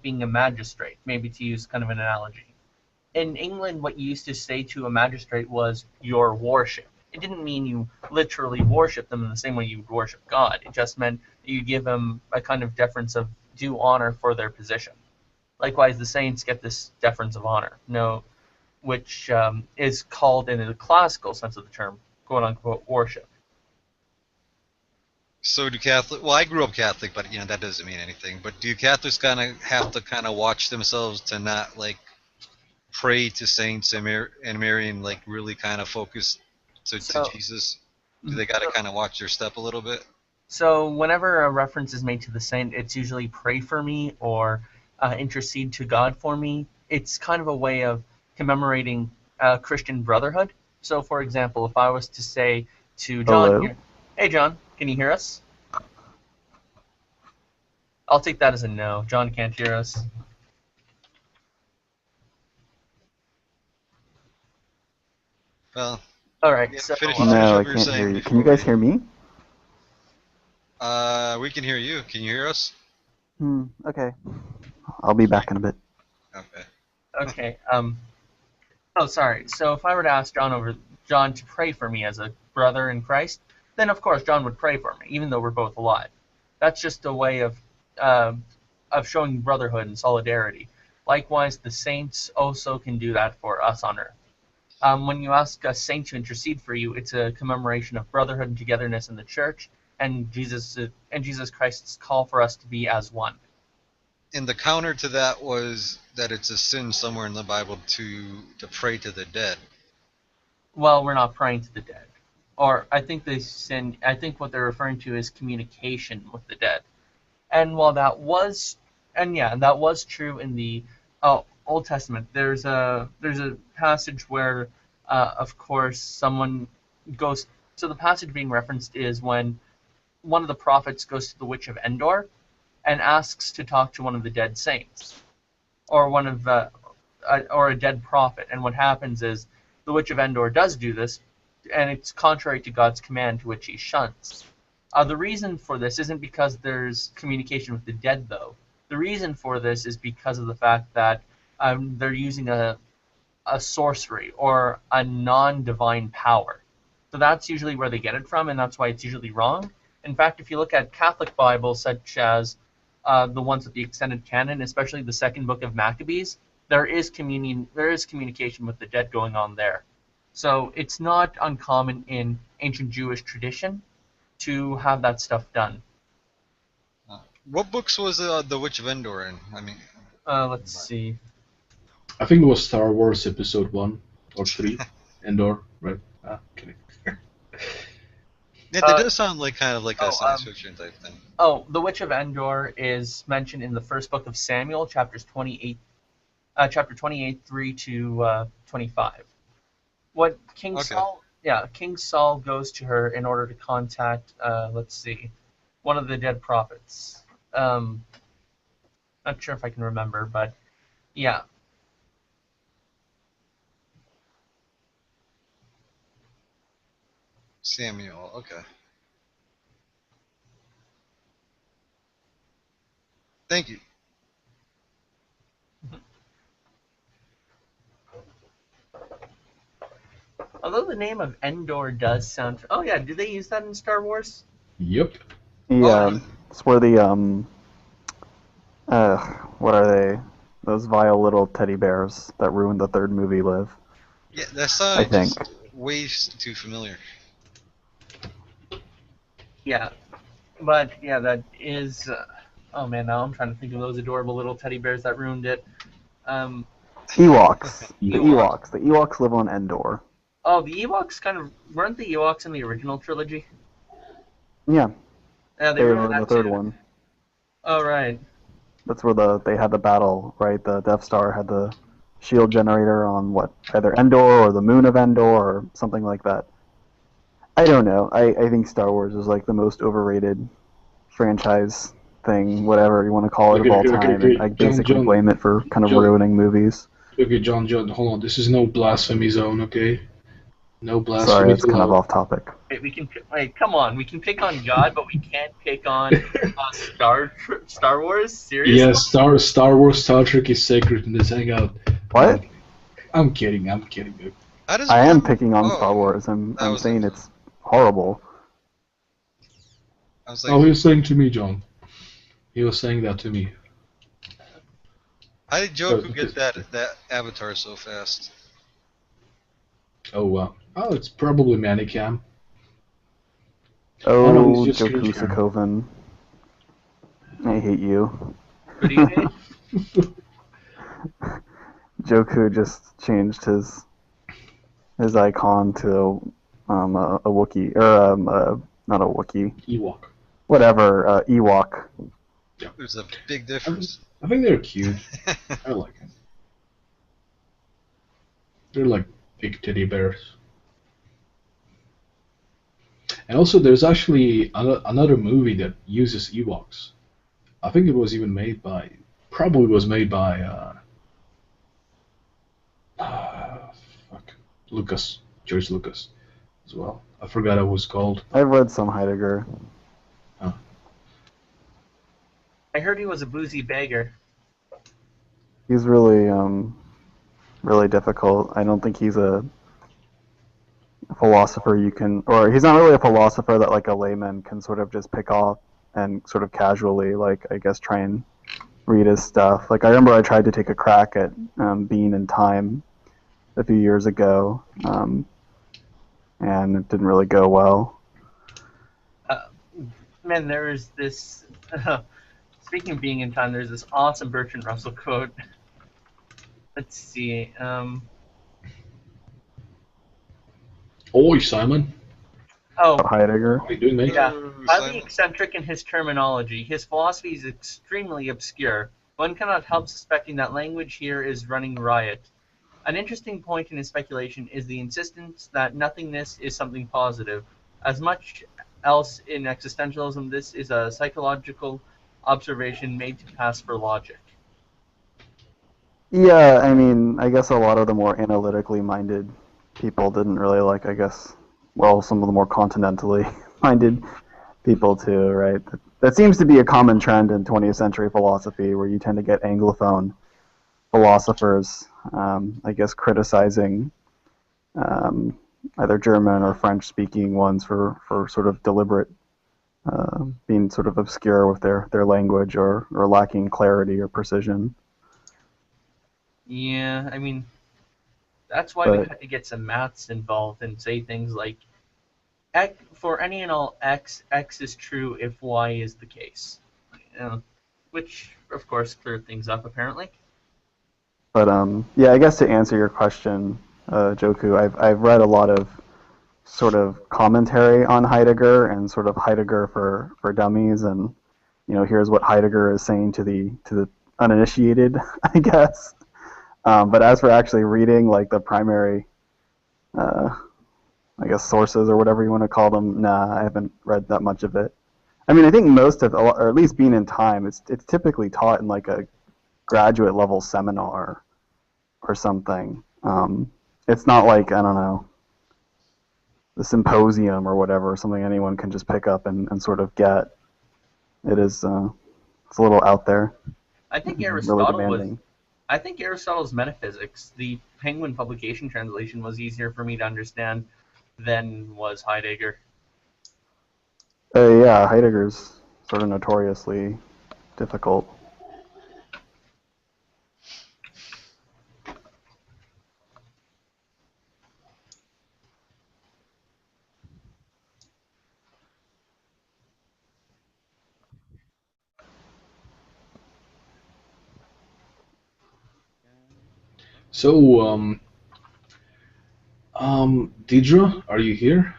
being a magistrate, maybe to use kind of an analogy. In England, what you used to say to a magistrate was your worship. It didn't mean you literally worship them in the same way you would worship God. It just meant that you give them a kind of deference of due honor for their position. Likewise, the saints get this deference of honor, which is called, in the classical sense of the term, quote-unquote worship. So do Catholic? Well, I grew up Catholic, but that doesn't mean anything. But do Catholics kind of have to kind of watch themselves to not like pray to saints and Mary and like really kind of focus to Jesus? Do they got to kind of watch their step a little bit? So whenever a reference is made to the saint, it's usually pray for me or intercede to God for me. It's kind of a way of commemorating Christian brotherhood. So, for example, if I was to say to John here, hey, John, can you hear us? I'll take that as a no. John can't hear us. Well, all right. Yeah, so no, I can't hear you. Can you guys hear me? We can hear you. Can you hear us? Okay. I'll be back in a bit. Okay. Okay. Oh, sorry. So if I were to ask John to pray for me as a brother in Christ, then of course John would pray for me, even though we're both alive. That's just a way of showing brotherhood and solidarity. Likewise, the saints also can do that for us on earth. When you ask a saint to intercede for you, it's a commemoration of brotherhood and togetherness in the church, and Jesus Christ's call for us to be as one. And the counter to that was that it's a sin somewhere in the Bible to pray to the dead. Well, we're not praying to the dead. Or I think what they're referring to is communication with the dead. And while that was true in the Old Testament, there's a passage where, of course, someone goes. So the passage being referenced is when one of the prophets goes to the witch of Endor and asks to talk to one of the dead saints, or or a dead prophet. And what happens is the witch of Endor does do this, and it's contrary to God's command, to which he shuns. The reason for this isn't because there's communication with the dead, though. The reason for this is because of the fact that they're using a sorcery or a non-divine power. So that's usually where they get it from, and that's why it's usually wrong. In fact, if you look at Catholic Bibles, such as the ones with the extended canon, especially the second book of Maccabees, there is communication with the dead going on there. So it's not uncommon in ancient Jewish tradition to have that stuff done. What books was the Witch of Endor in? I mean, let's see. I think it was Star Wars Episode 1 or 3. Endor, right? Kidding. Yeah, that does sound like kind of like a science fiction type thing. Oh, the Witch of Endor is mentioned in the first book of Samuel, chapter 28, 3 to 25. What King Saul goes to her in order to contact, one of the dead prophets. Not sure if I can remember, but yeah. Samuel, okay. Thank you. Although the name of Endor does sound... Oh yeah, do they use that in Star Wars? Yep. Yeah, it's where the, what are they? Those vile little teddy bears that ruined the third movie live. Yeah, that sounds I think. way too familiar. Yeah, but yeah, that is... oh man, now I'm trying to think of those adorable little teddy bears that ruined it. Ewoks. The Ewoks. The Ewoks live on Endor. Oh, the Ewoks weren't the Ewoks in the original trilogy? Yeah. Yeah, they were in the third one. Oh, right. That's where they had the battle, right? The Death Star had the shield generator on either Endor or the moon of Endor or something like that. I don't know. I think Star Wars is like the most overrated franchise thing, whatever you want to call it, of all time. And I basically blame it for kind of ruining movies. Okay, John, hold on. This is no blasphemy zone, okay? No blasphemy. Sorry, it's kind of off topic. Wait, come on. We can pick on God, but we can't pick on Star Wars. Seriously? Yes, Star Wars, Star Trek is sacred in this hangout. What? I'm kidding. I'm kidding. How does I am one? picking on Star Oh, Wars. I'm that was saying it's horrible. I was Oh, he like, was saying to me, John. He was saying that to me. how did Joku get that avatar so fast? Oh wow. Oh, it's probably Manicam. Oh, no, he's just Joku screen sharing. Sokoven. I hate you. Who do you hate? Joku just changed his icon to a Wookiee or not a Wookiee, Ewok. whatever, Ewok. There's a big difference. I think they're cute. I like them. They're like big teddy bears. And also, there's actually another movie that uses Ewoks. I think it was even made by, probably was made by, Lucas, George Lucas, as well. I forgot what it was called. I've read some Heidegger. I heard he was a boozy beggar. He's really really difficult. I don't think he's a philosopher you can, or he's not really a philosopher that like a layman can sort of just pick off and sort of casually, like, I guess, try and read his stuff. Like, I remember I tried to take a crack at Being in Time a few years ago, and it didn't really go well. Man, there is this. Speaking of Being in Time, there's this awesome Bertrand Russell quote. Let's see. Oi, Simon. Oh, Heidegger. How you doing, mate? yeah. Ooh, Highly Simon. eccentric in his terminology, his philosophy is extremely obscure. One cannot help suspecting that language here is running riot. An interesting point in his speculation is the insistence that nothingness is something positive. As much else in existentialism, this is a psychological observation made to pass for logic. Yeah, I mean, I guess a lot of the more analytically minded people didn't really like, I guess, well, some of the more continentally minded people too, right? That seems to be a common trend in 20th century philosophy, where you tend to get Anglophone philosophers, I guess, criticizing either German or French-speaking ones for sort of deliberate being sort of obscure with their language or lacking clarity or precision. Yeah, I mean, that's why we But had to get some maths involved and say things like, for any and all x is true if y is the case. Which, of course, cleared things up, apparently. But yeah, I guess to answer your question, Joku, I've read a lot of sort of commentary on Heidegger and sort of Heidegger for dummies, and here's what Heidegger is saying to the uninitiated, I guess. But as for actually reading like the primary, I guess, sources or whatever you want to call them, nah, I haven't read that much of it. I mean, I think most of, or at least Being in Time, it's typically taught in like a graduate level seminar or something. It's not like, I don't know, the symposium or whatever, something anyone can just pick up and sort of get. It is, it's a little out there. I think Really Aristotle was. demanding. I think Aristotle's Metaphysics, the Penguin publication translation, was easier for me to understand than was Heidegger. Yeah, Heidegger's sort of notoriously difficult. So, Deidre, are you here?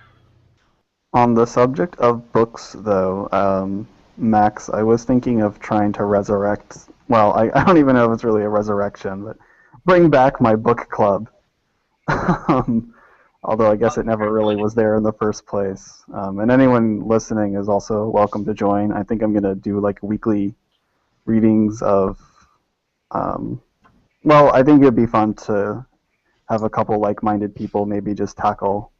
On the subject of books, though, Max, I was thinking of trying to resurrect. Well, I don't even know if it's really a resurrection, but bring back my book club. Although I guess it never really was there in the first place. And anyone listening is also welcome to join. I think I'm going to do like weekly readings of. Well, I think it'd be fun to have a couple like-minded people maybe just tackle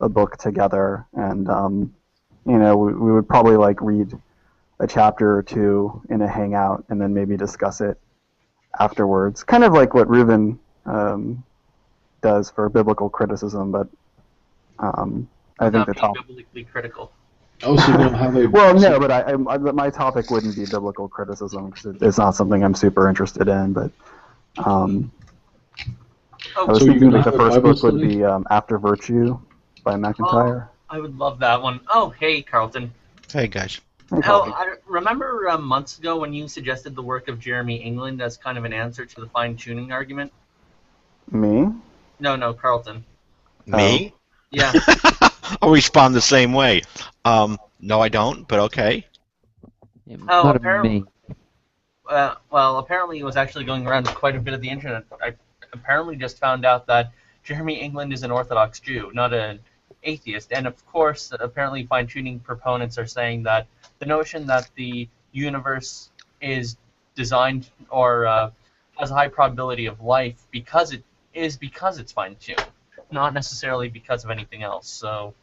a book together, and we would probably like read a chapter or two in a hangout, and then maybe discuss it afterwards. Kind of like what Reuven does for biblical criticism, but I think Not the being top. biblically critical. Also, going to have a Well, no, but my topic wouldn't be biblical criticism because it's not something I'm super interested in. But I was So you're thinking gonna like the have a first Bible book would study? be After Virtue by McIntyre. I would love that one. Oh, hey, Carlton. Hey guys. Hey, Oh, Colby. I remember months ago when you suggested the work of Jeremy England as kind of an answer to the fine-tuning argument? Me? No, Carlton. Me? Yeah. I'll respond the same way. No, I don't, but okay. Oh, Not apparently. me. Well, apparently it was actually going around quite a bit of the internet. I apparently just found out that Jeremy England is an Orthodox Jew, not an atheist. And of course, apparently fine-tuning proponents are saying that the notion that the universe is designed or has a high probability of life because it's fine-tuned, not necessarily because of anything else. So,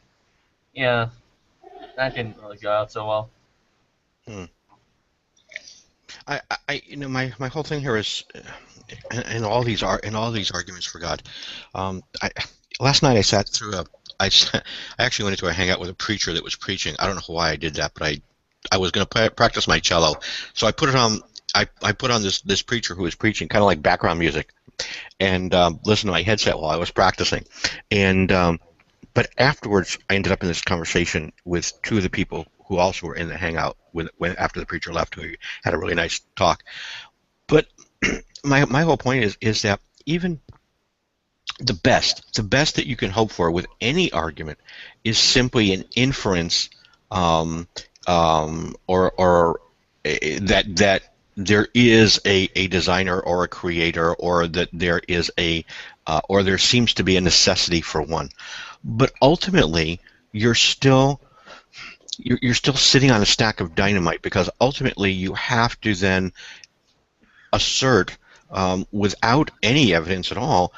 yeah, that didn't really go out so well. My whole thing here is, in all these arguments for God. Last night I sat through I actually went into a hangout with a preacher that was preaching. I don't know why I did that, but I was going to practice my cello, so I put it on. I put on this preacher who was preaching, kind of like background music, and listened to my headset while I was practicing. And but afterwards, I ended up in this conversation with two of the people who also were in the hangout after the preacher left, who had a really nice talk. But my whole point is that even the best that you can hope for with any argument is simply an inference, or that there is a designer or a creator, or that there is or there seems to be a necessity for one. But ultimately, you're still sitting on a stack of dynamite, because ultimately you have to then assert, without any evidence at all,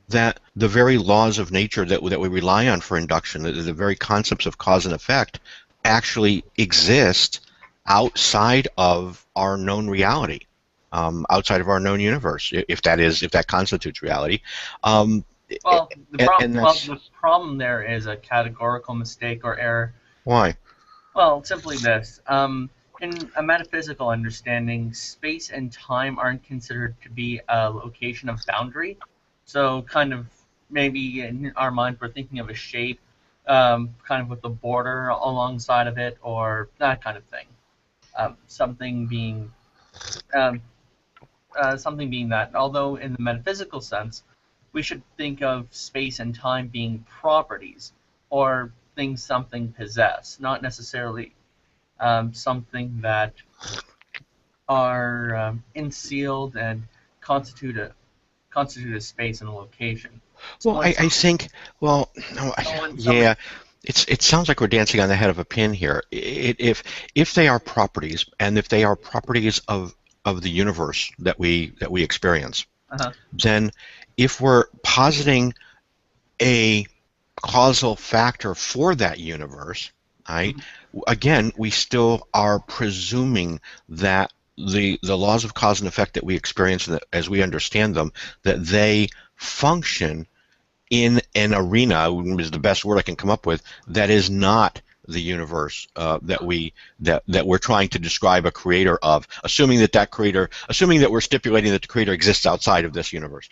that the very laws of nature that we rely on for induction, the very concepts of cause and effect, actually exist outside of our known reality, outside of our known universe, if that constitutes reality. Well, the problem there is a categorical mistake or error. Why? Well, simply this. In a metaphysical understanding, space and time aren't considered to be a location of boundary. So kind of maybe in our mind we're thinking of a shape, kind of with a border alongside of it, or that kind of thing. Something being that, although in the metaphysical sense, we should think of space and time being properties, or things something possess, not necessarily something that are concealed and constitute a space and a location. So well, I think. Well, no, yeah. It sounds like we're dancing on the head of a pin here. If they are properties, and if they are properties of the universe that we experience, then if we're positing a causal factor for that universe, right? Again, we still are presuming that the laws of cause and effect that we experience, as we understand them, that they function in an arena, is the best word I can come up with, that is not the universe that we're trying to describe a creator of, assuming that we're stipulating that the creator exists outside of this universe.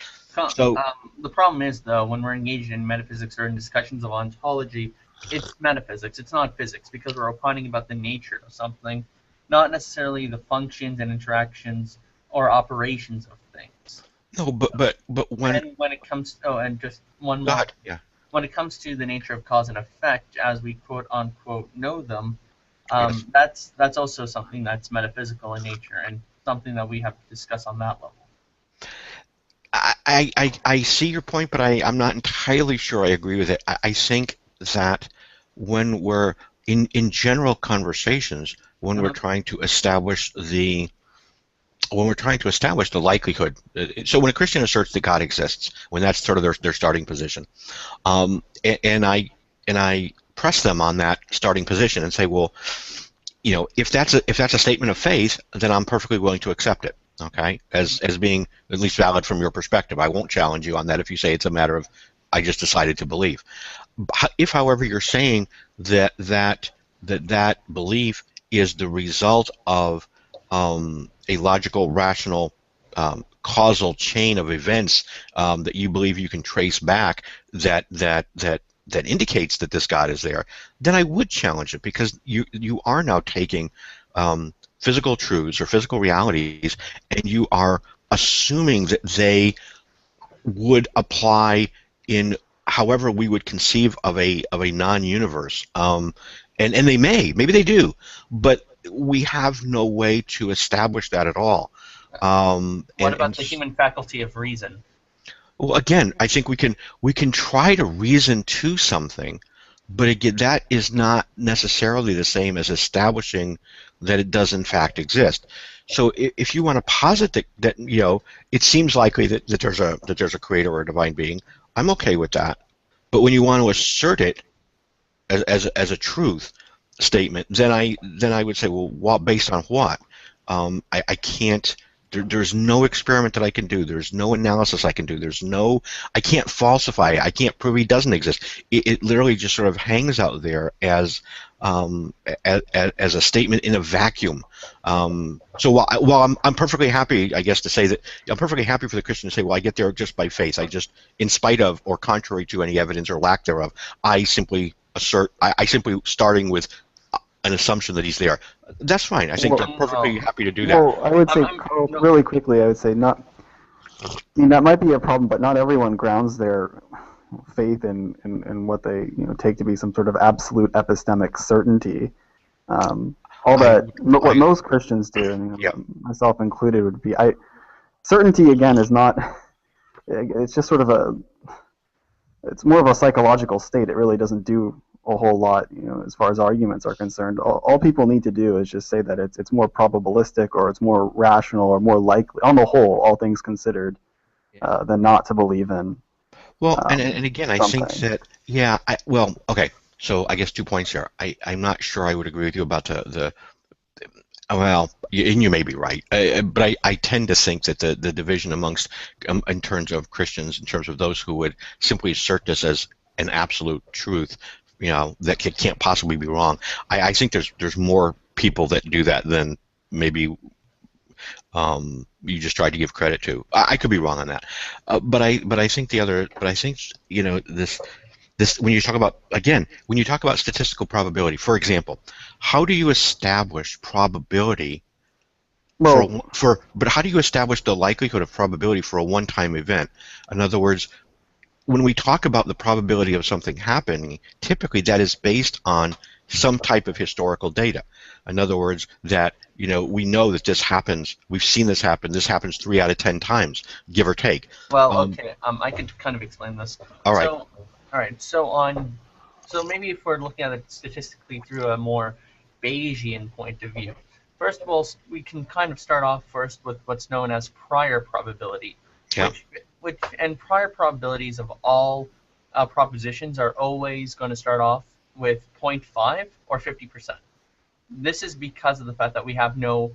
So the problem is, though, when we're engaged in metaphysics or in discussions of ontology, it's metaphysics, it's not physics, because we're opining about the nature of something, not necessarily the functions and interactions or operations of things. No, but when it comes and just one more. Yeah. When it comes to the nature of cause and effect, as we quote unquote know them, Yes. that's also something that's metaphysical in nature and something that we have to discuss on that level. I see your point, but I'm not entirely sure I agree with it. I think that when we're in general conversations, when we're trying to establish the likelihood, so when a Christian asserts that God exists, when that's sort of their starting position, and I press them on that starting position and say, well, if that's a statement of faith, then I'm perfectly willing to accept it. Okay, as being at least valid from your perspective. I won't challenge you on that if you say it's a matter of I just decided to believe. If, however, you're saying that belief is the result of a logical, rational, causal chain of events that you believe you can trace back that indicates that this God is there, then I would challenge it, because you are now taking physical truths or physical realities, and you are assuming that they would apply in however we would conceive of a non-universe, and they maybe they do, but we have no way to establish that at all. What about the human faculty of reason? Well, again, I think we can try to reason to something, but again, that is not necessarily the same as establishing that it does in fact exist. So if you want to posit that it seems likely that there's a creator or a divine being, I'm okay with that. But when you want to assert it as a truth statement, then I would say, well, what, based on what? I can't. There's no experiment that I can do. There's no analysis I can do. I can't falsify it. I can't prove he doesn't exist. It literally just sort of hangs out there as a statement in a vacuum. So while I'm perfectly happy, I guess, to say that I'm perfectly happy for the Christian to say, well, I get there just by faith. I just, in spite of or contrary to any evidence or lack thereof, I simply assert. I simply starting with an assumption that he's there. That's fine. I think they're perfectly happy to do that. Well, I would say, Carl, really quickly, I would say not. I mean, that might be a problem, but not everyone grounds their faith in what they take to be some sort of absolute epistemic certainty. What most Christians do, and myself included, would be certainty. Again, is not. It's just sort of it's more of a psychological state. It really doesn't do a whole lot, as far as arguments are concerned. All people need to do is just say that it's more probabilistic, or it's more rational, or more likely, on the whole, all things considered, than not to believe in. Well, and again, I think that, okay, so I guess 2 points here. I'm not sure I would agree with you about well, and you may be right, but I tend to think that the division amongst, in terms of Christians, in terms of those who would simply assert this as an absolute truth, that can't possibly be wrong. I think there's more people that do that than maybe you just tried to give credit to. I could be wrong on that, but I think this when you talk about statistical probability, for example, how do you establish probability? But how do you establish the likelihood of probability for a one-time event? In other words, when we talk about the probability of something happening, typically that is based on some type of historical data. In other words, that we know that this happens. We've seen this happen. This happens 3 out of 10 times, give or take. Well, okay. I could kind of explain this. All right. So maybe if we're looking at it statistically through a more Bayesian point of view, first of all, we can kind of start off first with what's known as prior probability, and prior probabilities of all propositions are always going to start off with 0.5 or 50%. This is because of the fact that we have no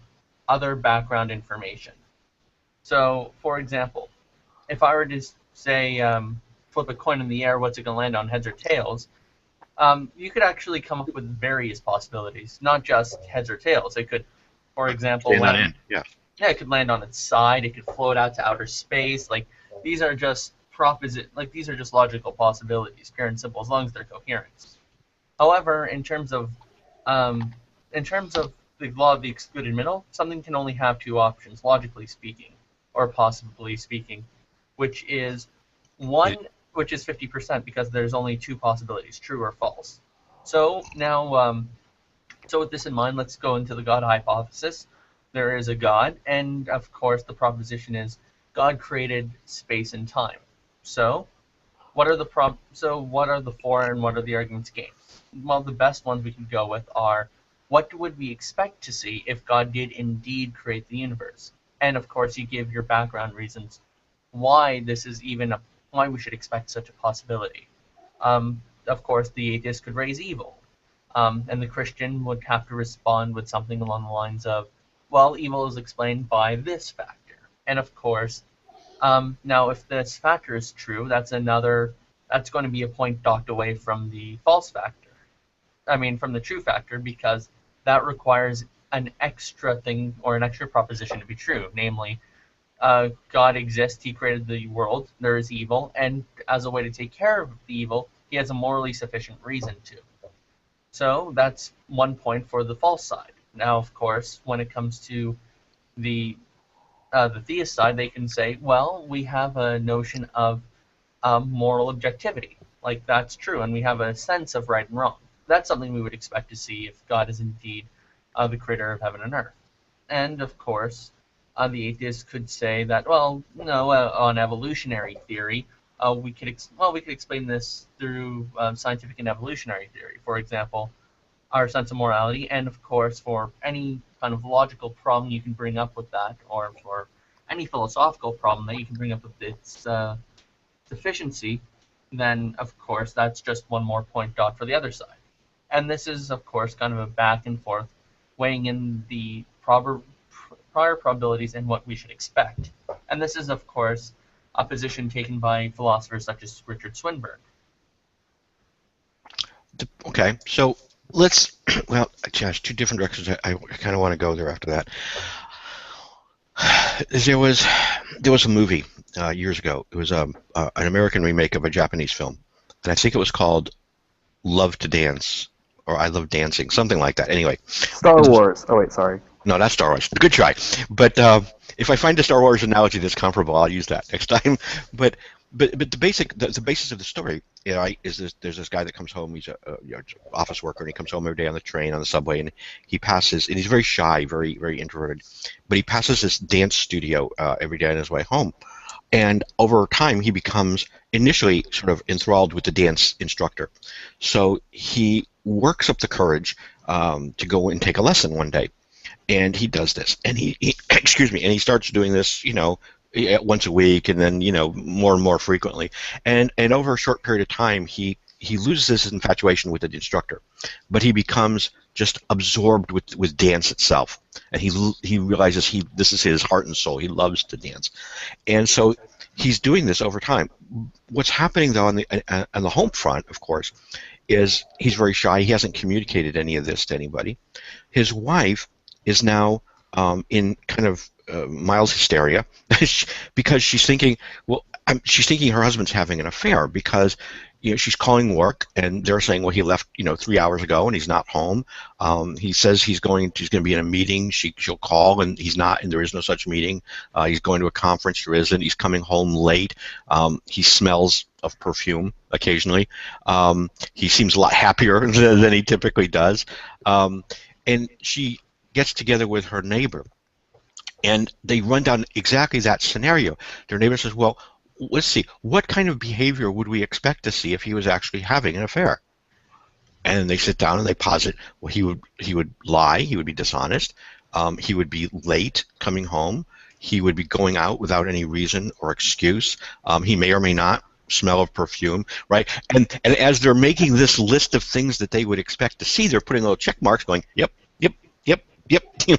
other background information. So, for example, if I were to say flip a coin in the air, what's it going to land on, heads or tails? You could actually come up with various possibilities, not just heads or tails. It could, for example, it could land on its side. It could float out to outer space. Like, these are just these are just logical possibilities, pure and simple, as long as they're coherent. However, in terms of the law of the excluded middle, something can only have 2 options, logically speaking, or possibly speaking, which is 50%, because there's only 2 possibilities, true or false. So now, so with this in mind, let's go into the God hypothesis. There is a God, and of course the proposition is God created space and time. So what are the for and what are the arguments against? Well, the best ones we can go with are, what would we expect to see if God did indeed create the universe? And of course, you give your background reasons why this is why we should expect such a possibility. of course, the atheist could raise evil. And the Christian would have to respond with something along the lines of, well, evil is explained by this factor. And of course, now if this factor is true, that's going to be a point docked away from the false factor. I mean, from the true factor, because that requires an extra thing or an extra proposition to be true, namely, God exists, he created the world, there is evil, and as a way to take care of the evil, he has a morally sufficient reason to. So that's one point for the false side. Now, of course, when it comes to the theist side, they can say, well, we have a notion of moral objectivity. Like, that's true, and we have a sense of right and wrong. That's something we would expect to see if God is indeed the creator of heaven and earth. And, of course, the atheist could say that, well, no, on evolutionary theory, we could explain this through scientific and evolutionary theory. For example, our sense of morality, and of course, for any kind of logical problem you can bring up with that, or for any philosophical problem that you can bring up with its deficiency, then of course that's just one more point dot for the other side. And this is, of course, kind of a back and forth, weighing in the prior probabilities and what we should expect. And this is, of course, a position taken by philosophers such as Richard Swinburne. Okay, so let's, well, gosh, two different directions. I kind of want to go there after that. There was a movie years ago. It was an American remake of a Japanese film, and I think it was called Love to Dance, or I Love Dancing, something like that. Anyway. Star Wars. Oh, wait, sorry. No, that's Star Wars. Good try. But if I find a Star Wars analogy that's comparable, I'll use that next time. But the basis of the story, you know, there's this guy that comes home. He's a office worker, and he comes home every day on the train, on the subway, and he passes. And he's very shy, very very introverted. But he passes this dance studio every day on his way home. And over time, he becomes initially sort of enthralled with the dance instructor. So he works up the courage to go and take a lesson one day. And he does this, and he excuse me, and he starts doing this, you know, once a week, and then, you know, more and more frequently. And over a short period of time, he loses his infatuation with the instructor, but he becomes just absorbed with dance itself, and he realizes this is his heart and soul. He loves to dance, and so he's doing this over time. What's happening though on the home front, of course, is he's very shy. He hasn't communicated any of this to anybody. His wife is now in kind of mild hysteria because she's thinking, well, she's thinking her husband's having an affair because, you know, she's calling work and they're saying, well, he left, you know, 3 hours ago and he's not home. He says she's going to be in a meeting. She'll call and he's not, and there is no such meeting. He's going to a conference. There isn't. He's coming home late. He smells of perfume occasionally. He seems a lot happier than he typically does. And she gets together with her neighbor, and they run down exactly that scenario. Their neighbor says, well, let's see, what kind of behavior would we expect to see if he was actually having an affair? And they sit down and they posit, well, he would lie, he would be dishonest, he would be late coming home, he would be going out without any reason or excuse, he may or may not smell of perfume, right? And as they're making this list of things that they would expect to see, they're putting little check marks going, yep,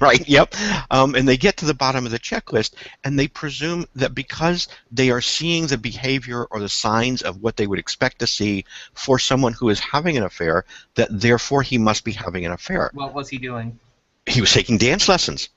right, yep. And they get to the bottom of the checklist, and they presume that because they are seeing the behavior or the signs of what they would expect to see for someone who is having an affair, that therefore he must be having an affair. What was he doing? He was taking dance lessons.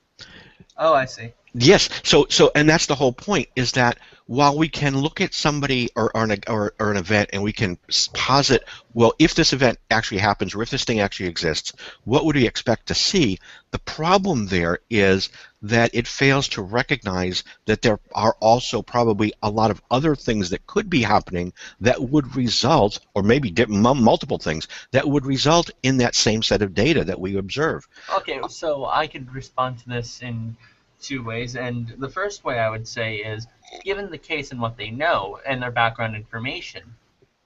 Oh, I see. Yes, so and that's the whole point, is that while we can look at somebody or an event and we can posit, well, if this event actually happens or if this thing actually exists, what would we expect to see? The problem there is that it fails to recognize that there are also probably a lot of other things that could be happening that would result, or maybe multiple things, that would result in that same set of data that we observe. Okay, so I could respond to this in two ways, and the first way I would say is, given the case and what they know and their background information,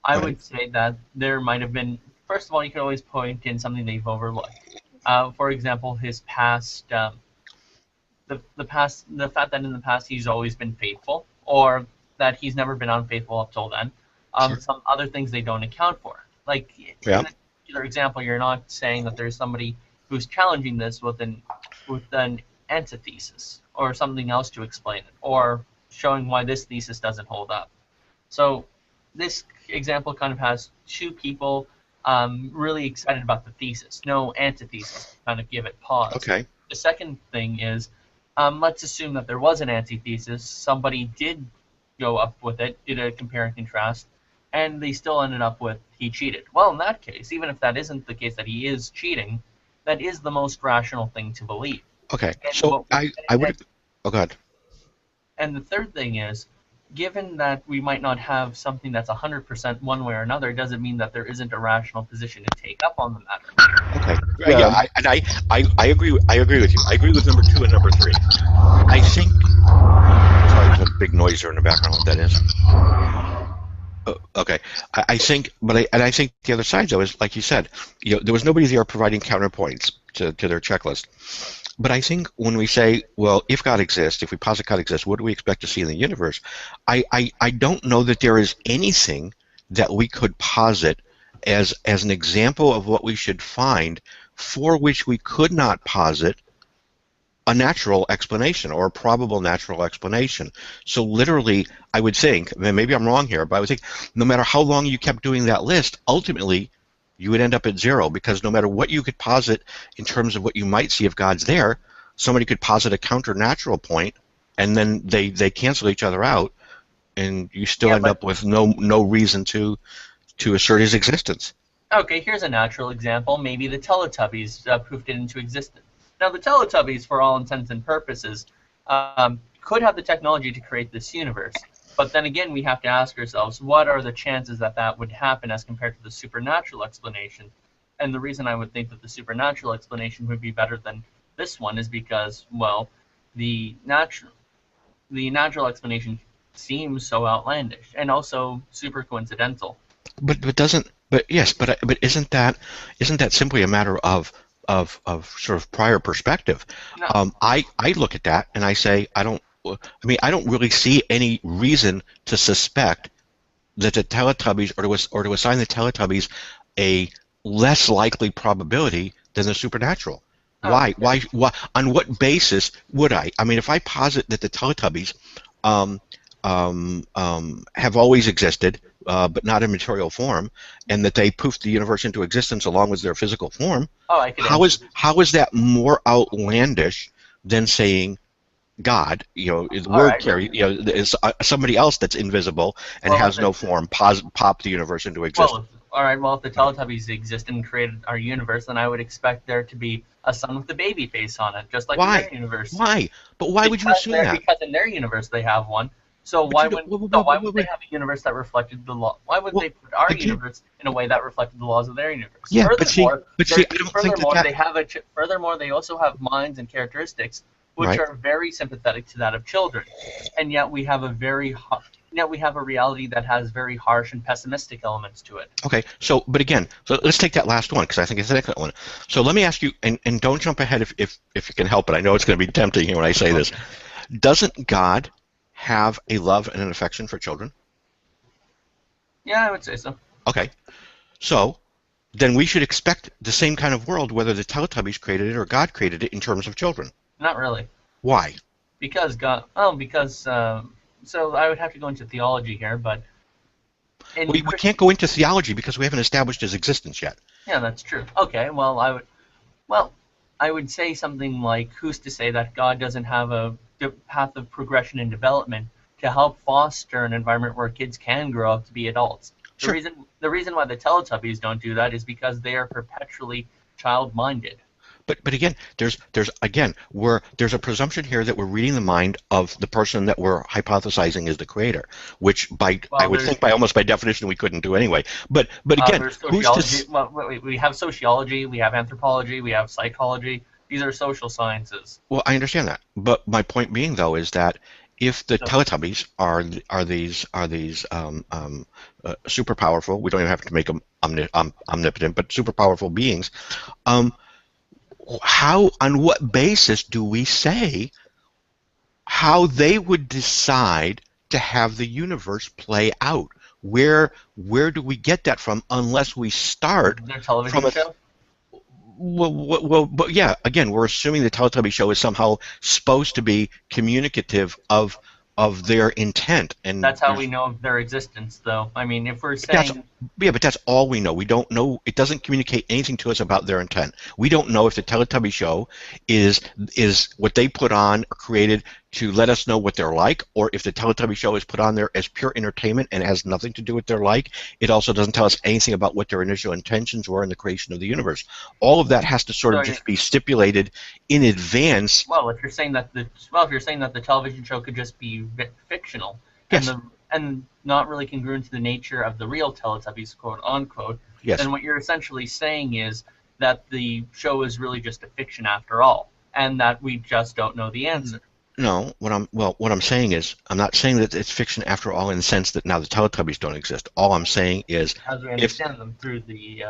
I would say that there might have been, first of all, you could always point in something they've overlooked. For example, his past, the fact that in the past he's always been faithful, or that he's never been unfaithful up till then. Sure. Some other things they don't account for. Like Yeah. in a particular example, you're not saying that there's somebody who's challenging this with an antithesis or something else to explain it, or showing why this thesis doesn't hold up. So this example kind of has two people really excited about the thesis, no antithesis to kind of give it pause. Okay. The second thing is, let's assume that there was an antithesis. Somebody did go up with it, did a compare and contrast, and they still ended up with he cheated. Well, in that case, even if that isn't the case that he is cheating, that is the most rational thing to believe. Okay. And So I would. Oh, go ahead. And the third thing is, given that we might not have something that's 100% one way or another, doesn't mean that there isn't a rational position to take up on the matter. Okay. Yeah. Yeah. I agree. I agree with you. I agree with number 2 and number 3. I think. Sorry, there's a big noise here in the background. What that is. Okay. I think, I think the other side though is like you said. There was nobody there providing counterpoints to their checklist. But I think when we say, well, if God exists, if we posit God exists, what do we expect to see in the universe? I don't know that there is anything that we could posit as an example of what we should find for which we could not posit a natural explanation or a probable natural explanation. So literally, I would think, maybe I'm wrong here, but I would think no matter how long you kept doing that list, ultimately, you would end up at 0, because no matter what you could posit in terms of what you might see if God's there, somebody could posit a counter-natural point, and then they cancel each other out, and you still end up with no reason to assert his existence. Okay, here's a natural example. Maybe the Teletubbies poofed it into existence. Now, the Teletubbies, for all intents and purposes, could have the technology to create this universe. But then again, we have to ask ourselves, what are the chances that that would happen as compared to the supernatural explanation? And the reason I would think that the supernatural explanation would be better than this one is because, well, the natural explanation seems so outlandish and also super coincidental. But isn't that simply a matter of sort of prior perspective? No. I look at that and I say I don't really see any reason to suspect that the Teletubbies, or to assign the Teletubbies a less likely probability than the supernatural. Why? On what basis would I? I mean, if I posit that the Teletubbies have always existed, but not in material form, and that they poofed the universe into existence along with their physical form, how is that more outlandish than saying God, the word carry, is somebody else that's invisible and has no form, pop the universe into existence. Well, if the Teletubbies exist and created our universe, then I would expect there to be a sun with a baby face on it, just like in their universe. Why? But why would you assume that? Because in their universe they have one. So why would they have a universe that reflected the law? Why would they put our universe in a way that reflected the laws of their universe? Yeah, but see, I don't think that. Furthermore, they also have minds and characteristics which are very sympathetic to that of children, and yet we have a reality that has very harsh and pessimistic elements to it. Okay, so let's take that last one, because I think it's the excellent one. So let me ask you, and don't jump ahead if you can help it. I know it's going to be tempting here when I say this. Doesn't God have a love and an affection for children? Yeah, I would say so. Okay, so then we should expect the same kind of world whether the Teletubbies created it or God created it in terms of children. Not really. Why? Because God. Oh, because. So I would have to go into theology here, but. We can't go into theology because we haven't established his existence yet. Yeah, that's true. Okay, well, I would say something like, who's to say that God doesn't have a path of progression and development to help foster an environment where kids can grow up to be adults? Sure. The reason why the Teletubbies don't do that is because they are perpetually child-minded. But again, there's a presumption here that we're reading the mind of the person that we're hypothesizing is the creator, which I would think by almost by definition we couldn't do anyway. But again, we have sociology, we have anthropology, we have psychology. These are social sciences. Well, I understand that, but my point being though is that if the Teletubbies are these super powerful, we don't even have to make them omnipotent, but super powerful beings. On what basis do we say how they would decide to have the universe play out? where do we get that from unless we start Their television from a show? but yeah, again, we're assuming the Teletubby show is somehow supposed to be communicative of their intent, and That's how we know of their existence, though. I mean, if we're saying... but that's all we know. We don't know. It doesn't communicate anything to us about their intent. We don't know if the Teletubby show is what they put on or created to let us know what they're like, or if the Teletubby show is put on there as pure entertainment and has nothing to do with their like. It also doesn't tell us anything about what their initial intentions were in the creation of the universe. All of that has to sort of just be stipulated in advance. Well, if you're saying that the television show could just be fictional, yes, and not really congruent to the nature of the real Teletubbies, quote unquote, yes, then what you're essentially saying is that the show is really just a fiction after all, and that we just don't know the answer. No, what I'm saying is, I'm not saying that it's fiction after all in the sense that now the Teletubbies don't exist. All I'm saying is, as we understand them through the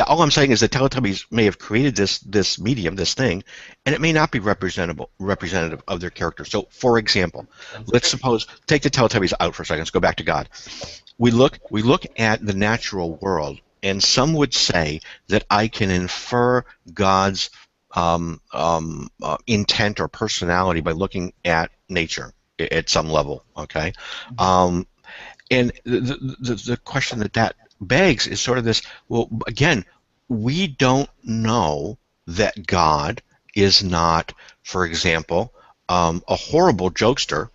all I'm saying is the Teletubbies may have created this medium, this thing, and it may not be representative of their character. So, for example, let's suppose take the Teletubbies out for a second. Let's go back to God. We look at the natural world, and some would say that I can infer God's intent or personality by looking at nature at some level, okay? And the question that begs is sort of this, well, again, we don't know that God is not, for example, a horrible jokester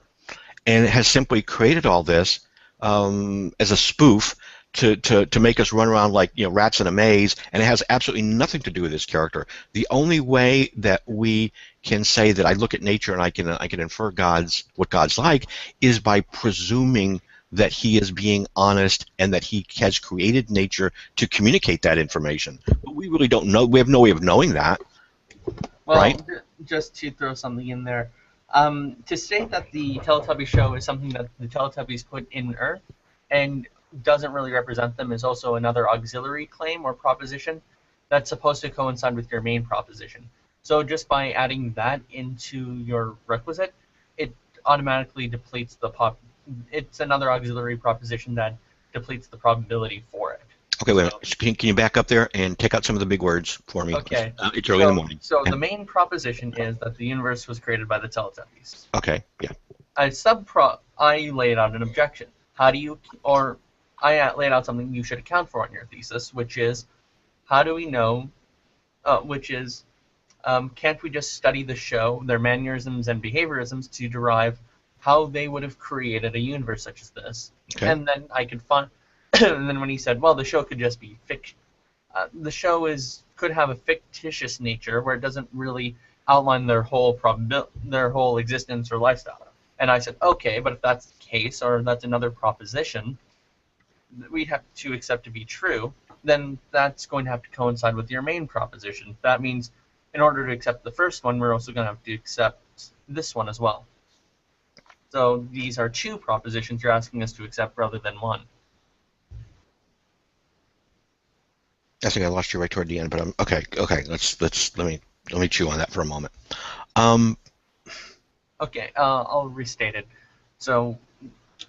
and has simply created all this as a spoof to make us run around like rats in a maze, and it has absolutely nothing to do with his character. The only way that we can say that I look at nature and I can infer what God's like is by presuming that he is being honest and that he has created nature to communicate that information. But we really don't know. We have no way of knowing that. Well, right? Just to throw something in there, to state that the Teletubby show is something that the Teletubbies put in Earth and doesn't really represent them is also another auxiliary claim or proposition that's supposed to coincide with your main proposition. So just by adding that into your requisite, it automatically depletes the it's another auxiliary proposition that depletes the probability for it. Okay, wait a minute. Can you back up there and take out some of the big words for me? Okay. It's early in the morning. So the main proposition is that the universe was created by the Teletubbies. Okay, yeah. I laid out an objection. I laid out something you should account for in your thesis, which is, how do we know, can't we just study the show, their mannerisms and behaviorisms, to derive how they would have created a universe such as this? Okay. And then I could find, and then when he said, well, the show could just be fiction, the show could have a fictitious nature where it doesn't really outline their whole existence or lifestyle. And I said, okay, but if that's the case, or that's another proposition we'd have to accept to be true, then that's going to have to coincide with your main proposition. That means in order to accept the first one, we're also going to have to accept this one as well. So these are two propositions you're asking us to accept rather than one. I think I lost you right toward the end, but okay. Let me chew on that for a moment. Okay, I'll restate it. So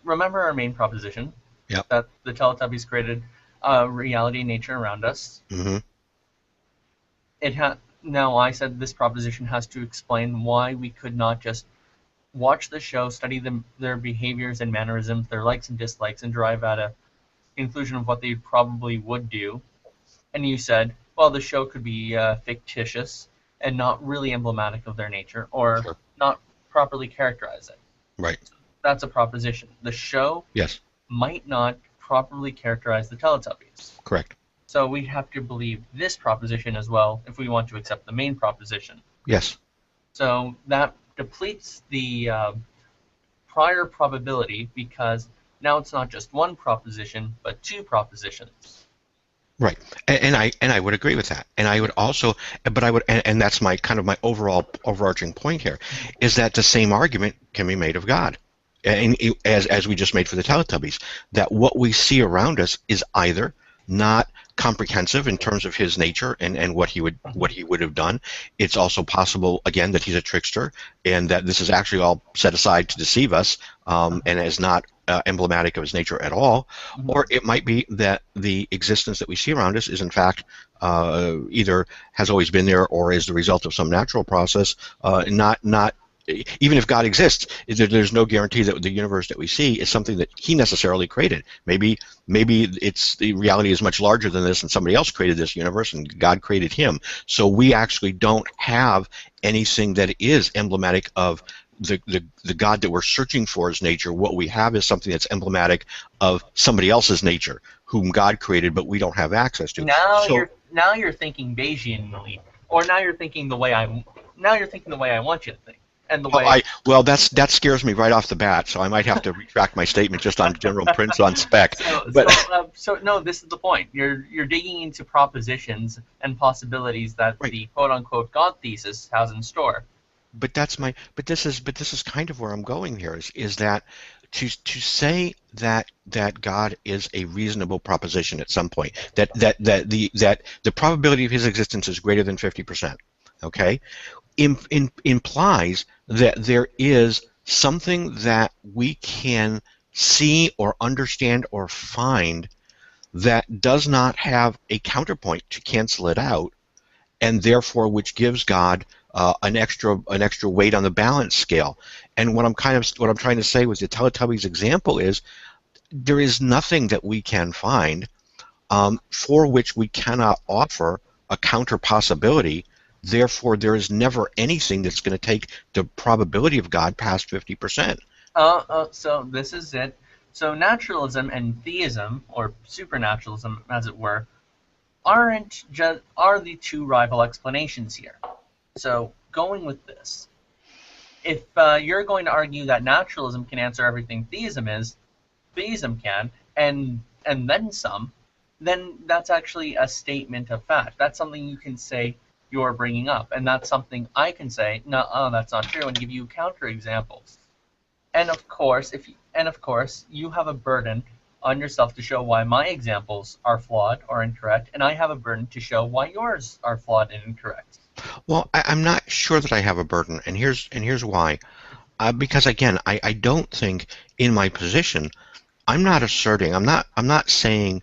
remember our main proposition. Yep. That the Teletubbies created reality and nature around us. Mm-hmm. Now I said this proposition has to explain why we could not just watch the show, study their behaviors and mannerisms, their likes and dislikes, and derive at a conclusion of what they probably would do. And you said, well, the show could be fictitious and not really emblematic of their nature, or sure, not properly characterize it. Right. That's a proposition. The show might not properly characterize the Teletubbies. Correct. So we have to believe this proposition as well if we want to accept the main proposition. Yes. So that depletes the prior probability because now it's not just one proposition but two propositions. Right, and I would agree with that, and I would also, but I would, and that's my kind of my overarching point here, is that the same argument can be made of God. And as we just made for the Teletubbies, that what we see around us is either not comprehensive in terms of his nature and what he would have done. It's also possible, again, that he's a trickster and that this is actually all set aside to deceive us, and is not emblematic of his nature at all. Or it might be that the existence that we see around us is in fact either has always been there or is the result of some natural process, not even if God exists, there's no guarantee that the universe that we see is something that he necessarily created. Maybe the reality is much larger than this and somebody else created this universe and God created him. So we actually don't have anything that is emblematic of the God that we're searching for as nature. What we have is something that's emblematic of somebody else's nature, whom God created, but we don't have access to. Now you're thinking Bayesianly, or now you're thinking the way I want you to think. And the way that scares me right off the bat, so I might have to retract my statement just on general prints on spec. So no, this is the point. You're digging into propositions and possibilities that the quote unquote God thesis has in store. But this is kind of where I'm going here. Is that to say that God is a reasonable proposition at some point, that the probability of his existence is greater than 50%. Okay. Implies that there is something that we can see or understand or find that does not have a counterpoint to cancel it out, and therefore which gives God an extra weight on the balance scale. And what I'm trying to say with the Teletubbies example is there is nothing that we can find for which we cannot offer a counter possibility. Therefore, there is never anything that's going to take the probability of God past 50%. So this is it. So naturalism and theism, or supernaturalism, as it were, are the two rival explanations here. So going with this, if you're going to argue that naturalism can answer everything theism can, and then some, then that's actually a statement of fact. That's something you can say you're bringing up, and that's something I can say, no, that's not true, and give you counterexamples. And of course, you have a burden on yourself to show why my examples are flawed or incorrect, and I have a burden to show why yours are flawed and incorrect. Well, I'm not sure that I have a burden, and here's why. Because again, I don't think in my position, I'm not saying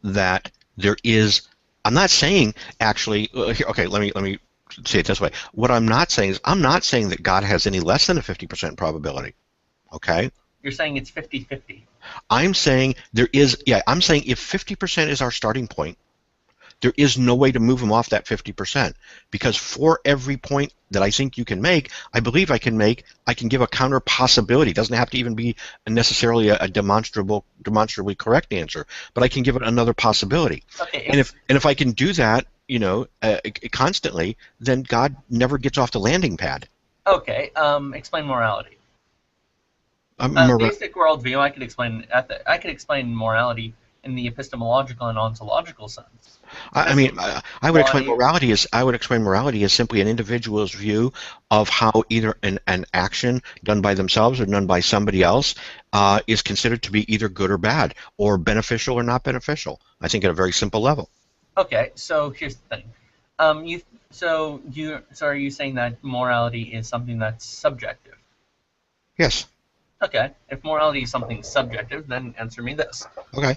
that there is. I'm not saying actually. Okay, let me say it this way. What I'm not saying is I'm not saying that God has any less than a 50% probability. Okay. You're saying it's 50-50. I'm saying there is. Yeah, I'm saying if 50% is our starting point, there is no way to move him off that 50%, because for every point that I think you can make, I believe I can give a counter possibility. It doesn't have to even be necessarily a demonstrably correct answer, but I can give it another possibility. Okay, and if I can do that, constantly, then God never gets off the landing pad. Okay, explain morality. Basic worldview. I could explain morality in the epistemological and ontological sense. I would explain morality as simply an individual's view of how either an action done by themselves or done by somebody else is considered to be either good or bad, or beneficial or not beneficial. I think at a very simple level. Okay, so here's the thing. Are you saying that morality is something that's subjective? Yes. Okay, if morality is something subjective, then answer me this. Okay.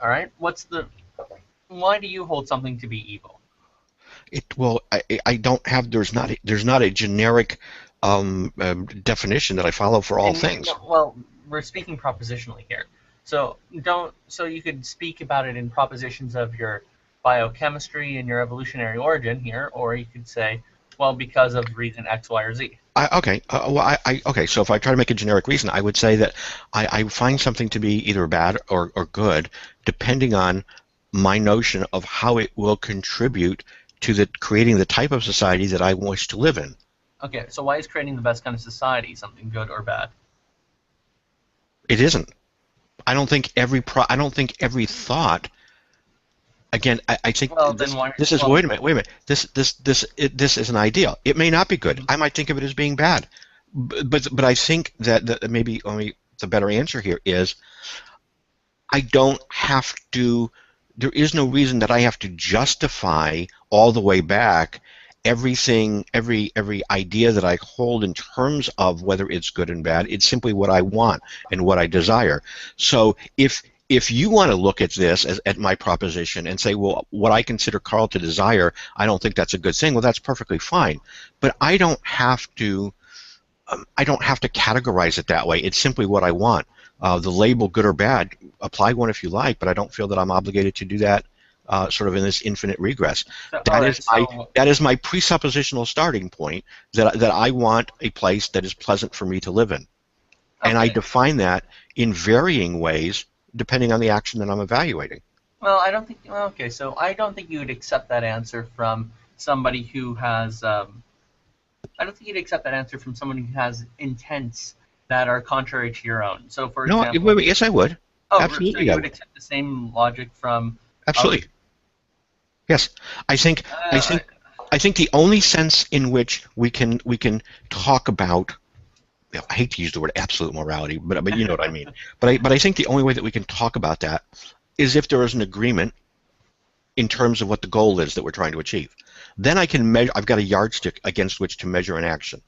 All right. Why do you hold something to be evil? I don't have. There's not a generic definition that I follow for all things. Well, we're speaking propositionally here, so you could speak about it in propositions of your biochemistry and your evolutionary origin here, or you could say, well, because of reason X, Y, or Z. Okay. So if I try to make a generic reason, I would say that I find something to be either bad or good, depending on my notion of how it will contribute to creating the type of society that I wish to live in. Okay. So why is creating the best kind of society something good or bad? It isn't. I don't think every thought. Again, I think wait a minute. This is an ideal. It may not be good. Mm-hmm. I might think of it as being bad, but I think that maybe only the better answer here is I don't have to there is no reason that I have to justify all the way back everything, every idea that I hold in terms of whether it's good and bad. It's simply what I want and what I desire. So if you want to look at this as at my proposition and say, well, what I consider Carl to desire, I don't think that's a good thing. Well, that's perfectly fine. But I don't have to categorize it that way. It's simply what I want. The label good or bad, apply one if you like, but I don't feel that I'm obligated to do that sort of in this infinite regress. That is my presuppositional starting point, that I want a place that is pleasant for me to live in. Okay. And I define that in varying ways depending on the action that I'm evaluating. Well, I don't think, okay, so I don't think you would accept that answer from somebody who has, I don't think you'd accept that answer from someone who has intents that are contrary to your own. So, for example... Yes, I would. Oh, absolutely, so you would accept the same logic from... Absolutely. Yes. I think the only sense in which we can talk about... I hate to use the word absolute morality, but you know what I mean. But I think the only way that we can talk about that is if there is an agreement in terms of what the goal is that we're trying to achieve. Then I can measure. I've got a yardstick against which to measure an action.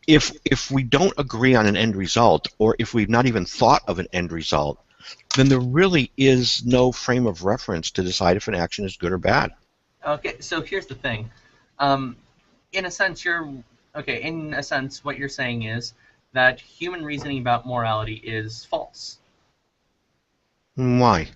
If we don't agree on an end result, or if we've not even thought of an end result, then there really is no frame of reference to decide if an action is good or bad. Okay, so here's the thing. In a sense, what you're saying is that human reasoning about morality is false. Why?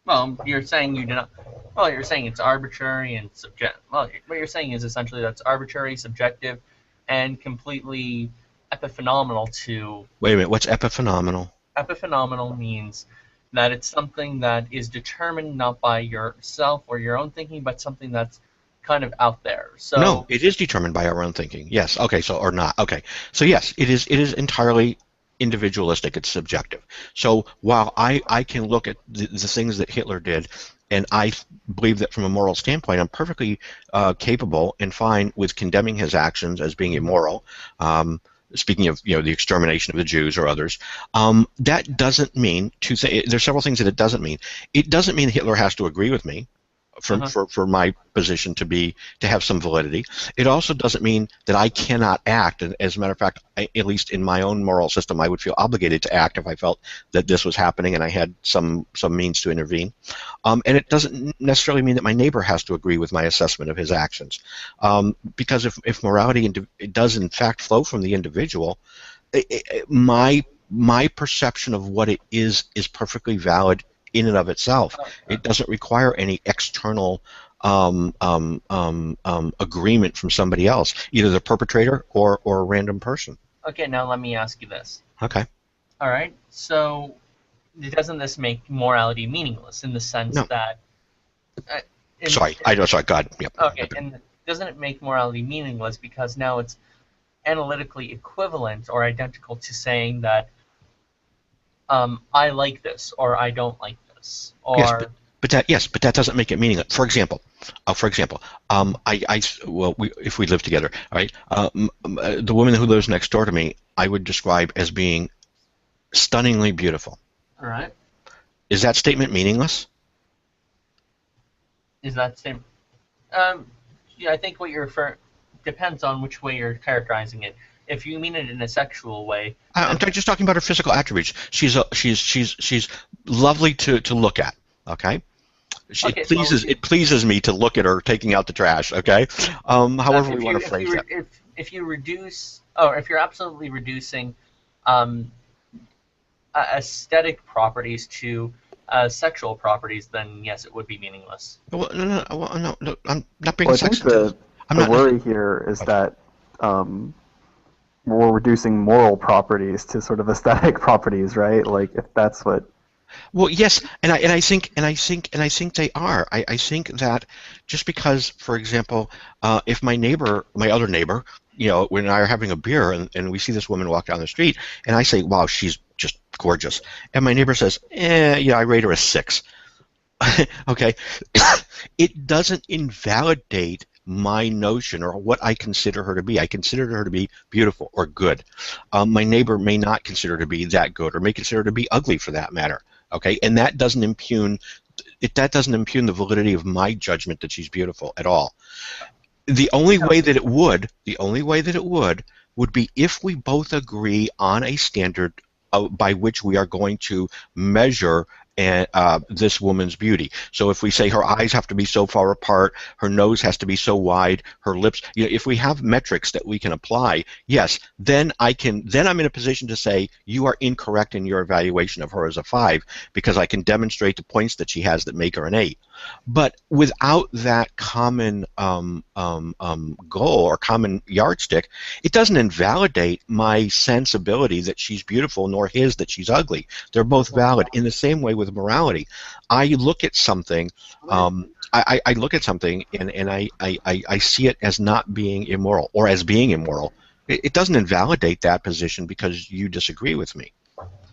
Well, you're saying you do not. Well, you're saying it's arbitrary and subjective. Well, what you're saying is essentially that's arbitrary, subjective, and completely epiphenomenal to... Wait a minute, what's epiphenomenal? Epiphenomenal means that it's something that is determined not by yourself or your own thinking, but something that's kind of out there. So no, it is determined by our own thinking. Yes. Okay. So or not. Okay. So yes, it is entirely individualistic. It's subjective. So while I can look at the things that Hitler did, and I believe that from a moral standpoint, I'm perfectly capable and fine with condemning his actions as being immoral. Speaking of the extermination of the Jews or others, that doesn't mean there's several things that it doesn't mean. It doesn't mean Hitler has to agree with me for my position to have some validity. It also doesn't mean that I cannot act. And as a matter of fact, at least in my own moral system, I would feel obligated to act if I felt that this was happening and I had some means to intervene. And it doesn't necessarily mean that my neighbor has to agree with my assessment of his actions. Because if morality it does in fact flow from the individual, my perception of what it is perfectly valid in and of itself. It doesn't require any external agreement from somebody else, either the perpetrator or a random person. Okay, now let me ask you this. Okay. All right. So, doesn't this make morality meaningless in the sense that? Sorry. God. Yep. Okay, and doesn't it make morality meaningless because now it's analytically equivalent or identical to saying that I like this or I don't like this, or yes, but that doesn't make it meaningless. For example, if we live together, all right, the woman who lives next door to me, I would describe as being stunningly beautiful. All right. Is that statement meaningless? Is that statement? Yeah, I think what you're referring depends on which way you're characterizing it. If you mean it in a sexual way, I'm just talking about her physical attributes. She's lovely to look at. Okay. It pleases me to look at her taking out the trash. Okay. However we want to phrase that. If you reduce, or if you're absolutely reducing aesthetic properties to sexual properties, then yes, it would be meaningless. Well, no, I'm not bringing sex into it. The worry here is that we're reducing moral properties to sort of aesthetic properties, right? Like if that's what. Well, yes, and I think they are. I think that just because, for example, if my other neighbor, when I are having a beer and we see this woman walk down the street, and I say, "Wow, she's just gorgeous," and my neighbor says, I rate her a 6. Okay, it doesn't invalidate my notion or what I consider her to be. I consider her to be beautiful or good. My neighbor may not consider her to be that good or may consider her to be ugly for that matter. Okay, and that doesn't impugn that doesn't impugn the validity of my judgment that she's beautiful at all. The only way that it would be if we both agree on a standard by which we are going to measure this woman's beauty. So if we say her eyes have to be so far apart, her nose has to be so wide, her lips, if we have metrics that we can apply, yes, then I'm in a position to say you are incorrect in your evaluation of her as a 5 because I can demonstrate the points that she has that make her an 8. But without that common goal or common yardstick, it doesn't invalidate my sensibility that she's beautiful, nor his that she's ugly. They're both valid. In the same way with morality, I look at something. I look at something and I see it as not being immoral or as being immoral. It doesn't invalidate that position because you disagree with me.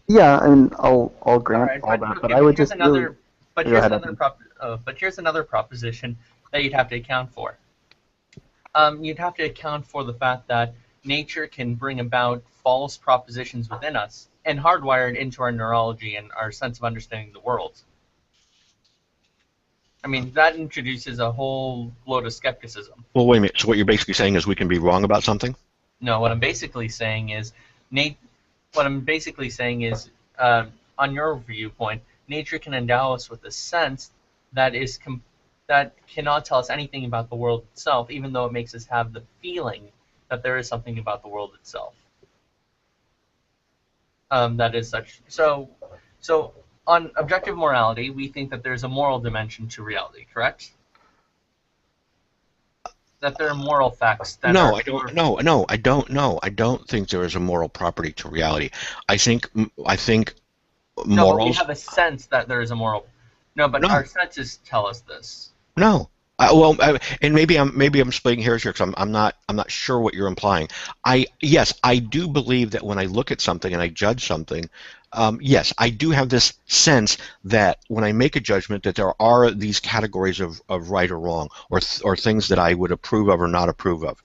Yeah, and I'll grant all that, but I would just But here's another proposition that you'd have to account for. You'd have to account for the fact that nature can bring about false propositions within us and hardwired into our neurology and our sense of understanding the world. I mean, that introduces a whole load of skepticism. Well, wait a minute. So what you're basically saying is we can be wrong about something? No, what I'm basically saying is, on your viewpoint, nature can endow us with a sense that that cannot tell us anything about the world itself, even though it makes us have the feeling that there is something about the world itself. That is such. So on objective morality, we think that there's a moral dimension to reality, correct? That there are moral facts that No, I don't. No, I don't know. I don't think there is a moral property to reality. I think morals. No, but we have a sense that there is a moral. No, but our senses tell us this. No. And maybe I'm splitting hairs here because I'm not sure what you're implying. Yes, I do believe that when I look at something and I judge something, yes, I do have this sense that when I make a judgment that there are these categories of right or wrong or things that I would approve of or not approve of.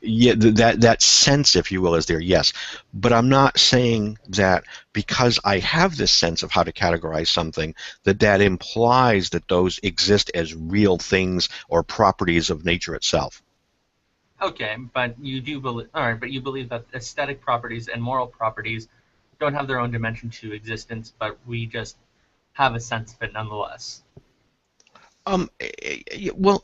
Yeah, that sense, if you will, is there, yes. But I'm not saying that because I have this sense of how to categorize something that implies that those exist as real things or properties of nature itself. Okay, but you do believe. All right, but you believe that aesthetic properties and moral properties don't have their own dimension to existence, but we just have a sense of it nonetheless. Well,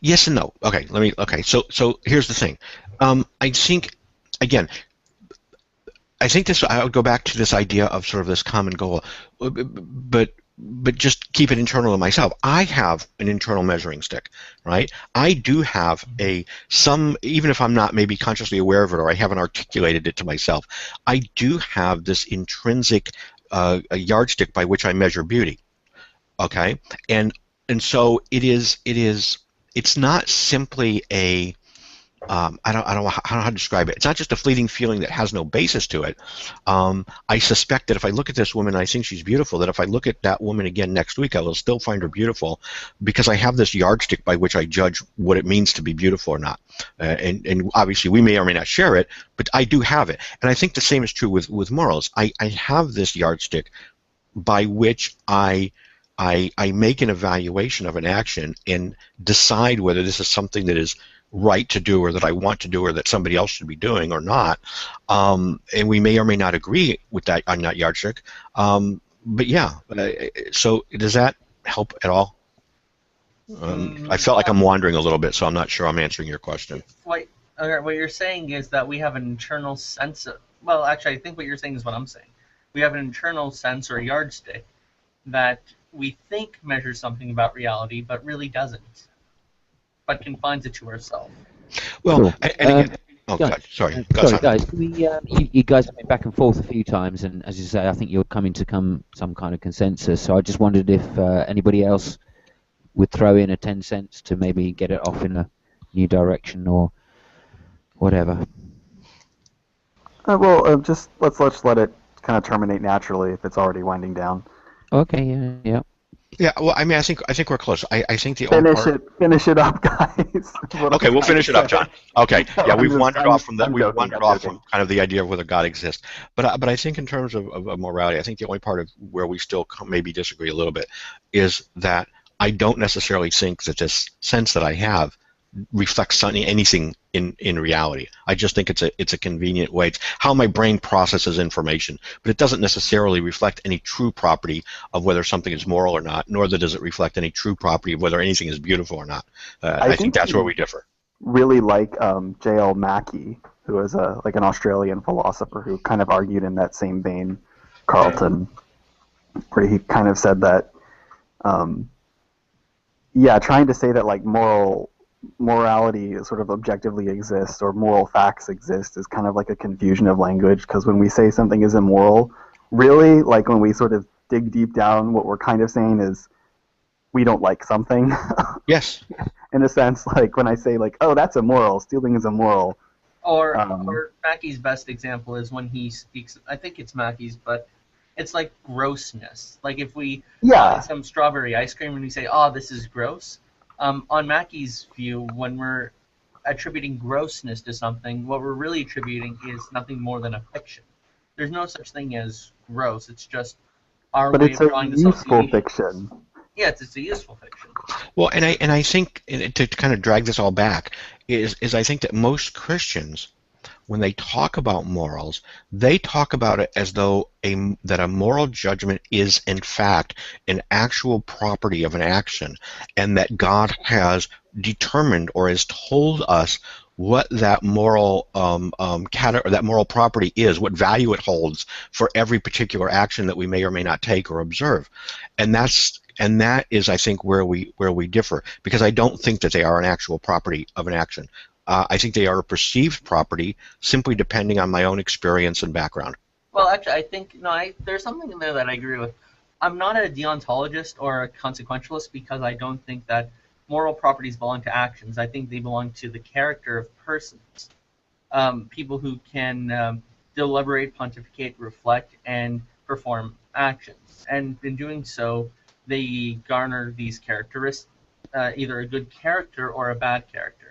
yes and no. Okay. So here's the thing. I think, again, I would go back to this idea of sort of this common goal, but just keep it internal to myself. I have an internal measuring stick, right? I do have even if I'm not maybe consciously aware of it or I haven't articulated it to myself, I do have this intrinsic a yardstick by which I measure beauty. Okay, and so it's not simply a I don't know how to describe it. It's not just a fleeting feeling that has no basis to it. I suspect that if I look at this woman and I think she's beautiful, that if I look at that woman again next week, I will still find her beautiful because I have this yardstick by which I judge what it means to be beautiful or not. And obviously we may or may not share it, but I do have it. And I think the same is true with morals. I have this yardstick by which I make an evaluation of an action and decide whether this is something that is right to do or that I want to do or that somebody else should be doing or not. And we may or may not agree with that on that yardstick. But yeah, so does that help at all? I felt like I'm wandering a little bit, so I'm not sure I'm answering your question. What you're saying is that we have an internal sense of, well, actually, I think what you're saying is what I'm saying. We have an internal sense or yardstick that we think measures something about reality, but really doesn't, but confines it to ourselves. Well, Cool. and again, God, sorry. Sorry, guys. You guys have been back and forth a few times, and as you say, I think you're coming to some kind of consensus. So I just wondered if anybody else would throw in a 10 cents to maybe get it off in a new direction or whatever. Just let's let it kind of terminate naturally if it's already winding down. Okay. Yeah. Yeah, well, I mean, I think we're close. I think the only part. Finish it up, guys. What Okay, I'm we'll trying to finish it up, say. John. Okay, No, yeah, we've wandered off from that. I'm We've joking. wandered I'm off joking. from kind of the idea of whether God exists. But I think in terms of morality, I think the only part of where we still maybe disagree a little bit is that I don't necessarily think that this sense that I have reflects anything in reality. I just think it's a convenient way. It's how my brain processes information, but it doesn't necessarily reflect any true property of whether something is moral or not, nor does it reflect any true property of whether anything is beautiful or not. I I think think that's where you we differ. really like J.L. Mackie, who is like an Australian philosopher who kind of argued in that same vein, Carlton, where he kind of said that, um, yeah, trying to say that like morality sort of objectively exists or moral facts exist is kind of like a confusion of language, because when we say something is immoral, really, like when we sort of dig deep down, what we're kind of saying is we don't like something. Yes. In a sense, like when I say like, oh, that's immoral, stealing is immoral. Or Mackey's best example is when he speaks. I think it's Mackey's, but it's like grossness. Like if we buy Yeah, some strawberry ice cream and we say, "Oh, this is gross," on Mackey's view, when we're attributing grossness to something, what we're really attributing is nothing more than a fiction. There's no such thing as gross. It's just our but way it's of a drawing useful association. fiction. Yeah, it's a useful fiction. Well, and I think to kind of drag this all back is I think that most Christians, when they talk about morals, they talk about it as though that a moral judgment is in fact an actual property of an action, and that God has determined or has told us what that moral or that moral property is, what value it holds for every particular action that we may or may not take or observe, and that is, I think, where we differ, because I don't think that they are an actual property of an action. I think they are a perceived property, simply depending on my own experience and background. Well, actually, I think no. There's something in there that I agree with. I'm not a deontologist or a consequentialist because I don't think that moral properties belong to actions. I think they belong to the character of persons, people who can deliberate, pontificate, reflect, and perform actions. And in doing so, they garner these characteristics, either a good character or a bad character.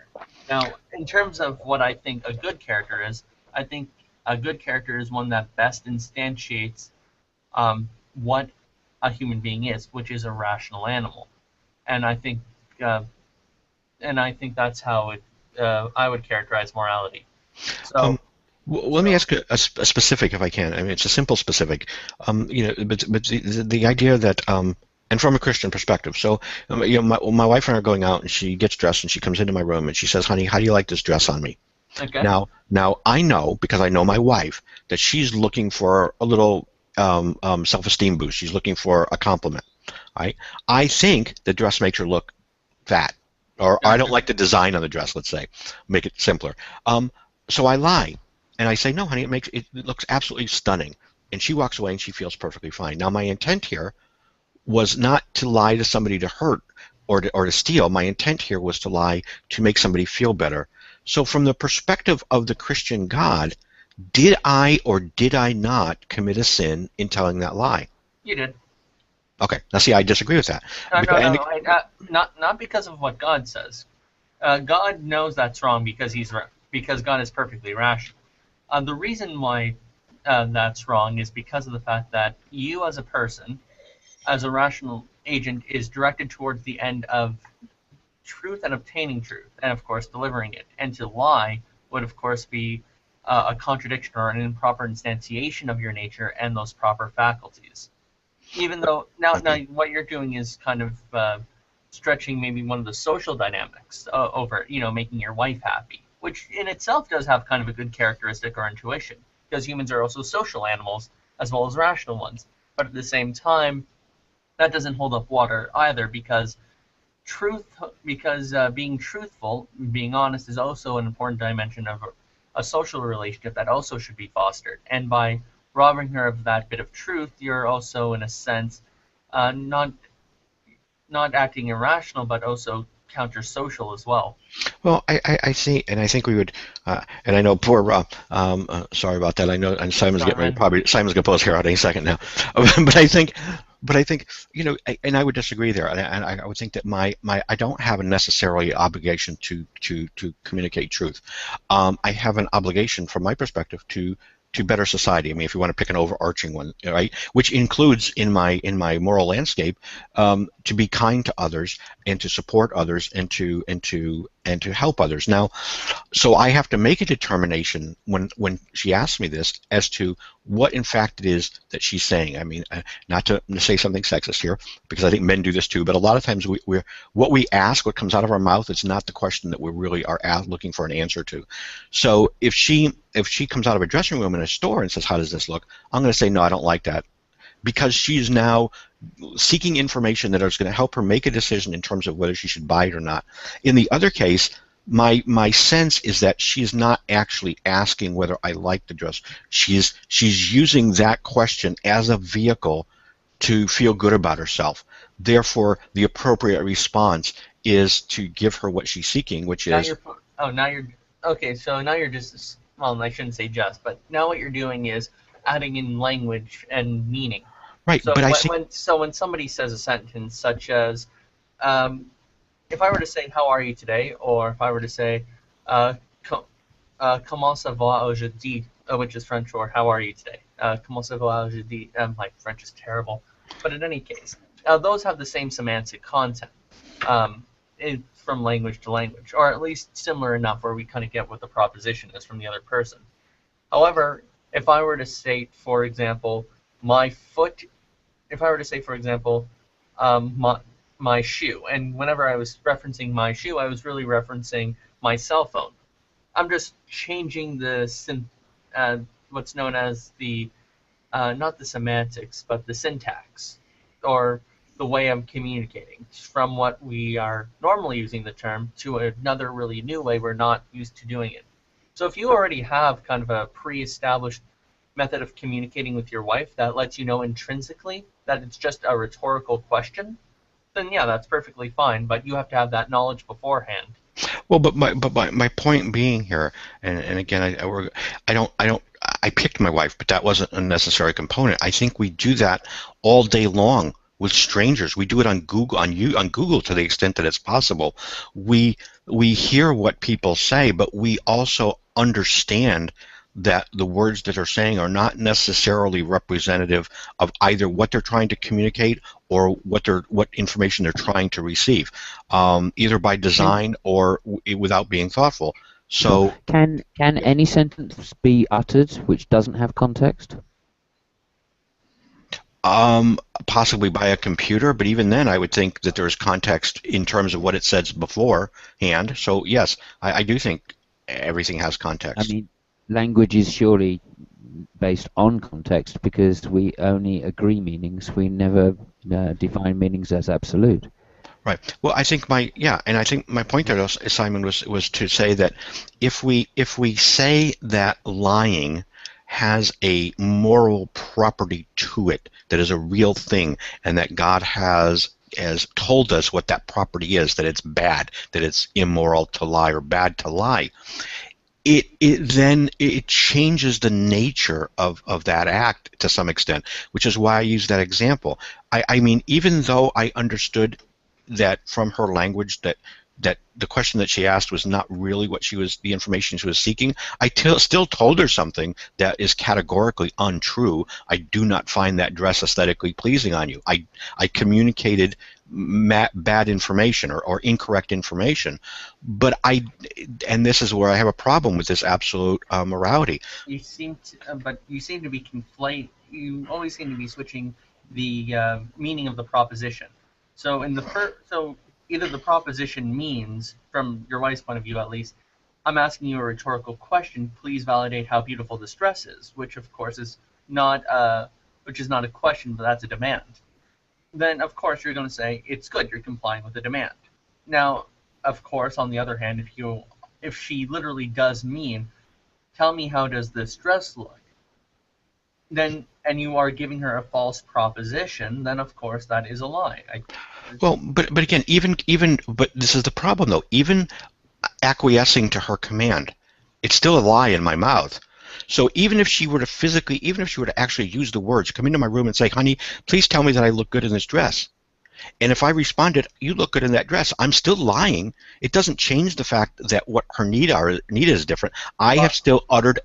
Now, in terms of what I think a good character is, I think a good character is one that best instantiates what a human being is, which is a rational animal. And I think, uh, that's how I would characterize morality. So, Let me ask a specific, if I can. I mean, it's a simple specific. But the idea that and from a Christian perspective. So, my wife and I are going out, and she gets dressed, and she comes into my room, and she says, "Honey, how do you like this dress on me?" okay. Now I know, because I know my wife, that she's looking for a little self-esteem boost. She's looking for a compliment. Right? I think the dress makes her look fat, or I don't like the design on the dress. Let's say, make it simpler. So I lie, and I say, "No, honey, it looks absolutely stunning." And she walks away, and she feels perfectly fine. Now, my intent here was not to lie to somebody to hurt or to steal. My intent here was to lie to make somebody feel better. So from the perspective of the Christian God, did I or did I not commit a sin in telling that lie? You did. Okay. Now, see, I disagree with that. Not because of what God says. God knows that's wrong because God is perfectly rational. The reason why that's wrong is because of the fact that you as a person, as a rational agent, is directed towards the end of truth and obtaining truth, and of course delivering it. And to lie would of course be a contradiction or an improper instantiation of your nature and those proper faculties. Even though now what you're doing is kind of stretching maybe one of the social dynamics over, making your wife happy, which in itself does have kind of a good characteristic or intuition, because humans are also social animals as well as rational ones. But at the same time, that doesn't hold up water either, because being truthful, being honest, is also an important dimension of a social relationship that also should be fostered. And by robbing her of that bit of truth, you're also, in a sense, not acting irrational, but also counter-social as well. Well, I see, and I think we would, and I know poor Rob. Sorry about that. I know, and Simon's getting ready. Probably Simon's going to pull his hair out any second now. But I think but I think, and I would disagree there, and I would think that I don't have a necessarily obligation to communicate truth. I have an obligation, from my perspective, to better society. I mean, if you want to pick an overarching one, right, which includes in my moral landscape, to be kind to others and to support others and to help others. Now, so I have to make a determination when she asks me this as to what in fact it is that she's saying. I mean, not to say something sexist here, because I think men do this too, but a lot of times what we ask, what comes out of our mouth, is not the question that we really are looking for an answer to. So if she comes out of a dressing room in a store and says, "How does this look?" I'm going to say, "No, I don't like that," because she's now seeking information that is going to help her make a decision in terms of whether she should buy it or not. In the other case, my sense is that she's not actually asking whether I like the dress. She's using that question as a vehicle to feel good about herself. Therefore, the appropriate response is to give her what she's seeking, which is... Okay, so now you're just, well, I shouldn't say just, but now what you're doing is adding in language and meaning. Right, so but when somebody says a sentence such as, if I were to say, "How are you today?" or if I were to say, "Comment ça va aujourd'hui?" Which is French, or "How are you today?" Comment ça va aujourd'hui? My French is terrible. But in any case, those have the same semantic content from language to language, or at least similar enough where we kind of get what the proposition is from the other person. However, if I were to state, for example, my shoe, and whenever I was referencing my shoe, I was really referencing my cell phone. I'm just changing what's known as the not the semantics, but the syntax, or the way I'm communicating, from what we are normally using the term to another really new way we're not used to doing it. So if you already have kind of a pre-established method of communicating with your wife that lets you know intrinsically that it's just a rhetorical question, then yeah, that's perfectly fine, but you have to have that knowledge beforehand. Well, but my point being here, and again, I picked my wife, but that wasn't a necessary component. I think we do that all day long with strangers. We do it on Google to the extent that it's possible. We hear what people say, but we also understand that the words that they're saying are not necessarily representative of either what they're trying to communicate or what information they're trying to receive, either by design or without being thoughtful. So can any sentence be uttered which doesn't have context? Possibly by a computer, but even then I would think that there's context in terms of what it says beforehand. So yes, I do think everything has context. I mean, language is surely based on context, because we only agree meanings. We never define meanings as absolute. Right. Well, I think my point there, Simon, was to say that if we say that lying has a moral property to it that is a real thing, and that God has told us what that property is, that it's bad, that it's immoral to lie or bad to lie, it changes the nature of that act to some extent, which is why I use that example. I mean, even though I understood that from her language that the question that she asked was not really the information she was seeking, I still told her something that is categorically untrue. I do not find that dress aesthetically pleasing on you. I communicated bad information or incorrect information, and this is where I have a problem with this absolute morality. You seem to be You always seem to be switching the meaning of the proposition. So either the proposition means, from your wife's point of view at least, I'm asking you a rhetorical question, please validate how beautiful this dress is, which of course is not a question, but that's a demand. Then of course you're going to say it's good, you're complying with the demand. Now, of course, on the other hand, if she literally does mean, tell me how does this dress look, then, and you are giving her a false proposition, then of course that is a lie. Well, but again, but this is the problem though. Even acquiescing to her command, it's still a lie in my mouth. So even if she were to actually use the words, come into my room and say, honey, please tell me that I look good in this dress. And if I responded, you look good in that dress, I'm still lying. It doesn't change the fact that what her need is different. I have still uttered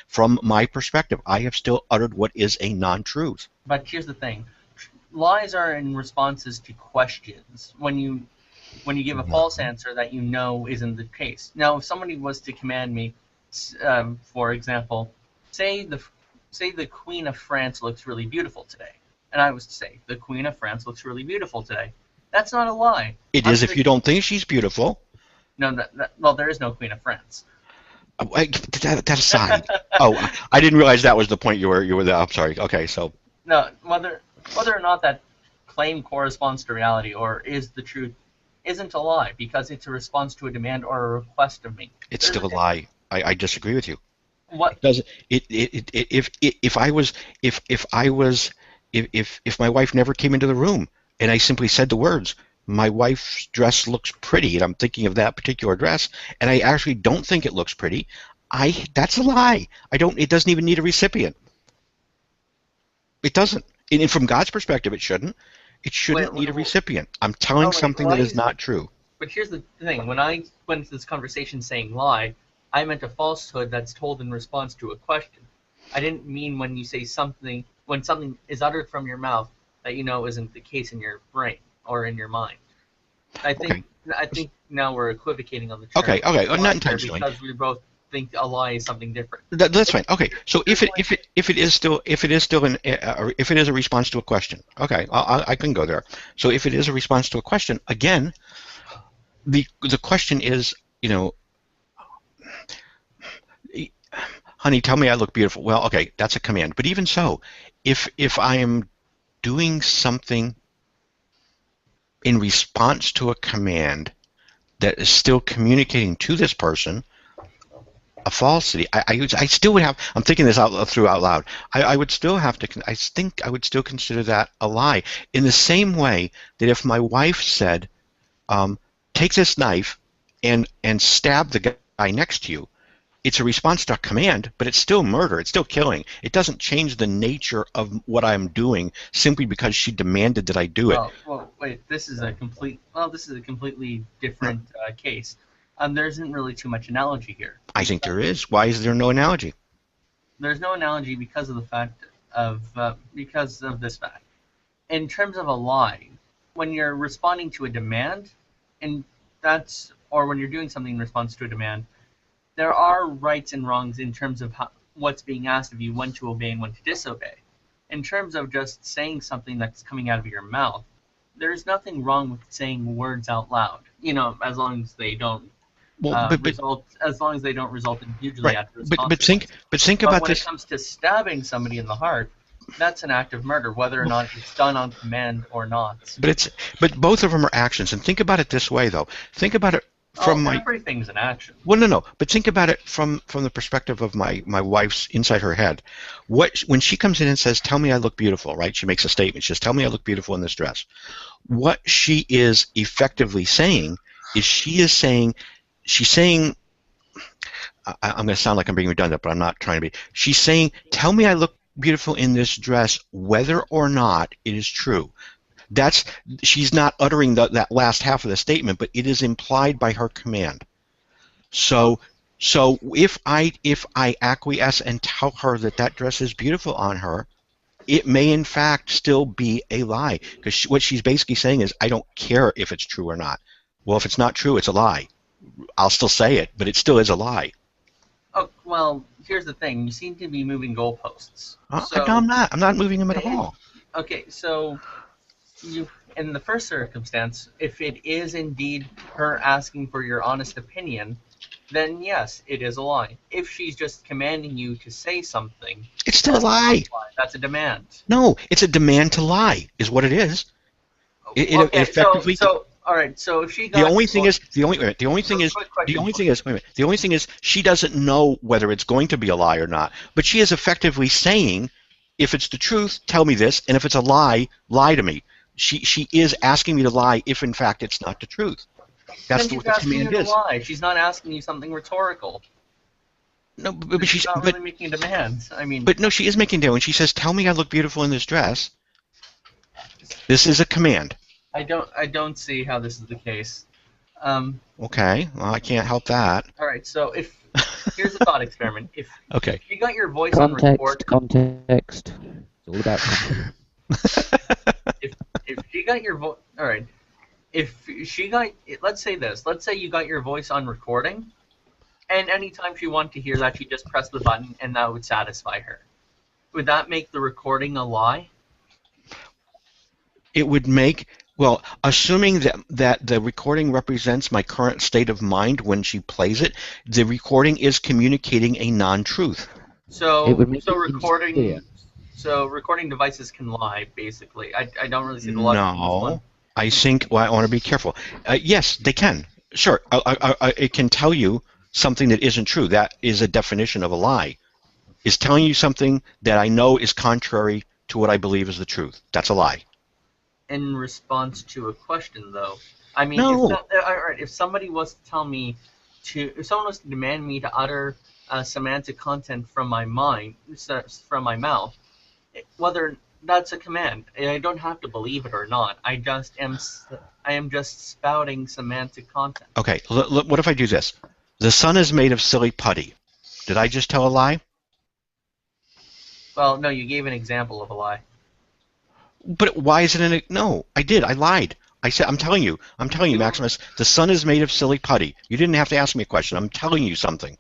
from my perspective, I have still uttered what is a non-truth. But here's the thing. Lies are in responses to questions. When you give a false answer that you know isn't the case. Now, if somebody was to command me, for example, say the Queen of France looks really beautiful today, and I was to say the Queen of France looks really beautiful today, that's not a lie. It is if you don't think she's beautiful. No, well, there is no Queen of France. That aside. Oh, I didn't realize that was the point you were there. I'm sorry. Okay, so. No, whether or not that claim corresponds to reality or is the truth isn't a lie, because it's a response to a demand or a request of me. It's still a lie. I disagree with you. What? If my wife never came into the room and I simply said the words, my wife's dress looks pretty, and I'm thinking of that particular dress, and I actually don't think it looks pretty, that's a lie. It doesn't even need a recipient. It doesn't. And from God's perspective, it shouldn't. It shouldn't need a recipient. I'm telling something that is not true. But here's the thing. When I went into this conversation saying lie, I meant a falsehood that's told in response to a question. I didn't mean when you say something, when something is uttered from your mouth that you know isn't the case in your brain or in your mind. I think now we're equivocating on the term. Okay, not intentionally. Because we both think a lie is something different. That's fine. Okay, so if it is a response to a question, okay, I can go there. So if it is a response to a question, again, the question is, honey, tell me I look beautiful. Well, okay, that's a command. But even so, if I am doing something in response to a command that is still communicating to this person a falsity, I still would have. I'm thinking this out loud. I would still have to. I think I would still consider that a lie. In the same way that if my wife said, "Take this knife and stab the guy next to you," it's a response to a command, but it's still murder. It's still killing. It doesn't change the nature of what I'm doing simply because she demanded that I do it. Well, wait. This is a completely different case. There isn't really too much analogy here. I think there is. Why is there no analogy? There's no analogy because of this fact. In terms of a lie, when you're responding to a demand, or when you're doing something in response to a demand, there are rights and wrongs in terms of what's being asked of you, when to obey and when to disobey. In terms of just saying something that's coming out of your mouth, there's nothing wrong with saying words out loud. As long as they don't result in hugely adverse consequences. But think about this. When it comes to stabbing somebody in the heart, that's an act of murder, whether or not it's done on command or not. But both of them are actions, and think about it this way, though. Think about it from everything's an action. Well, no. But think about it from the perspective of my wife's inside her head. When she comes in and says, "Tell me I look beautiful," right? She makes a statement. She says, "Tell me I look beautiful in this dress." What she is effectively saying is she's saying, I'm going to sound like I'm being redundant, but I'm not trying to be. She's saying, "Tell me I look beautiful in this dress, whether or not it is true." She's not uttering that last half of the statement, but it is implied by her command. So if I acquiesce and tell her that dress is beautiful on her, it may in fact still be a lie, because what she's basically saying is, I don't care if it's true or not. Well, if it's not true, it's a lie. I'll still say it, but it still is a lie. Oh, well, here's the thing. You seem to be moving goalposts. No, I'm not. I'm not moving them at all. Okay, so in the first circumstance, if it is indeed her asking for your honest opinion, then yes, it is a lie. If she's just commanding you to say something, it's still a lie. That's a demand. No, it's a demand to lie, is what it is. It effectively. All right. So if she got the only thing is she doesn't know whether it's going to be a lie or not. But she is effectively saying, if it's the truth, tell me this, and if it's a lie, lie to me. She is asking me to lie if in fact it's not the truth. That's what the command is. Lie. She's not asking you something rhetorical. No, but she's not really making demands. I mean, but no, she is making demands. When she says, "Tell me I look beautiful in this dress," this is a command. I don't see how this is the case. Okay, well, I can't help that. All right, so here's a thought experiment. If Okay. you got your voice on record, context. It's all about context. if she got your voice, all right. If she got, let's say you got your voice on recording, and anytime she wanted to hear that, she just pressed the button, and that would satisfy her. Would that make the recording a lie? It would make, well, assuming that the recording represents my current state of mind when she plays it, the recording is communicating a non-truth. So recording devices can lie, basically. I don't really see the logic in this one. I think, well, I want to be careful. Yes, they can. Sure, it can tell you something that isn't true. That is a definition of a lie. It's telling you something that I know is contrary to what I believe is the truth. That's a lie. In response to a question, though, I mean, No. if somebody was to tell me if someone was to demand me to utter semantic content from my mind, from my mouth, whether that's a command, I don't have to believe it or not. I am just spouting semantic content. Okay, what if I do this? The sun is made of silly putty. Did I just tell a lie? Well, no, you gave an example of a lie. But why is it no, I did. I lied. I said, I'm telling you, Maximus, the sun is made of silly putty. You didn't have to ask me a question. I'm telling you something.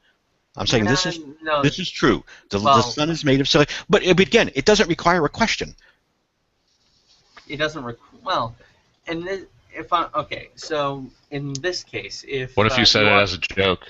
I'm saying this is true. The sun is made of silly. But again, it doesn't require a question. It doesn't. Well, and so in this case, what if you said it as a joke?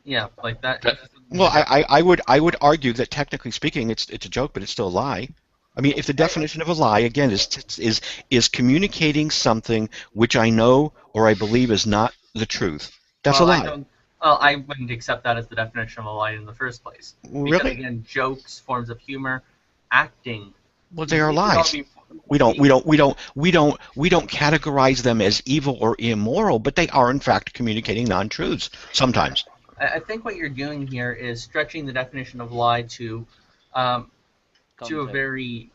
Yeah, like that. Well, I would argue that technically speaking, it's a joke, but it's still a lie. I mean, if the definition of a lie again is communicating something which I know or I believe is not the truth, that's a lie. I wouldn't accept that as the definition of a lie in the first place. Really? Because again, jokes, forms of humor, acting. Well, they are lies. We don't categorize them as evil or immoral, but they are in fact communicating non-truths sometimes. I think what you're doing here is stretching the definition of lie to a very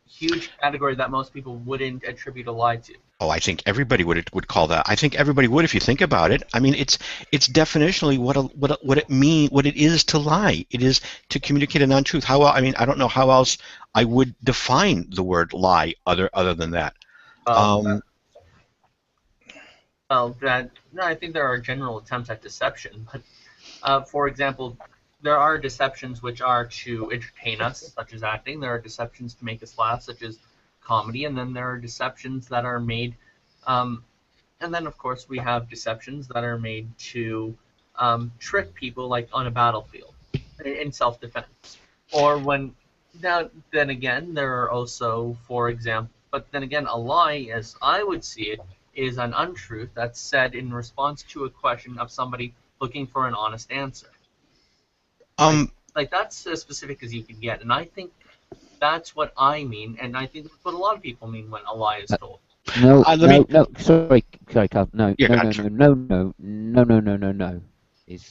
huge category that most people wouldn't attribute a lie to. Oh, I think everybody would call that. I think everybody would if you think about it. I mean, it's definitionally what it is to lie. It is to communicate a non-truth. I mean, I don't know how else I would define the word lie other than that. I think there are general attempts at deception. But, for example, there are deceptions which are to entertain us, such as acting. There are deceptions to make us laugh, such as comedy. And then there are deceptions that are made, and then, of course, we have deceptions that are made to trick people, like on a battlefield, in self-defense. Or then again, there are also, for example, but then again, a lie, as I would see it, is an untruth that's said in response to a question of somebody looking for an honest answer. Like that's as specific as you can get, and I think that's what I mean, and I think that's what a lot of people mean when a lie is told. No, sorry, Carl. No. Is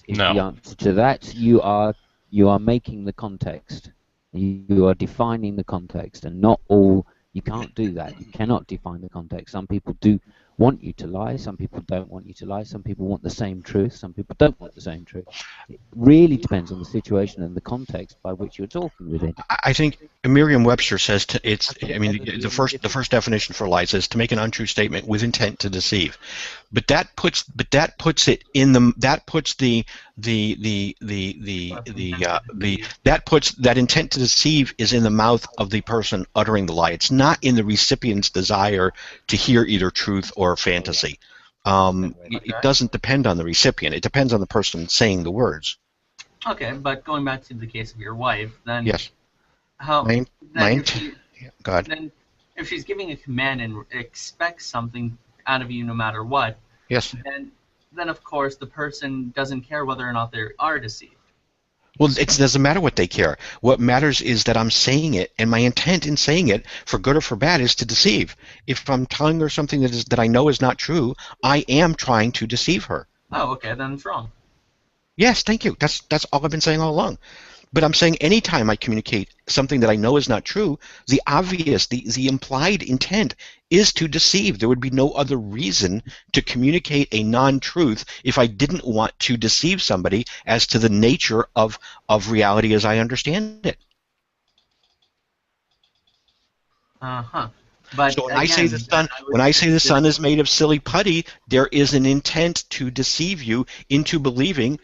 the answer to that? You are making the context. You are defining the context, and not all. You can't do that. You cannot define the context. Some people do want you to lie. Some people don't want you to lie. Some people want the same truth. Some people don't want the same truth. It really depends on the situation and the context by which you're talking within. I think Merriam-Webster says the first definition for lies is to make an untrue statement with intent to deceive. But that puts it in that intent to deceive is in the mouth of the person uttering the lie. It's not in the recipient's desire to hear either truth or fantasy. It doesn't depend on the recipient. It depends on the person saying the words. Okay, but going back to the case of your wife, then yes, then if she's giving a command and expects something out of you no matter what, yes, then of course the person doesn't care whether or not they are deceived. Well, it doesn't matter what they care. What matters is that I'm saying it, and my intent in saying it, for good or for bad, is to deceive. If I'm telling her something that I know is not true, I am trying to deceive her. Oh, okay, then it's wrong. Yes, thank you. That's all I've been saying all along. But I'm saying anytime I communicate something that I know is not true, the obvious, the implied intent is to deceive. There would be no other reason to communicate a non-truth if I didn't want to deceive somebody as to the nature of reality as I understand it. Uh-huh. But So when again, I say the sun is made of silly putty, there is an intent to deceive you into believing.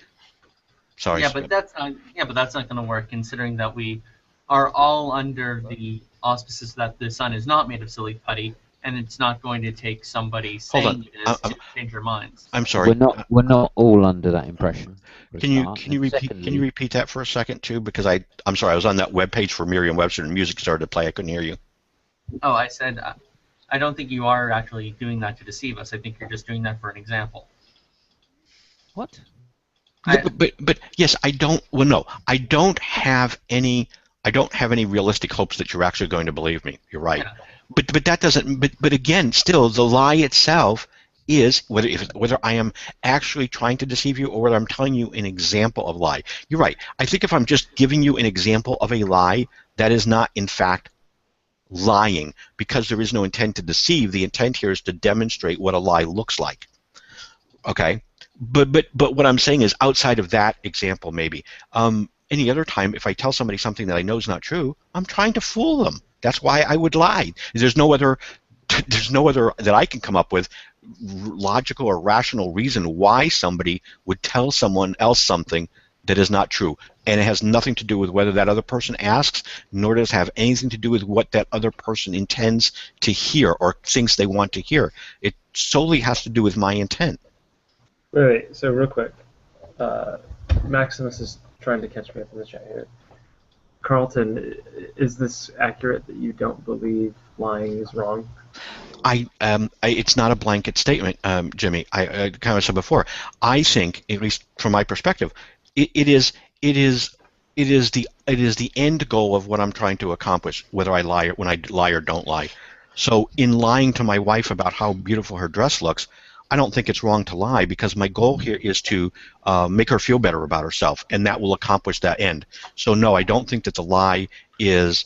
Sorry. Yeah, but that's not going to work, considering that we are all under the auspices that the sun is not made of silly putty, and it's not going to take somebody saying it is to change our minds. I'm sorry. We're not all under that impression. Can you repeat that for a second too? Because I'm sorry, I was on that web page for Merriam-Webster and music started to play. I couldn't hear you. Oh, I said I don't think you are actually doing that to deceive us. I think you're just doing that for an example. What? But yes, I don't. Well, no, I don't have any realistic hopes that you're actually going to believe me. You're right. Yeah. But that doesn't. But again, still, the lie itself is whether I am actually trying to deceive you or whether I'm telling you an example of lie. You're right. I think if I'm just giving you an example of a lie, that is not in fact lying, because there is no intent to deceive. The intent here is to demonstrate what a lie looks like. Okay. But what I'm saying is, outside of that example, maybe any other time, if I tell somebody something that I know is not true, I'm trying to fool them. That's why I would lie. There's no other that I can come up with logical or rational reason why somebody would tell someone else something that is not true, and it has nothing to do with whether that other person asks, nor does it have anything to do with what that other person intends to hear or thinks they want to hear. It solely has to do with my intent. Wait, so real quick. Maximus is trying to catch me up in the chat here. Carlton, is this accurate that you don't believe lying is wrong? It's not a blanket statement, Jimmy. I kind of said before. I think, at least from my perspective, it is the end goal of what I'm trying to accomplish, whether I lie or don't lie. So in lying to my wife about how beautiful her dress looks, I don't think it's wrong to lie, because my goal here is to make her feel better about herself, and that will accomplish that end. So no, I don't think that the lie is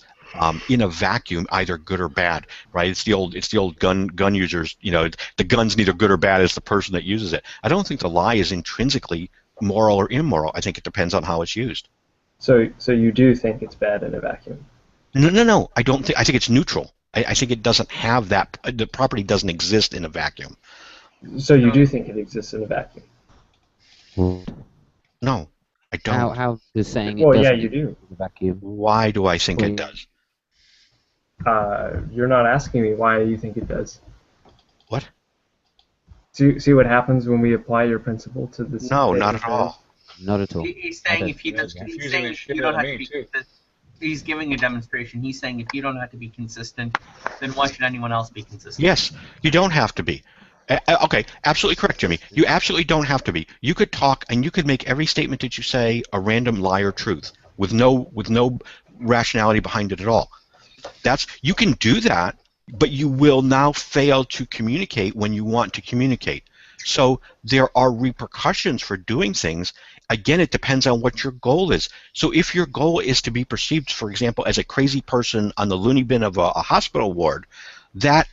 in a vacuum either good or bad, right? It's the old gun users, the gun's neither good or bad as the person that uses it. I don't think the lie is intrinsically moral or immoral. I think it depends on how it's used. So you do think it's bad in a vacuum? No. I don't think. I think it's neutral. I think it doesn't have that. The property doesn't exist in a vacuum. So you do think it exists in a vacuum? No, I don't. How does saying it doesn't you do. In a vacuum? Why do I think it does? You're not asking me why you think it does. What? See what happens when we apply your principle to this? No, not at all. Not at all. He's saying if you don't have to be consistent. He's giving a demonstration. He's saying if you don't have to be consistent, then why should anyone else be consistent? Yes, you don't have to be. Okay, absolutely correct, Jimmy. You absolutely don't have to be. You could talk and you could make every statement that you say a random lie or truth with no rationality behind it at all. You can do that, but you will now fail to communicate when you want to communicate. So there are repercussions for doing things. Again, it depends on what your goal is. So if your goal is to be perceived, for example, as a crazy person on the loony bin of a hospital ward, that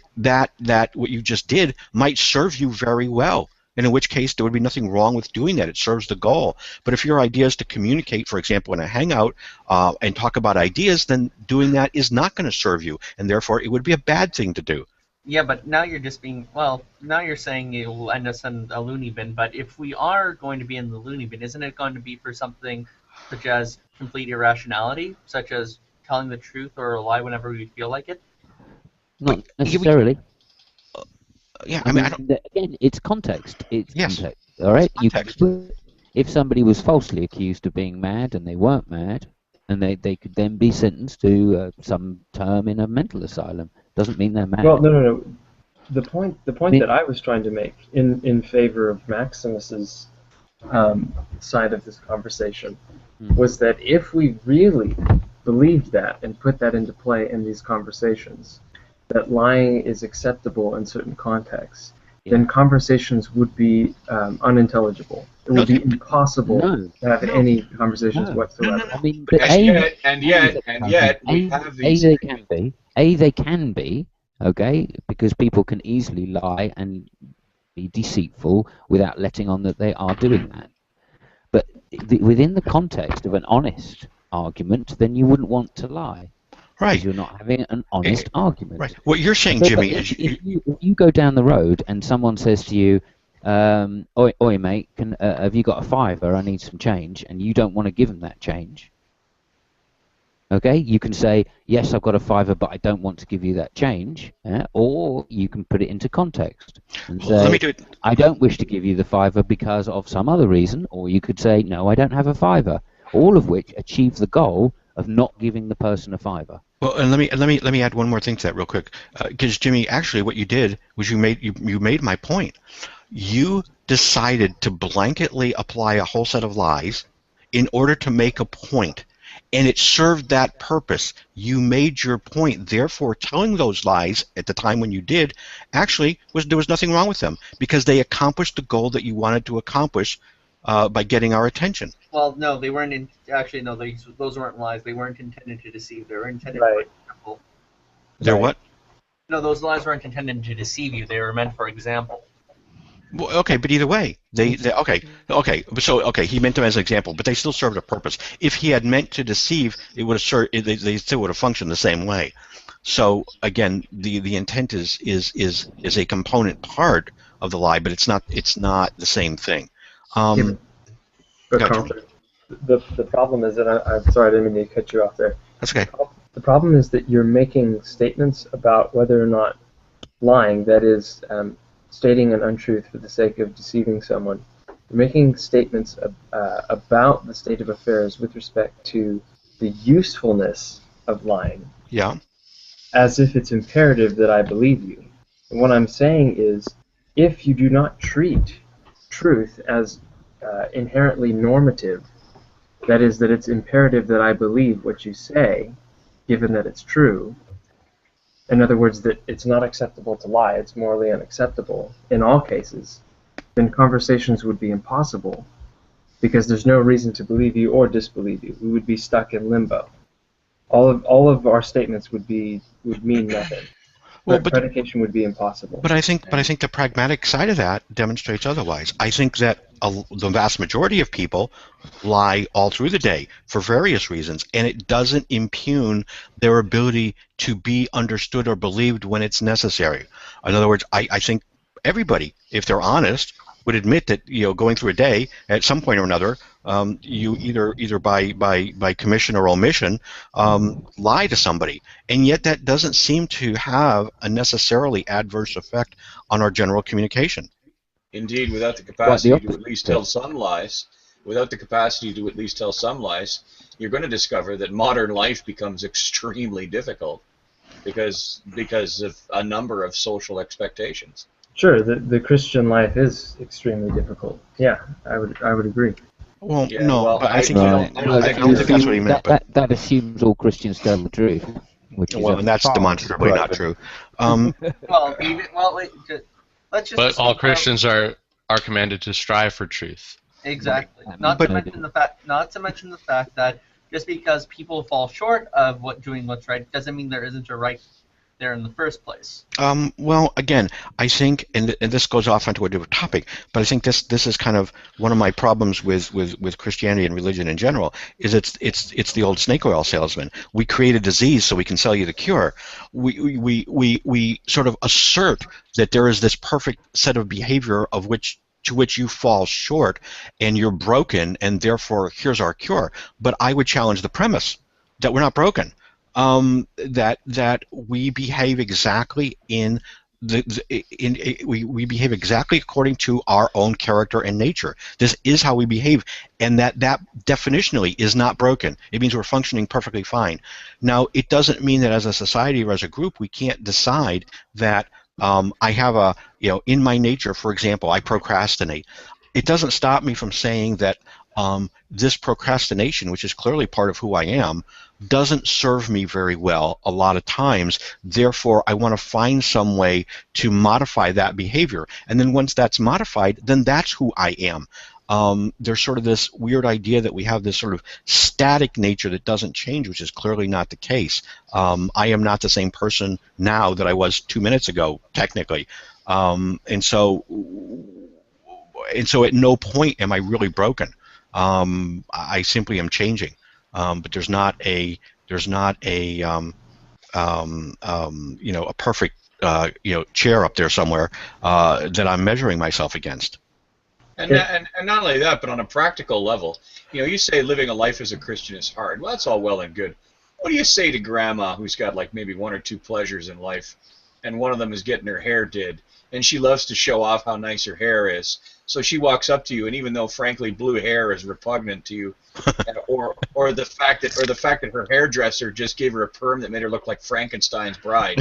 what you just did might serve you very well, and in which case there would be nothing wrong with doing that. It serves the goal. But if your idea is to communicate, for example, in a hangout and talk about ideas, then doing that is not going to serve you, and therefore it would be a bad thing to do. Yeah, but now you're just now you're saying it will end us in a loony bin, but if we are going to be in the loony bin, isn't it going to be for something such as complete irrationality, such as telling the truth or a lie whenever we feel like it? Not necessarily. Yeah, I mean, again, it's context. It's context. All right. If somebody was falsely accused of being mad and they weren't mad, and they could then be sentenced to some term in a mental asylum, doesn't mean they're mad. Well, no. The point that I was trying to make in favor of Maximus's side of this conversation was that if we really believed that and put that into play in these conversations, that lying is acceptable in certain contexts, then conversations would be unintelligible. It would be impossible to have any conversations whatsoever. I mean, But but yet, we have these. they can be. They can be. Okay, because people can easily lie and be deceitful without letting on that they are doing that. But within the context of an honest argument, then you wouldn't want to lie. Right. You're not having an honest argument. Right. What you're saying, So, Jimmy, but is if you go down the road and someone says to you, oi mate, have you got a fiver? I need some change, and you don't want to give them that change. Okay, you can say, yes, I've got a fiver, but I don't want to give you that change. Or you can put it into context and say, let me do it. I don't wish to give you the fiver because of some other reason. Or you could say, no, I don't have a fiver. All of which achieve the goal of not giving the person a fiver. Well, and let me add one more thing to that real quick, because Jimmy, actually, what you did was you made my point. You decided to blanketly apply a whole set of lies in order to make a point. And it served that purpose. You made your point. Therefore, telling those lies at the time when you did, actually, there was nothing wrong with them because they accomplished the goal that you wanted to accomplish by getting our attention. Well, no, they weren't. Actually, no, those weren't lies. They weren't intended to deceive. They were intended Right. for example. They're what? No, those lies weren't intended to deceive you. They were meant for example. Well, okay, but either way, they okay. So he meant them as an example, but they still served a purpose. If he had meant to deceive, it would have they still would have functioned the same way. So again, the intent is a component part of the lie, but it's not the same thing. But Gotcha. the problem is that I'm sorry, I didn't mean to cut you off there. That's okay. The problem is that you're making statements about whether or not lying, that is, stating an untruth for the sake of deceiving someone. You're making statements about the state of affairs with respect to the usefulness of lying. Yeah. As if it's imperative that I believe you. And what I'm saying is, if you do not treat truth as inherently normative, that is, that it's imperative that I believe what you say, given that it's true. In other words, that it's not acceptable to lie, it's morally unacceptable in all cases, then conversations would be impossible because there's no reason to believe you or disbelieve you. We would be stuck in limbo. All of our statements would mean nothing. Well, but predication would be impossible. But I think the pragmatic side of that demonstrates otherwise. I think that the vast majority of people lie all through the day for various reasons, and it doesn't impugn their ability to be understood or believed when it's necessary. In other words, I think everybody, if they're honest, would admit that going through a day at some point or another, you either by commission or omission lie to somebody, and yet that doesn't seem to have a necessarily adverse effect on our general communication. Indeed, without the capacity to at least tell some lies, you're going to discover that modern life becomes extremely difficult because of a number of social expectations. Sure, the Christian life is extremely difficult. Yeah, I would agree. Well, Yeah, no, well, but I think I I don't think that's what he meant. But That assumes all Christians tell the truth. Which is and that's demonstrably not true. Let's just. But all Christians are commanded to strive for truth. Exactly. Not to mention the fact that just because people fall short of doing what's right doesn't mean there isn't a right there in the first place. Well, again, I think, and this goes off onto a different topic, but I think this is kind of one of my problems with Christianity and religion in general. Is it's the old snake oil salesman. We create a disease so we can sell you the cure. We sort of assert that there is this perfect set of behavior to which you fall short, and you're broken, and therefore here's our cure. But I would challenge the premise that we're not broken. That we behave exactly we behave exactly according to our own character and nature. This is how we behave, and that definitionally is not broken. It means we're functioning perfectly fine. Now, it doesn't mean that as a society or as a group we can't decide that I have in my nature, for example, I procrastinate. It doesn't stop me from saying that this procrastination, which is clearly part of who I am, doesn't serve me very well a lot of times. Therefore, I want to find some way to modify that behavior. And then once that's modified, then that's who I am. There's sort of this weird idea that we have this sort of static nature that doesn't change, which is clearly not the case. I am not the same person now that I was 2 minutes ago, technically. And so at no point am I really broken. I simply am changing. But there's not a a perfect chair up there somewhere that I'm measuring myself against. And not only that, but on a practical level, you say living a life as a Christian is hard. Well, that's all well and good. What do you say to grandma who's got like maybe 1 or 2 pleasures in life, and one of them is getting her hair did, and she loves to show off how nice her hair is? So she walks up to you, and even though frankly blue hair is repugnant to you, or the fact that her hairdresser just gave her a perm that made her look like Frankenstein's bride,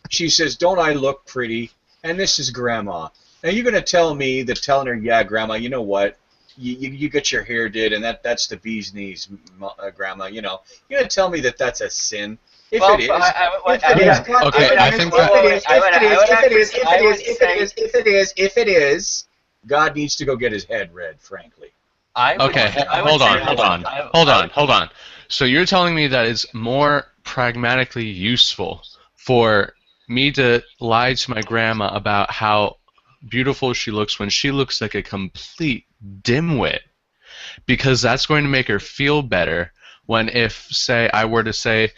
she says, "Don't I look pretty?" And this is grandma. Now you're going to tell me that telling her, "Yeah, grandma, you know what? You get your hair did, and that's the bee's knees, grandma. You're going to tell me that that's a sin." If it is, God needs to go get his head read, frankly. Hold on. So you're telling me that it's more pragmatically useful for me to lie to my grandma about how beautiful she looks when she looks like a complete dimwit, because that's going to make her feel better when, if, say, I were to say,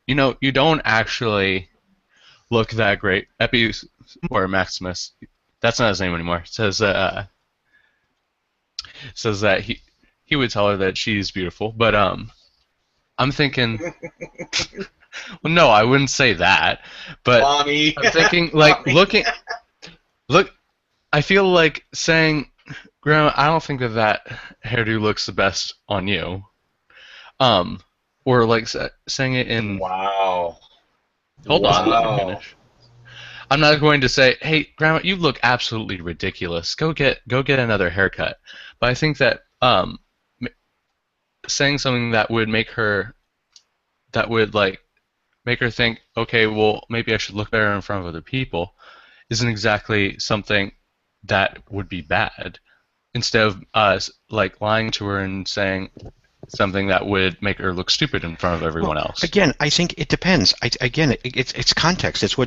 you don't actually look that great. Or Maximus, that's not his name anymore, says that he would tell her that she's beautiful. But I'm thinking, well, no, I wouldn't say that. But Mommy. I'm thinking, like, look, I feel like saying, Grandma, I don't think that hairdo looks the best on you. Or like saying it in. Wow. Hold on, let me finish. I'm not going to say, "Hey, Grandma, you look absolutely ridiculous. Go get another haircut." But I think that saying something that would make her think, okay, well, maybe I should look better in front of other people, isn't exactly something that would be bad. Instead of lying to her and saying something that would make her look stupid in front of everyone else. Again, I think it depends. It's context. It's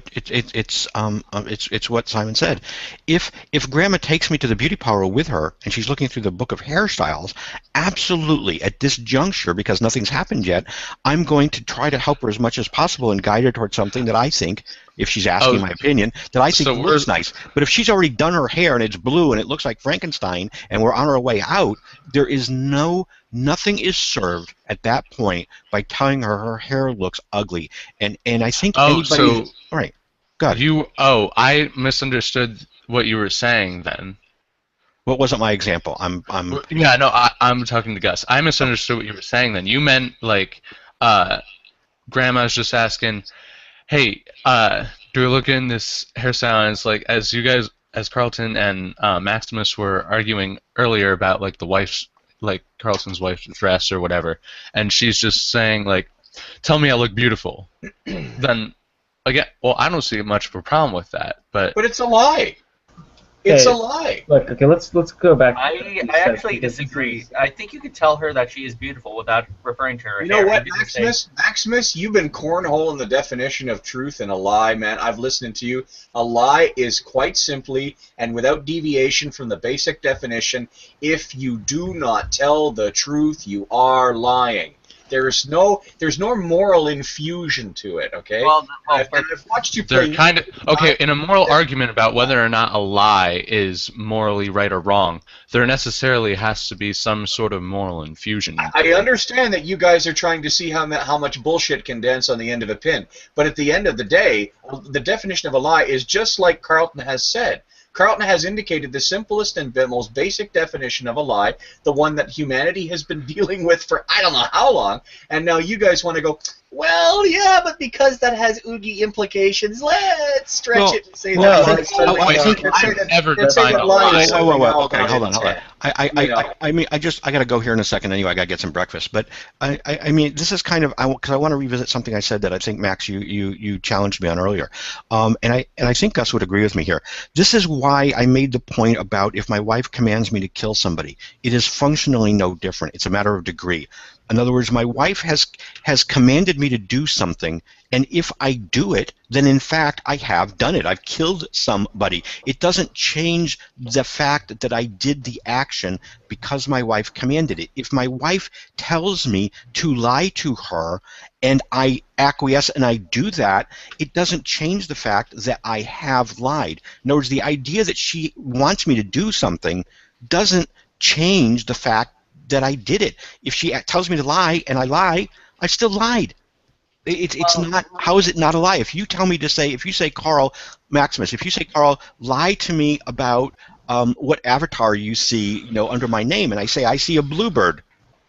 what Simon said. If Grandma takes me to the beauty parlor with her and she's looking through the book of hairstyles, absolutely, at this juncture, because nothing's happened yet, I'm going to try to help her as much as possible and guide her towards something that I think, if she's asking my opinion, that I think looks nice. But if she's already done her hair and it's blue and it looks like Frankenstein and we're on our way out, there is nothing is served at that point by telling her hair looks ugly. And I think anybody... All right, go ahead. I misunderstood what you were saying then. What wasn't my example? I'm talking to Gus. I misunderstood what you were saying then. You meant, like, Grandma's just asking, "Hey, do we look in this hairstyle?" And it's like, as Carlton and Maximus were arguing earlier about, like, the wife's, like, Carlton's wife's dress or whatever, and she's just saying, like, "Tell me I look beautiful." Then, again, well, I don't see much of a problem with that, but it's a lie. It's a lie. Look, okay, let's go back. I actually disagree. I think you could tell her that she is beautiful without referring to her hair. You know what, Maximus, you've been cornholing the definition of truth and a lie, man. I've listened to you. A lie is quite simply, and without deviation from the basic definition, if you do not tell the truth, you are lying. There's no moral infusion to it, okay? Well, I've watched you play. They're kind of okay in a moral argument about whether or not a lie is morally right or wrong. There necessarily has to be some sort of moral infusion. I understand that you guys are trying to see how much bullshit can dance on the end of a pin, but at the end of the day, the definition of a lie is just like Carlton has said. Carlton has indicated the simplest and most basic definition of a lie, the one that humanity has been dealing with for I don't know how long, and now you guys want to go, well, yeah, but because that has oogie implications, let's stretch it and say no, that. I never Let's say defined that a lying lie. is Whoa, something whoa. else Okay, not hold on. intent. I mean, I got to go here in a second anyway. I got to get some breakfast. But I mean, this is kind of because I want to revisit something I said that I think Max you challenged me on earlier, and I think Gus would agree with me here. This is why I made the point about if my wife commands me to kill somebody, it is functionally no different. It's a matter of degree. In other words, my wife has commanded me to do something, and if I do it, then in fact I have done it. I've killed somebody. It doesn't change the fact that I did the action because my wife commanded it. If my wife tells me to lie to her and I acquiesce and I do that, it doesn't change the fact that I have lied. In other words, the idea that she wants me to do something doesn't change the fact that I did it. If she tells me to lie and I lie, I still lied. It's not. How is it not a lie? If you tell me to say, if you say, Carl Maximus, if you say, Carl, lie to me about what avatar you see, under my name, and I say I see a bluebird,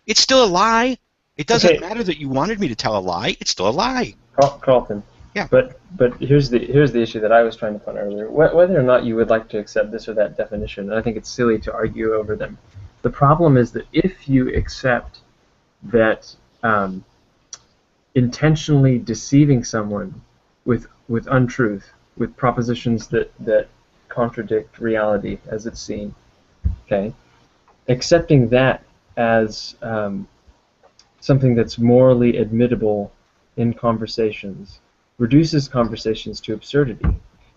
it's still a lie. It doesn't matter that you wanted me to tell a lie. It's still a lie. Carlton. Yeah. But here's the issue that I was trying to point earlier. Whether or not you would like to accept this or that definition, and I think it's silly to argue over them. The problem is that if you accept that intentionally deceiving someone with untruth, with propositions that contradict reality as it's seen, okay, accepting that as something that's morally admittable in conversations reduces conversations to absurdity,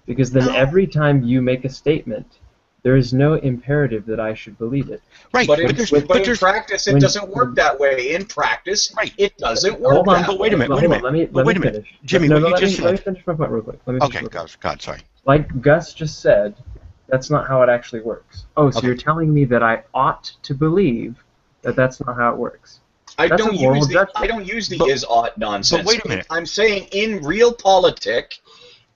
because then every time you make a statement, there is no imperative that I should believe it. Right, but in practice, it doesn't work that way. In practice, it doesn't work Hold on, that way. but wait a minute. Let me finish. Jimmy, let me finish my point real quick. Okay, God, sorry. Like Gus just said, that's not how it actually works. Oh, so you're telling me that I ought to believe that that's not how it works. I don't use the is ought nonsense. But wait a minute. I'm saying in real politic,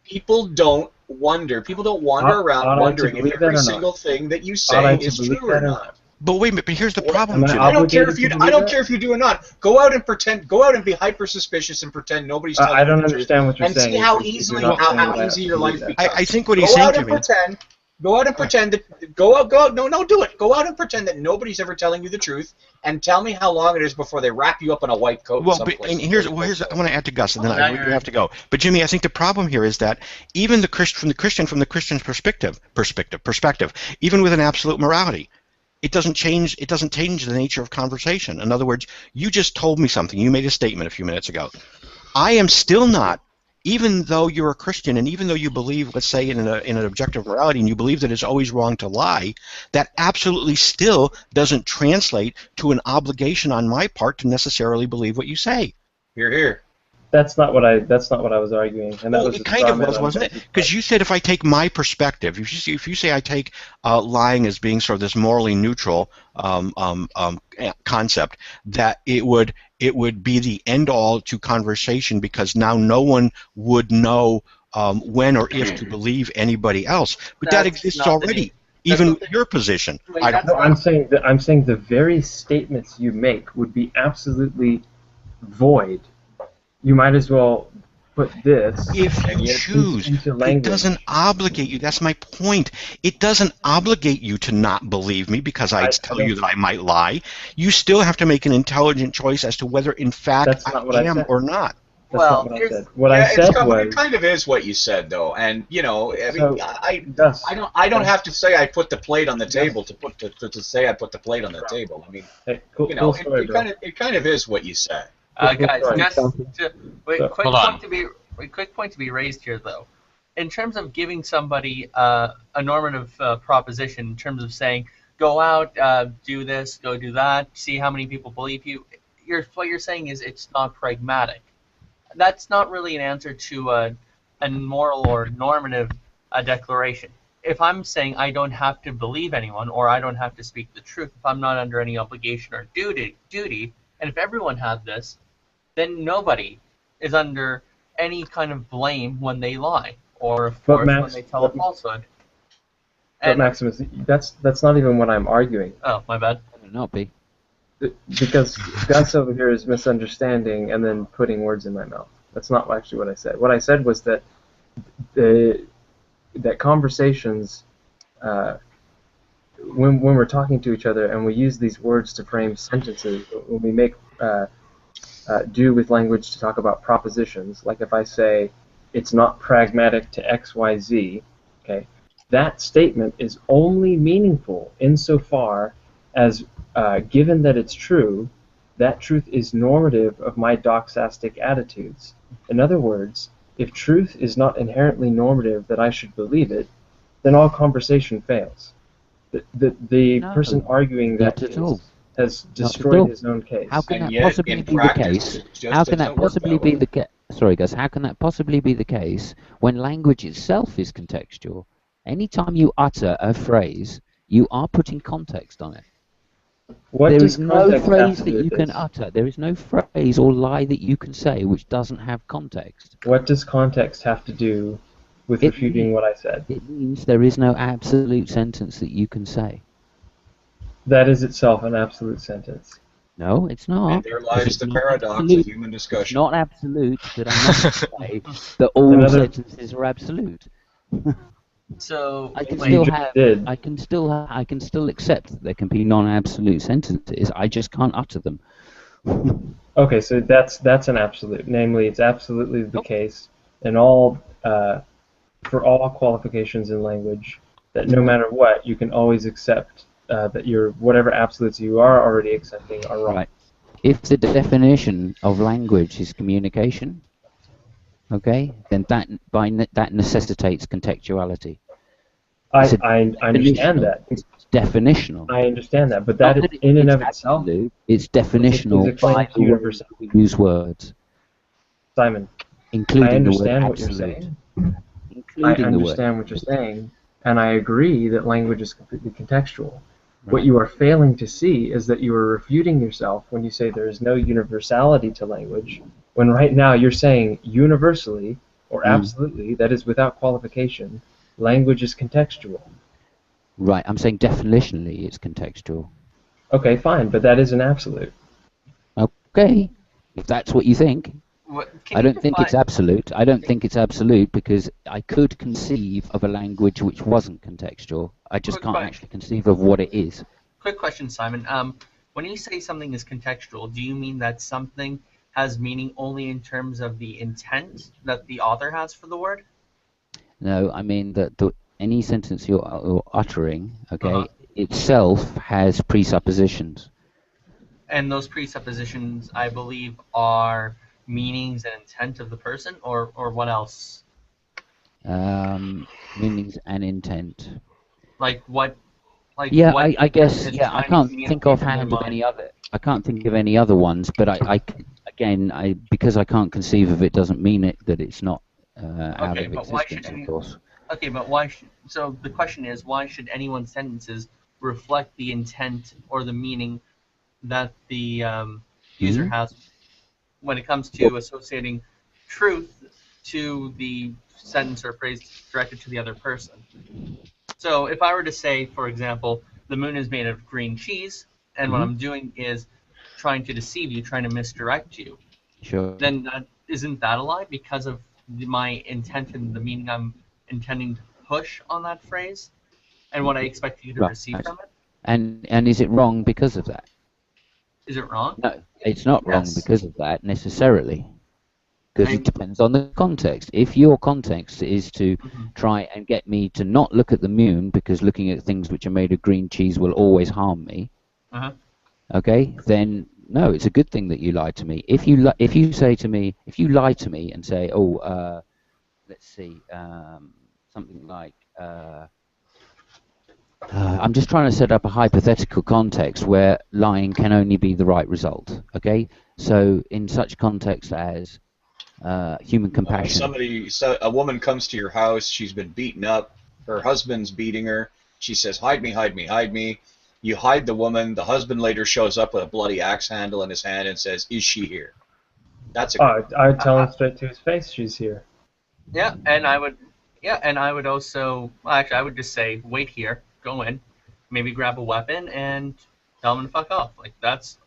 people don't wonder. People don't wander around wondering if every single thing that you say is true or not. But wait a minute. But here's the problem, Jimmy. I don't care if you do or not. Go out and pretend. Go out and be hyper suspicious and pretend nobody's telling you the truth. I don't understand what you're saying. And see how easy your life becomes. I think what he's saying, Jimmy. Go out and pretend that. Go out. No, do it. Go out and pretend that nobody's ever telling you the truth, and tell me how long it is before they wrap you up in a white coat. Well, here's I want to add to Gus, and then we have to go. But Jimmy, I think the problem here is that even from the Christian's perspective, even with an absolute morality, it doesn't change the nature of conversation. In other words, you just told me something. You made a statement a few minutes ago. I am still not. Even though you're a Christian, and even though you believe, let's say, in an objective morality, and you believe that it's always wrong to lie, that absolutely still doesn't translate to an obligation on my part to necessarily believe what you say. Hear, hear. That's not what I was arguing, and that was it kind of was, wasn't it? Because you said if I take my perspective, if you say I take lying as being sort of this morally neutral concept, that it would be the end all to conversation, because now no one would know when or if to believe anybody else. But that exists already, even with your position. I'm saying the very statements you make would be absolutely void. You might as well put this if you choose. It doesn't obligate you. That's my point. It doesn't obligate you to not believe me because I tell you that I might lie. You still have to make an intelligent choice as to whether, in fact, I am or not. That's not what I said. What I said was, it kind of is what you said, though, and I don't have to say I put the plate on the table to say I put the plate on the table. I mean, it kind of is what you said. Guys, quick point to be raised here, though. In terms of giving somebody a normative proposition, in terms of saying, go out, do this, go do that, see how many people believe you, what you're saying is it's not pragmatic. That's not really an answer to a moral or normative declaration. If I'm saying I don't have to believe anyone or I don't have to speak the truth, if I'm not under any obligation or duty, and if everyone had this, then nobody is under any kind of blame when they lie, or of course when they tell a falsehood. But Maximus, that's not even what I'm arguing. Oh, my bad. It not be. because Gus over here is misunderstanding and then putting words in my mouth. That's not actually what I said. What I said was that that conversations, when we're talking to each other and we use these words to frame sentences, when we make do with language to talk about propositions, like if I say it's not pragmatic to X, Y, Z, okay, that statement is only meaningful insofar as, given that it's true, that truth is normative of my doxastic attitudes. In other words, if truth is not inherently normative that I should believe it, then all conversation fails. The No, person arguing that not at case all. has Not at destroyed all. his own case. How can And that yet, possibly in be the practice, case? it just How can that doesn't work possibly that be way. the case? Sorry, Gus. How can that possibly be the case when language itself is contextual? Anytime you utter a phrase, you are putting context on it. What There does is no context have phrase to that do you with can this? utter. There is no phrase or lie that you can say which doesn't have context. What does context have to do with It refuting means, what I said? it means there is no absolute sentence that you can say. That is itself an absolute sentence. No, it's not. And there 'cause lies it's the not paradox of absolute. human It's discussion. not absolute that I'm not going to say that all Another- sentences are absolute. So I can wait, still just have. did. I can still accept that there can be non-absolute sentences. I just can't utter them. Okay, so that's an absolute. Namely, it's absolutely the case in all for all qualifications in language that no matter what, you can always accept that your whatever absolutes you are already accepting are wrong. Right. If the definition of language is communication, okay, then that necessitates contextuality. It's I understand definitional. that. It's definitional. I understand that, but Not that that is in and it's of itself. absolute, it's is definitional a claim by to the way universal. we use words, Simon, I including the word understand what you're absolute. saying. I Including the word. understand what you're saying, and I agree that language is completely contextual. What Right. you are failing to see is that you are refuting yourself when you say there is no universality to language, when right now you're saying universally or absolutely, that is without qualification, language is contextual. Right, I'm saying definitionally it's contextual. Okay, fine, but that is an absolute. Okay, if that's what you think. can I you don't think it's define- absolute. I don't think it's absolute because I could conceive of a language which wasn't contextual. I just Quick can't question. actually conceive of what it is. Quick question, Simon. When you say something is contextual, do you mean that something has meaning only in terms of the intent that the author has for the word? No, I mean that any sentence you're uttering, okay, Uh-huh. itself has presuppositions. And those presuppositions, I believe, are meanings and intent of the person, or what else? Meanings and intent. Like what? Like Yeah, what I guess. it's Yeah, I trying to can't think communicate in their offhand of mind. any other. I can't think of any other ones, but because I can't conceive of it doesn't mean it that it's not out Okay, of but why existence, should of any? course. Okay, but why? So the question is, why should anyone's sentences reflect the intent or the meaning that the user has when it comes to associating truth to the sentence or phrase directed to the other person? So if I were to say, for example, the moon is made of green cheese, and what I'm doing is trying to deceive you, trying to misdirect you, Sure. then isn't that a lie because of my intent and the meaning I'm intending to push on that phrase and what I expect you to Right. receive from it? And is it wrong because of that? Is it wrong? No, it's not wrong Yes. because of that necessarily. Because it And- depends on the context. If your context is to try and get me to not look at the moon because looking at things which are made of green cheese will always harm me, Uh-huh. okay, then no, it's a good thing that you lied to me. If you lie to me and say, let's see, something like, I'm just trying to set up a hypothetical context where lying can only be the right result. Okay, so in such context as human compassion. A woman comes to your house. She's been beaten up. Her husband's beating her. She says, "Hide me, hide me, hide me." You hide the woman. The husband later shows up with a bloody axe handle in his hand and says, "Is she here?" That's a good. I would tell him straight to his face she's here. Yeah, and I would also, actually, I would just say, wait here, go in, maybe grab a weapon and tell him to fuck off. Like, that's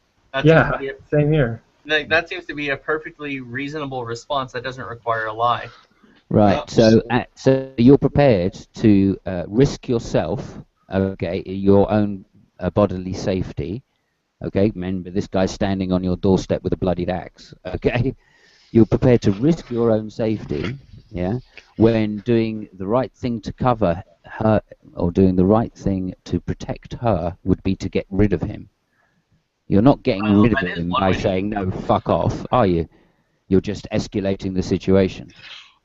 Yeah, same here. That seems to be a perfectly reasonable response that doesn't require a lie. Right. So you're prepared to risk yourself, okay, your own bodily safety. Okay. Remember, this guy's standing on your doorstep with a bloodied axe. Okay. You're prepared to risk your own safety, yeah, when doing the right thing to cover her, or doing the right thing to protect her would be to get rid of him. You're not getting rid of him by saying, no, fuck off, are you? You're just escalating the situation.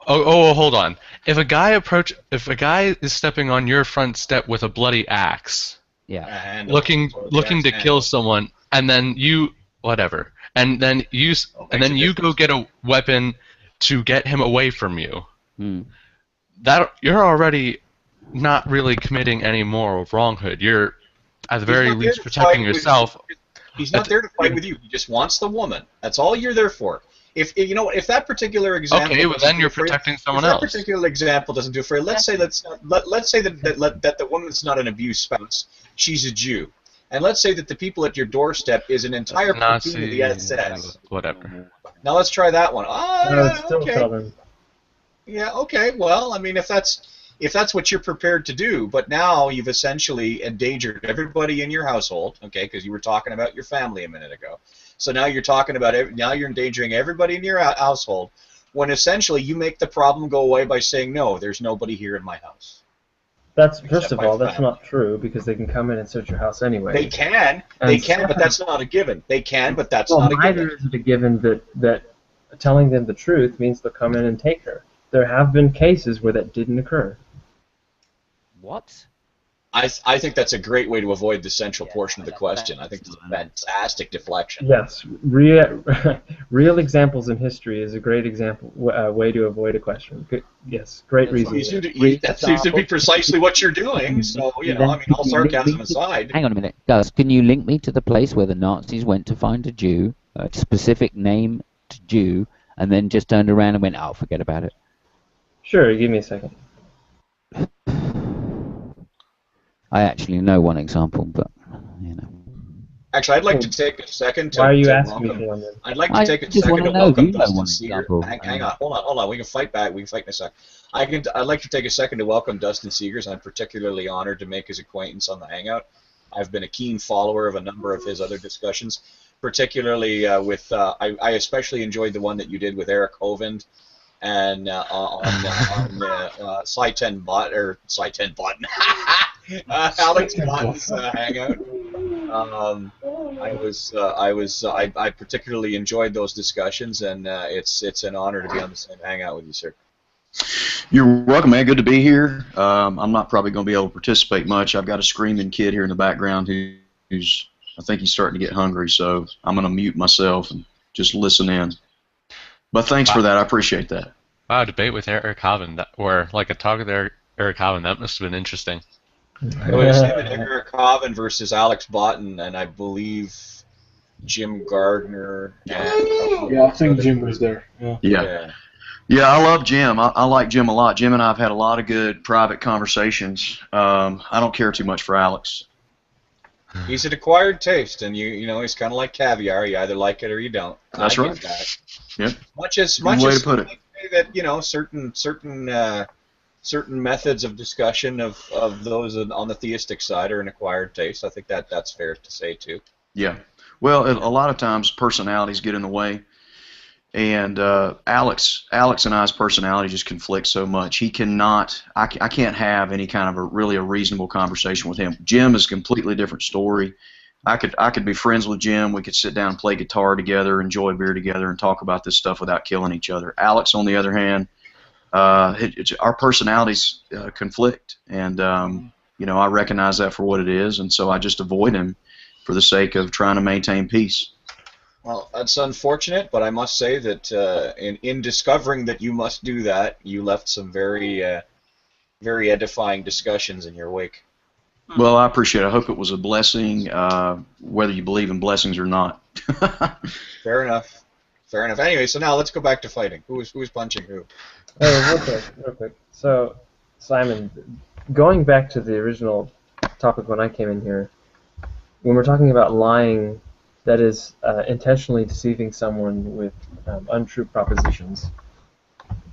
Oh, hold on. If a guy is stepping on your front step with a bloody axe, yeah, looking to kill someone, and then you go get a weapon to get him away from you. That you're already not really committing any moral wronghood. You're at the very least protecting yourself. He's not there to fight with you. He just wants the woman. That's all you're there for. If that particular example, okay, well then you're protecting someone else. If that particular example doesn't do it for you, let's say that the woman's not an abused spouse. She's a Jew, and let's say that the people at your doorstep is an entire platoon of the SS. Whatever. Now let's try that one. Still Southern. Yeah. Okay. Well, I mean, if that's what you're prepared to do, but now you've essentially endangered everybody in your household, okay? Because you were talking about your family a minute ago. So now you're talking about now you're endangering everybody in your household, when essentially you make the problem go away by saying, no, there's nobody here in my house. That's first of all, that's not true, because they can come in and search your house anyway. They can, but that's not a given. They can, but that's not a given. Neither is it a given that telling them the truth means they'll come in and take her. There have been cases where that didn't occur. What? I think that's a great way to avoid the central portion of the question. I think it's a fantastic deflection. Yes, real examples in history is a great example way to avoid a question. Yes, great reason. That seems to be precisely what you're doing. So all sarcasm aside. Hang on a minute, Gus. Can you link me to the place where the Nazis went to find a Jew, a specific named Jew, and then just turned around and went, "Oh, forget about it"? Sure. Give me a second. I actually know one example, but Actually, I'd like to take a second to. Why are you asking me for one? Then? I'd like to take a second to welcome Dustin Seeger. Hang on, hold on. We can fight back. We can fight in a sec. I'd like to take a second to welcome Dustin Seegers. I'm particularly honored to make his acquaintance on the Hangout. I've been a keen follower of a number of his other discussions, particularly with. I especially enjoyed the one that you did with Eric Hovind. And on Sci-10 Bot or Sci-10 Button, Alex Botton's Hangout. I particularly enjoyed those discussions, and it's an honor to be on the same Hangout with you, sir. You're welcome, man. Good to be here. I'm not probably going to be able to participate much. I've got a screaming kid here in the background who's I think he's starting to get hungry, so I'm going to mute myself and just listen in. But thanks for that. I appreciate that. Wow, debate with Eric Hovind, or like a talk with Eric Hovind. That must have been interesting. It was him and Eric Hovind versus Alex Botton, and I believe Jim Gardner. Yeah, I think Jim was there. Yeah, I love Jim. I like Jim a lot. Jim and I have had a lot of good private conversations. I don't care too much for Alex. He's an acquired taste, and you know he's kind of like caviar. You either like it or you don't. That's right. Yep. Much as that certain methods of discussion of those on the theistic side are an acquired taste. I think that's fair to say too. Yeah. Well, a lot of times personalities get in the way, and Alex and I's personality just conflict so much. He cannot. I can't have any kind of a reasonable conversation with him. Jim is a completely different story. I could be friends with Jim. We could sit down and play guitar together, enjoy beer together, and talk about this stuff without killing each other. Alex, on the other hand, our personalities conflict, and I recognize that for what it is, and so I just avoid him for the sake of trying to maintain peace. Well, that's unfortunate, but I must say that in discovering that you must do that, you left some very very edifying discussions in your wake. Well, I appreciate it. I hope it was a blessing, whether you believe in blessings or not. Fair enough. Fair enough. Anyway, so now let's go back to fighting. Who's punching who? Real quick. So, Simon, going back to the original topic when I came in here, when we're talking about lying that is intentionally deceiving someone with untrue propositions.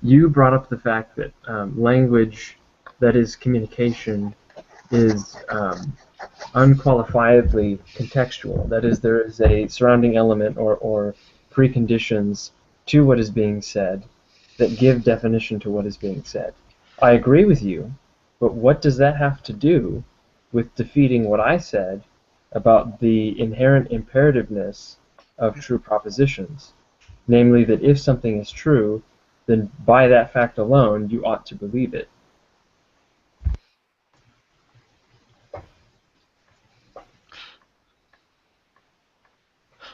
You brought up the fact that language that is communication is unqualifiedly contextual. That is, there is a surrounding element or preconditions to what is being said that give definition to what is being said. I agree with you, but what does that have to do with defeating what I said about the inherent imperativeness of true propositions? Namely, that if something is true, then by that fact alone, you ought to believe it.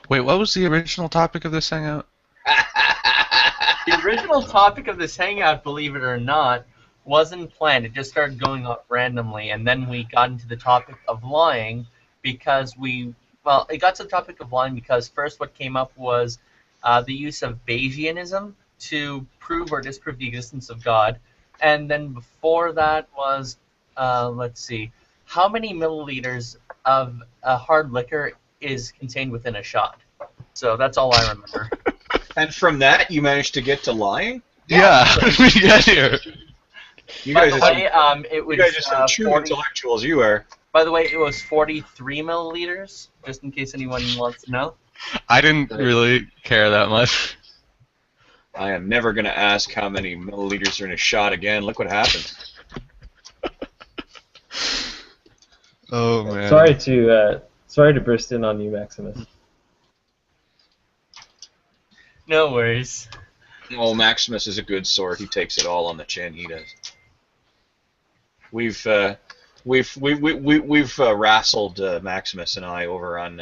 Wait, what was the original topic of this hangout? The original topic of this hangout, believe it or not, wasn't planned. It just started going off randomly, and then we got into the topic of lying because it got to the topic of lying because first what came up was the use of Bayesianism to prove or disprove the existence of God, and then before that was, let's see, how many milliliters of a hard liquor is contained within a shot. So that's all I remember. And from that, you managed to get to lying? Yeah, how did we get here? You guys are some true 40 intellectuals, you are. By the way, it was 43 milliliters, just in case anyone wants to know. I didn't really care that much. I am never going to ask how many milliliters are in a shot again. Look what happened. Oh, man. Sorry to burst in on you, Maximus. No worries. Oh, Maximus is a good sort. He takes it all on the chin. He does. We've wrestled Maximus and I over on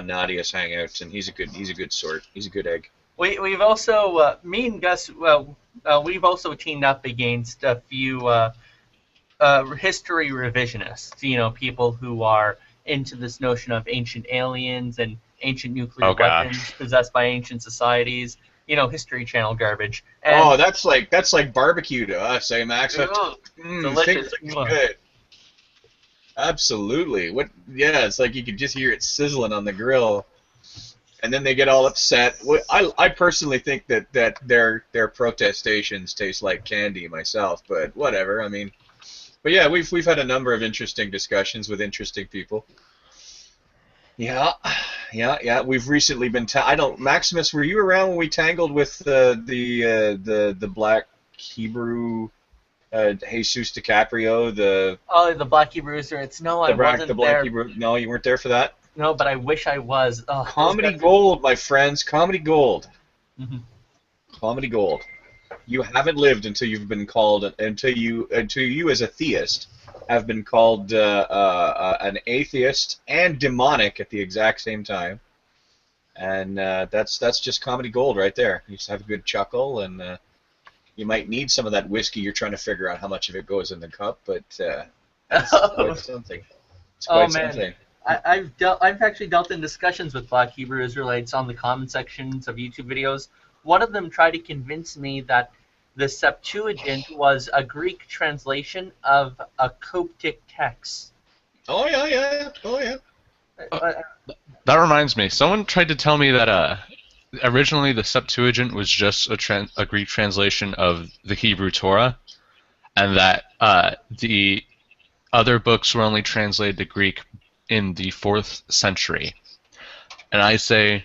Nadia's hangouts, and he's a good sort. He's a good egg. We've also me and Gus we've also teamed up against a few history revisionists. You know, people who are into this notion of ancient aliens and ancient nuclear weapons possessed by ancient societies. You know, History Channel garbage. And that's like barbecue to us, eh, Max? Delicious. Good. Absolutely. Yeah, it's like you can just hear it sizzling on the grill, and then they get all upset. I personally think that their protestations taste like candy myself, but whatever. I mean, but yeah, we've had a number of interesting discussions with interesting people. Yeah. We've recently been. Maximus, were you around when we tangled with the black Hebrew, Jesus DiCaprio? The black Hebrew Israelites. No, I wasn't the black there. Hebrew. No, you weren't there for that. No, but I wish I was. Oh, comedy gold, my friends. Comedy gold. Mm-hmm. Comedy gold. You haven't lived until you've been called until you as a theist have been called an atheist and demonic at the exact same time, and that's just comedy gold right there. You just have a good chuckle, and you might need some of that whiskey. You're trying to figure out how much of it goes in the cup, but it's quite something. It's quite something. I've actually dealt in discussions with Black Hebrew Israelites on the comment sections of YouTube videos. One of them tried to convince me that the Septuagint was a Greek translation of a Coptic text. Oh yeah. That reminds me. Someone tried to tell me that originally the Septuagint was just a Greek translation of the Hebrew Torah, and that the other books were only translated to Greek in the 4th century. And I say,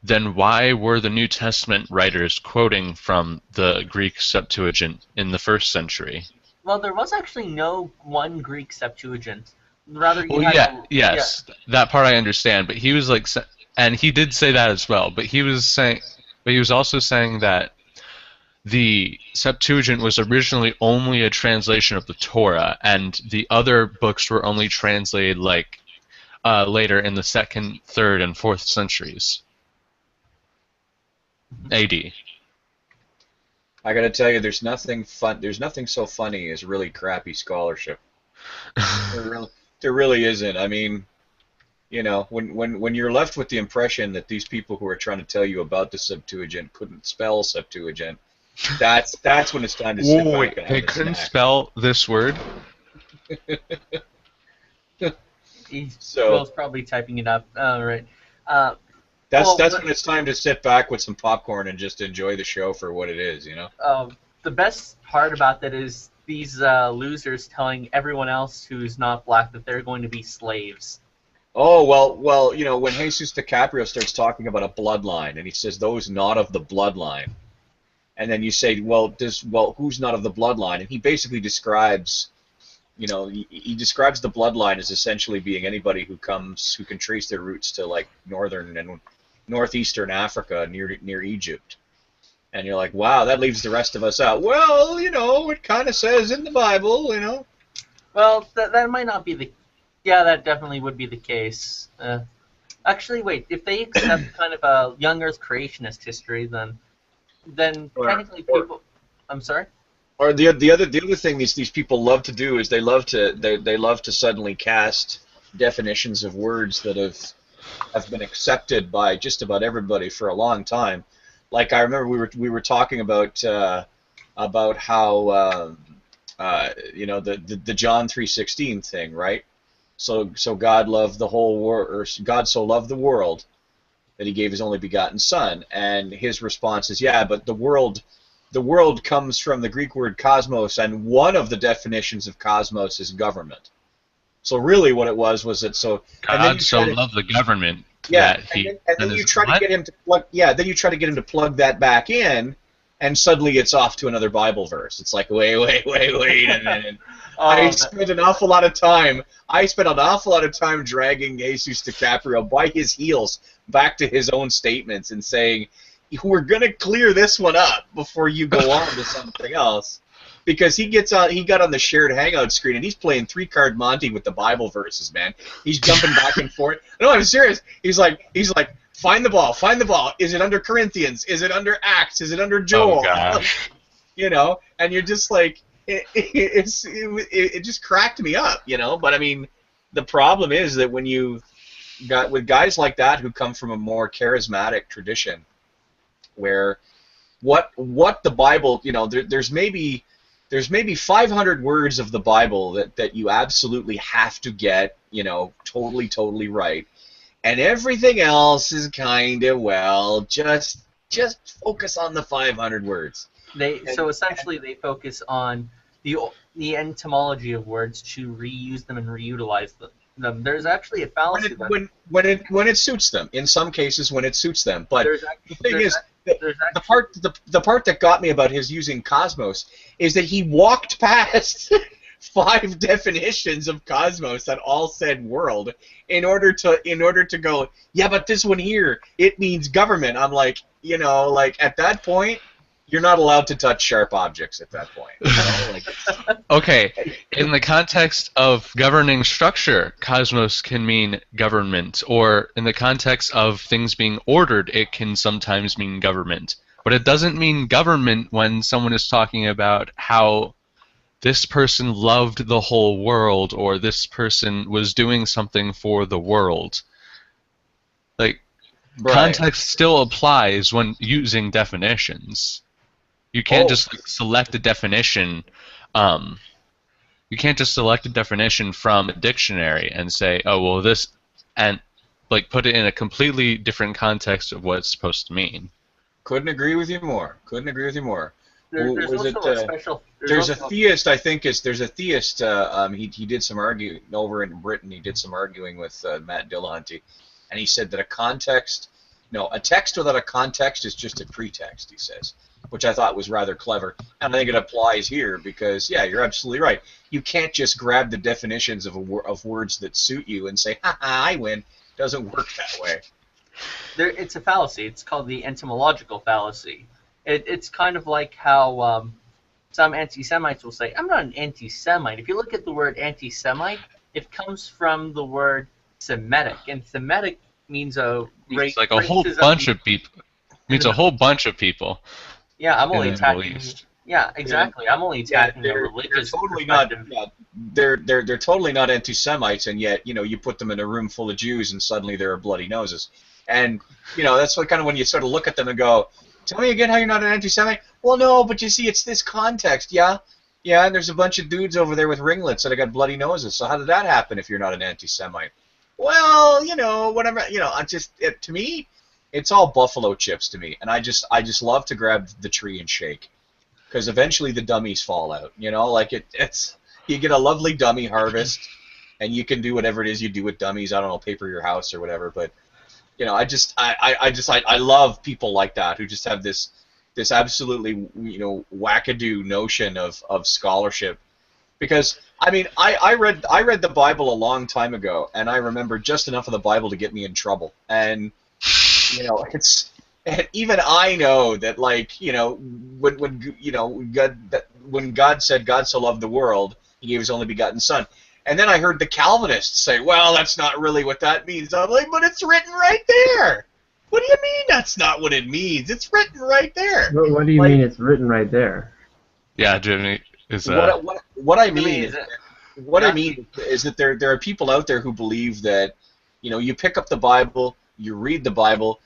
then why were the New Testament writers quoting from the Greek Septuagint in the 1st century? Well, there was actually no one Greek Septuagint. Rather, that part I understand. But he was like, and he did say that as well. But he was also saying that the Septuagint was originally only a translation of the Torah, and the other books were only translated later in the 2nd, 3rd, and 4th centuries. AD. I gotta tell you, there's nothing so funny as really crappy scholarship. There really isn't. I mean, you know, when you're left with the impression that these people who are trying to tell you about the Septuagint couldn't spell Septuagint, that's when it's time to sit back and have they couldn't spell this word? Will's probably typing it up. Right. That's well, when it's time to sit back with some popcorn and just enjoy the show for what it is, you know. The best part about that is these losers telling everyone else who's not black that they're going to be slaves. Oh, well, you know, when Jesus DiCaprio starts talking about a bloodline, and he says those not of the bloodline, and then you say, well, who's not of the bloodline? And he basically describes, you know, he describes the bloodline as essentially being anybody who can trace their roots to like northern and northeastern Africa near Egypt. And you're like, wow, that leaves the rest of us out. Well, you know, it kind of says in the Bible, you know. Well, that might not be the... Yeah, that definitely would be the case. Actually, wait, if they accept kind of a young Earth creationist history, then technically people... I'm sorry? Or the other thing these people love to do is they love to suddenly cast definitions of words that have been accepted by just about everybody for a long time. Like I remember we were talking about how you know, the John 3:16 thing, right? So God loved the whole world, or God so loved the world that He gave His only begotten Son, and His response is, yeah, but the world comes from the Greek word cosmos, and one of the definitions of cosmos is government. So really, what it was that so God so loved the government. Yeah, that and then you try to get him to plug. Yeah, then you try to get him to plug that back in, and suddenly it's off to another Bible verse. It's like, wait a minute. I spent an awful lot of time dragging Jesus DiCaprio by his heels back to his own statements and saying, we're going to clear this one up before you go on to something else. Because he got on the shared hangout screen and he's playing 3-card Monte with the Bible verses, man. He's jumping back and forth. No, I'm serious. He's like, find the ball. Is it under Corinthians? Is it under Acts? Is it under Joel? Oh gosh. You know, and you're just like, it just cracked me up, you know. But I mean, the problem is that when you got with guys like that who come from a more charismatic tradition, where what the Bible, you know, there's maybe 500 words of the Bible that you absolutely have to get, you know, totally right, and everything else is kind of, well, just focus on the 500 words. So essentially they focus on the etymology of words to reuse them and reutilize them. There's actually a fallacy when it suits them. In some cases, when it suits them, but the thing is, the part that got me about his using cosmos is that he walked past 5 definitions of cosmos that all said world in order to go, yeah, but this one here, it means government. I'm like, you know, like at that point, you're not allowed to touch sharp objects at that point. You know? Like, okay, in the context of governing structure, cosmos can mean government, or in the context of things being ordered, it can sometimes mean government. But it doesn't mean government when someone is talking about how this person loved the whole world, or this person was doing something for the world. Like, right. Context still applies when using definitions. You can't just select a definition. You can't just select a definition from a dictionary and say, "Oh, well, this," and like put it in a completely different context of what it's supposed to mean. Couldn't agree with you more. There's a theist. I think there's a theist. He did some arguing over in Britain. He did some arguing with Matt Dillahunty, and he said that a text without a context is just a pretext. He says. Which I thought was rather clever, and I think it applies here because, yeah, you're absolutely right. You can't just grab the definitions of words that suit you and say, "Ha ha, I win." It doesn't work that way. It's a fallacy. It's called the etymological fallacy. It's kind of like how some anti-Semites will say, "I'm not an anti-Semite." If you look at the word anti-Semite, it comes from the word Semitic, and Semitic means it's like a whole bunch of people. It means a whole bunch of people. Yeah, I'm only attacking. Yeah, exactly. I'm only attacking the religious. They're totally not anti-Semites, and yet, you know, you put them in a room full of Jews, and suddenly there are bloody noses. And, you know, that's what kind of when you sort of look at them and go, "Tell me again how you're not an anti-Semite." Well, no, but you see, it's this context. Yeah, and there's a bunch of dudes over there with ringlets that have got bloody noses. So how did that happen if you're not an anti-Semite? well, whatever, to me, it's all buffalo chips to me, and I just love to grab the tree and shake, because eventually the dummies fall out. It's you get a lovely dummy harvest, and you can do whatever it is you do with dummies. I don't know, paper your house or whatever, but I love people like that who just have this absolutely wackadoo notion of scholarship, because I read the Bible a long time ago, and I remember just enough of the Bible to get me in trouble, and and even I know that when God said God so loved the world, He gave His only begotten Son. And then I heard the Calvinists say, well, that's not really what that means. I'm like, but it's written right there. What do you mean that's not what it means? It's written right there. What do you mean it's written right there? Yeah, Jimmy is. What I mean is that there are people out there who believe that you pick up the Bible, you read the Bible,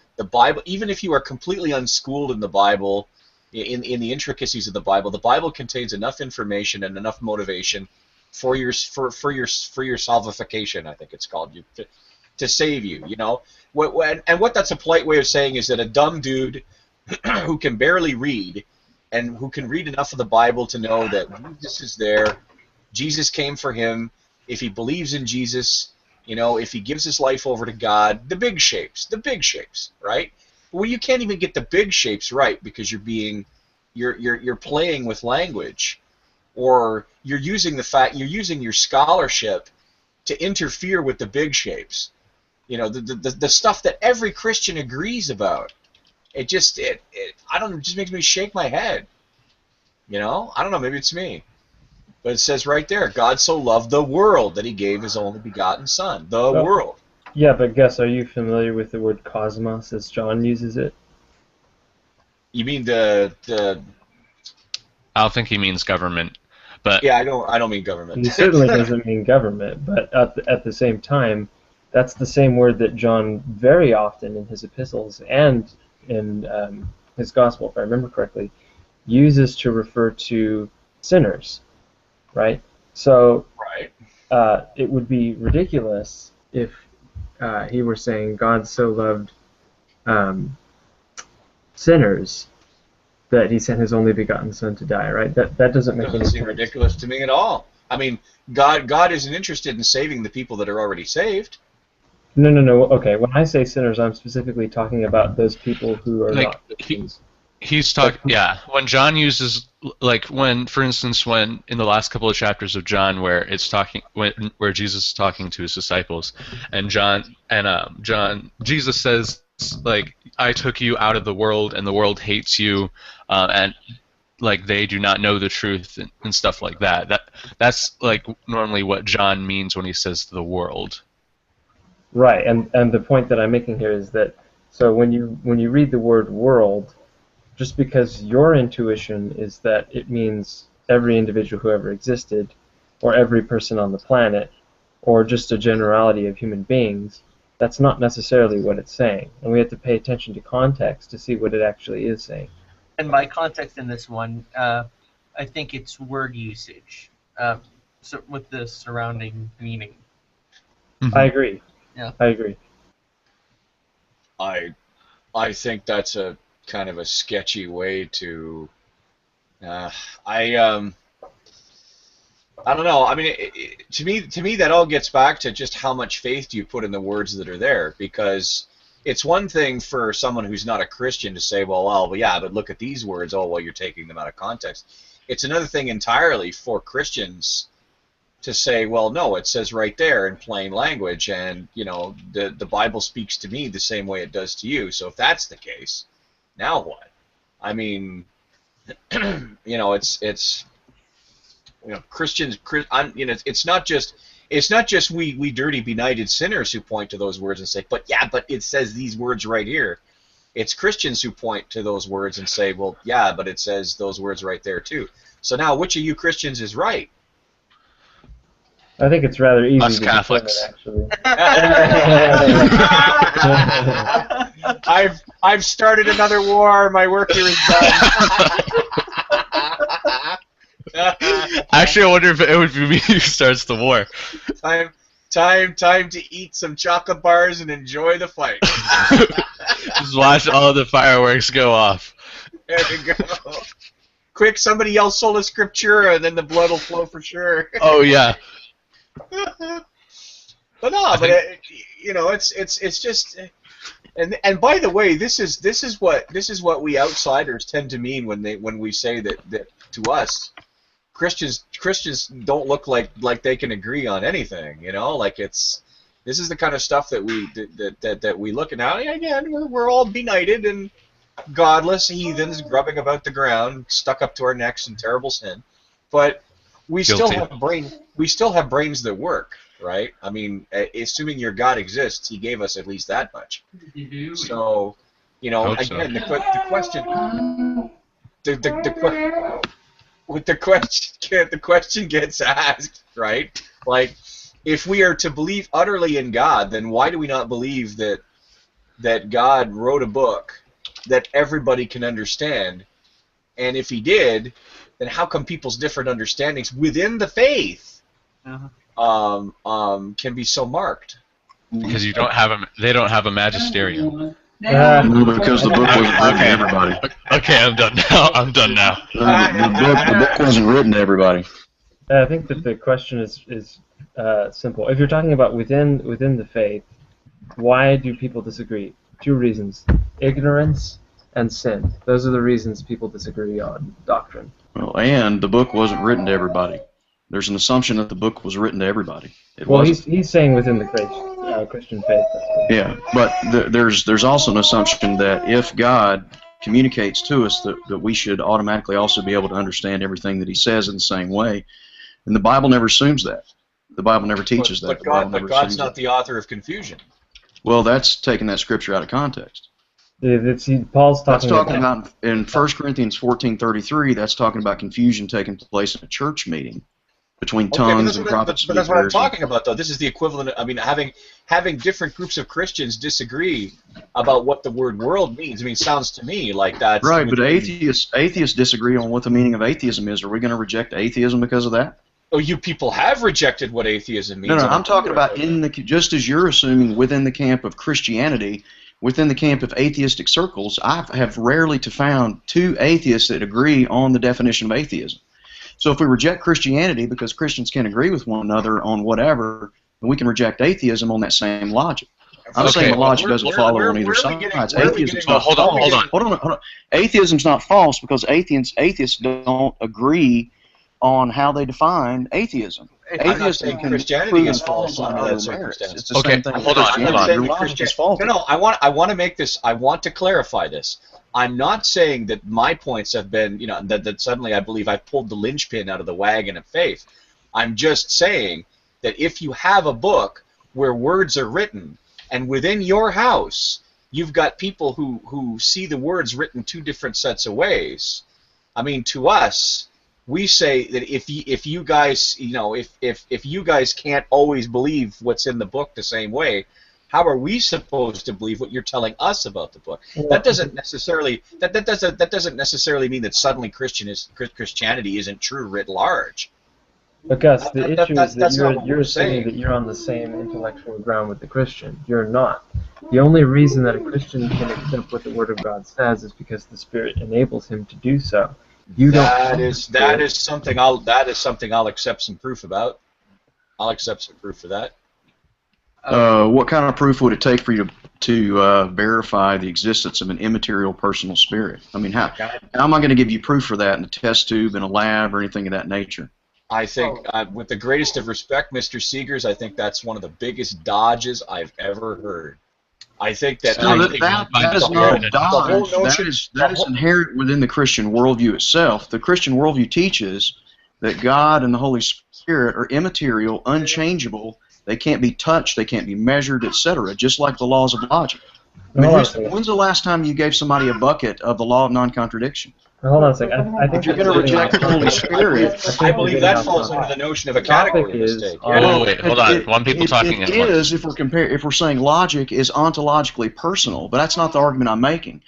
even if you are completely unschooled in the Bible, in the intricacies of the Bible contains enough information and enough motivation for your salvification, I think it's called, to save you. What that's a polite way of saying is that a dumb dude who can barely read and who can read enough of the Bible to know that Jesus is there, Jesus came for him, if he believes in Jesus, if he gives his life over to God, the big shapes, right? Well, you can't even get the big shapes right because you're playing with language, or you're using your scholarship to interfere with the big shapes. The stuff that every Christian agrees about. It just makes me shake my head. I don't know, maybe it's me. But it says right there, God so loved the world that He gave His only begotten Son. The world. Yeah, but Gus, are you familiar with the word cosmos as John uses it? You mean the I don't think he means government, but yeah, I don't mean government. He certainly doesn't mean government, but at the same time, that's the same word that John very often in his epistles and in his gospel, if I remember correctly, uses to refer to sinners, right? So it would be ridiculous if he were saying God so loved sinners that He sent His only begotten Son to die, right? That doesn't make any sense. Seem ridiculous to me at all. I mean, God isn't interested in saving the people that are already saved. No. Okay, when I say sinners, I'm specifically talking about those people who are not Christians. He's talking, yeah. When John uses, for instance, when in the last couple of chapters of John, where where Jesus is talking to His disciples, and Jesus says, I took you out of the world, and the world hates you, and they do not know the truth and stuff like that. That's normally what John means when he says the world. Right, and the point that I'm making here is that so when you read the word world, just because your intuition is that it means every individual who ever existed, or every person on the planet, or just a generality of human beings, that's not necessarily what it's saying. And we have to pay attention to context to see what it actually is saying. And by context in this one, I think it's word usage, with the surrounding meaning. I agree. Yeah. I agree. I think that's a kind of a sketchy way to. I don't know. I mean, to me, that all gets back to just how much faith do you put in the words that are there. Because it's one thing for someone who's not a Christian to say, well, yeah, but look at these words. Oh, well, you're taking them out of context. It's another thing entirely for Christians to say, well, no, it says right there in plain language, and the Bible speaks to me the same way it does to you. So if that's the case, now what? I mean, it's. Christians. It's not just we dirty benighted sinners who point to those words and say, but it says these words right here. It's Christians who point to those words and say, well, yeah, but it says those words right there too. So now, which of you Christians is right? I think it's rather easy Us to Catholics. determine, actually. I've started another war. My work here is done. Actually, I wonder if it would be me who starts the war. Time to eat some chocolate bars and enjoy the fight. Just watch all the fireworks go off. There you go. Quick, somebody yell sola scriptura, and then the blood will flow for sure. Oh yeah. But no, it's just, and by the way, this is what we outsiders tend to mean when we say that to us, Christians don't look like they can agree on anything, like this is the kind of stuff that we look at now. Again, we're all benighted and godless heathens grubbing about the ground, stuck up to our necks in terrible sin, but we still have brains that work. Right? I mean, assuming your God exists, He gave us at least that much. So, again, the question gets asked, right? Like, if we are to believe utterly in God, then why do we not believe that God wrote a book that everybody can understand? And if He did, then how come people's different understandings within the faith can be so marked? Because they don't have a magisterium. Because the book wasn't written to everybody. Okay, I'm done now. The book wasn't written to everybody. I think that the question is simple. If you're talking about within the faith, why do people disagree? Two reasons: ignorance and sin. Those are the reasons people disagree on doctrine. Well, and the book wasn't written to everybody. There's an assumption that the book was written to everybody. He's saying within the Christian faith. Yeah, but there's also an assumption that if God communicates to us that we should automatically also be able to understand everything that He says in the same way, and the Bible never assumes that. The Bible never teaches that. But God's not the author of confusion. Well, that's taking that scripture out of context. Paul's talking about in 1 Corinthians 14:33. That's talking about confusion taking place in a church meeting between tongues and prophets. But that's what I'm talking about, though. This is the equivalent. I mean, having different groups of Christians disagree about what the word "world" means. I mean, sounds to me like that's right. But atheists disagree on what the meaning of atheism is. Are we going to reject atheism because of that? Oh, you people have rejected what atheism means. No, I'm talking about just as you're assuming within the camp of Christianity. Within the camp of atheistic circles, I have rarely found two atheists that agree on the definition of atheism. So if we reject Christianity because Christians can't agree with one another on whatever, then we can reject atheism on that same logic. I'm saying the logic doesn't follow on either side. Atheism's not hold on. Atheism's not false because atheists don't agree on how they define atheism. Atheism can Christianity is false under that circumstance. It's the same thing. Hold on. Your logic is faulty. No, I want to make this. I want to clarify this. I'm not saying that my points have been, that suddenly I believe I've pulled the linchpin out of the wagon of faith. I'm just saying that if you have a book where words are written, and within your house you've got people who see the words written two different sets of ways, I mean, to us, we say that if you guys, if you guys can't always believe what's in the book the same way, how are we supposed to believe what you're telling us about the book? That doesn't necessarily mean that suddenly Christianity isn't true writ large. But Gus, the issue is that you're saying that you're on the same intellectual ground with the Christian. You're not. The only reason that a Christian can accept what the Word of God says is because the Spirit enables him to do so. That is something I'll accept some proof about. I'll accept some proof for that. What kind of proof would it take for you to verify the existence of an immaterial personal spirit? I mean, how am I going to give you proof for that in a test tube, in a lab, or anything of that nature? I think, with the greatest of respect, Mr. Seegers, I think that's one of the biggest dodges I've ever heard. I think that that is not a dodge. That is inherent within the Christian worldview itself. The Christian worldview teaches that God and the Holy Spirit are immaterial, unchangeable. They can't be touched, they can't be measured, etc., just like the laws of logic. I mean, when's the last time you gave somebody a bucket of the law of non-contradiction? Hold on a second. I think if you're going to reject the Holy Spirit, I believe that falls under the notion of a category mistake. Wait, hold on. One people talking. It is if we're saying logic is ontologically personal, but that's not the argument I'm making.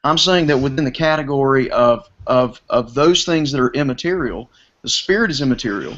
I'm saying that within the category of those things that are immaterial, the Spirit is immaterial.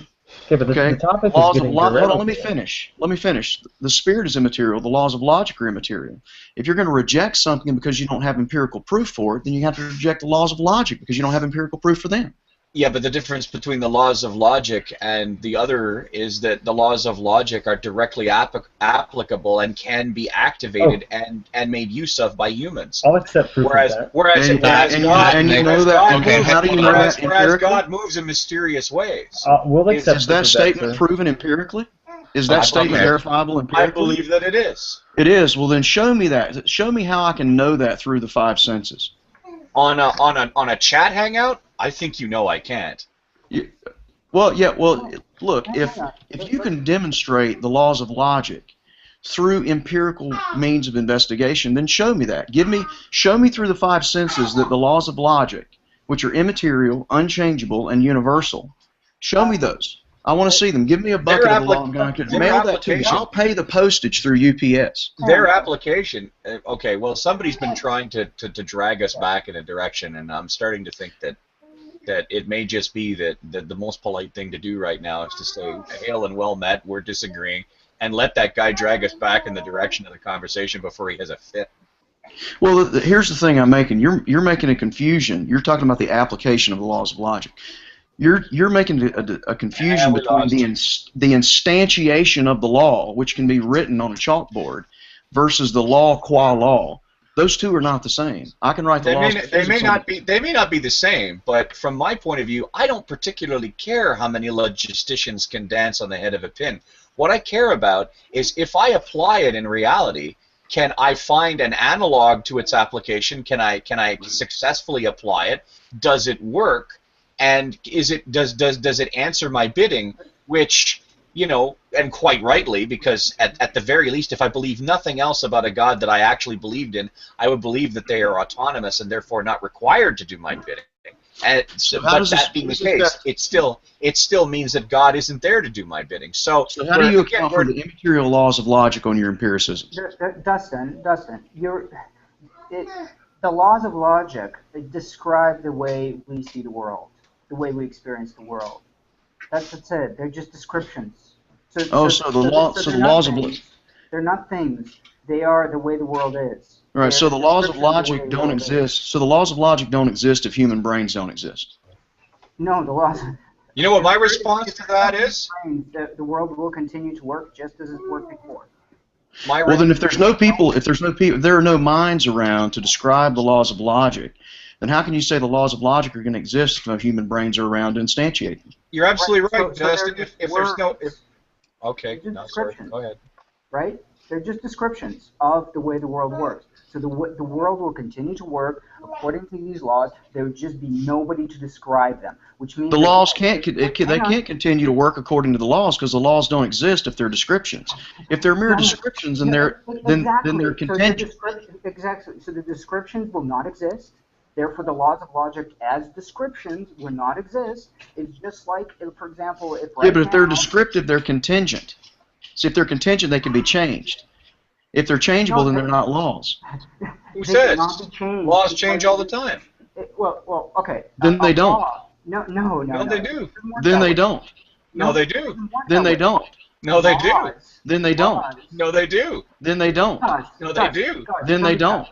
Okay, but the topic laws is of getting hold on, derailed. let me finish. Let me finish. The spirit is immaterial. The laws of logic are immaterial. If you're going to reject something because you don't have empirical proof for it, then you have to reject the laws of logic because you don't have empirical proof for them. Yeah, but the difference between the laws of logic and the other is that the laws of logic are directly applicable and can be activated and made use of by humans. I'll accept proof Whereas, of that. whereas And God, you know that. Okay, How do you know that whereas empirically? God moves in mysterious ways. We'll accept Is proof that of statement sir. proven empirically? Is that statement Okay. verifiable I empirically? believe that it is. It is. Well, then show me that. Show me how I can know that through the five senses. On a chat hangout, I think you know I can't. Well, yeah. Well, look, if you can demonstrate the laws of logic through empirical means of investigation, then show me that. Show me through the five senses that the laws of logic, which are immaterial, unchangeable, and universal, show me those. I want to see them. Give me a bucket of the law. I'm going to mail that to you. I'll pay the postage through UPS. Their application. Okay, well, somebody's been trying to drag us back in a direction, and I'm starting to think that it may just be that the most polite thing to do right now is to say, hail and well met, we're disagreeing, and let that guy drag us back in the direction of the conversation before he has a fit. Well, here's the thing I'm making. You're making a confusion. You're talking about the application of the laws of logic. You're making a confusion between the instantiation of the law, which can be written on a chalkboard, versus the law qua law. Those two are not the same. I can write the laws. They may not be the same, but from my point of view, I don't particularly care how many logisticians can dance on the head of a pin. What I care about is if I apply it in reality, can I find an analog to its application? Can I successfully apply it? Does it work? And does it answer my bidding? Which, you know, and quite rightly, because at the very least, if I believe nothing else about a God that I actually believed in, I would believe that they are autonomous and therefore not required to do my bidding. And but that being the case, it still means that God isn't there to do my bidding. So how do you account for the immaterial laws of logic on your empiricism? Dustin, the laws of logic describe the way we see the world, the way we experience the world. That's it. They're just descriptions. The laws of logic. They're not things. They are the way the world is. Right. So the laws of logic don't exist. So the laws of logic don't exist if human brains don't exist. No, the laws. You know what my response to that is? The world will continue to work just as it worked before. Well, then, if there are no minds around to describe the laws of logic, then how can you say the laws of logic are going to exist if no human brains are around to instantiate them? You're absolutely right, So Justin. If there's no... Okay, no, sorry. Go ahead. Right? They're just descriptions of the way the world works. So the world will continue to work according to these laws. There would just be nobody to describe them, which means the laws can't continue to work according to the laws because the laws don't exist if they're descriptions. If they're mere descriptions, then they're contingent. Exactly. So the descriptions will not exist. Therefore, the laws of logic as descriptions will not exist. It's just like, for example, but if they're descriptive, they're contingent. See, if they're contingent, they can be changed. If they're changeable, then they're not laws. Who says? Laws change all the time. Well, okay. Then they don't. No, they do. Then they don't. No, they do. Then they don't. No, they do. Then they don't. No, they do. Then they don't. No, they do. Then they don't.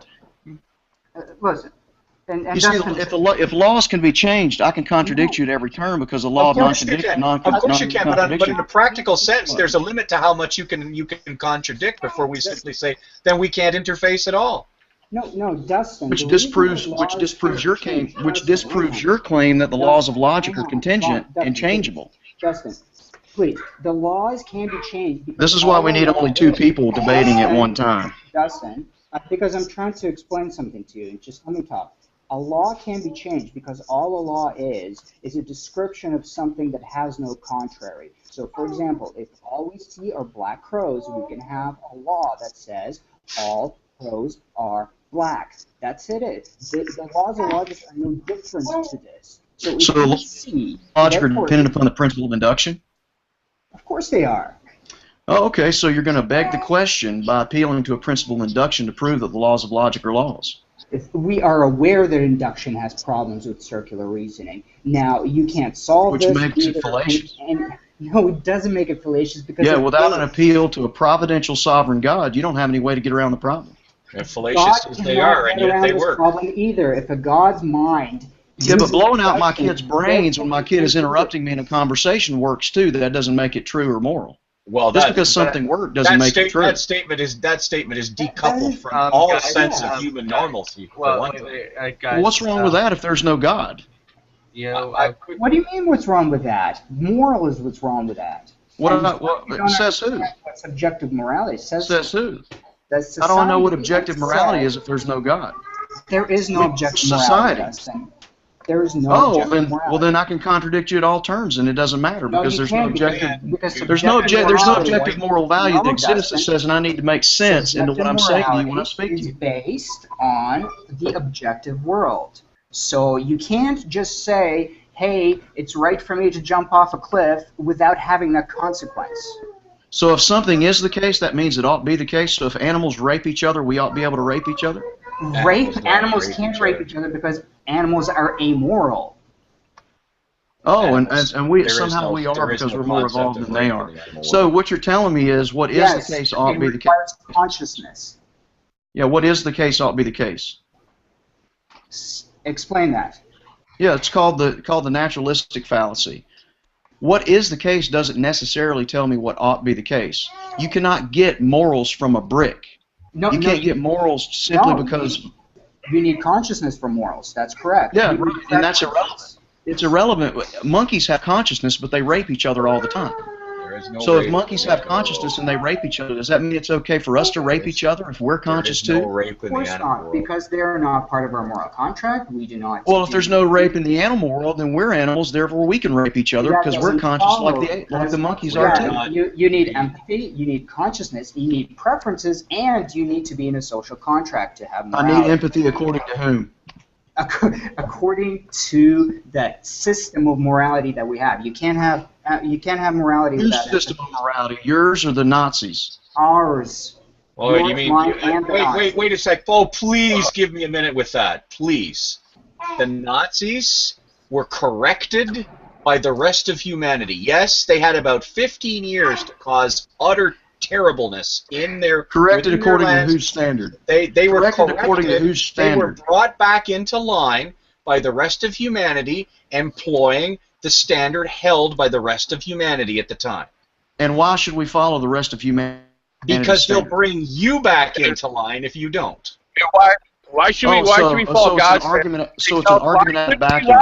Listen. You see, if laws can be changed, I can contradict you at every turn because the law of non-contradiction. Of course you can, but in a practical sense, there's a limit to how much you can contradict before we simply say, then we can't interface at all. No, Dustin. Which disproves your claim that the laws of logic are contingent and changeable. Justin, please, the laws can be changed. This is why we need only two people debating at one time. Dustin, because I'm trying to explain something to you. Just let me talk. A law can be changed because all a law is a description of something that has no contrary. So, for example, if all we see are black crows, we can have a law that says all crows are black. That's it. The laws of logic are no different to this. So logic are dependent upon the principle of induction? Of course they are. Oh, okay, so you're going to beg the question by appealing to a principle of induction to prove that the laws of logic are laws. We are aware that induction has problems with circular reasoning. Now, you can't solve Which this. makes it fallacious. No, it doesn't make it fallacious because Yeah, it without is. an appeal to a providential sovereign God, you don't have any way to get around the problem. They're God fallacious as they cannot are, and get yet around they this work. problem either. If a God's mind Yeah, but uses blowing out my deduction, kid's brains when my kid is interrupting me in a conversation works too. That doesn't make it true or moral. Well, Just because something worked doesn't make it true. That statement is decoupled from Um, all guys, sense yeah. of human normalcy. For Well, one wait, thing. wait, guys. Well, what's wrong with that if there's no God? You know, What do you mean what's wrong with that? Moral is what's wrong with that. And you don't Says who? understand what subjective morality says. Says who? That How do I know what society objective morality says is if there's no God? There is no objective Society. morality. Dustin. There is no Oh, objective morality. well then I can contradict you at all turns, and it doesn't matter No, because you there's no can't, objective. because There's no morality- objective moral value No, that exists that Dustin. says, and I need to make sense into what I'm saying to you when I speak to Is you. based on the objective world. So you can't just say, hey, it's right for me to jump off a cliff without having that consequence. So if something is the case, that means it ought to be the case. So if animals rape each other, we ought to be able to rape each other? Animals can't rape each other because animals are amoral. Oh, and we There is somehow no- we are there is because no we're more concept evolved of than they rape are. in the animal So world. what you're telling me is what is Yes, the case ought to be it the case. requires consciousness. Yeah, what is the case ought to be the case. Explain that. Yeah, it's called the naturalistic fallacy. What is the case doesn't necessarily tell me what ought to be the case. You cannot get morals from a brick. No, You can't get morals simply because. You need consciousness for morals. That's correct. Yeah, You need and that's preferences. irrelevant. It's irrelevant. Monkeys have consciousness, but they rape each other all the time. There is no So if rape. monkeys have consciousness and they rape each other, does that mean it's okay for us to rape each other if we're conscious There is no too? rape in Of the course animal not, world. because they're not part of our moral contract. We do not. Well, if there's no rape in the animal world, then we're animals. Therefore, we can rape each other That because we're doesn't conscious like follow. the monkeys Yeah, are too. you need empathy, you need consciousness, you need preferences, and you need to be in a social contract to have I morality. need empathy according to whom? According to that system of morality that we have. You can't have morality Whose without system of morality? Yours or the Nazis? ours. Oh, you Yours, mean mine, and the Nazis. wait a sec. Oh, please give me a minute with that, please. The Nazis were corrected by the rest of humanity. Yes, they had about 15 years to cause utter terribleness in their Corrected within their according to lands. whose standard? They were Corrected according to corrected. whose They were standard? brought back into line by the rest of humanity, employing the standard held by the rest of humanity at the time. And why should we follow the rest of humanity? Because they'll bring you back into line if you don't. Why should we follow God's argument? So it's an argument at a vacuum.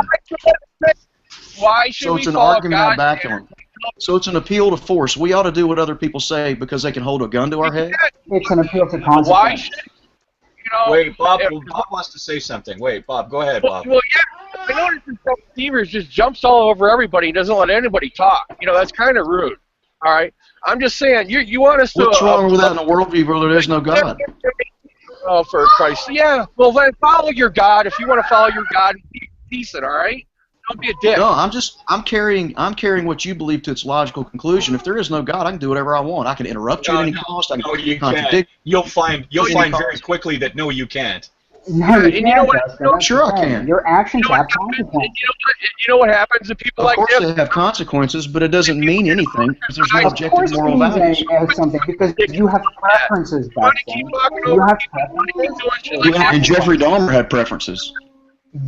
Why should So we it's an follow argument at a God's vacuum. So it's an appeal to force. We ought to do what other people say because they can hold a gun to our head. It's an appeal to consequence. Why should Wait, Bob wants to say something. Wait, Bob, go ahead, Bob. Well, yeah, I noticed that Stevers just jumps all over everybody. He doesn't let anybody talk. That's kind of rude. All right, I'm just saying. You want us to? What's wrong with that in a worldview where there is no God? Oh, for Christ! Yeah. Well, then follow your God if you want to follow your God. Be decent, all right? Don't be a dick. No, I'm carrying what you believe to its logical conclusion. If there is no God, I can do whatever I want. I can interrupt you at any cost. I can You contradict. can't. You'll find very quickly that no, you can't. No, you And you know can't, what? Dustin. That's Sure I the thing. can. Your actions have consequences. You know what happens to people Of like course this? they have consequences, but it doesn't mean anything because there's no Of objective course moral things values. have something, because you have preferences, Dustin. You have preferences. And Jeffrey Dahmer had preferences.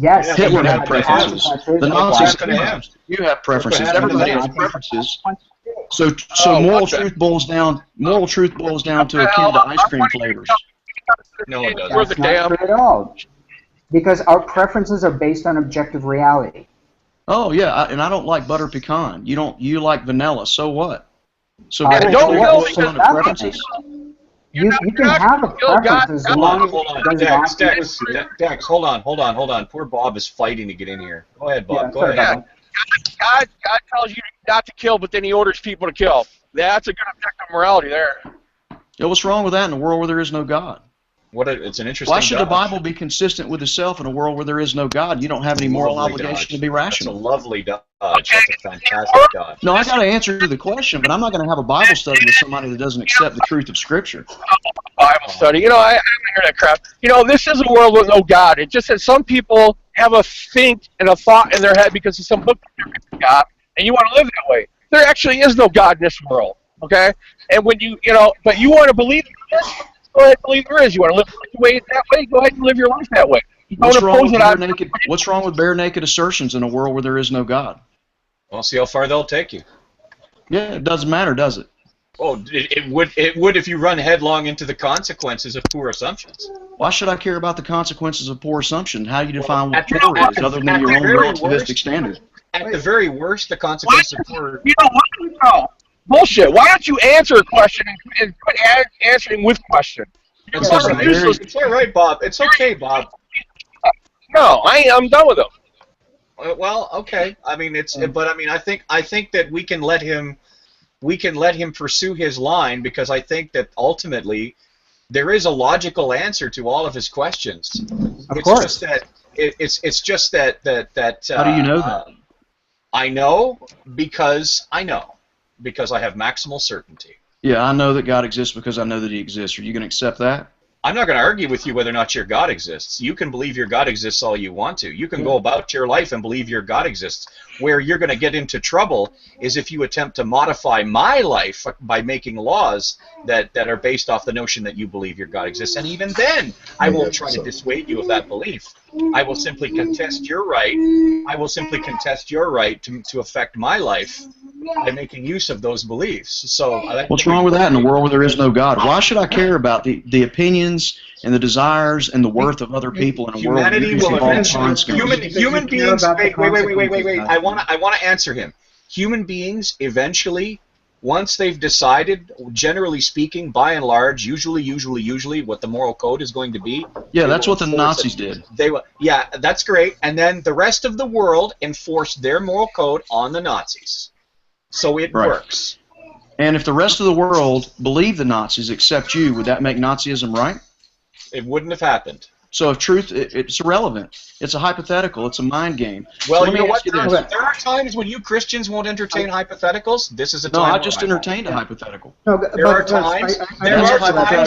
Yes. Hitler you had have preferences. consequences. The What's Nazis happened to him? You have preferences. What's happened to Everybody him? has preferences. So moral truth boils down to akin to ice cream flavors. No, it doesn't. That's not true at all. Because our preferences are based on objective reality. Oh yeah, and I don't like butter pecan. You like vanilla. So what? So Yeah, moral don't truth go boils because down to that's preferences. You can have a preference as Hold long on, as hold it on. does Dex, hold on. Poor Bob is fighting to get in here. Go ahead, Bob. Go sorry ahead. about God tells you not to kill, but then he orders people to kill. That's a good objective morality there. Yeah, what's wrong with that in a world where there is no God? It's an interesting. Why should the dodge. Bible be consistent with itself in a world where there is no God? You don't have any It's a moral lovely obligation dodge. to be rational. That's a lovely dodge. That's a fantastic dodge. No, I got to answer the question, but I'm not going to have a Bible study with somebody that doesn't accept the truth of Scripture. Bible study. I don't hear that crap. This is a world with no God. It just that some people have a think and a thought in their head because of some book they got, and you want to live that way. there actually is no God in this world. Okay, and when but you want to believe there is, go ahead and believe there is. You want to live the way that way, go ahead and live your life that way. What's wrong with bare naked assertions in a world where there is no God? Well, see how far they'll take you. Yeah, it doesn't matter, does it? Oh, it would if you run headlong into the consequences of poor assumptions. Why should I care about the consequences of poor assumption? How do you define what poor is, other than your own relativistic standard? At the very worst, the consequences of poor. No, bullshit. Why don't you answer a question and quit answering with question? It's all right, Bob. It's okay, Bob. No, I'm done with them. Well, okay. I mean, I think that we can let him pursue his line, because I think that ultimately there is a logical answer to all of his questions. Of course. It's just that. How do you know that? I know because I have maximal certainty. Yeah, I know that God exists because I know that He exists. Are you going to accept that? I'm not going to argue with you whether or not your God exists. You can believe your God exists all you want to. You can go about your life and believe your God exists. Where you're going to get into trouble is if you attempt to modify my life by making laws that are based off the notion that you believe your God exists. And even then, I won't try to dissuade you of that belief. I will simply contest your right. I will simply contest your right to affect my life by making use of those beliefs. So what's wrong with that in a world where there is no God? Why should I care about the opinions and the desires and the worth of other people in a world where human beings. Wait. I want to answer him. Human beings eventually, once they've decided, generally speaking, by and large, usually, what the moral code is going to be. Yeah, that's what the Nazis did. Yeah, that's great. And then the rest of the world enforced their moral code on the Nazis. So it works. And if the rest of the world believed the Nazis except you, would that make Nazism right? It wouldn't have happened. So if truth, it's irrelevant. It's a hypothetical. It's a mind game. Well, so you know what? There are times when you Christians won't entertain hypotheticals. This is a time. No, I just entertained a hypothetical. No, there are times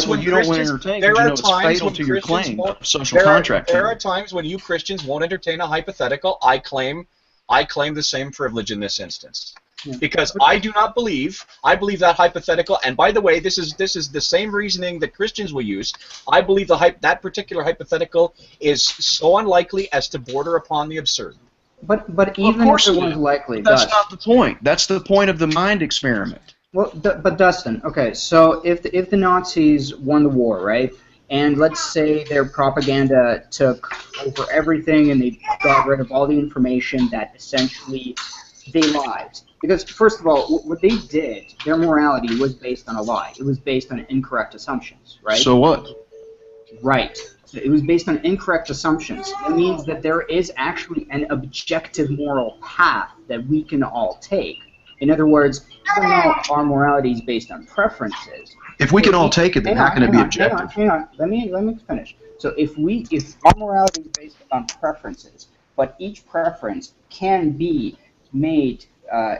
when you don't want to entertain. There are times when your claim of social contract. There are times when you Christians won't entertain a hypothetical. I claim the same privilege in this instance. Yeah. Because I do not believe, I believe that hypothetical, and by the way, this is the same reasoning that Christians will use. I believe that particular hypothetical is so unlikely as to border upon the absurd. But even if it was likely, that's not the point. That's the point of the mind experiment. Well, but Dustin, okay, so if the Nazis won the war, right? And let's say their propaganda took over everything, and they got rid of all the information that essentially they lied. Because, first of all, what they did, their morality was based on a lie. It was based on incorrect assumptions, right? So what? Right. It was based on incorrect assumptions. It means that there is actually an objective moral path that we can all take. In other words, even though our morality is based on preferences. If we can all take it, then how can it be objective? Hang on. Let me finish. So if our morality is based on preferences, but each preference can be made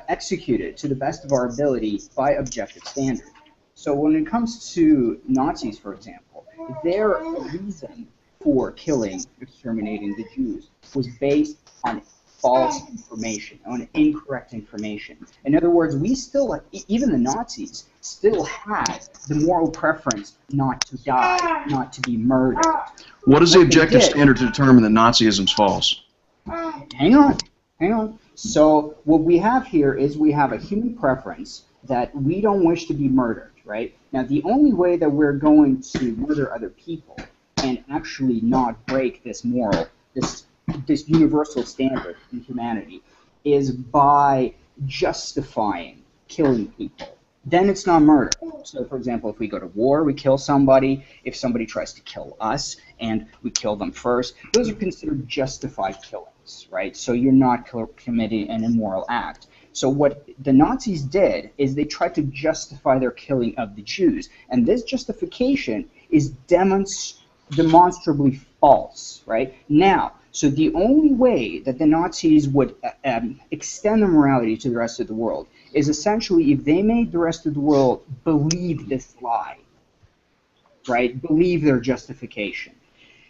executed to the best of our ability by objective standard. So when it comes to Nazis, for example, their reason for killing, exterminating the Jews was based on false information, on incorrect information. In other words, we still, even the Nazis, still had the moral preference not to die, not to be murdered. What is the objective standard to determine that Nazism is false? Hang on. So what we have here is we have a human preference that we don't wish to be murdered, right? Now, the only way that we're going to murder other people and actually not break this moral, this universal standard in humanity, is by justifying killing people. Then it's not murder. So, for example, if we go to war, we kill somebody. If somebody tries to kill us and we kill them first, those are considered justified killings, right? So you're not committing an immoral act. So what the Nazis did is they tried to justify their killing of the Jews. And this justification is demonstrably false, right? Now, so the only way that the Nazis would extend their morality to the rest of the world is essentially if they made the rest of the world believe this lie, right? Believe their justification.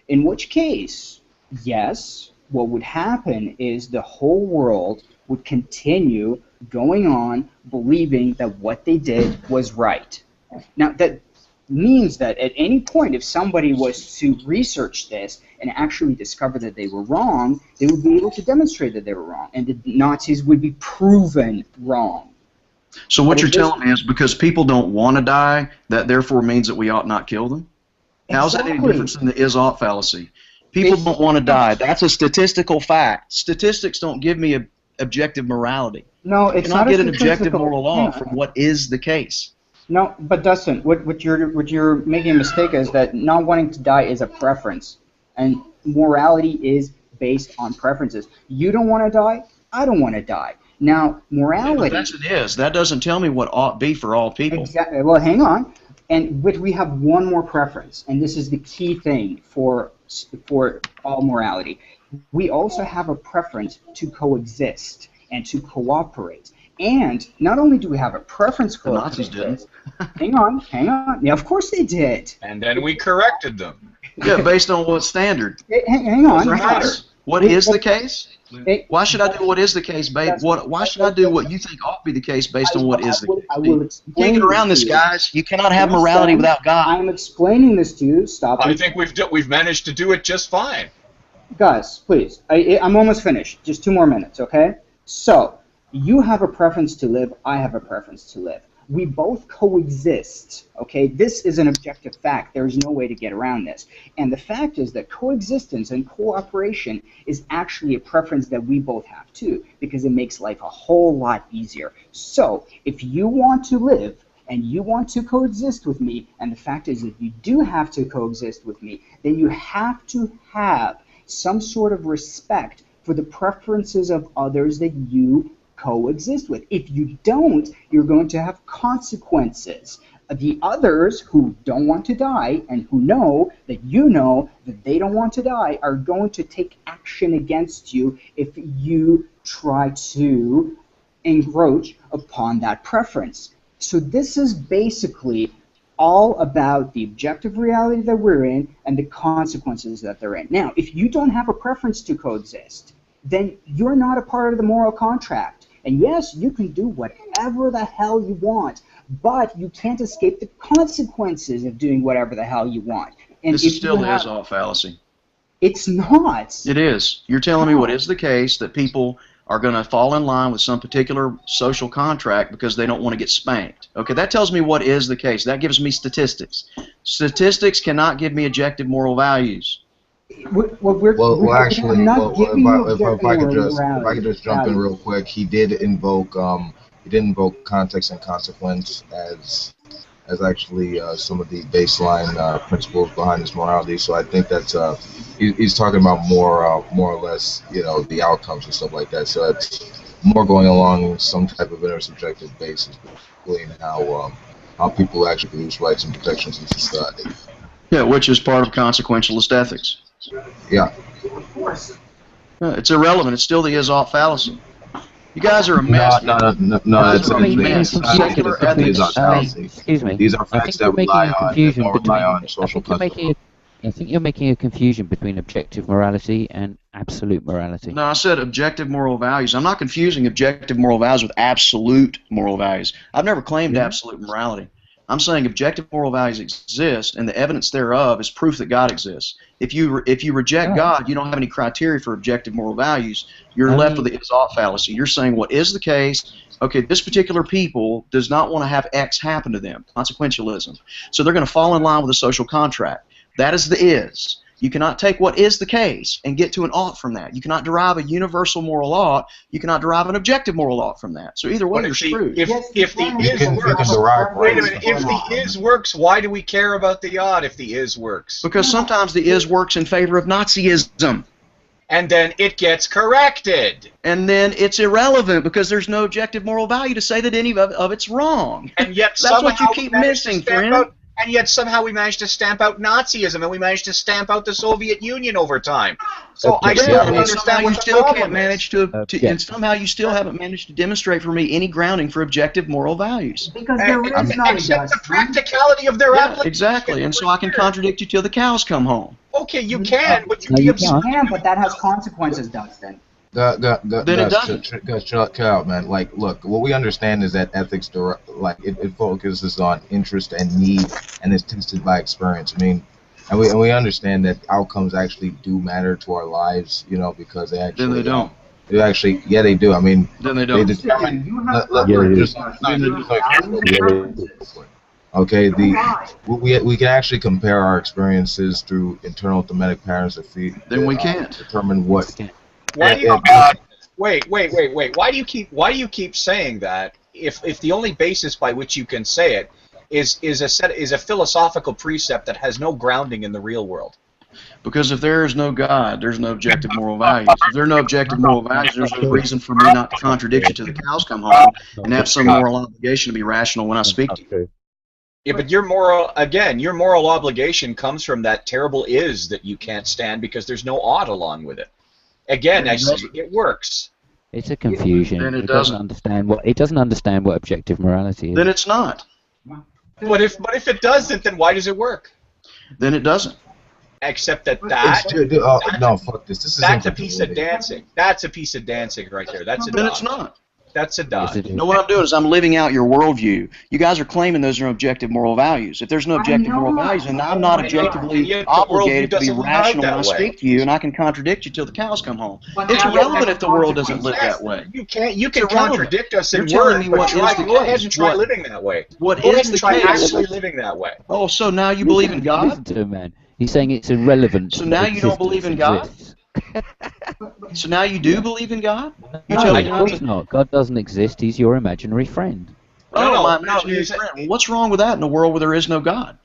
In which case, yes, what would happen is the whole world would continue going on believing that what they did was right. Now, that means that at any point, if somebody was to research this and actually discover that they were wrong, they would be able to demonstrate that they were wrong, and the Nazis would be proven wrong. So what you're telling me is because people don't want to die, that therefore means that we ought not kill them? How is that any different than the is-ought fallacy? People don't want to die. That's a statistical fact. Statistics don't give me objective morality. No, it's not get an objective moral law from what is the case. No, but Dustin, what you're making a mistake is that not wanting to die is a preference, and morality is based on preferences. You don't want to die. I don't want to die. Now, morality. Yes, it is. That doesn't tell me what ought be for all people. Exactly. Well, hang on. And we have one more preference, and this is the key thing for all morality. We also have a preference to coexist and to cooperate. And not only do we have a preference for the Nazis didn't. Hang on. Yeah, of course they did. And then we corrected them. Yeah, based on what standard? Hang on. What is the case? Why should I do what is the case? Why should I do what you think ought to be the case based on what is the case? You can't get around this, guys. You cannot have morality without God. I'm explaining this to you. Stop. I think we've managed to do it just fine. Guys, please. I'm almost finished. Just 2 more minutes, okay? So, you have a preference to live. I have a preference to live. We both coexist, okay? This is an objective fact. There's no way to get around this. And the fact is that coexistence and cooperation is actually a preference that we both have too, because it makes life a whole lot easier. So, if you want to live and you want to coexist with me, and the fact is that you do have to coexist with me, then you have to have some sort of respect for the preferences of others that you coexist with. If you don't, you're going to have consequences. The others who don't want to die and who know that you know that they don't want to die are going to take action against you if you try to encroach upon that preference. So this is basically all about the objective reality that we're in and the consequences that they're in. Now, if you don't have a preference to coexist, then you're not a part of the moral contract. And yes, you can do whatever the hell you want, but you can't escape the consequences of doing whatever the hell you want. And this is still the is-ought fallacy. It's not. It is. You're telling me what is the case, that people are going to fall in line with some particular social contract because they don't want to get spanked. Okay, that tells me what is the case. That gives me statistics. Statistics cannot give me objective moral values. If I could just jump in real quick, he did invoke context and consequence as actually some of the baseline principles behind his morality. So I think that's he's talking about more or less, the outcomes and stuff like that. So it's more going along some type of intersubjective basis between how people actually produce rights and protections in society. Yeah, which is part of consequentialist ethics. Yeah. Of course. It's irrelevant. It's still the is-ought fallacy. You guys are a mess. No. It's secular ethics. Excuse me. These are facts that rely on social principles. I think you're making a confusion between objective morality and absolute morality. No, I said objective moral values. I'm not confusing objective moral values with absolute moral values. I've never claimed absolute morality. I'm saying objective moral values exist, and the evidence thereof is proof that God exists. If you reject God, you don't have any criteria for objective moral values. You're left with the is-ought fallacy. You're saying what is the case? Okay, this particular people does not want to have X happen to them. Consequentialism. So they're going to fall in line with the social contract. That is the is. You cannot take what is the case and get to an ought from that. You cannot derive a universal moral ought. You cannot derive an objective moral ought from that. So either way, you're screwed. If the is works, wait a minute. If the is works, why do we care about the ought if the is works? Because sometimes the is works in favor of Nazism. And then it gets corrected. And then it's irrelevant because there's no objective moral value to say that any of it's wrong. And yet that's what you keep missing, friend. And yet somehow we managed to stamp out Nazism, and we managed to stamp out the Soviet Union over time. So I still don't understand what the problem is. And somehow you still haven't managed to demonstrate for me any grounding for objective moral values. Because there is not except the practicality of their application. Exactly, and so I can contradict you till the cows come home. Okay, you can, but you can, but that has consequences, Dustin. Then it doesn't. Chill out, man. Like, look, what we understand is that ethics, it focuses on interest and need, and is tested by experience. I mean, and we understand that outcomes actually do matter to our lives, you know, because they actually. Then they don't. They actually, yeah, they do. I mean, then they don't. They determine. Okay, we can actually compare our experiences through internal thematic patterns that feed. Then we can't determine what. Why do you, wait. Why do you keep saying that? If the only basis by which you can say it is a philosophical precept that has no grounding in the real world. Because if there is no God, there's no objective moral values. If there are no objective moral values, there's no reason for me not to contradict you till the cows come home and have some moral obligation to be rational when I speak to you. Yeah, but your moral obligation comes from that terrible is that you can't stand because there's no ought along with it. Again, I say it works. It's a confusion. Then it doesn't understand what objective morality is. Then it's not. But if it doesn't, then why does it work? Then it doesn't. Except that no, fuck this. This is that's a piece of dancing. That's a piece of dancing right there. That's a Then dodge. it's not. That's a dodge. You know what I'm doing is I'm living out your worldview. You guys are claiming those are objective moral values. If there's no objective moral values, then I'm not objectively obligated to be rational when I speak to you, and I can contradict you till the cows come home. It's irrelevant if the world doesn't live that way. You can contradict us in You're telling words, me but what is the go ahead case. and try living that way. What Go ahead is and the try case? actually living that way. Oh, so now you believe in God? Listen to him, man. He's saying it's irrelevant. So now you don't believe in God? So now you do believe in God? You tell me of course not. God doesn't exist. He's your imaginary friend. Oh, my imaginary friend. Well, what's wrong with that in a world where there is no God?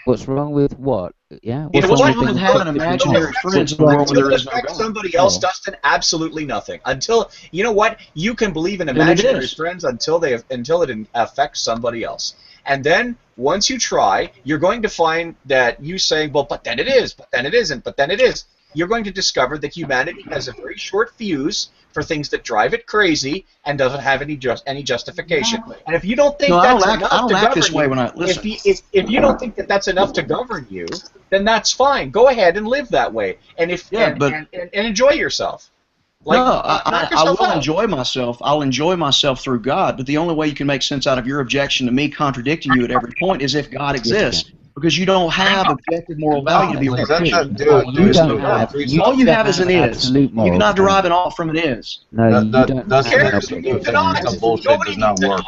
What's wrong with what? Yeah. What's wrong with having imaginary friends in a world where there is no God? Somebody else, Dustin, absolutely nothing. Until you know what, you can believe in imaginary friends until it affects somebody else. And then once you try, you're going to find that you saying, well, but then it is, but then it isn't, but then it is. You're going to discover that humanity has a very short fuse for things that drive it crazy and doesn't have any justification. And if you don't think that's enough to govern you, if you don't think that that's enough to govern you, then that's fine. Go ahead and live that way, and and enjoy yourself. Like, no, I will enjoy myself. I'll enjoy myself through God, but the only way you can make sense out of your objection to me contradicting you at every point is if God exists. Because you don't have objective moral value to be all you have is an is. You cannot derive an ought from an is. No, you don't. Bullshit does not work.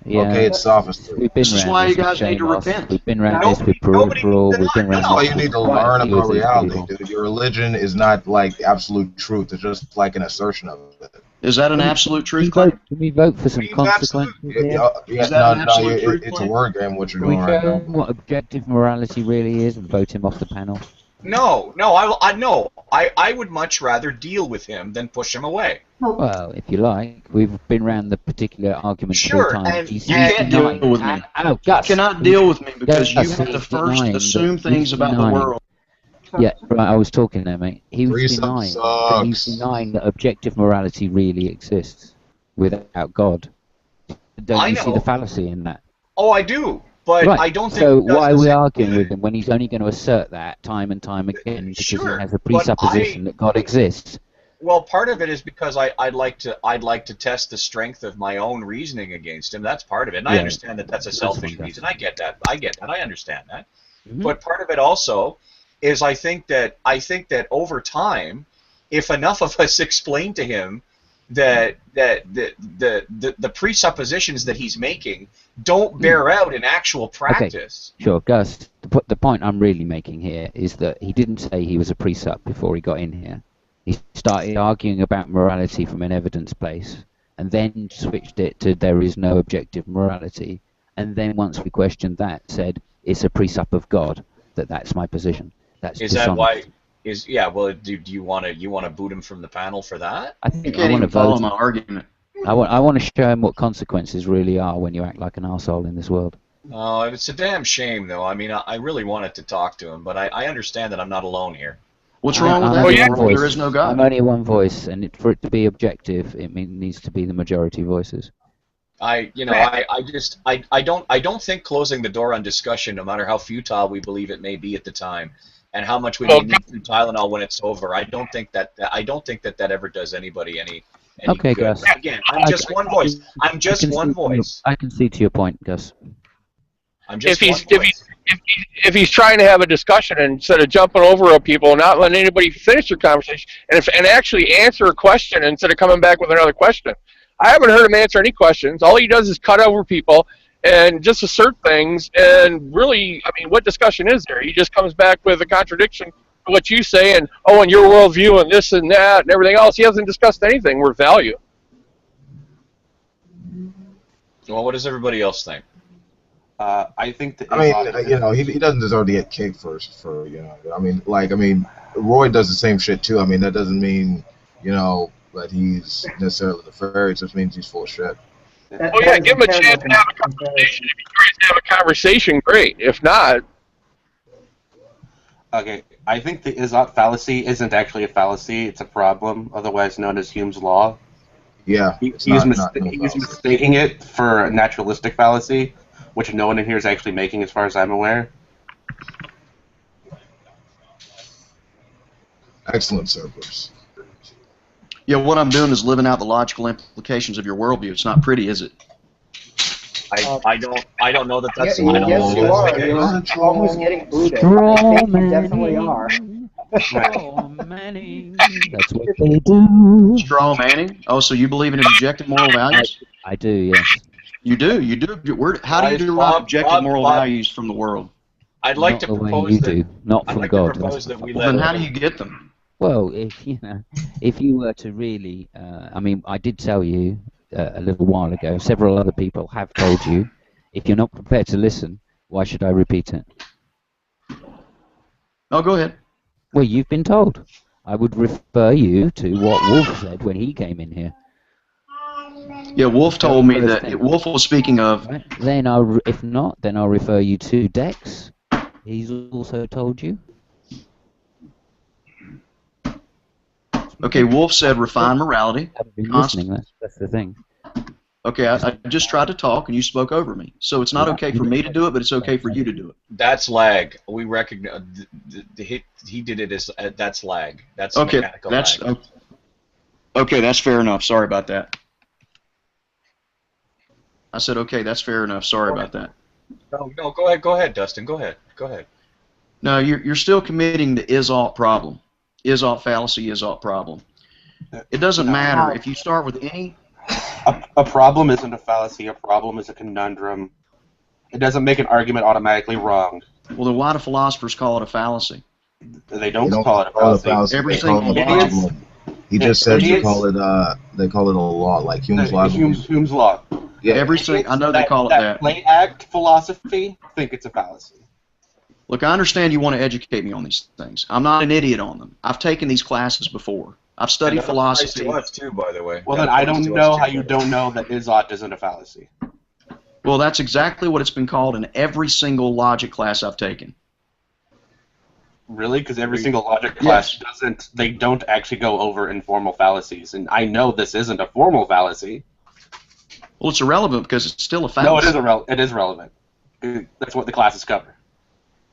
Yeah. Okay, it's sophistry. This is why you guys need to repent. We've been around this with peripheral. We've been around. That's why you need to learn about reality, dude. Your religion is not like absolute truth. It's just like an assertion of it. Is that an absolute truth? Can we vote for some consequences? Is that an absolute truth? It's a word game. What you're Can we doing show right now. him what objective morality really is and vote him off the panel? No, I would much rather deal with him than push him away. Well, if you like, we've been around the particular argument Sure, 3 times. and You can't deal with me. Oh, Gus. You cannot deal with me because you Gus, have to he's first denying assume that things he's about the denying. world. Yeah, right. I was talking there, mate. He was Threesome he's denying that objective morality really exists without God. Don't you see the fallacy in that? Oh, I do, but right. I don't think. So why are we arguing with him when he's only going to assert that time and time again because he has a presupposition that God exists? Well, part of it is because I'd like to test the strength of my own reasoning against him. That's part of it, and I understand that that's a selfish reason. I get that. I understand that. Mm-hmm. But part of it also is I think that over time, if enough of us explain to him that the presuppositions that he's making don't bear out in actual practice. Okay. Sure, Gus. The point I'm really making here is that he didn't say he was a presup before he got in here. He started arguing about morality from an evidence place, and then switched it to there is no objective morality, and then once we questioned that, said it's a presup of God. That's my position. That's is that why? Well, do you want to boot him from the panel for that? I think I want to follow my argument. I want to show him what consequences really are when you act like an arsehole in this world. Oh, it's a damn shame, though. I mean, I really wanted to talk to him, but I understand that I'm not alone here. What's wrong with that? There is no God. I'm only one voice, and for it to be objective, it needs to be the majority voices. I don't think closing the door on discussion, no matter how futile we believe it may be at the time, and how much we need through Tylenol when it's over. I don't think that ever does anybody any Okay, good. Gus. Again, I'm just one voice. I'm just one voice. I can see to your point, Gus. I'm just if he's trying to have a discussion instead of jumping over people and not letting anybody finish their conversation and actually answer a question instead of coming back with another question. I haven't heard him answer any questions. All he does is cut over people and just assert things. And really, I mean, what discussion is there? He just comes back with a contradiction to what you say and, oh, and your worldview and this and that and everything else. He hasn't discussed anything worth value. Well, what does everybody else think? I think that. I mean, you know, he doesn't deserve to get kicked for you know. I mean, Roy does the same shit too. I mean, that doesn't mean, you know, that he's necessarily the fairy. It just means he's full of shit. Oh yeah, give him a chance to have a conversation. If he tries to have a conversation, great. If not, Okay, I think the Izzat fallacy isn't actually a fallacy; it's a problem, otherwise known as Hume's law. Yeah, he's mistaking it for a naturalistic fallacy, which no one in here is actually making, as far as I'm aware. Excellent, sir, Bruce. Yeah, what I'm doing is living out the logical implications of your worldview. It's not pretty, is it? I don't know that that's. Yes, I don't know you that's are. the case. You're almost getting booted. I think you definitely are. Straw manning. That's what they do. Straw manning? Oh, so you believe in objective moral values? I do, yes. You do. You do. How do you derive objective moral values from the world? I'd like Not to the way propose you that. do, not I'd from like God. to propose that we Well, then how do you get them? Well, if you were to really, I mean, I did tell you a little while ago. Several other people have told you. If you're not prepared to listen, why should I repeat it? Oh, go ahead. Well, you've been told. I would refer you to what Wolf said when he came in here. Yeah, Wolf told me that. Wolf was speaking of. Right. Then if not, then I'll refer you to Dex. He's also told you. Okay, Wolf said refine morality. I've been listening. That's the thing. Okay, I just tried to talk and you spoke over me. So it's not okay for me to do it, but it's okay for you to do it. That's lag. We recognize he did it as that's lag. That's okay. Mechanical lag. Okay, that's fair enough. Sorry about that. I said okay, that's fair enough. Sorry about that. No, go ahead, Dustin. Go ahead. No, you're still committing the is-ought problem. Is-ought fallacy, is-ought problem. It doesn't matter if you start with any. A problem isn't a fallacy. A problem is a conundrum. It doesn't make an argument automatically wrong. Well, then why do philosophers call it a fallacy? They don't call it a fallacy. Every They call single it a problem. He just said they call it a law, like Hume's law. Hume's law. Yeah. Every single. I know they call it that. Play act philosophy. Think it's a fallacy. Look, I understand you want to educate me on these things. I'm not an idiot on them. I've taken these classes before. I've studied philosophy. To us too, by the way. Well, then I don't know how you don't know that Izzat isn't a fallacy. Well, that's exactly what it's been called in every single logic class I've taken. Really? Because every single logic class they don't actually go over informal fallacies. And I know this isn't a formal fallacy. Well, it's irrelevant because it's still a fallacy. No, it is relevant. That's what the classes cover.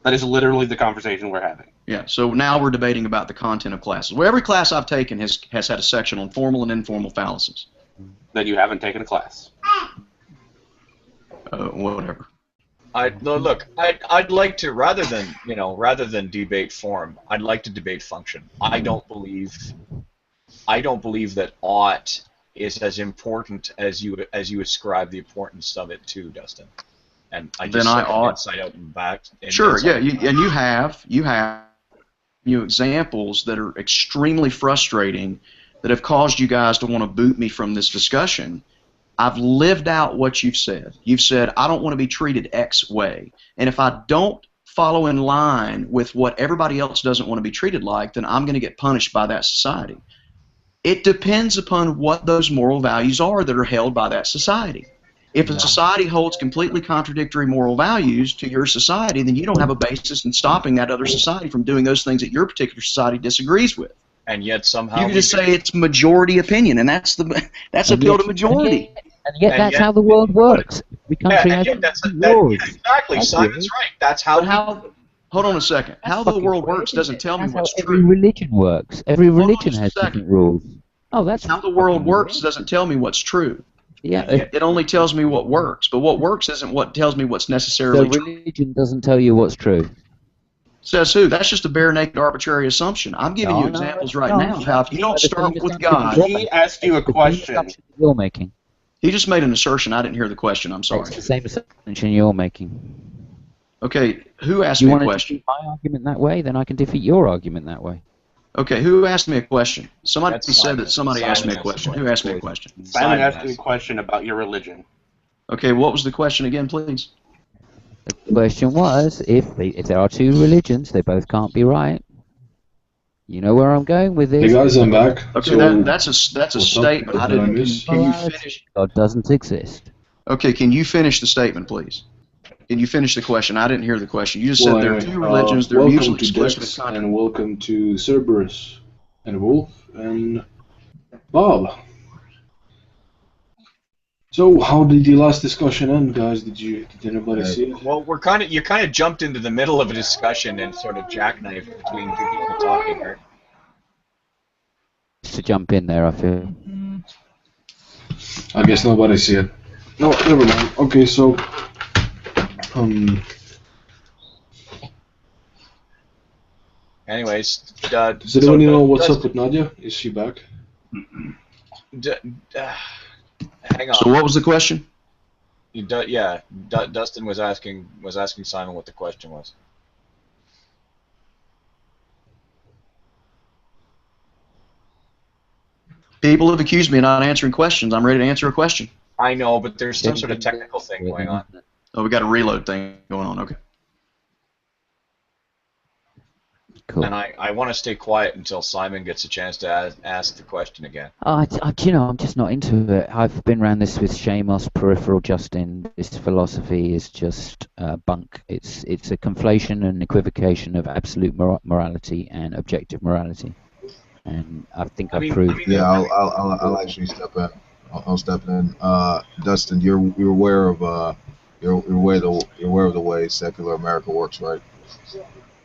That is literally the conversation we're having. Yeah, so now we're debating about the content of classes. Well, every class I've taken has had a section on formal and informal fallacies. Then you haven't taken a class. Whatever. Look, I'd like to rather than debate form, I'd like to debate function. I don't believe that ought is as important as you ascribe the importance of it to, Dustin. And I just inside out and back. Sure, yeah, and you have examples that are extremely frustrating that have caused you guys to want to boot me from this discussion. I've lived out what you've said. You've said, I don't want to be treated X way. And if I don't follow in line with what everybody else doesn't want to be treated like, then I'm going to get punished by that society. It depends upon what those moral values are that are held by that society. If a society holds completely contradictory moral values to your society, then you don't have a basis in stopping that other society from doing those things that your particular society disagrees with. And yet somehow you can just say it's majority opinion, and that's appeal to majority. And yet that's how the world works. Every country has laws. Exactly. Simon's right. That's how. Hold on a second. How the world works doesn't tell me what's Every true. religion works. Every religion has different rules. Oh, that's How the world works doesn't tell me what's true. Yeah. It only tells me what works. But what works isn't what tells me what's So necessarily true. religion doesn't tell you what's true. Says who? That's just a bare naked arbitrary assumption. I'm giving you examples right now of how if you don't start with God. He asked you a question. You're making. He just made an assertion. I didn't hear the question. I'm sorry. It's the same assumption you're making. Okay, who asked You me a want to question? defeat my argument that way, then I can defeat your argument that way. Okay, who asked me a question? Somebody That's said Simon. that somebody asked me a Simon question. asked Who asked me a question? Simon asked you a question about your religion. Okay, what was the question again, please? The question was, if there are two religions, they both can't be right. You know where I'm going with this? Hey guys, I'm back. Okay, So, that's a statement. I Did I didn't. miss? Can you finish? God doesn't exist. Okay, can you finish the statement, please? Can you finish the question? I didn't hear the question. You just said there are two religions. They're welcome mutually to exclusive. Dex, and welcome to Cerberus, and Wolf, and Bob. So, how did the last discussion end, guys? Did anybody see it? Well, you kind of jumped into the middle of a discussion and sort of jackknifed between two people talking, right? Just to jump in there, I feel. I guess nobody see it. No, never mind. Okay, so Anyways, does anybody know what's up with Nadia? Is she back? Hang on. So what was the question? Dustin was asking Simon what the question was. People have accused me of not answering questions. I'm ready to answer a question. I know, but there's some sort of technical thing going on. Oh, we got a reload thing going on. Okay. Cool. And I want to stay quiet until Simon gets a chance to ask the question again. You know, I'm just not into it. I've been around this with Shamos, Peripheral Justin. This philosophy is just bunk. It's a conflation and equivocation of absolute morality and objective morality. And I think I've proved. Yeah, I'll actually step in. I'll step in. Dustin, you're aware of you're aware of the way secular America works, right?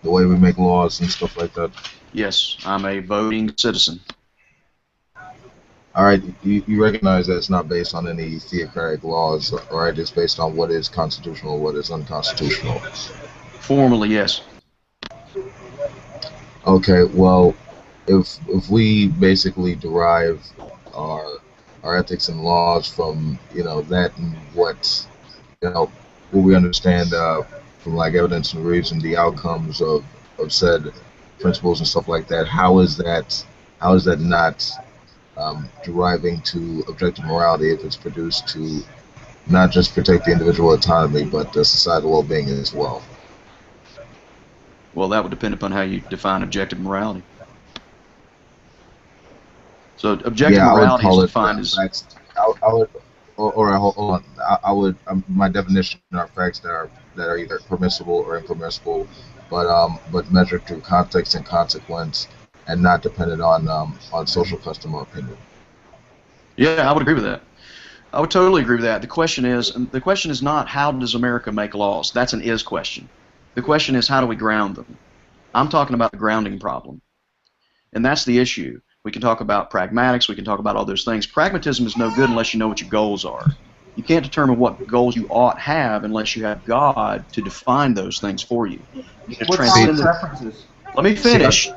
The way we make laws and stuff like that. Yes, I'm a voting citizen. All right, you recognize that it's not based on any theocratic laws, right? It's based on what is constitutional, what is unconstitutional. Formally, yes. Okay, well, if we basically derive our ethics and laws from that and what we understand from like evidence and reason, the outcomes of said principles and stuff like that, how is that not deriving to objective morality if it's produced to not just protect the individual autonomy but the societal well-being as well? Well, that would depend upon how you define objective morality. So objective morality is defined as. Hold on. I would. My definition are facts that are either permissible or impermissible, but measured through context and consequence, and not dependent on social custom or opinion. Yeah, I would agree with that. I would totally agree with that. The question is not how does America make laws. That's an is question. The question is how do we ground them. I'm talking about the grounding problem, and that's the issue. We can talk about pragmatics. We can talk about all those things. Pragmatism is no good unless you know what your goals are. You can't determine what goals you ought to have unless you have God to define those things for you. What's all the preferences? Let me finish.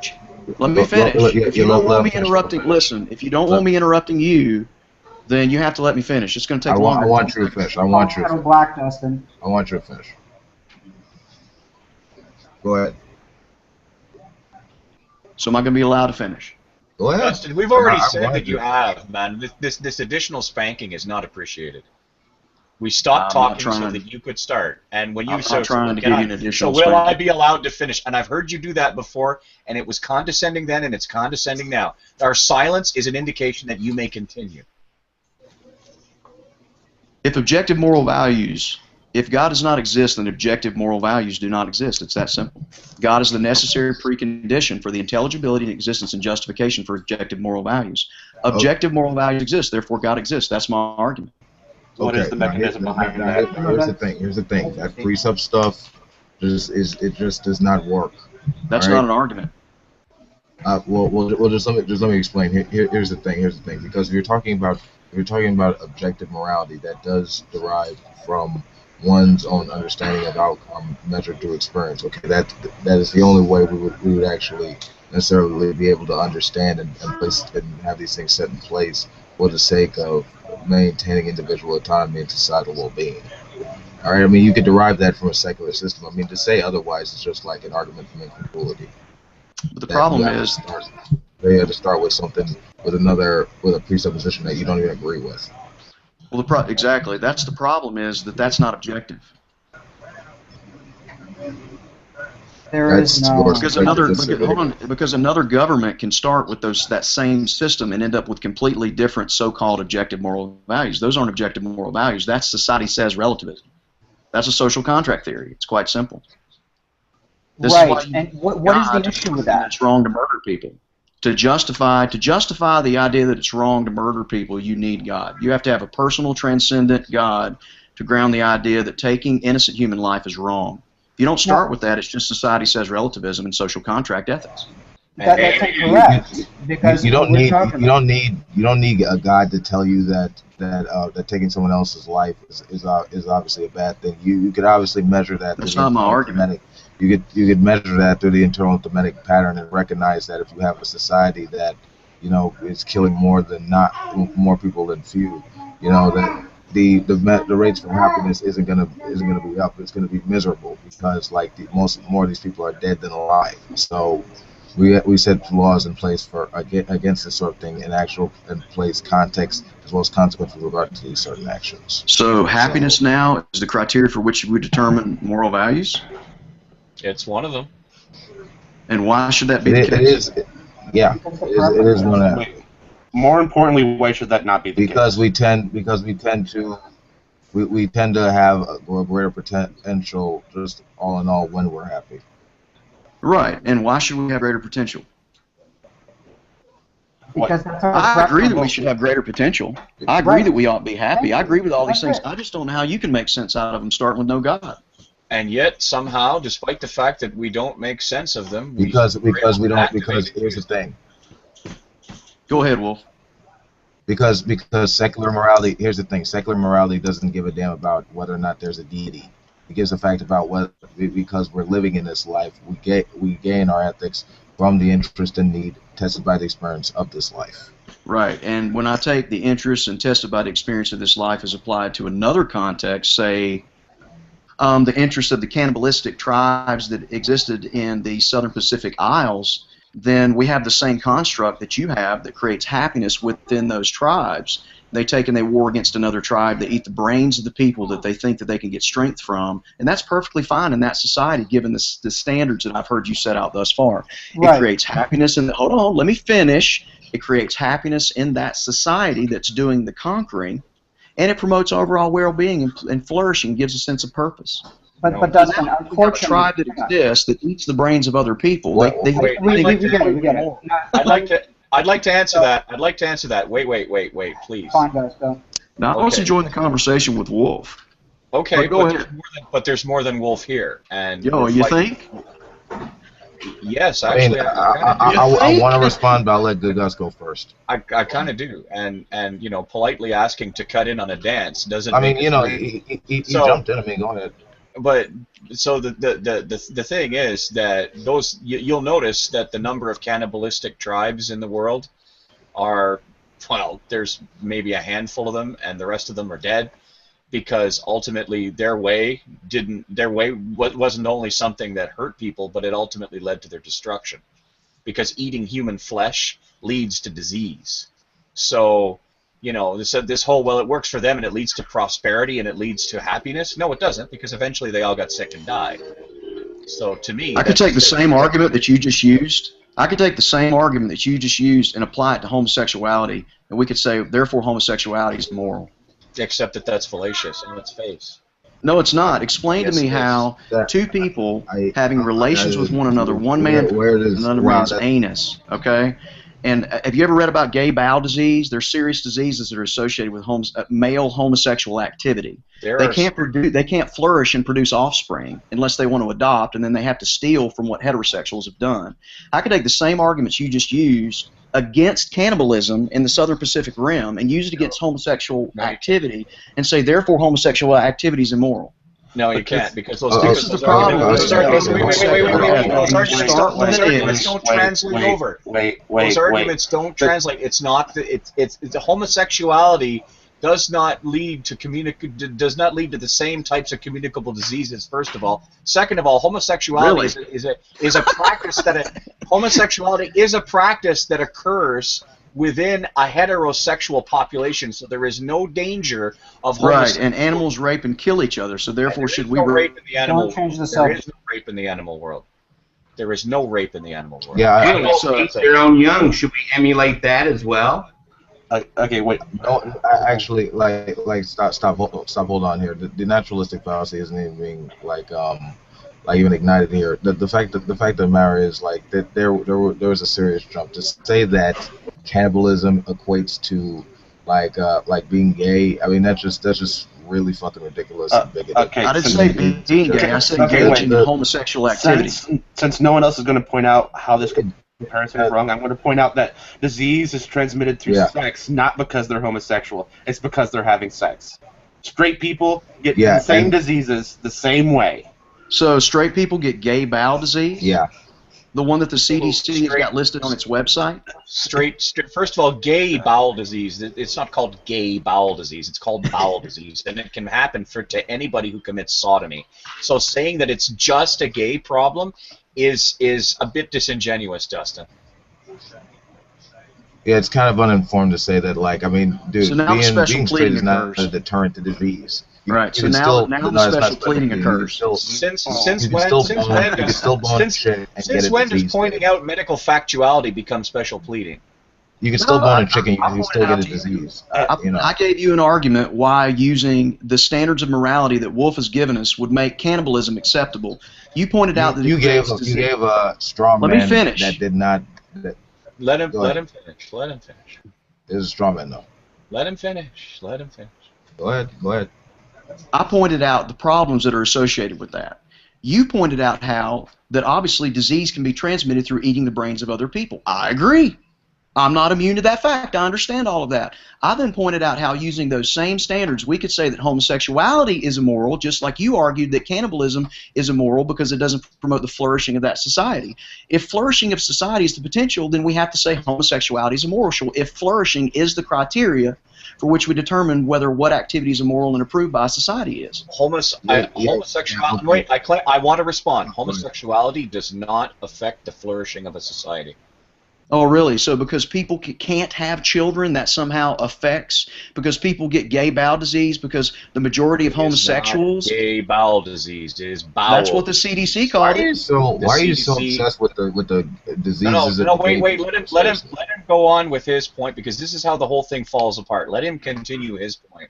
Let me finish. If you don't want me interrupting, listen. If you don't want me interrupting you, then you have to let me finish. It's going to take longer. I want you to finish. I want you to finish. Black, Dustin. I want you to finish. Go ahead. So am I going to be allowed to finish? Go ahead. Dustin, we've already said that you have, man. This additional spanking is not appreciated. We stopped talking so that you could start, and when you I'm trying to give you an additional. So will I be allowed to finish? And I've heard you do that before, and it was condescending then, and it's condescending now. Our silence is an indication that you may continue. If objective moral values, if God does not exist, then objective moral values do not exist. It's that simple. God is the necessary precondition for the intelligibility and existence and justification for objective moral values. Objective moral values exist, therefore God exists. That's my argument. What is the mechanism behind that? Here's the thing. That precept stuff, it just does not work. That's not an argument. Well, just let me explain. Here's the thing. Because if you're talking about objective morality, that does derive from one's own understanding of outcome measured through experience. Okay, that is the only way we would actually necessarily be able to understand and have these things set in place for the sake of maintaining individual autonomy and societal well-being. All right, I mean, you could derive that from a secular system. I mean, to say otherwise is just like an argument from incongruity. But the problem is, they had to start with something with a presupposition that you don't even agree with. Well, exactly. That's the problem, is that that's not objective. Because another government can start with that same system and end up with completely different so-called objective moral values. Those aren't objective moral values. That's society says relativism. That's a social contract theory. It's quite simple. Right. And what is the issue with that? It's wrong to murder people. To justify the idea that it's wrong to murder people, you need God. You have to have a personal, transcendent God to ground the idea that taking innocent human life is wrong. If you don't start with that, it's just society says relativism and social contract ethics. That's incorrect. Because you don't need a God to tell you that taking someone else's life is obviously a bad thing. You could obviously measure that. That's not my argument. You could measure that through the internal thematic pattern and recognize that if you have a society that is killing more people than few, that the rates for happiness isn't gonna be up. It's gonna be miserable because more of these people are dead than alive. So we set laws in place against this sort of thing in place context as well as consequence with regard to these certain actions. So happiness now is the criteria for which we determine moral values? It's one of them. And why should that be the case? It is one of them. More importantly, why should that not be the case? We tend to have a greater potential just all in all when we're happy. Right. And why should we have greater potential? Because that's I agree that we should have greater potential. I agree that we ought to be happy. I agree with all these things. I just don't know how you can make sense out of them starting with no God. And yet, somehow, despite the fact that we don't make sense of them, because here's the thing. Go ahead, Wolf. Because secular morality, here's the thing. Secular morality doesn't give a damn about whether or not there's a deity. It gives a fact about because we're living in this life, we gain our ethics from the interest and need tested by the experience of this life. Right, and when I take the interest and tested by the experience of this life as applied to another context, say the interest of the cannibalistic tribes that existed in the Southern Pacific Isles, then we have the same construct that you have that creates happiness within those tribes. They take and they war against another tribe. They eat the brains of the people that they think that they can get strength from, and that's perfectly fine in that society given the standards that I've heard you set out thus far. Right. It creates happiness in hold on, let me finish. It creates happiness in that society that's doing the conquering, and it promotes overall well-being and flourishing, gives a sense of purpose. But that's an unfortunate tribe that exists that eats the brains of other people. We get it. I'd like to answer that. I'd like to answer that. Wait, please. Fine, guys, go. Now, I was enjoying the conversation with Wolf. Okay, but there's more than Wolf here. And you think? Yes, actually. I want to respond, but I'll let Good Gus go first. I kind of do, and politely asking to cut in on a dance doesn't. I mean, he jumped in. I mean, go ahead. But so the thing is that you'll notice that the number of cannibalistic tribes in the world are, well, there's maybe a handful of them, and the rest of them are dead, because ultimately their way wasn't only something that hurt people, but it ultimately led to their destruction, because eating human flesh leads to disease. So this whole, well, it works for them and it leads to prosperity and it leads to happiness. No, it doesn't, because eventually they all got sick and died. So to me, I could take the same argument that you just used. I could take the same argument that you just used and apply it to homosexuality, and we could say, therefore, homosexuality is moral. Except that that's fallacious in its face. No, it's not. Explain to me how two people having relations with one another, one man another man's anus, okay? And have you ever read about gay bowel disease? There's serious diseases that are associated with male homosexual activity. They can't flourish and produce offspring unless they want to adopt, and then they have to steal from what heterosexuals have done. I could take the same arguments you just used against cannibalism in the Southern Pacific Rim and use it against homosexual activity and say, therefore, homosexual activity is immoral. No, you can't, because those this is the problem. Those arguments don't translate over. Those arguments don't translate. It's not. It's the homosexuality does not lead to the same types of communicable diseases. First of all, second of all, homosexuality is a practice homosexuality is a practice that occurs within a heterosexual population, so there is no danger of right. And animals rape and kill each other, so therefore should we rape in the animal Don't change the There subject. is no rape in the animal world. There is no rape in the animal world. Yeah, Animals eat their own young. Should we emulate that as well? Okay, wait. No, actually, stop, hold on here. The naturalistic fallacy isn't even being even ignited here. The fact of the matter is that there was a serious jump to say that cannibalism equates to being gay. I mean that's just really fucking ridiculous and bigoted. Okay, I didn't say being gay. I said engaging in homosexual activity. Since no one else is going to point out how this comparison is wrong, I'm going to point out that disease is transmitted through sex, not because they're homosexual. It's because they're having sex. Straight people get the same diseases the same way. So straight people get gay bowel disease? Yeah. The one that the CDC has got listed on its website? First of all, gay bowel disease, it's not called gay bowel disease, it's called bowel disease, and it can happen to anybody who commits sodomy. So saying that it's just a gay problem is a bit disingenuous, Dustin. Yeah, it's kind of uninformed to say that, dude, so now being straight is not a deterrent to disease. Right. So now the special pleading occurs. Since when does pointing out medical factuality become special pleading? You can still bone a chicken. You can still get a disease. I gave you an argument why using the standards of morality that Wolf has given us would make cannibalism acceptable. You pointed out that you gave a straw man. Let me finish. That did not. Let him finish. It was a straw man, though. Let him finish. Go ahead. I pointed out the problems that are associated with that. You pointed out how that obviously disease can be transmitted through eating the brains of other people. I agree. I'm not immune to that fact. I understand all of that. I then pointed out how using those same standards we could say that homosexuality is immoral, just like you argued that cannibalism is immoral because it doesn't promote the flourishing of that society. If flourishing of society is the potential, then we have to say homosexuality is immoral. If flourishing is the criteria for which we determine whether what activity is immoral and approved by society is. Homosexuality. Wait, I want to respond. Homosexuality does not affect the flourishing of a society. Oh, really? So because people can't have children, that somehow affects? Because people get gay bowel disease? Because the majority of homosexuals? Gay bowel disease is bowel. That's what the CDC called it. Why are you so obsessed with the diseases? No, wait. Let him go on with his point, because this is how the whole thing falls apart. Let him continue his point.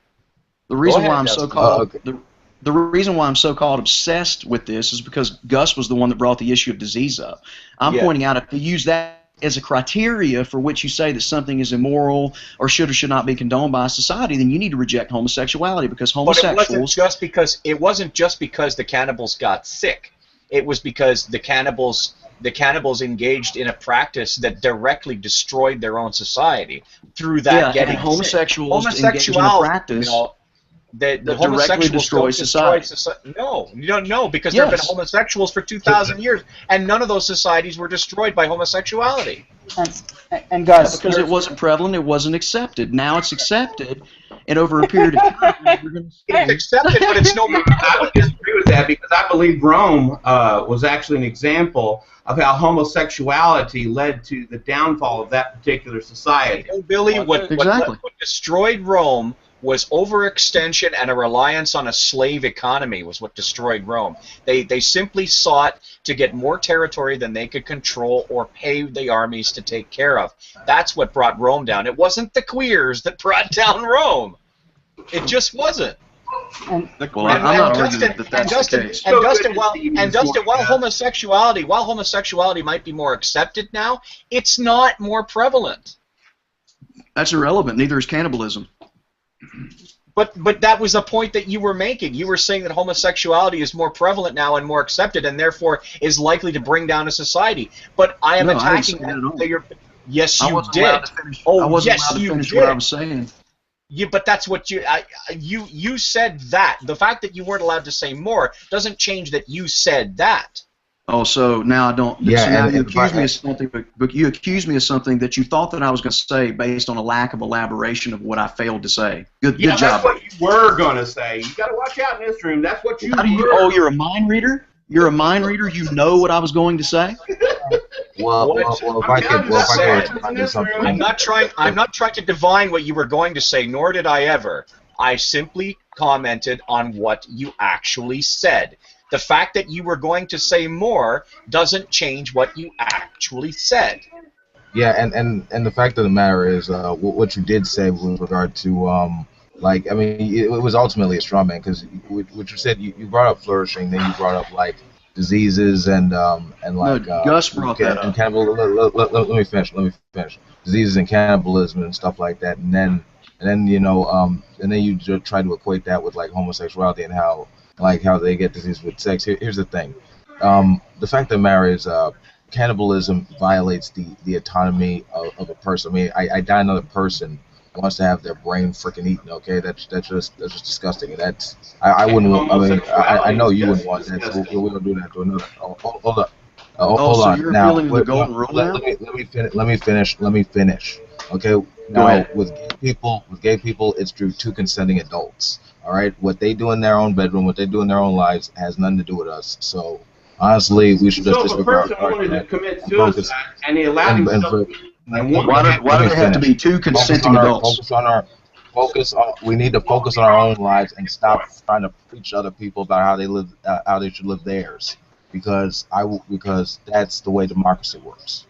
The reason why I'm the reason why I'm so-called obsessed with this is because Gus was the one that brought the issue of disease up. I'm pointing out if you use that as a criteria for which you say that something is immoral or should or should not be condoned by society, then you need to reject homosexuality, because homosexuals... But it wasn't just because the cannibals got sick. It was because the cannibals engaged in a practice that directly destroyed their own society through that getting homosexuals sick. engaged in a practice that directly destroys society. No, you don't know, because there have been homosexuals for 2,000 years, and none of those societies were destroyed by homosexuality. And guys, because it wasn't prevalent, it wasn't accepted. Now it's accepted, and over a period of time, we're going to see. It's accepted, but it's no. I would disagree with that, because I believe Rome was actually an example of how homosexuality led to the downfall of that particular society. Billy, what destroyed Rome was overextension and a reliance on a slave economy was what destroyed Rome. They simply sought to get more territory than they could control or pay the armies to take care of. That's what brought Rome down. It wasn't the queers that brought down Rome. It just wasn't. And, well, I'm not arguing that that's the case. Dustin, while homosexuality might be more accepted now, it's not more prevalent. That's irrelevant. Neither is cannibalism. But that was the point that you were making. You were saying that homosexuality is more prevalent now and more accepted, and therefore is likely to bring down a society. But I am attacking that. Yes, you did. Oh, yes, you did. What I was saying. Yeah, but that's what you said that. The fact that you weren't allowed to say more doesn't change that you said that. Oh, so now I don't. Yeah, so now you accuse me of something, but you accuse me of something that you thought that I was going to say based on a lack of elaboration of what I failed to say. Good job. That's what you were going to say. You got to watch out in this room. That's what you. Oh, you're a mind reader. You're a mind reader. You know what I was going to say. Well, if I could do something. I'm not trying to divine what you were going to say, nor did I ever. I simply commented on what you actually said. The fact that you were going to say more doesn't change what you actually said. Yeah, and the fact of the matter is, what you did say with regard to, like, I mean, it was ultimately a straw man, because what you said, you brought up flourishing, then you brought up, like, diseases and like... No, Gus brought that up. And let me finish. Diseases and cannibalism and stuff like that, and then you know, and then you just try to equate that with, like, homosexuality and how they get disease with sex. Here's the thing. The fact of the matter is, cannibalism violates the autonomy of a person. I mean, I die another person wants to have their brain freaking eaten. Okay, that's just disgusting. And that's I wouldn't. I mean, I know you wouldn't want that. So we don't do that to another. Hold up. Hold on. You're now, appealing to the golden rule now? Let me finish. Okay. Now, with gay people, it's through two consenting adults. All right, what they do in their own bedroom, what they do in their own lives, has nothing to do with us. So honestly, we should just disregard. So if a person wanted to commit suicide and they allowed himself, why do they have to be two consenting adults? We need to focus on our own lives and stop trying to preach to other people about how they live, how they should live theirs, because that's the way democracy works.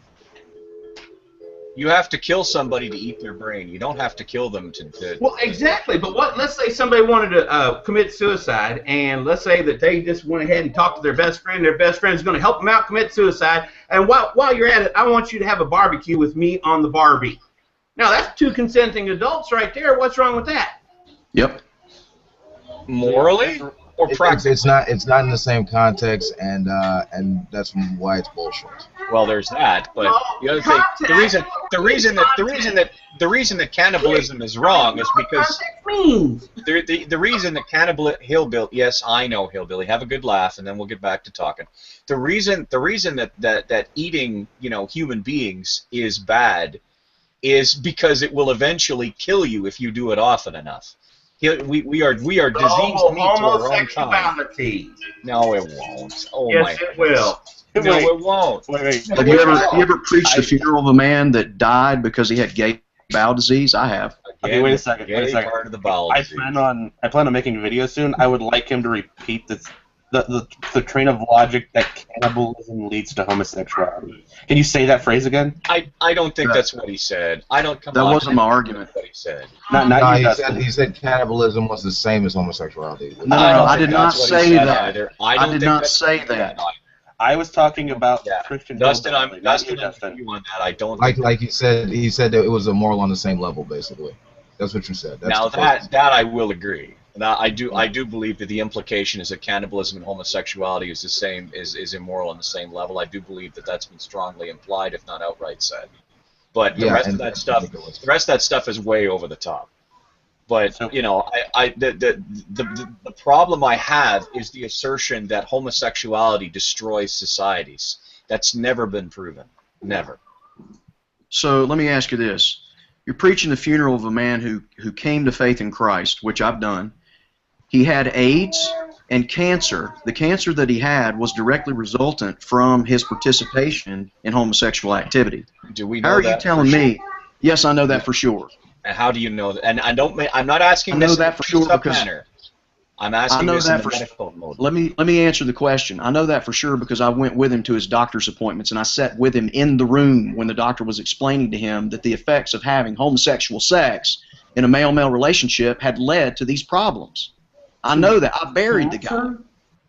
You have to kill somebody to eat their brain. You don't have to kill them to... Well, exactly. But let's say somebody wanted to commit suicide, and let's say that they just went ahead and talked to their best friend. Their best friend is going to help them out commit suicide. And while you're at it, I want you to have a barbecue with me on the Barbie. Now, that's two consenting adults right there. What's wrong with that? Yep. Morally? Or practically? It's not in the same context, and that's why it's bullshit. Well, there's that, but the other thing, the reason that cannibalism is wrong is because the reason that hillbilly, yes, I know hillbilly, have a good laugh, and then we'll get back to talking. The reason that eating, you know, human beings is bad is because it will eventually kill you if you do it often enough. We are diseased meat to our own kind. No, it won't. Oh yes, my it will. No, it won't. Wait. Have you ever preached the funeral of a man that died because he had gay bowel disease? I have. Okay, wait a second. Part of the bowel I disease. plan on making a video soon. I would like him to repeat the train of logic that cannibalism leads to homosexuality. Can you say that phrase again? I don't think that's what he said. That wasn't my argument. What he said. He said cannibalism was the same as homosexuality. No, I did not say that. Either. I did not say that. I was talking about Christian. Dustin, I'm with you on that. I don't. Like he said that it was immoral on the same level, basically. That's what you said. Now that I will agree. Now I do believe that the implication is that cannibalism and homosexuality is the same, is immoral on the same level. I do believe that that's been strongly implied, if not outright said. But the rest of that stuff is way over the top. But you know, the problem I have is the assertion that homosexuality destroys societies. That's never been proven. Never. So let me ask you this. You're preaching the funeral of a man who came to faith in Christ, which I've done. He had AIDS and cancer. The cancer that he had was directly resultant from his participation in homosexual activity. Do we know How are that you telling me? Yes, I know that for sure. And how do you know that? And I'm not asking I know this that in for sure because manner. I'm asking this in the medical mode. Let me answer the question. I know that for sure because I went with him to his doctor's appointments and I sat with him in the room when the doctor was explaining to him that the effects of having homosexual sex in a male-male relationship had led to these problems. I know that. I buried the guy.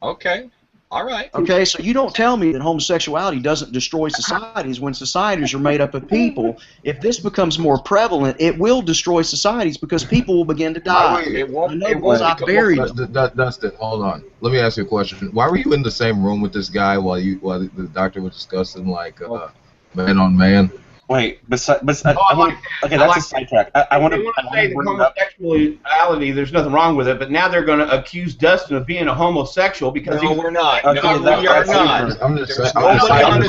Okay. All right. Okay, so you don't tell me that homosexuality doesn't destroy societies when societies are made up of people. If this becomes more prevalent, it will destroy societies because people will begin to die. It won't. I buried them. Dustin, hold on. Let me ask you a question. Why were you in the same room with this guy while the doctor was discussing man on man? Wait, okay, that's a sidetrack. I want to say that homosexuality, there's nothing wrong with it, but now they're going to accuse Dustin of being a homosexual because we're not. Okay, no, we are not. I'm just saying. I'm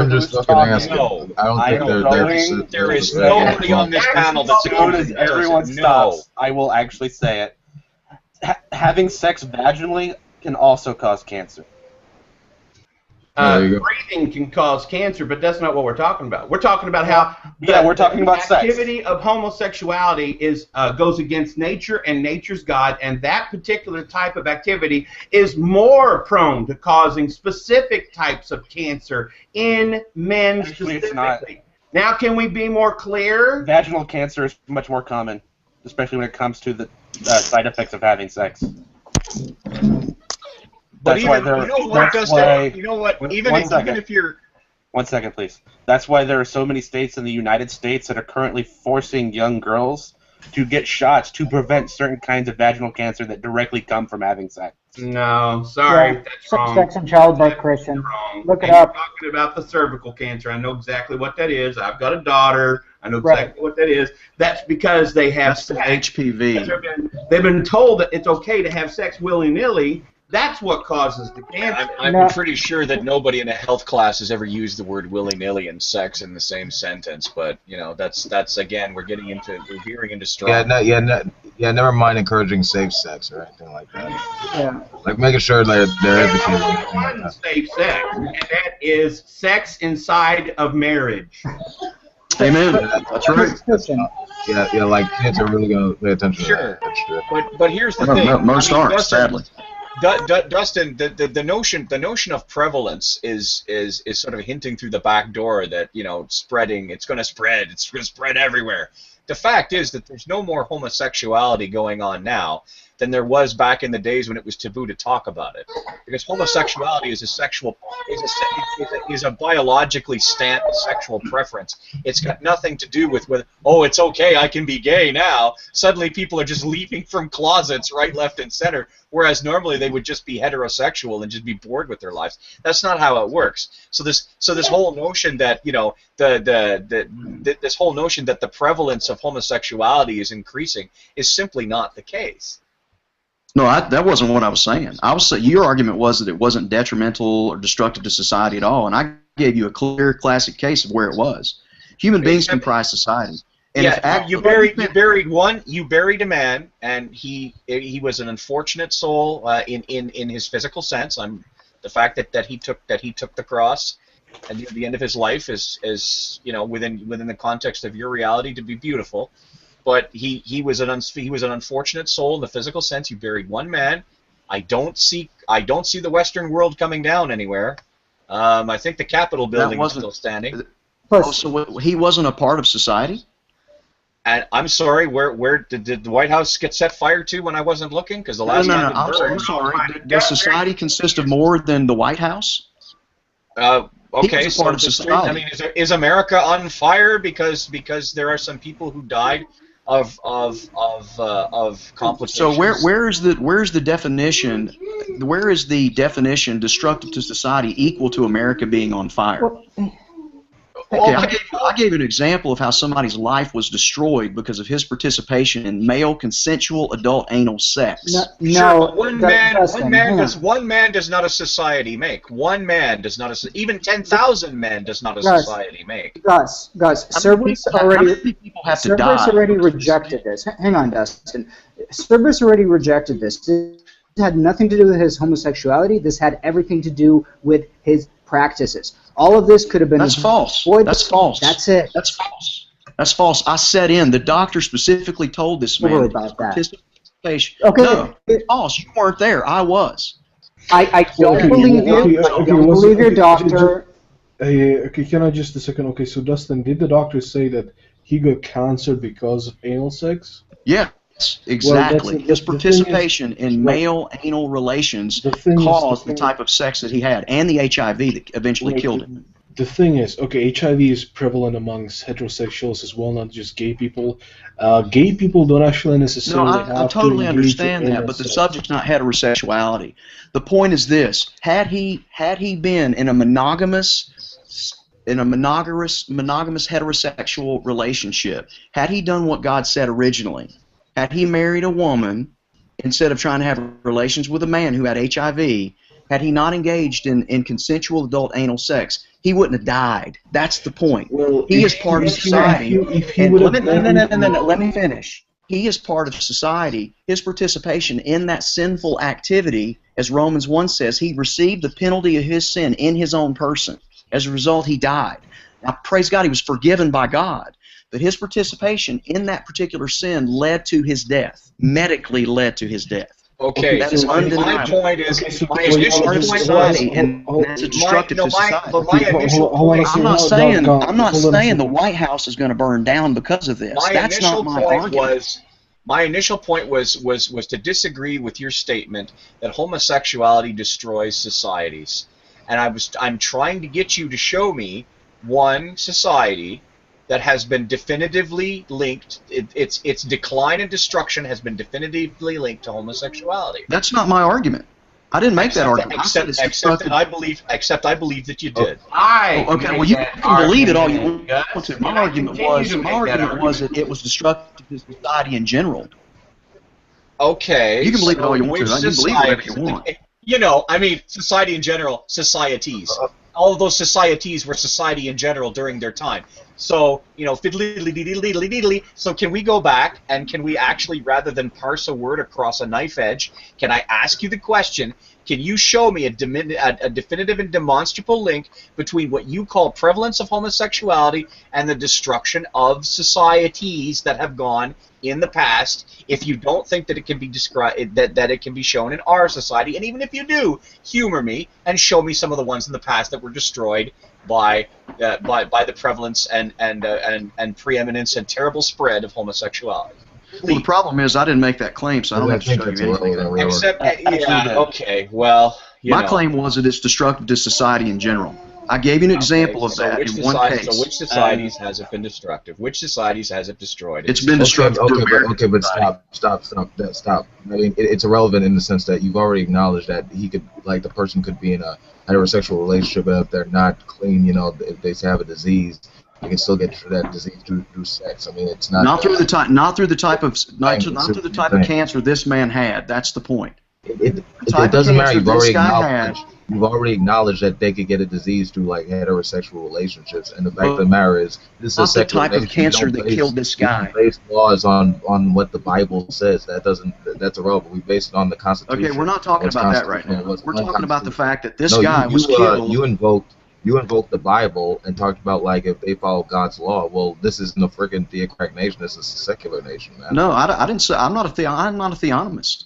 just fucking asking. I don't think there is nobody on this panel that's accusing everyone stops. I will actually say it. Having sex vaginally can also cause cancer. Breathing can cause cancer, but that's not what we're talking about. We're talking about how we're talking about sex. The activity of homosexuality goes against nature and nature's God, and that particular type of activity is more prone to causing specific types of cancer in men specifically. It's not. Now, can we be more clear? Vaginal cancer is much more common, especially when it comes to the side effects of having sex. But even if you're 1 second, please. That's why there are so many states in the United States that are currently forcing young girls to get shots to prevent certain kinds of vaginal cancer that directly come from having sex. No, sorry, that's wrong. Sex and childbirth, Christian. Look it and up. You're talking about the cervical cancer. I know exactly what that is. I've got a daughter. I know exactly what that is. That's because they have sex. HPV. They've been told that it's okay to have sex willy-nilly. That's what causes the cancer. I'm pretty sure that nobody in a health class has ever used the word willy-nilly and sex in the same sentence, but that's again, we're veering into strong. Never mind encouraging safe sex or anything like that. Yeah. Like making sure they're educated. One safe sex, and that is sex inside of marriage. Amen. That's right. Yeah, like kids are really gonna pay attention. Sure, but here's the thing. Most aren't, sadly. Dustin, the notion of prevalence is sort of hinting through the back door that spreading. It's going to spread everywhere. The fact is that there's no more homosexuality going on now than there was back in the days when it was taboo to talk about it, because homosexuality is a biologically stamped sexual preference. It's got nothing to do with it's okay, I can be gay now. Suddenly people are just leaping from closets right, left, and center, whereas normally they would just be heterosexual and just be bored with their lives. That's not how it works. So this whole notion that this whole notion that the prevalence of homosexuality is increasing is simply not the case. No, that wasn't what I was saying. Your argument was that it wasn't detrimental or destructive to society at all, and I gave you a clear, classic case of where it was. Human beings comprise society. And you buried a man, and he was an unfortunate soul in his physical sense. The fact that he took the cross at the end of his life is within the context of your reality to be beautiful. But he was an unfortunate soul in the physical sense. You buried one man. I don't see the Western world coming down anywhere. I think the Capitol building is still standing. So he wasn't a part of society? And I'm sorry, where did the White House get set fire to when I wasn't looking? Because the last time I'm sorry. Does society consist of more than the White House? Okay, so I mean, is America on fire because there are some people who died of complications? So where is the definition? Where is the definition destructive to society equal to America being on fire? Okay, I gave an example of how somebody's life was destroyed because of his participation in male consensual adult anal sex. No, one man does not a society make. One man does not even 10,000 men does not a society make. Gus, Cerberus already rejected this. Hang on, Dustin. Cerberus already rejected this. This had nothing to do with his homosexuality. This had everything to do with his practices. All of this could have been. That's false. That's false. That's it. That's false. That's false. I sat in. The doctor specifically told this man about that. Okay. No, it's false. You weren't there. I was. I don't believe you. I don't believe your doctor. Okay, can I just a second? Okay, so Dustin, did the doctor say that he got cancer because of anal sex? Yeah. exactly. Well, His participation in male anal relations caused the type of sex that he had, and the HIV that eventually killed him. The thing is, okay, HIV is prevalent amongst heterosexuals as well, not just gay people. Gay people don't actually necessarily No, have I totally to engage understand in that, but the subject's not heterosexuality. The point is this: had he been in a monogamous heterosexual relationship, had he done what God said originally, had he married a woman instead of trying to have relations with a man who had HIV, had he not engaged in consensual adult anal sex, he wouldn't have died. That's the point. Well, he is part of society. Let me finish. He is part of society. His participation in that sinful activity, as Romans 1 says, he received the penalty of his sin in his own person. As a result, he died. Now, praise God, he was forgiven by God. But his participation in that particular sin led to his death, medically led to his death. Okay, that is undeniable. my point is, my He's initial part of point society, was, and that's a destructive to society. my initial point, I'm not saying the White House is going to burn down because of this. That's not my argument. My initial point was to disagree with your statement that homosexuality destroys societies, and I'm trying to get you to show me one society that has been definitively linked. Its decline and destruction has been definitively linked to homosexuality. That's not my argument. I didn't make that argument. Except I believe that you did. Okay. Well, you can believe it all you want to. My argument was that it was destructive to society in general. Okay. You can believe it all you want to. You can believe whatever you want. You know, I mean, society in general, societies. All of those societies were society in general during their time. So, you know, fiddly-diddly-diddly-diddly. So can we go back and can we actually, rather than parse a word across a knife edge, can I ask you the question, can you show me a definitive and demonstrable link between what you call prevalence of homosexuality and the destruction of societies that have gone in the past, if you don't think that it can be described, that it can be shown in our society, and even if you do, humor me and show me some of the ones in the past that were destroyed by the prevalence and preeminence and terrible spread of homosexuality. Well, the problem is I didn't make that claim, so I don't have to show you anything. Except, yeah, okay, well, my claim was that it's destructive to society in general. I gave you an example of that in one case. So which societies has it been destructive? Which societies has it destroyed? It's been destructive. Okay, but stop. I mean, it's irrelevant in the sense that you've already acknowledged that he could, like, the person could be in a heterosexual relationship, and if they're not clean, you know, if they have a disease, you can still get that disease through sex. I mean, it's not through the type of cancer this man had. That's the point. It doesn't matter. You've already acknowledged that they could get a disease through, like, heterosexual relationships, and the fact of the matter is, this is not the type of cancer that killed this guy. We base laws on what the Bible says. That's irrelevant. We base it on the Constitution. Okay, we're not talking about that right now. We're talking about the fact that this guy was killed. You invoked the Bible and talked about, like, if they follow God's law. Well, this isn't a freaking theocratic nation. This is a secular nation, man. No, I didn't say. I'm not a theonomist.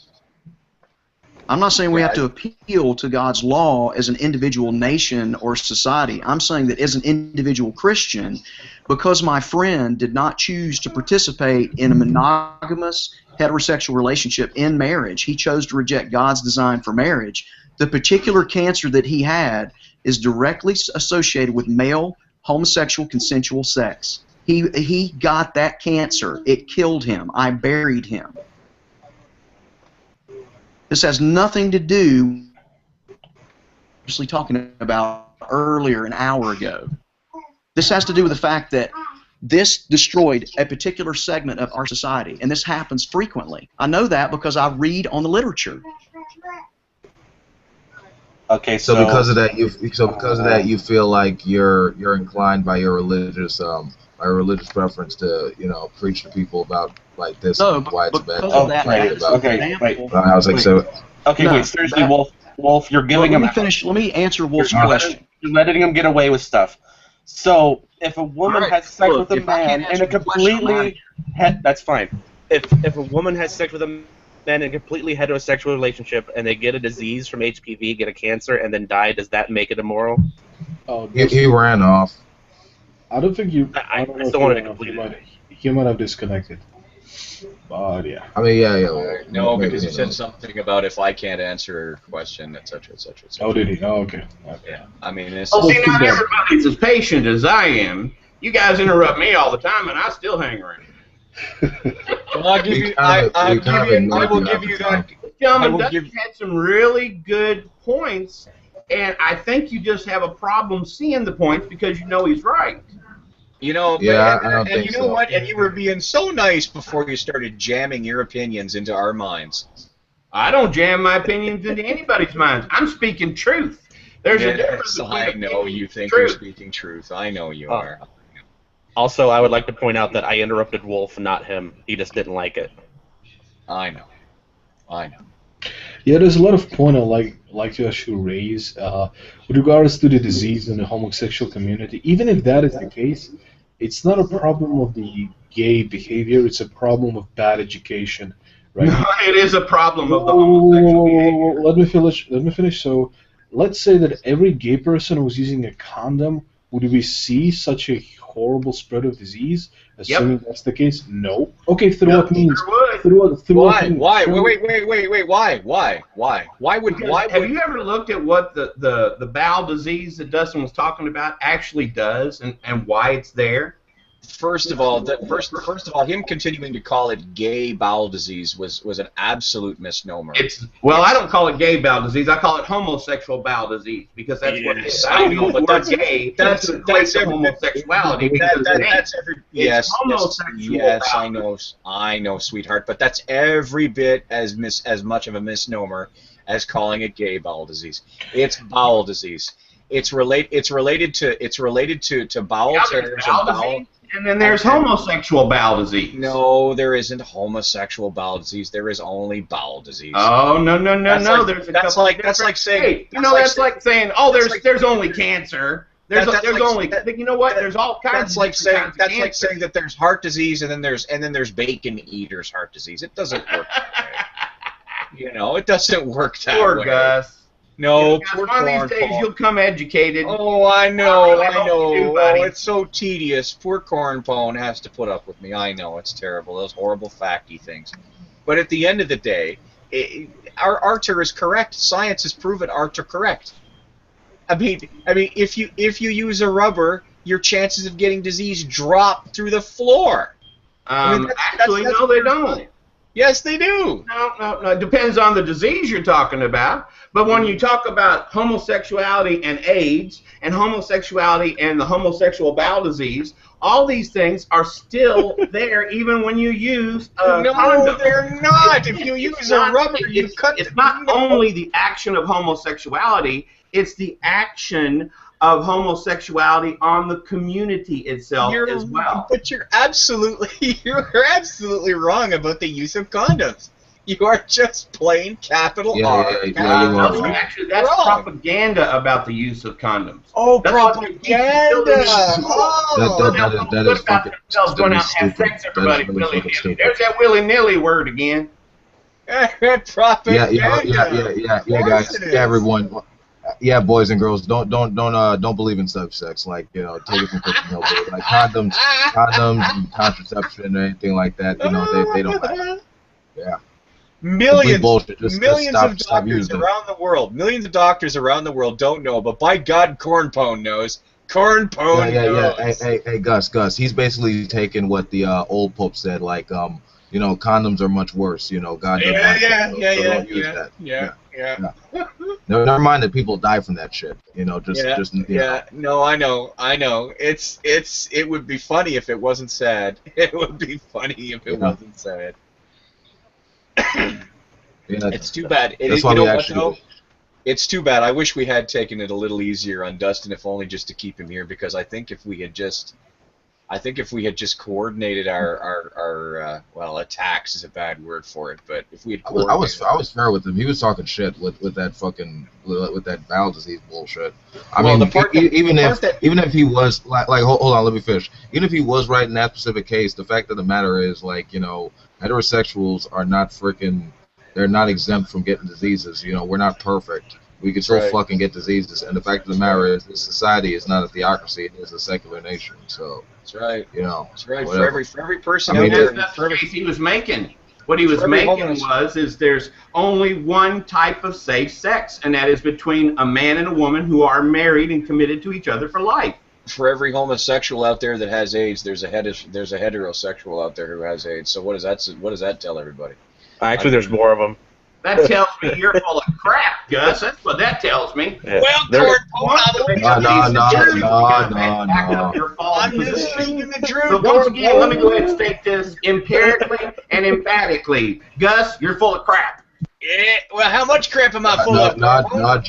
I'm not saying we have to appeal to God's law as an individual nation or society. I'm saying that as an individual Christian, because my friend did not choose to participate in a monogamous heterosexual relationship in marriage, he chose to reject God's design for marriage. The particular cancer that he had is directly associated with male homosexual consensual sex. He got that cancer. It killed him. I buried him. This has nothing to do with talking about earlier, an hour ago. This has to do with the fact that this destroyed a particular segment of our society, and this happens frequently. I know that because I read on the literature. Okay, so because of that, you feel like you're inclined by your religious preference to, you know, preach to people about, like, this and why it's bad. Okay, wait. I was like, so. Okay, wait. Seriously, Wolf, you're giving him. Let me answer Wolf's question. You're letting him get away with stuff. So, if a woman has sex with a man in a completely, that's fine. If a woman has sex with a man in a completely heterosexual relationship and they get a disease from HPV, get a cancer, and then die, does that make it immoral? Oh, he ran off. I don't think you. I still wanted to complete it. He might have disconnected. But yeah. I mean, yeah. No, maybe, because he said something about if I can't answer a question, etc., etc., etc. Oh, did he? Oh, okay. Yeah, I mean, it's Oh, see, not everybody's as patient as I am. You guys interrupt me all the time, and I still hang around. Well, I'll give you. I will give you that. Gentleman, Dustin had some really good points, and I think you just have a problem seeing the points because you know he's right. You know, Yeah, but, I don't and think you know so. what? And you were being so nice before you started jamming your opinions into our minds. I don't jam my opinions into anybody's minds. I'm speaking truth. There's a difference between I know you think truth. you're speaking truth. I know you are. Also, I would like to point out that I interrupted Wolf, not him. He just didn't like it. I know. Yeah, there's a lot of point I like to actually raise with regards to the disease in the homosexual community. Even if that is the case, it's not a problem of the gay behavior. It's a problem of bad education, right? No, it is a problem of the homosexual behavior. Let me finish. So, let's say that every gay person was using a condom. Would we see such a horrible spread of disease? Assuming that's the case, no. Okay, through what means? Why? Why would? Have you ever looked at what the bowel disease that Dustin was talking about actually does and why it's there? First of all, him continuing to call it gay bowel disease was an absolute misnomer. I don't call it gay bowel disease. I call it homosexual bowel disease because that's what it is. I don't use the word gay. That's homosexuality. That's every yes, I know, sweetheart. But that's every bit as much of a misnomer as calling it gay bowel disease. It's bowel disease. It's related to bowel tears and bowel. And then there's homosexual bowel disease. No, there isn't homosexual bowel disease. There is only bowel disease. Oh no! There's a couple. That's like saying. That's like saying. Oh, there's only cancer. There's only. You know what? There's all kinds. That's like saying that there's heart disease and then there's bacon eaters heart disease. It doesn't work that way. It doesn't work that way. Poor Gus. No, poor one of these days you'll come educated. Oh, I know. It's so tedious. Poor Cornpone has to put up with me. I know, it's terrible. Those horrible facty things. But at the end of the day, Arthur is correct. Science has proven Arthur correct. I mean, if you use a rubber, your chances of getting disease drop through the floor. Actually, no, they don't. Yes, they do. No. It depends on the disease you're talking about. But when you talk about homosexuality and AIDS and homosexuality and the homosexual bowel disease, all these things are still there even when you use a condom. No, they're not. If you use a rubber, it's not only the action of homosexuality, it's the action of homosexuality on the community itself as well. But you're absolutely wrong about the use of condoms. You are just plain capital R. Actually, that's propaganda about the use of condoms. Oh, propaganda! That is fucking going out and have sex, everybody. There's that willy-nilly word again. Propaganda. Yeah, guys. Yeah, everyone. Yeah, boys and girls, don't believe in sex. Like, take it from Christian Hill. Like condoms, and contraception, or anything like that. They don't matter. Yeah. Millions of doctors around the world. Millions of doctors around the world don't know, but by God, Cornpone knows. Cornpone knows. Hey, Gus. He's basically taking what the old Pope said. Like, condoms are much worse. God doesn't like it, so don't use that. Yeah. Never mind that people die from that shit. No, I know. It would be funny if it wasn't sad. It would be funny if it wasn't sad. It's too bad. It's too bad. I wish we had taken it a little easier on Dustin, if only just to keep him here, because I think if we had just coordinated our attacks is a bad word for it, but if we had coordinated, I was fair with him. He was talking shit with that fucking with that bowel disease bullshit. Even if he was hold on, let me finish. Even if he was right in that specific case, the fact of the matter is, heterosexuals are not they're not exempt from getting diseases. We're not perfect. We can still fucking get diseases, and the fact of the matter is, this society is not a theocracy; it is a secular nation. So That's right. You know, That's right. whatever. For every person I out mean, there. it's- For every, He was making. What he was For every making homeless- is there's only one type of safe sex, and that is between a man and a woman who are married and committed to each other for life. for every homosexual out there that has AIDS, there's a heterosexual out there who has AIDS. So what does that tell everybody? Actually, there's more of them. That tells me you're full of crap, Gus. That's what that tells me. Yeah. Well, There- Cornpone, I'm just speaking the truth. So once again, let me go ahead and state this empirically and emphatically. Gus, you're full of crap. Yeah, well, how much crap am I full of? Not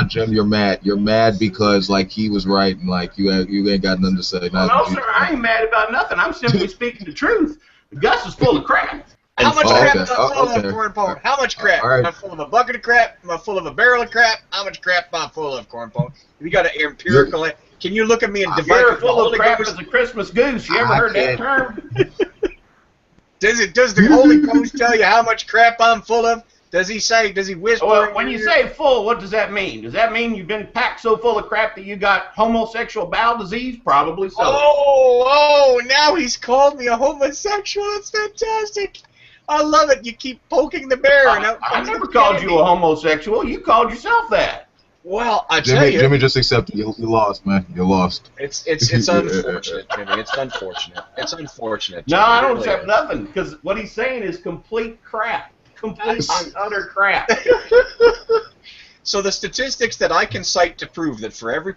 Jim. You're mad. You're mad because like he was right and like you ain't got nothing to say. No, sir, I ain't mad about nothing. I'm simply speaking the truth. Gus is full of crap. How much crap am I full of, okay. Cornpone? How much crap? All right. Am I full of a bucket of crap? Am I full of a barrel of crap? How much crap am I full of, Cornpone? You got an empirical. Can you look at me and divide You're the full of Holy crap Ghost? as a Christmas goose. You ever heard that term? Does the Holy Ghost tell you how much crap I'm full of? Does he whisper? Well, when you say full, what does that mean? Does that mean you've been packed so full of crap that you got homosexual bowel disease? Probably so. Oh, now he's called me a homosexual. That's fantastic. I love it. You keep poking the bear. I never called you a homosexual. You called yourself that. Well, I tell you. Jimmy just accepted. You lost, man. You lost. It's unfortunate, Jimmy. It's unfortunate. It's unfortunate. No, Jimmy. I It don't really accept is. nothing because what he's saying is complete crap. Complete and utter crap. So the statistics that I can cite to prove that for every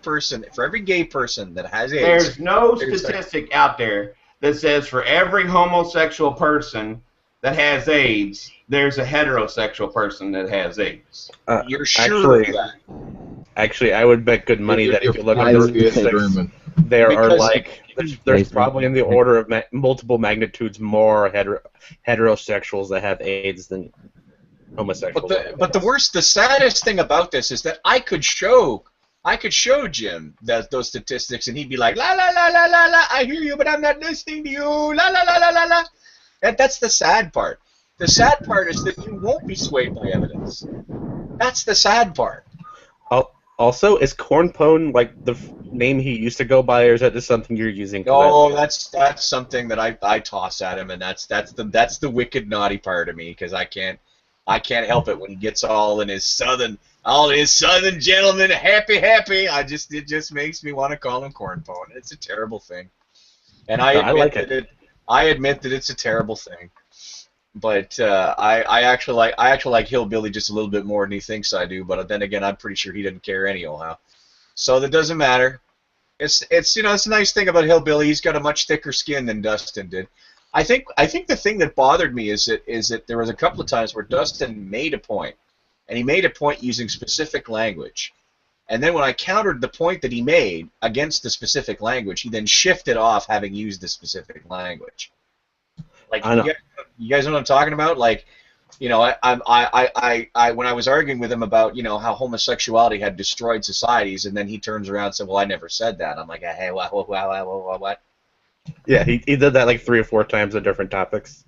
gay person that has AIDS, There's no statistic out there that says for every homosexual person that has AIDS, there's a heterosexual person that has AIDS. You're sure of that? Actually, I would bet good money that if you look at You're the statistics, dreaming. there are Because- like there's probably in the order of multiple magnitudes more heterosexuals that have AIDS than homosexuals. But the saddest thing about this is that I could show Jim those statistics, and he'd be like, la la la la la la, I hear you, but I'm not listening to you, la la la la la la. That's the sad part. The sad part is that you won't be swayed by evidence. That's the sad part. Also, is Cornpone like the name he used to go by, or is that just something you're using? Oh, that's something that I toss at him, and that's the wicked naughty part of me, because I can't help it when he gets all in his southern gentleman happy. It just makes me want to call him Cornpone. It's a terrible thing, and I admit that it's a terrible thing. But I actually like Hillbilly just a little bit more than he thinks I do. But then again, I'm pretty sure he doesn't care anyhow. So that doesn't matter. It's a nice thing about Hillbilly. He's got a much thicker skin than Dustin did. I think the thing that bothered me is that there was a couple of times where Dustin made a point, and he made a point using specific language. And then when I countered the point that he made against the specific language, he then shifted off having used the specific language. Like, you guys know what I'm talking about? Like, you know, I when I was arguing with him about, you know, how homosexuality had destroyed societies, and then he turns around and said, "Well, I never said that." I'm like, "Hey, what?" Yeah, he did that like 3 or 4 times on different topics.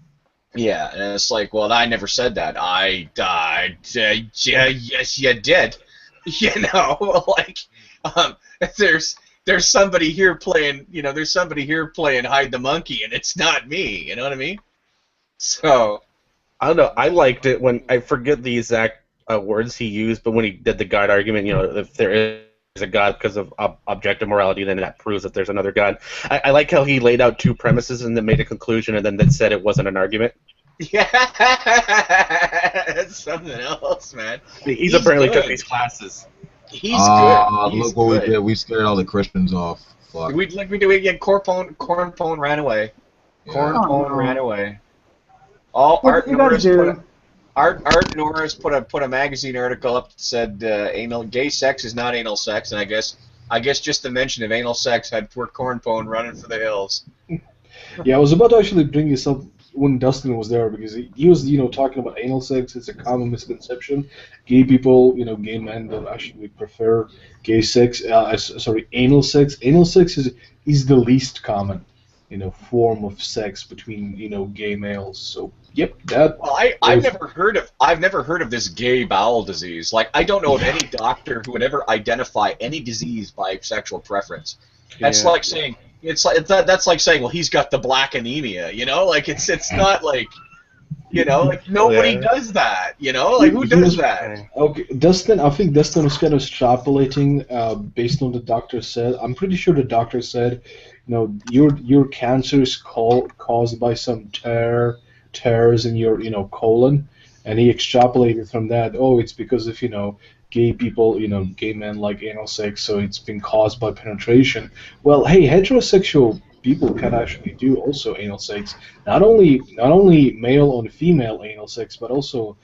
Yeah, and it's like, well, I never said that. Yes, you did. You know, like, there's somebody here playing, you know, there's somebody here playing hide the monkey, and it's not me. You know what I mean? So, I don't know. I liked it when, I forget the exact words he used, but when he did the God argument, you know, if there is a God because of objective morality, then that proves that there's another God. I like how he laid out 2 premises and then made a conclusion and then said it wasn't an argument. yeah, that's something else, man. He's apparently took these classes. He's good. He's Look what good. we did. We scared all the Christians off. Fuck. We do it again. Cornpone ran away. Cornpone ran away. Art Norris put a magazine article up that said gay sex is not anal sex, and I guess just the mention of anal sex had poor Cornpone running for the hills. Yeah, I was about to actually bring this up when Dustin was there, because he was, you know, talking about anal sex. It's a common misconception. Gay people, you know, gay men don't actually prefer gay sex. Anal sex. Anal sex is the least common, you know, form of sex between, you know, gay males. So, yep, that. Well, I've never heard of this gay bowel disease. Like, I don't know of any doctor who would ever identify any disease by sexual preference. That's like saying It's like that's like saying, well, he's got the black anemia, you know? Like it's not like, you know, like nobody does that, you know? Like who does that? Okay, Dustin, I think Dustin was kind of extrapolating based on the doctor said. I'm pretty sure the doctor said, you know, your cancer is caused by some tears in your, you know, colon, and he extrapolated from that. Oh, it's because of, you know, gay people, you know, gay men like anal sex, so it's been caused by penetration. Well, hey, heterosexual people can actually do also anal sex. Not only male on female anal sex, but also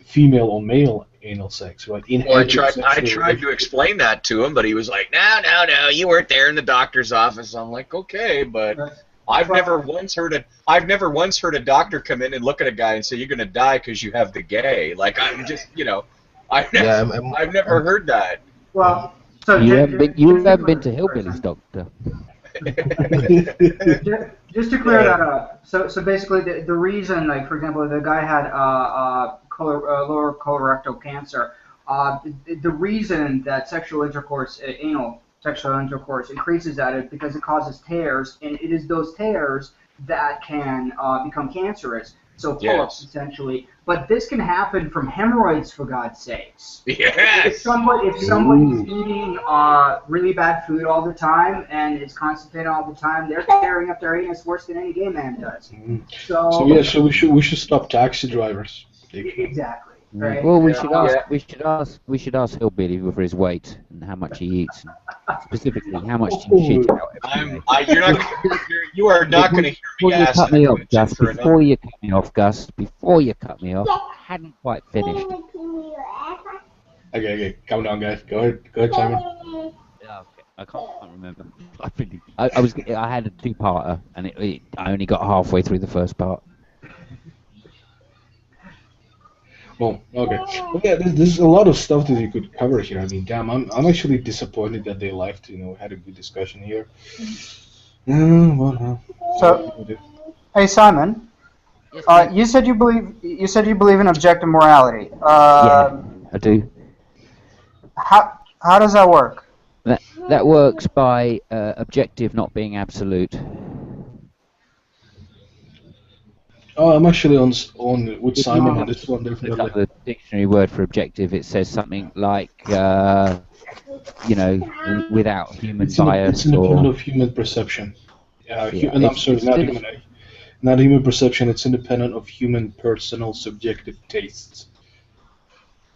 female on male anal sex, right? In Well, I tried heterosexual to explain that to him, but he was like, no, you weren't there in the doctor's office. I'm like, okay, but I've never once heard a doctor come in and look at a guy and say, you're going to die because you have the gay. Like, I'm just, you know, I've never heard that. Well, so you haven't been to Hillbillies, Doctor. Just to clear that up, so basically the reason, like for example, the guy had lower colorectal cancer, the reason that anal sexual intercourse increases that is because it causes tears, and it is those tears that can become cancerous. So polyps, essentially. But this can happen from hemorrhoids, for God's sakes. Yes. If somebody's eating really bad food all the time and is constipated all the time, they're tearing up their anus worse than any gay man does. So we should stop taxi drivers. Exactly. Right? Well, we should ask Hillbilly for his weight and how much he eats, and specifically how much he shit out every day. You are not going to hear me ask that. Before you cut me off, Gus, I hadn't quite finished. Okay, calm down, guys. Go ahead, Simon. Yeah, okay. I can't remember. I had a two-parter, and I only got halfway through the first part. Well, okay. Well, yeah, there's a lot of stuff that you could cover here. I mean, damn, I'm actually disappointed that they left. You know, we had a good discussion here. So, hey Simon, you said you believe in objective morality. Yeah, I do. How does that work? That works by objective not being absolute. Oh, I'm actually on with Simon on this one, Look definitely. up the dictionary word for objective. It says something like, you know, without human bias It's independent or of human perception. Yeah, I'm sorry, not human perception. It's independent of human personal subjective tastes.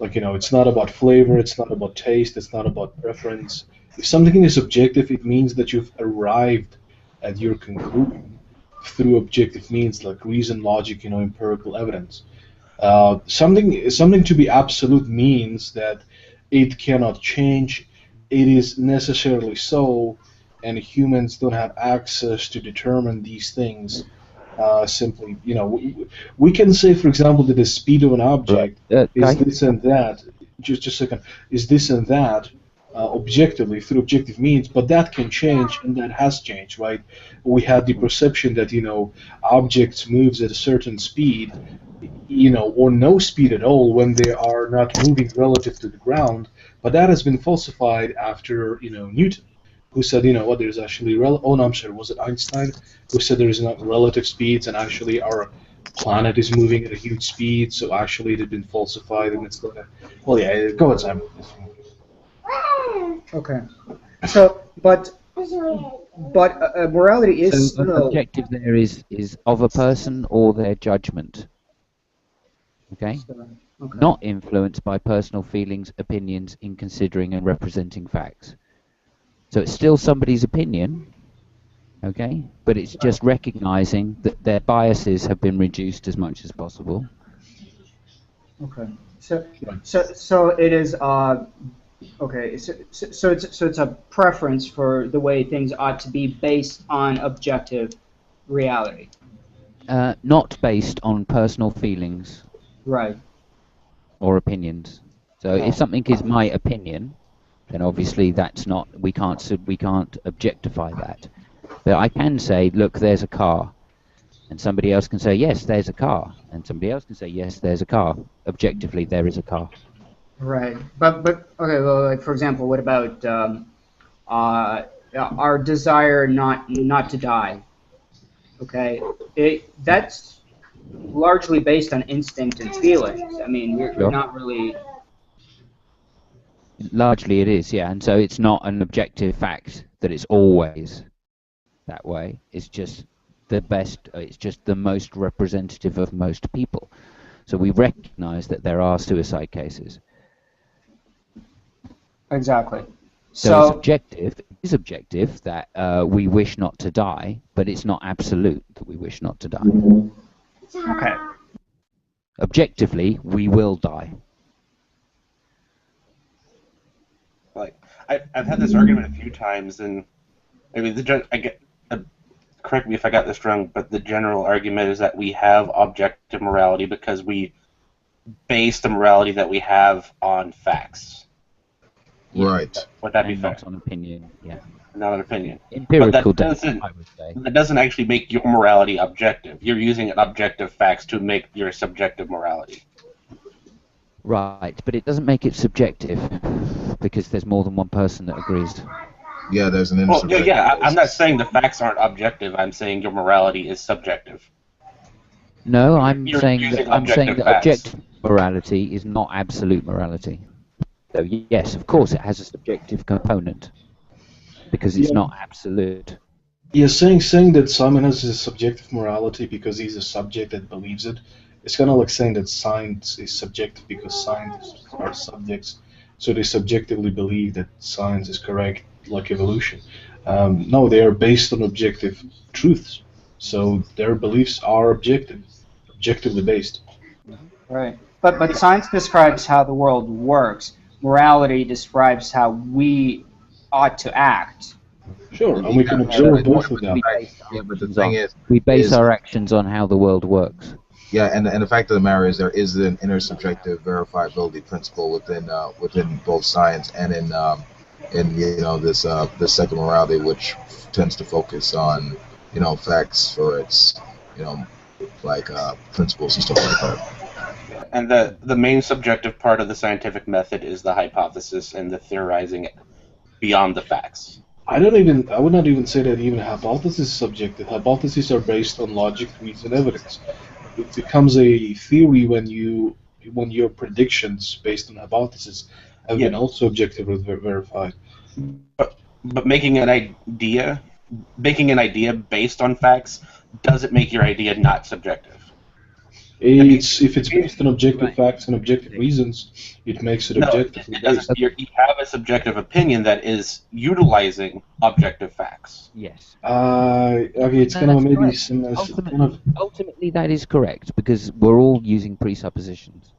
Like, you know, it's not about flavor. It's not about taste. It's not about preference. If something is objective, it means that you've arrived at your conclusion through objective means like reason, logic, you know, empirical evidence. Something to be absolute means that it cannot change. It is necessarily so, and humans don't have access to determine these things. Simply, you know, we can say, for example, that the speed of an object is this and that. Just a second. Is this and that? Objectively through objective means, but that can change, and that has changed, right? We had the perception that, you know, objects moves at a certain speed, you know, or no speed at all when they are not moving relative to the ground, but that has been falsified after, you know, Newton, who said, you know what, there's actually was it Einstein who said there is not relative speeds, and actually our planet is moving at a huge speed, so actually it had been falsified, and it's not a, well, yeah, go ahead, Simon. Okay. So, but morality is so an objective there is of a person or their judgment. Okay? Not influenced by personal feelings, opinions in considering and representing facts. So it's still somebody's opinion, okay? But it's just recognizing that their biases have been reduced as much as possible. Okay. So it is okay. So it's a preference for the way things ought to be based on objective reality. Not based on personal feelings. Right. Or opinions. So if something is my opinion, then obviously that's not, we can't objectify that. But I can say, look, there's a car, and somebody else can say, yes, there's a car, and somebody else can say, yes, there's a car. Objectively, there is a car. Right. But okay. Well, like for example, what about our desire not to die. Okay, that's largely based on instinct and feelings. I mean, you're not really. Largely it is, yeah, and so it's not an objective fact that it's always that way. It's just the best, it's just the most representative of most people. So we recognize that there are suicide cases. Exactly. So it is objective that we wish not to die, but it's not absolute that we wish not to die. Okay. Objectively, we will die. Like I've had this argument a few times, and maybe correct me if I got this wrong, but the general argument is that we have objective morality because we base the morality that we have on facts. Right. Would that be fair? Not on opinion, yeah. Not an opinion. Empirical data, I would say. That doesn't actually make your morality objective. You're using objective facts to make your subjective morality. Right, but it doesn't make it subjective because there's more than one person that agrees. Yeah, there's an Well, yeah, I'm not saying the facts aren't objective. I'm saying your morality is subjective. No, I'm You're saying using that objective objective morality is not absolute morality. So yes, of course, it has a subjective component because it's not absolute. Yeah, saying that Simon has a subjective morality because he's a subject that believes it. It's kind of like saying that science is subjective because scientists are subjects, so they subjectively believe that science is correct, like evolution. No, they are based on objective truths, so their beliefs are objectively based. Right. But science describes how the world works. Morality describes how we ought to act. Sure, and we can observe both of them. Yeah, but the thing is, we base our actions on how the world works. Yeah, and the fact of the matter is there is an intersubjective verifiability principle within both science and in this second morality, which tends to focus on facts for its principles and stuff like that. And the main subjective part of the scientific method is the hypothesis and the theorizing beyond the facts. I would not even say that even hypothesis is subjective. Hypotheses are based on logic, reason, evidence. It becomes a theory when your predictions based on hypothesis have been also objectively verified. But making an idea based on facts doesn't make your idea not subjective. If it's based on objective facts and objective reasons, it makes it objectively based. You have a subjective opinion that is utilizing objective facts. Yes. Okay, it's kind of maybe similar. Ultimately, that is correct because we're all using presuppositions.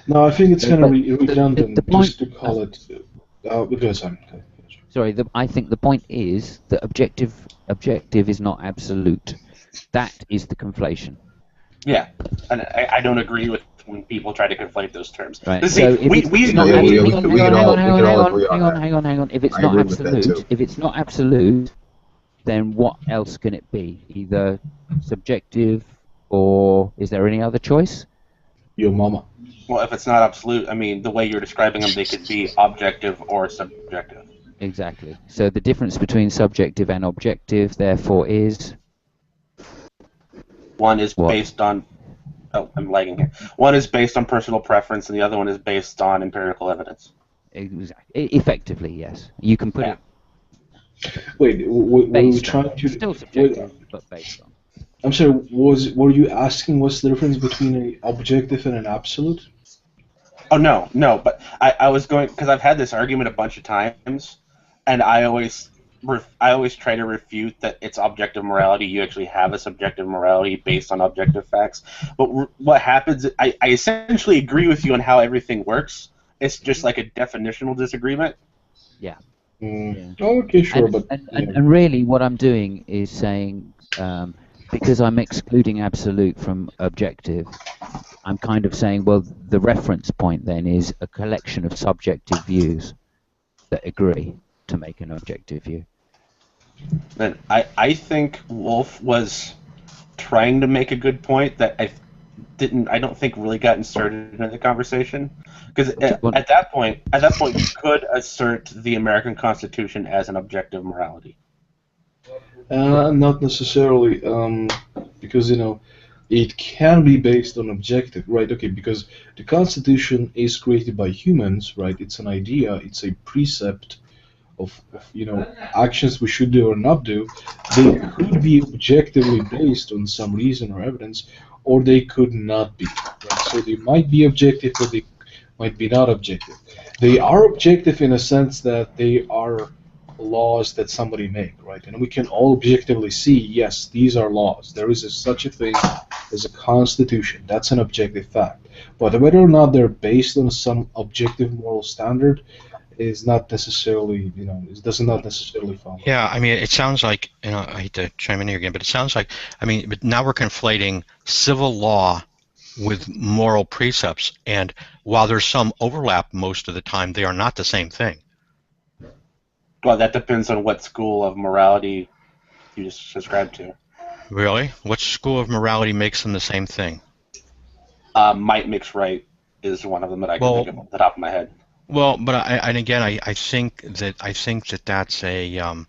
No, I think it's kind of redundant just to call it. Because Sorry, I think the point is that objective is not absolute. That is the conflation. Yeah, and I don't agree with when people try to conflate those terms. Right. See, So hang on. If it's I not agree with that absolute, too. if it's not absolute, then what else can it be? Either subjective, or is there any other choice? Your mama. Well, if it's not absolute, I mean, the way you're describing them, they could be objective or subjective. Exactly. So the difference between subjective and objective, therefore, is. One is based on. Oh, I'm lagging here. One is based on personal preference, and the other one is based on empirical evidence. Exactly. Effectively, yes. You can put it. Wait, were you trying to? Still subjective, but based on. I'm sorry. Were you asking what's the difference between an objective and an absolute? Oh no, but I was going because I've had this argument a bunch of times, and I always try to refute that it's objective morality. You actually have a subjective morality based on objective facts. But what happens, I essentially agree with you on how everything works. It's just like a definitional disagreement. Yeah. Okay, sure. And really what I'm doing is saying, because I'm excluding absolute from objective, I'm kind of saying, well, the reference point then is a collection of subjective views that agree to make an objective view. And I think Wolf was trying to make a good point that I don't think really got inserted into the conversation, because at that point you could assert the American Constitution as an objective morality. Not necessarily, because it can be based on objective, right? Okay, because the Constitution is created by humans, right? It's an idea, it's a precept of actions we should do or not do. They could be objectively based on some reason or evidence, or they could not be, right? So they might be objective, but they might be not objective. They are objective in a sense that they are laws that somebody make, right? And we can all objectively see, yes, these are laws. There is such a thing as a constitution. That's an objective fact. But whether or not they're based on some objective moral standard is not necessarily, it does not necessarily follow. Yeah, I mean, it sounds like, I hate to chime in here again, but it sounds like, but now we're conflating civil law with moral precepts, and while there's some overlap most of the time, they are not the same thing. Well, that depends on what school of morality you subscribe to. Really? What school of morality makes them the same thing? Might mix right is one of them that I can think of off the top of my head. Well, but I think that's an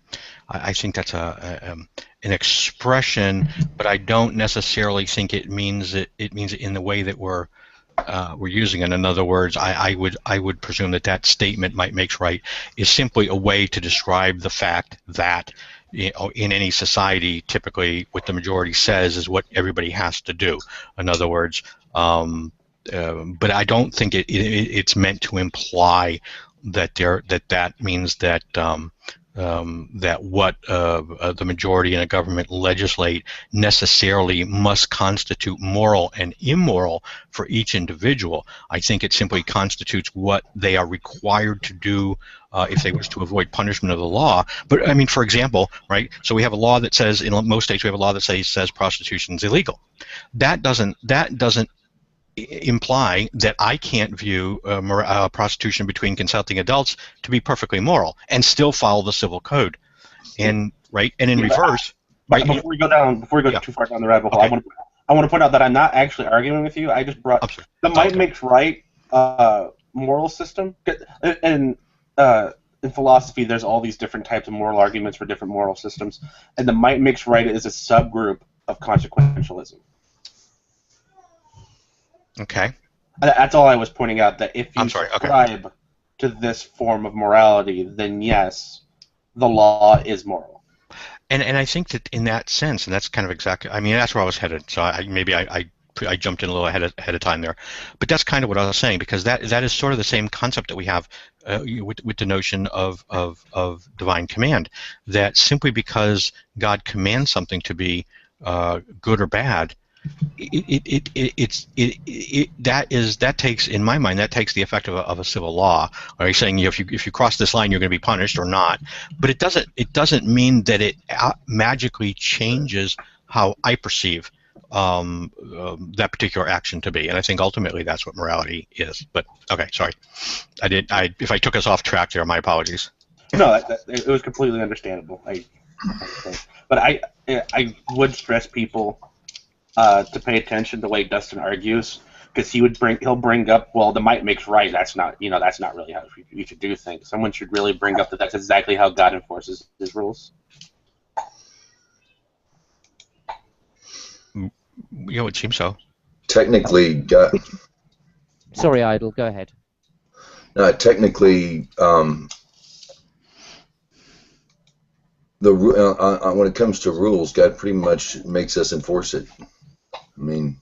expression, but I don't necessarily think it means it in the way that we're using it. In other words, I would presume that statement, might makes right, is simply a way to describe the fact that in any society, typically what the majority says is what everybody has to do. In other words, but I don't think it's meant to imply that that means that that what the majority in a government legislate necessarily must constitute moral and immoral for each individual. I think it simply constitutes what they are required to do if they wish to avoid punishment of the law. But I mean, for example, right? So we have a law that says, in most states, we have a law that says prostitution is illegal. That doesn't imply that I can't view prostitution between consenting adults to be perfectly moral and still follow the civil code. And in reverse, right? Before we go too far down the rabbit hole, okay. I want to point out that I'm not actually arguing with you. I just brought the might makes right moral system, and in philosophy, there's all these different types of moral arguments for different moral systems, and the might makes right is a subgroup of consequentialism. Okay. That's all I was pointing out, that if you subscribe to this form of morality, then yes, the law is moral. And I think that in that sense, and that's kind of exactly, I mean, that's where I was headed, so maybe I jumped in a little ahead of time there. But that's kind of what I was saying, because that is sort of the same concept that we have with the notion of divine command, that simply because God commands something to be good or bad, that takes, in my mind, that takes the effect of a civil law. Are you saying if you cross this line, you're going to be punished or not? But it doesn't mean that it magically changes how I perceive that particular action to be. And I think ultimately that's what morality is. But okay, sorry, if I took us off track there, my apologies. No, it was completely understandable. But I would stress people to pay attention the way Dustin argues, because he'll bring up, well, the might makes right. That's not really how you should do things. Someone should really bring up that that's exactly how God enforces his rules. It seems so. Technically, God. Sorry, Idle. Go ahead. Technically, when it comes to rules, God pretty much makes us enforce it. I mean,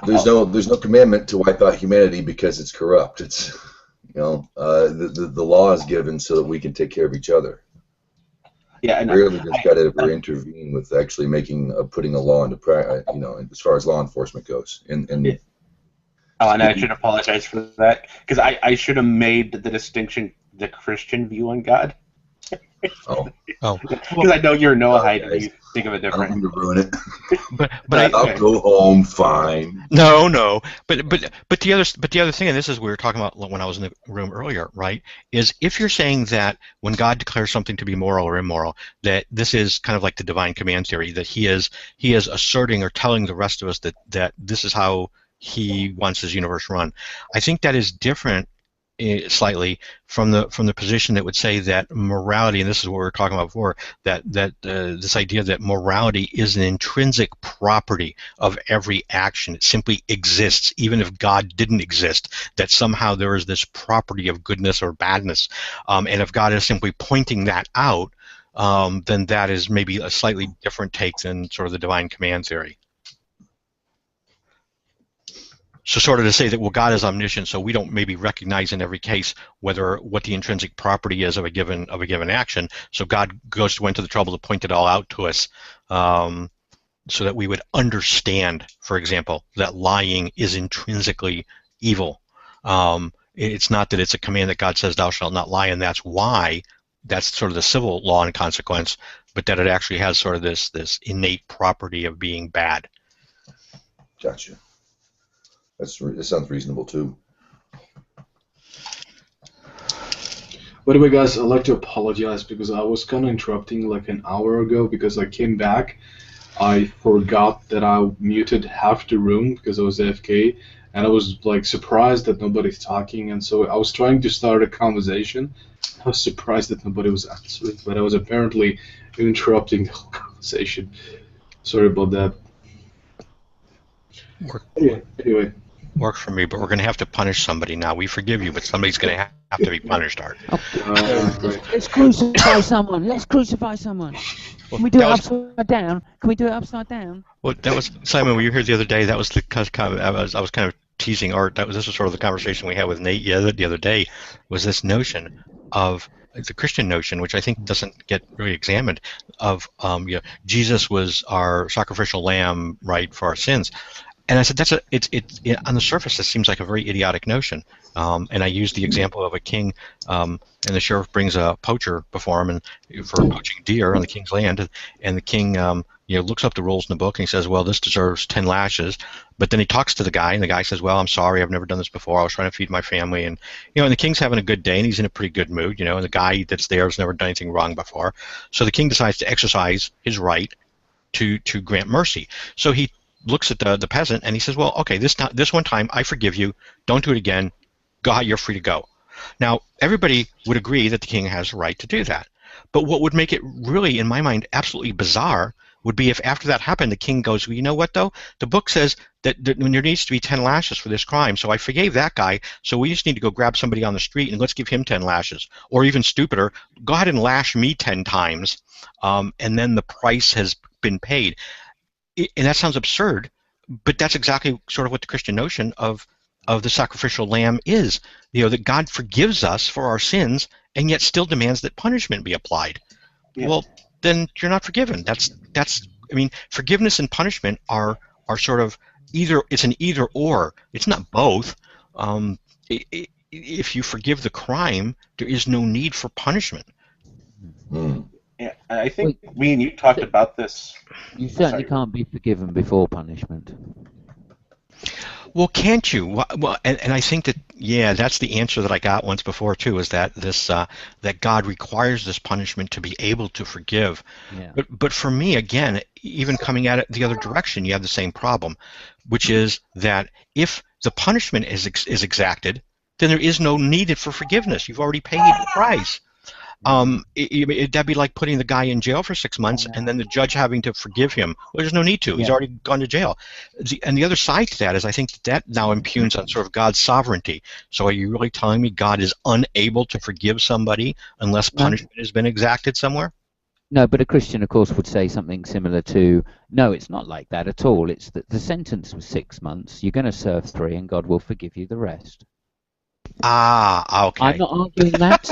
there's no commandment to wipe out humanity because it's corrupt. It's the law is given so that we can take care of each other. Yeah, and rarely does God ever intervene with actually putting a law into practice. As far as law enforcement goes. And I should apologize for that, because I should have made the distinction, the Christian view on God. Oh. Because I know you're a Noahide. think of a I don't different. mean to ruin it. But I'll go home fine. No. But the other thing, and this is we were talking about when I was in the room earlier, right? Is if you're saying that when God declares something to be moral or immoral, that this is kind of like the divine command theory, that He is asserting or telling the rest of us that this is how He wants His universe run. I think that is different slightly from the position that would say that morality, and this is what we were talking about before, that this idea that morality is an intrinsic property of every action. It simply exists, even if God didn't exist, that somehow there is this property of goodness or badness. And if God is simply pointing that out, then that is maybe a slightly different take than sort of the divine command theory. So sort of to say that, well, God is omniscient, so we don't maybe recognize in every case what the intrinsic property is of a given action. So God went to the trouble to point it all out to us, so that we would understand, for example, that lying is intrinsically evil. It's not that it's a command that God says, "Thou shalt not lie," and that's why that's sort of the civil law and consequence, but that it actually has sort of this innate property of being bad. Gotcha. That sounds reasonable too. By the way, guys, I'd like to apologize because I was kind of interrupting like an hour ago because I came back. I forgot that I muted half the room because I was AFK, and I was like surprised that nobody's talking, and so I was trying to start a conversation. I was surprised that nobody was answering, but I was apparently interrupting the whole conversation. Sorry about that. Anyway. Works for me, but we're going to have to punish somebody now. We forgive you, but somebody's going to have to be punished, Art. Let's crucify someone. Let's crucify someone. Can we do it upside down? Can we do it upside down? Well, that was Simon. Were you here the other day? That was I was kind of teasing Art. This was sort of the conversation we had with Nate the other day. Was this notion of the Christian notion, which I think doesn't get really examined, of Jesus was our sacrificial lamb, right, for our sins. And I said, on the surface, this seems like a very idiotic notion. And I used the example of a king, and the sheriff brings a poacher before him for poaching deer on the king's land, and the king looks up the rules in the book and he says, well, this deserves 10 lashes. But then he talks to the guy, and the guy says, well, I'm sorry, I've never done this before. I was trying to feed my family, and and the king's having a good day, and he's in a pretty good mood, and the guy that's there has never done anything wrong before. So the king decides to exercise his right to grant mercy. So he looks at the peasant and he says, well, okay, this one time I forgive you, don't do it again, God, you're free to go. Now, everybody would agree that the king has the right to do that. But what would make it really, in my mind, absolutely bizarre would be if after that happened, the king goes, well, you know what, though? The book says that there needs to be 10 lashes for this crime, so I forgave that guy, so we just need to go grab somebody on the street and let's give him 10 lashes. Or even stupider, go ahead and lash me 10 times, and then the price has been paid. And that sounds absurd, but that's exactly sort of what the Christian notion of the sacrificial lamb is. That God forgives us for our sins and yet still demands that punishment be applied. Yeah. Well, then you're not forgiven. Forgiveness and punishment are sort of it's an either or. It's not both. If you forgive the crime, there is no need for punishment. Yeah, I think me and you talked about this. You certainly can't be forgiven before punishment. Well, can't you? Well, and I think that, that's the answer that I got once before too. Is that that God requires this punishment to be able to forgive? Yeah. But for me, again, even coming at it the other direction, you have the same problem, which is that if the punishment is exacted, then there is no need for forgiveness. You've already paid the price. That'd be like putting the guy in jail for 6 months and then the judge having to forgive him. Well, there's no need to. He's already gone to jail. And the other side to that is I think that now impugns on sort of God's sovereignty. So are you really telling me God is unable to forgive somebody unless punishment has been exacted somewhere? No, but a Christian, of course, would say something similar to, no, it's not like that at all. It's that the sentence was 6 months. You're going to serve 3 and God will forgive you the rest. Okay. I'm not arguing that.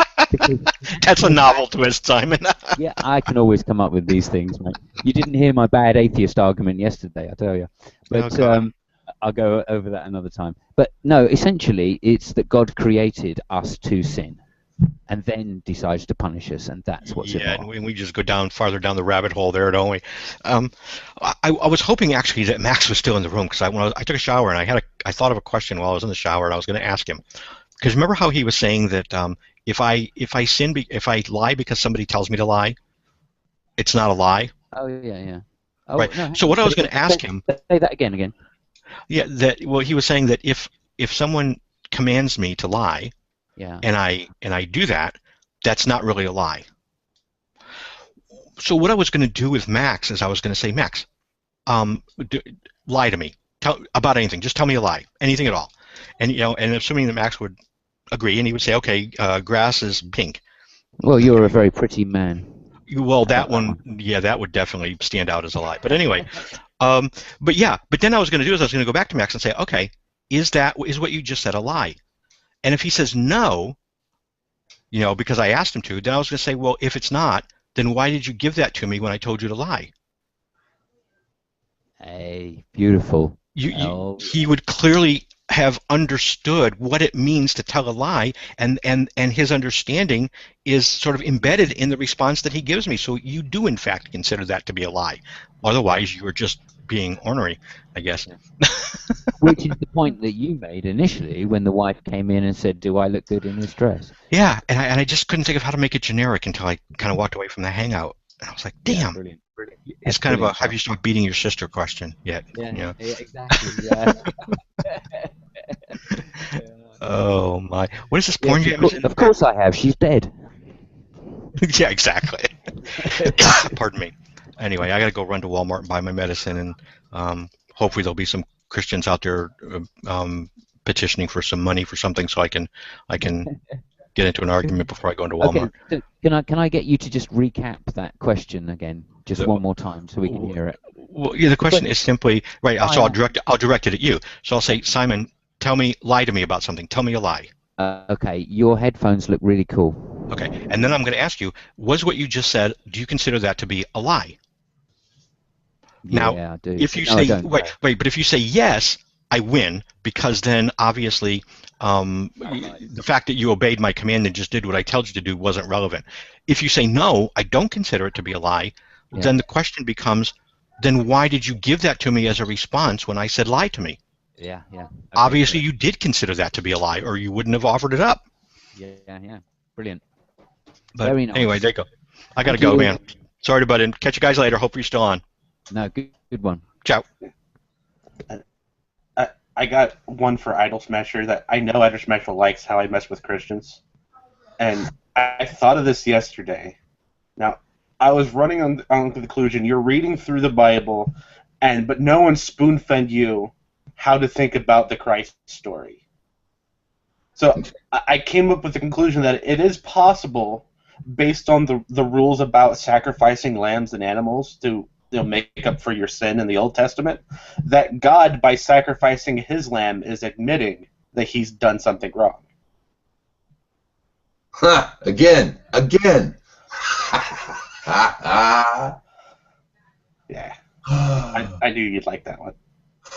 That's a novel twist, Simon. Yeah, I can always come up with these things, mate. You didn't hear my bad atheist argument yesterday, I tell you. But I'll go over that another time. But no, essentially, it's that God created us to sin. and then decides to punish us, and that's what's Yeah, immoral. and we just go down farther down the rabbit hole there, don't we? I was hoping actually that Max was still in the room because I took a shower and I thought of a question while I was in the shower and I was going to ask him, because remember how he was saying that if I lie because somebody tells me to lie, it's not a lie. Oh yeah, yeah. Oh, Right. no, So what I was going to ask him. Say that again. Yeah. Well, he was saying that if someone commands me to lie, yeah, and I do that, that's not really a lie. So what I was going to do with Max is I was going to say, Max, lie to me. Tell about anything. Just tell me a lie, anything at all. And and assuming that Max would agree, and he would say, okay, grass is pink. Well, you're a very pretty man. Well, that one, yeah, that would definitely stand out as a lie. But anyway, but then I was going to go back to Max and say, okay, is what you just said a lie? And if he says no, because I asked him to, then I was going to say, well, if it's not, then why did you give that to me when I told you to lie? Hey, beautiful. He would clearly have understood what it means to tell a lie, and his understanding is sort of embedded in the response that he gives me. So you do, in fact, consider that to be a lie. Otherwise, you are just being ornery, I guess. Which is the point that you made initially when the wife came in and said, do I look good in this dress? Yeah, and I just couldn't think of how to make it generic until I kind of walked away from the hangout. And I was like, damn. Yeah, brilliant. It's kind of a have you stopped beating your sister question yet. Yeah, exactly. Yeah. Oh my! What is this porn you have? Of course I have. She's dead. Yeah, exactly. Pardon me. Anyway, I got to go run to Walmart and buy my medicine, and hopefully there'll be some Christians out there petitioning for some money for something, so I can get into an argument before I go into Walmart. Okay. So can I get you to just recap that question again, just one more time, so we can hear it? Well, yeah, the question is simply right. So I'll direct it at you. So I'll say, Simon, lie to me about something. Tell me a lie. Okay, your headphones look really cool. Okay, and then I'm going to ask you, was what you just said, do you consider that to be a lie? Now, yeah, I do. If you say but if you say yes, I win, because then obviously the fact that you obeyed my command and just did what I told you to do wasn't relevant. If you say no, I don't consider it to be a lie, then the question becomes, then why did you give that to me as a response when I said lie to me? Yeah. Okay, obviously, you did consider that to be a lie, or you wouldn't have offered it up. Yeah. Brilliant. But very nice. Anyway, there you go. I got to go, man. Sorry to butt in. Catch you guys later. Hope you're still on. No, good one. Ciao. I got one for Idol Smasher that I know Idol Smasher likes how I mess with Christians. And I thought of this yesterday. Now, I was running on the conclusion, you're reading through the Bible, but no one spoon-fed you how to think about the Christ story. So I came up with the conclusion that it is possible, based on the rules about sacrificing lambs and animals to make up for your sin in the Old Testament, that God, by sacrificing his lamb, is admitting that he's done something wrong. Ha! Again! Yeah. I knew you'd like that one.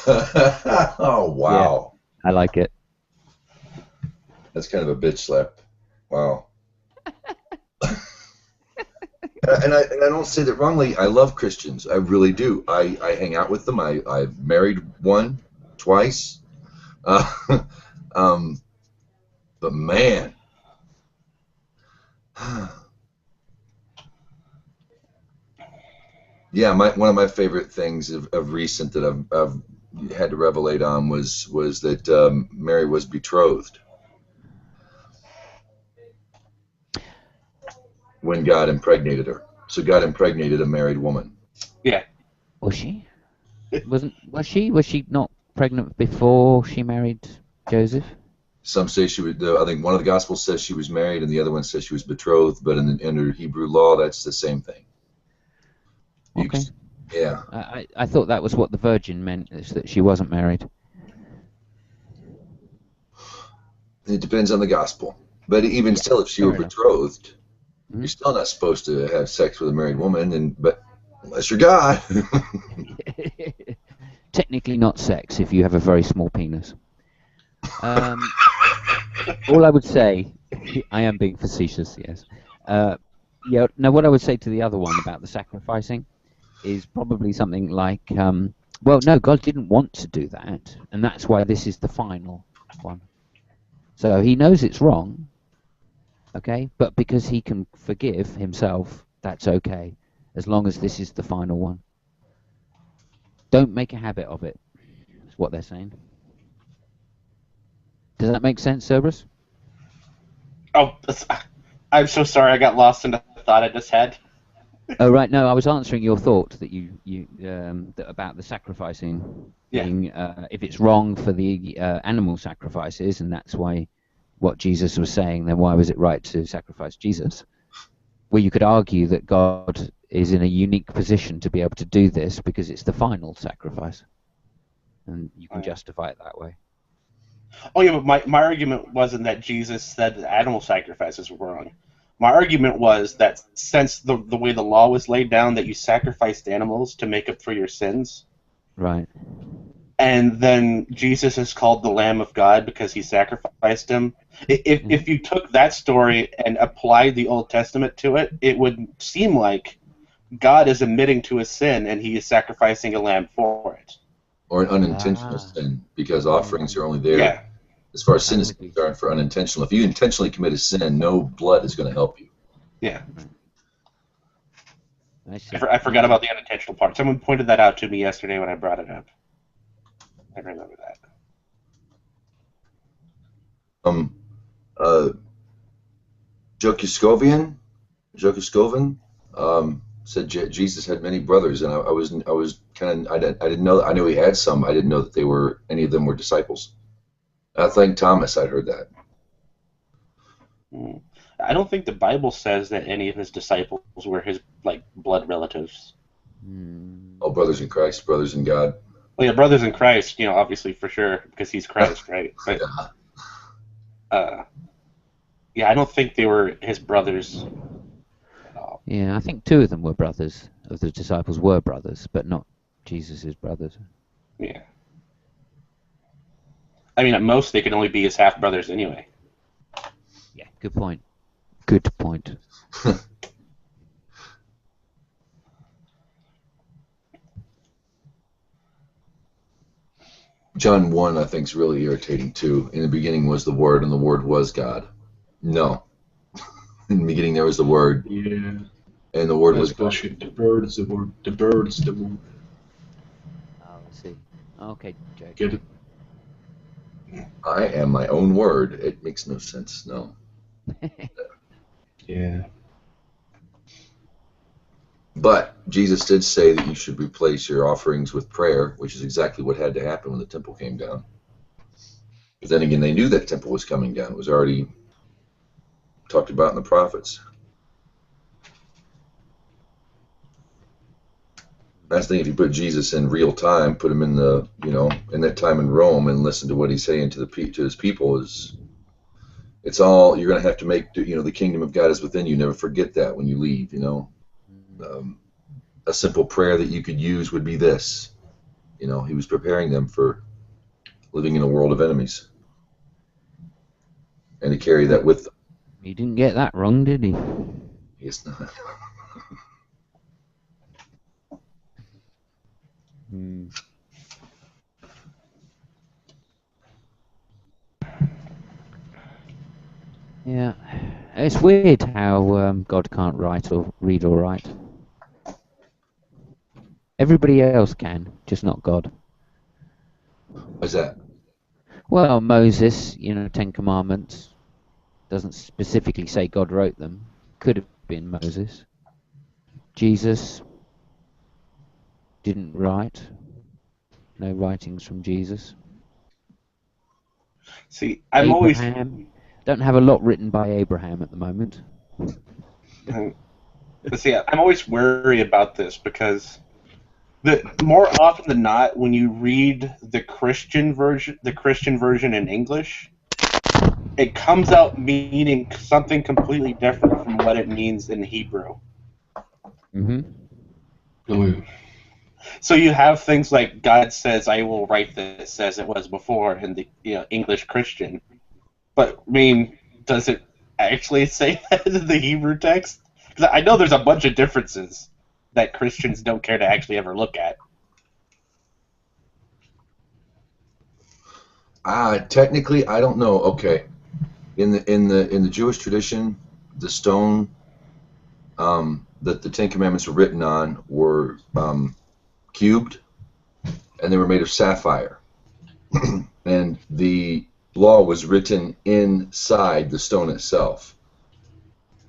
Oh, wow. Yeah, I like it. That's kind of a bitch slap. Wow. And I don't say that wrongly. I love Christians. I really do. I hang out with them. I've married one, twice. But man. Yeah, one of my favorite things of recent that I've had to revelate on was that Mary was betrothed when God impregnated her. So God impregnated a married woman. Yeah. Was she? Was she not pregnant before she married Joseph? Some say she was. I think one of the Gospels says she was married, and the other one says she was betrothed. But in Hebrew law, that's the same thing. Okay. Yeah. I thought that was what the virgin meant, is that she wasn't married. It depends on the Gospel. But even still, if she were betrothed, you're still not supposed to have sex with a married woman, but unless you're God. Technically not sex if you have a very small penis. All I would say I am being facetious, yes. Yeah. Now, what I would say to the other one about the sacrificing is probably something like, well, no, God didn't want to do that, and that's why this is the final one. So he knows it's wrong, okay, but because he can forgive himself, that's okay, as long as this is the final one. Don't make a habit of it, is what they're saying. Does that make sense, Cerberus? Oh, I'm so sorry. I got lost in the thought I just had. Oh, right. No, I was answering your thought that about the sacrificing being, if it's wrong for the animal sacrifices, and that's why what Jesus was saying, then why was it right to sacrifice Jesus? Well, you could argue that God is in a unique position to be able to do this because it's the final sacrifice, and you can justify it that way. Oh yeah, but my argument wasn't that Jesus said that animal sacrifices were wrong. My argument was that since the way the law was laid down, that you sacrificed animals to make up for your sins. Right. And then Jesus is called the Lamb of God because he sacrificed him. If you took that story and applied the Old Testament to it, it would seem like God is admitting to a sin and he is sacrificing a lamb for it. Or an unintentional sin, because offerings are only there, as far as sin is concerned, for unintentional. If you intentionally commit a sin, no blood is going to help you. Yeah. I forgot about the unintentional part. Someone pointed that out to me yesterday when I brought it up. I remember that. Jokuskovian said Jesus had many brothers, and I was kind of I didn't know. I knew he had some. I didn't know that any of them were disciples. I think Thomas. I'd heard that. I don't think the Bible says that any of his disciples were his blood relatives. Oh, brothers in Christ, brothers in God. Well, yeah, brothers in Christ. Obviously for sure because he's Christ, right? But yeah, I don't think they were his brothers. Yeah, I think two of them were brothers, of the disciples were brothers, but not Jesus' brothers. Yeah. I mean, at most, they could only be his half-brothers anyway. Yeah, good point. Good point. John 1, I think, is really irritating, too. In the beginning was the Word, and the Word was God. No. In the beginning there was the Word. Yeah. And the Word was God. The Bird's the Word. The Bird's the Word. Oh, I see. Okay, Jake. Get it? I am my own word. It makes no sense, no. Yeah. But Jesus did say that you should replace your offerings with prayer, which is exactly what had to happen when the temple came down. But then again, they knew that temple was coming down. It was already talked about in the prophets. That's the thing, if you put Jesus in real time, put him in the, in that time in Rome and listen to what he's saying to his people, it's all, you're going to have to make, the kingdom of God is within you. Never forget that when you leave, A simple prayer that you could use would be this. He was preparing them for living in a world of enemies. And to carry that with them. He didn't get that wrong, did he? Yes, not. Yeah, it's weird how God can't write or read or write. Everybody else can, just not God. What's that? Well, Moses, Ten Commandments, doesn't specifically say God wrote them. Could have been Moses. Jesus didn't write. No writings from Jesus. See, I'm always... Don't have a lot written by Abraham at the moment. But see, I'm always wary about this because more often than not, when you read the Christian version in English, it comes out meaning something completely different from what it means in Hebrew. Mm-hmm. So you have things like God says, "I will write this as it was before" in the English Christian. But I mean, does it actually say that in the Hebrew text? Because I know there's a bunch of differences that Christians don't care to actually ever look at. Technically, I don't know. Okay, in the Jewish tradition, the stone that the Ten Commandments were written on were cubed, and they were made of sapphire, and the law was written inside the stone itself.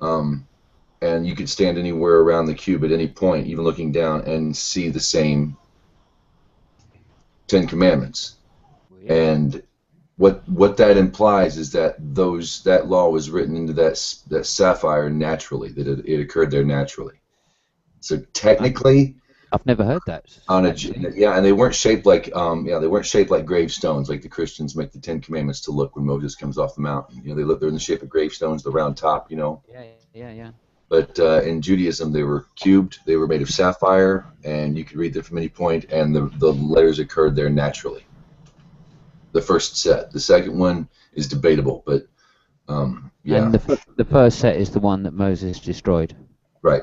And you could stand anywhere around the cube at any point, even looking down, and see the same Ten Commandments. And what that implies is that that law was written into that sapphire naturally, that it occurred there naturally. So technically, I've never heard that. And they weren't shaped like they weren't shaped like gravestones like the Christians make the Ten Commandments to look when Moses comes off the mountain. They're in the shape of gravestones, the round top. Yeah. But in Judaism, they were cubed. They were made of sapphire, and you could read them from any point, and the letters occurred there naturally. The first set. The second one is debatable, but yeah. And the first set is the one that Moses destroyed. Right.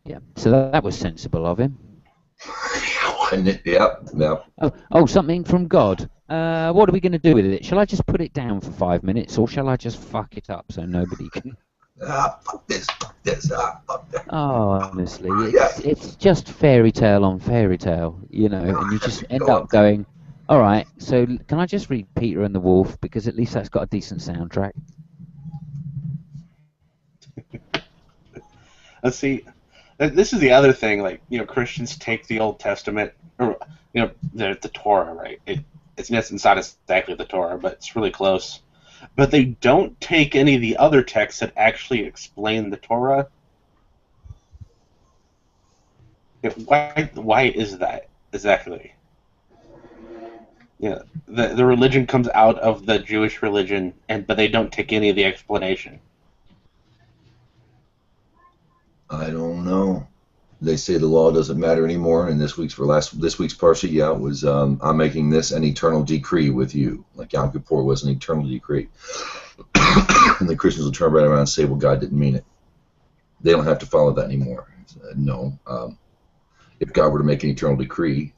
Yeah. So that was sensible of him. Yep. Oh, something from God. What are we going to do with it? Shall I just put it down for 5 minutes, or shall I just fuck it up so nobody can? Fuck this. Fuck that. Oh, honestly, it's just fairy tale on fairy tale, and you just end up going, all right, so can I just read Peter and the Wolf, because at least that's got a decent soundtrack. Let's see. This is the other thing, Christians take the Old Testament, or, the Torah, right? It's not exactly the Torah, but it's really close. But they don't take any of the other texts that actually explain the Torah. Why is that, exactly? Yeah, the religion comes out of the Jewish religion, but they don't take any of the explanation. I don't know. They say the law doesn't matter anymore, and this week's parsha, was I'm making this an eternal decree with you, like Yom Kippur was an eternal decree. And the Christians will turn right around and say, well, God didn't mean it. They don't have to follow that anymore. No. If God were to make an eternal decree.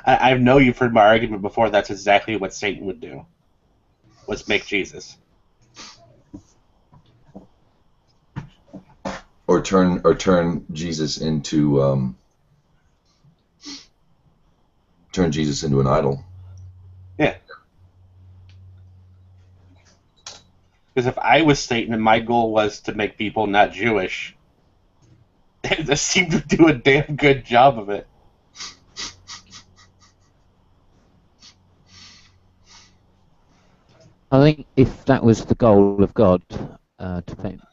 I know you've heard my argument before. That's exactly what Satan would do. Was make Jesus. Or turn Jesus into an idol. Yeah. Because if I was Satan and my goal was to make people not Jewish, they seem to do a damn good job of it. I think if that was the goal of God,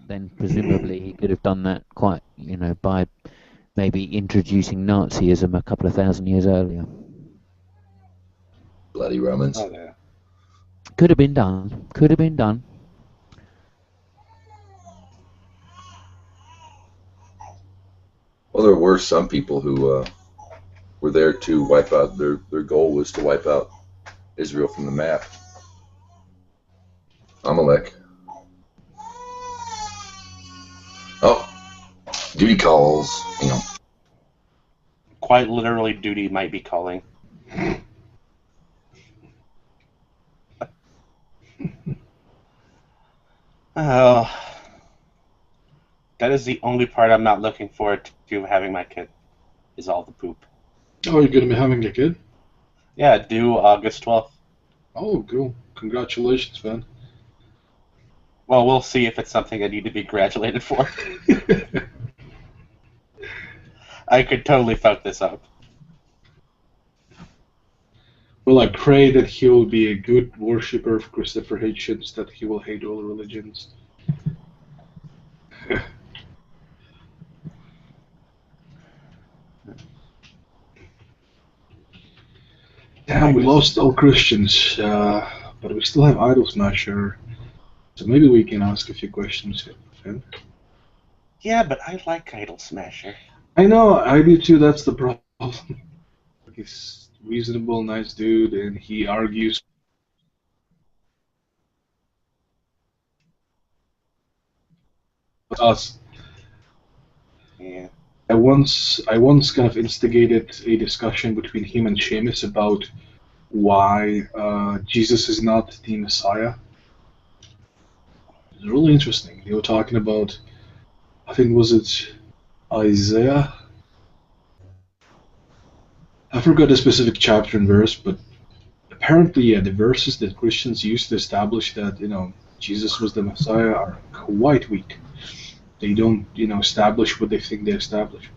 then presumably he could have done that quite, by maybe introducing Nazism a couple of thousand years earlier. Bloody Romans. Oh, yeah. Could have been done. Could have been done. Well, there were some people who were there to wipe out. Their goal was to wipe out Israel from the map. Amalek. Oh, duty calls. Hang on. Quite literally, duty might be calling. Oh, that is the only part I'm not looking forward to having my kid. Is all the poop. Oh, you're gonna be having a kid? Yeah, due August 12th. Oh, cool. Congratulations, man. Well, we'll see if it's something I need to be congratulated for. I could totally fuck this up. Well, I pray that he will be a good worshipper of Christopher Hitchens, that he will hate all religions. Damn, we lost all Christians, but we still have Idol Smasher, so maybe we can ask a few questions of him. Yeah, but I like Idol Smasher. I know, I do too, that's the problem. He's reasonable, nice dude, and he argues us. Yeah. I once kind of instigated a discussion between him and Seamus about why Jesus is not the Messiah. It was really interesting. They were talking about, I think, was it Isaiah? I forgot the specific chapter and verse, but apparently, yeah, the verses that Christians use to establish that, Jesus was the Messiah are quite weak. They don't, establish what they think they establish.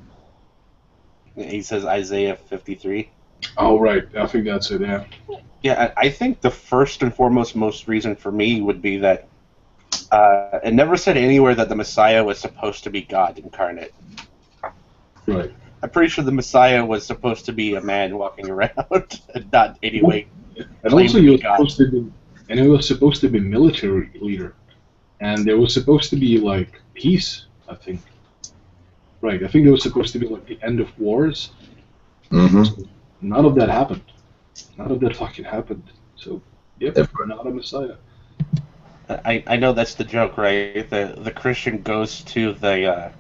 He says Isaiah 53. Oh, right. I think that's it, yeah. Yeah, I think the first and foremost most reason for me would be that it never said anywhere that the Messiah was supposed to be God incarnate. Right. I'm pretty sure the Messiah was supposed to be a man walking around, and not anyway. And also, he was supposed to be, and he was supposed to be military leader, and there was supposed to be like peace. I think. Right. I think there was supposed to be like the end of wars. Mm-hmm. So none of that happened. None of that fucking happened. So, yep, not a Messiah. I know that's the joke, right? The Christian goes to the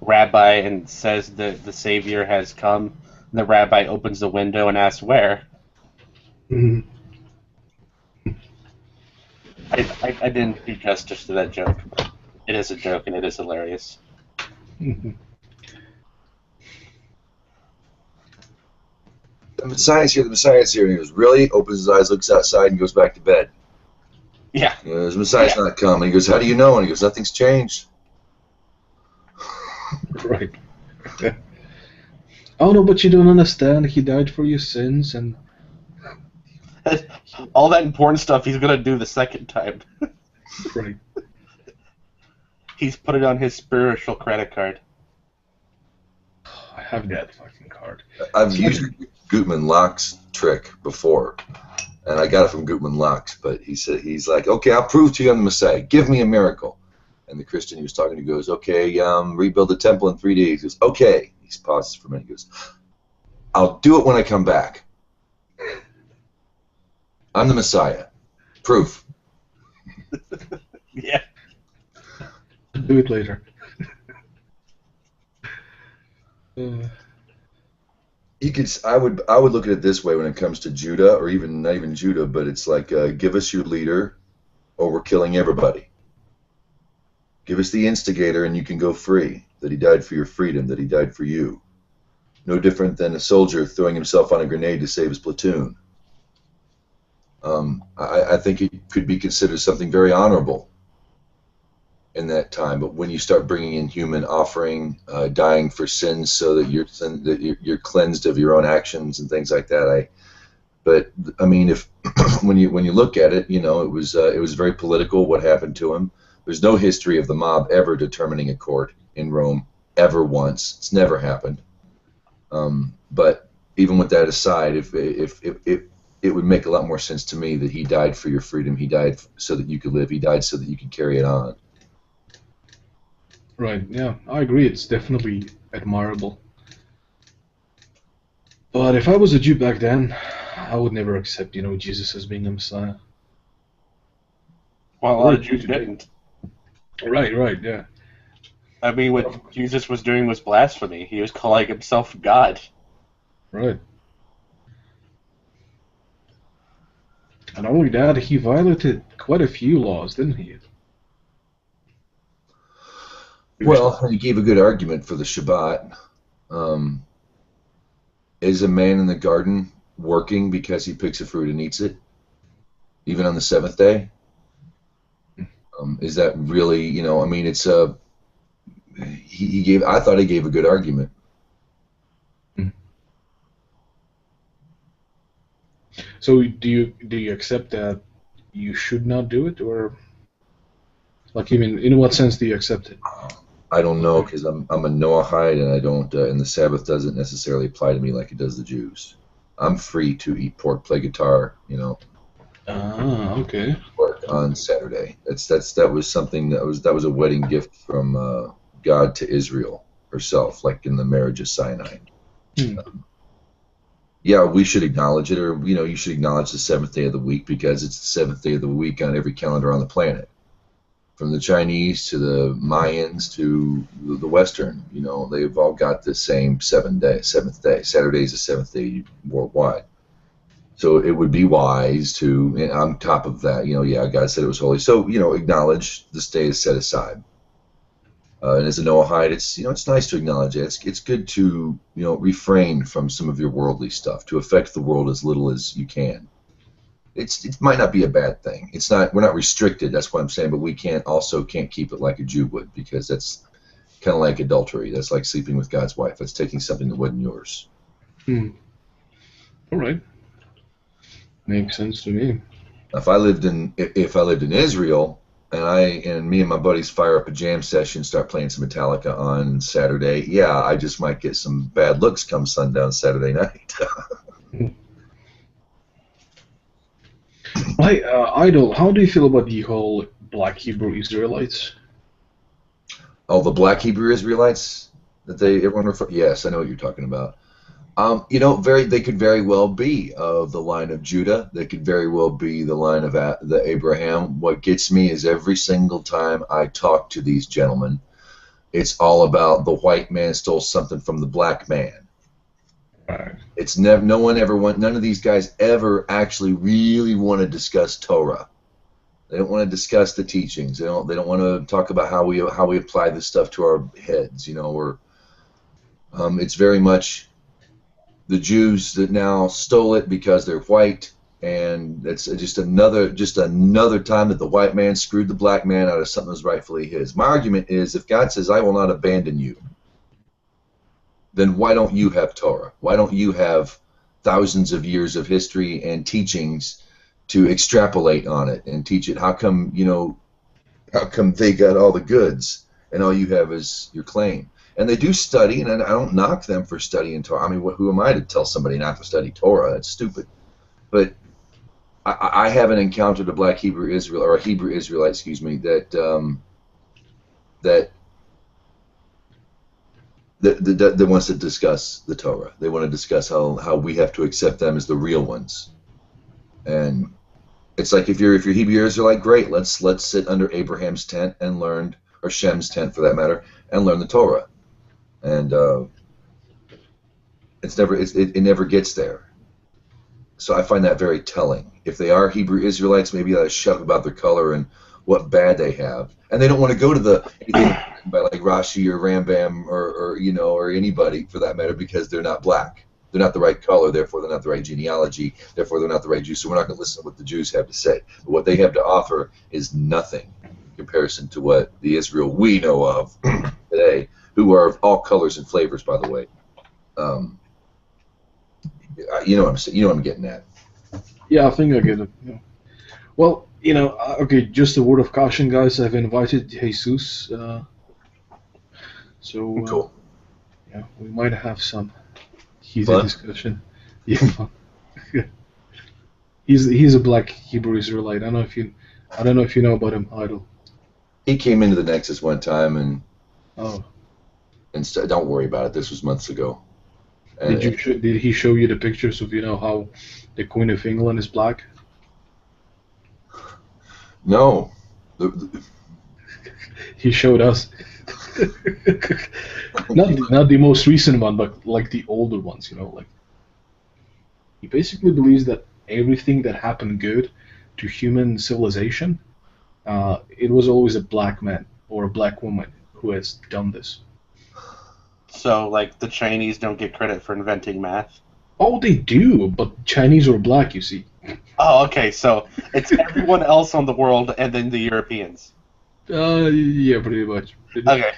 rabbi and says that the Savior has come. And the rabbi opens the window and asks where. Mm-hmm. I didn't do justice to that joke. It is a joke and it is hilarious. Mm-hmm. The Messiah's here, and he goes, really? Opens his eyes, looks outside, and goes back to bed. Yeah. The Messiah's not coming. He goes, how do you know? And he goes, nothing's changed. Right. Oh, no, but you don't understand. He died for your sins, and... all that important stuff he's going to do the second time. Right. He's put it on his spiritual credit card. I have that fucking card. I've used Gutman Locke's trick before, and I got it from Gutman Locke, but he's like, okay, I'll prove to you I'm the Messiah. Give me a miracle. And the Christian he was talking to goes, okay, rebuild the temple in 3 days. He goes, okay. He pauses for a minute. He goes, I'll do it when I come back. I'm the Messiah. Proof. Yeah. Do it later. You could. I would look at it this way when it comes to Judah, or even not even Judah, but it's like, give us your leader, or we're killing everybody. Give us the instigator, and you can go free. That he died for your freedom. That he died for you. No different than a soldier throwing himself on a grenade to save his platoon. I think it could be considered something very honorable in that time. But when you start bringing in human offering, dying for sins, so that you're cleansed of your own actions and things like that, But I mean, if when you look at it, it was very political what happened to him. There's no history of the mob ever determining a court in Rome ever once. It's never happened. But even with that aside, if it would make a lot more sense to me that he died for your freedom. He died so that you could live. He died so that you could carry it on. Right. Yeah, I agree. It's definitely admirable. But if I was a Jew back then, I would never accept, Jesus as being the Messiah. Well, a lot of Jews didn't. Right, yeah. I mean, what Jesus was doing was blasphemy. He was calling himself God. Right. And not only that, he violated quite a few laws, didn't he? Well, he gave a good argument for the Shabbat. Is a man in the garden working because he picks a fruit and eats it, even on the seventh day? Is that really, I mean, it's he gave. I thought he gave a good argument. So do you accept that you should not do it, or like even in what sense do you accept it? I don't know, because I'm a Noahide, and I don't, and the Sabbath doesn't necessarily apply to me like it does the Jews. I'm free to eat pork, play guitar, Ah, okay. Work on Saturday. That was something that was a wedding gift from God to Israel herself, like in the marriage of Sinai. Yeah, we should acknowledge it, or you should acknowledge the seventh day of the week because it's the seventh day of the week on every calendar on the planet. from the Chinese to the Mayans to the Western. You know, they've all got the same seventh day. Saturday is the seventh day worldwide. So it would be wise to, and on top of that, you know, yeah, God said it was holy. So, you know, acknowledge this day is set aside. And as a Noahide, it's, you know, it's nice to acknowledge it. It's good to, you know, refrain from some of your worldly stuff, to affect the world as little as you can. It might not be a bad thing. It's not, we're not restricted, that's what I'm saying, but we can't keep it like a Jew would, because that's kind of like adultery. That's like sleeping with God's wife. That's taking something that wasn't yours. All right. Makes sense to me. If I lived in Israel, and me and my buddies fire up a jam session, start playing some Metallica on Saturday, yeah, I just might get some bad looks come sundown Saturday night. Right, Idol, how do you feel about the whole Black Hebrew Israelites? Oh, the Black Hebrew Israelites that everyone refer. Yes, I know what you're talking about. You know, they could very well be of the line of Judah. They could very well be the line of the Abraham. What gets me is every single time I talk to these gentlemen, it's all about the white man stole something from the black man. Right. It's never. None of these guys ever actually really want to discuss Torah. They don't want to discuss the teachings. They don't want to talk about how we apply this stuff to our heads. You know, or it's very much the Jews that now stole it because they're white, and it's just another time that the white man screwed the black man out of something that's rightfully his. My argument is, if God says, "I will not abandon you," then why don't you have Torah? Why don't you have thousands of years of history and teachings to extrapolate on it and teach it? How come they got all the goods and all you have is your claim? And they do study, and I don't knock them for studying Torah. I mean, who am I to tell somebody not to study Torah? That's stupid. But I haven't encountered a Black Hebrew Israel, or a Hebrew Israelite, excuse me, that wants to discuss the Torah. They want to discuss how we have to accept them as the real ones. And it's like, if you're Hebrew Israelite, great. Let's sit under Abraham's tent and learn, or Shem's tent for that matter, and learn the Torah. And it never gets there. So I find that very telling. If they are Hebrew Israelites, maybe I shut up about their color and what bad they have, and they don't want to go to anything by like Rashi or Rambam or anybody for that matter, because they're not black. They're not the right color, therefore they're not the right genealogy, therefore they're not the right Jews. So we're not going to listen to what the Jews have to say. But what they have to offer is nothing in comparison to what the Israel we know of today, who are of all colors and flavors, by the way. You know what I'm getting at. Yeah, I think I get it. Yeah. Well, okay, just a word of caution, guys. I've invited Jesus, so cool. Yeah, we might have some heated discussion. Yeah, he's a Black Hebrew Israelite. I don't know if you know about him, Idol. He came into the Nexus one time, and don't worry about it. This was months ago. Did he show you the pictures of how the Queen of England is black? No. He showed us. not the most recent one, but like the older ones. Like he basically believes that everything that happened good to human civilization, it was always a black man or a black woman who has done this. So, like, the Chinese don't get credit for inventing math? Oh, they do, but Chinese are black, you see. Oh, okay, so it's everyone else on the world and then the Europeans. Yeah, pretty much. Okay.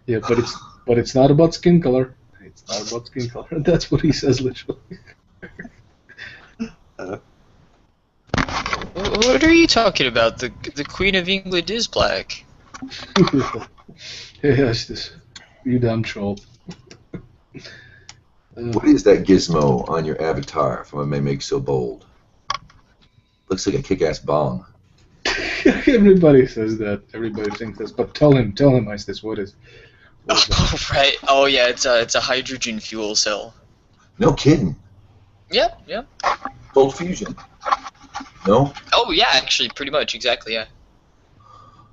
Yeah, but it's not about skin color. It's not about skin color. That's what he says, literally. What are you talking about? The Queen of England is black. Yes, this you damn troll. What is that gizmo on your avatar, if I may make so bold? Looks like a kick-ass bong. Everybody says that. Everybody thinks this. But tell him, Istis, what is Oh, right. Oh, yeah, it's a hydrogen fuel cell. No kidding. Yep. Cold fusion. No? Oh yeah, actually, pretty much, exactly, yeah.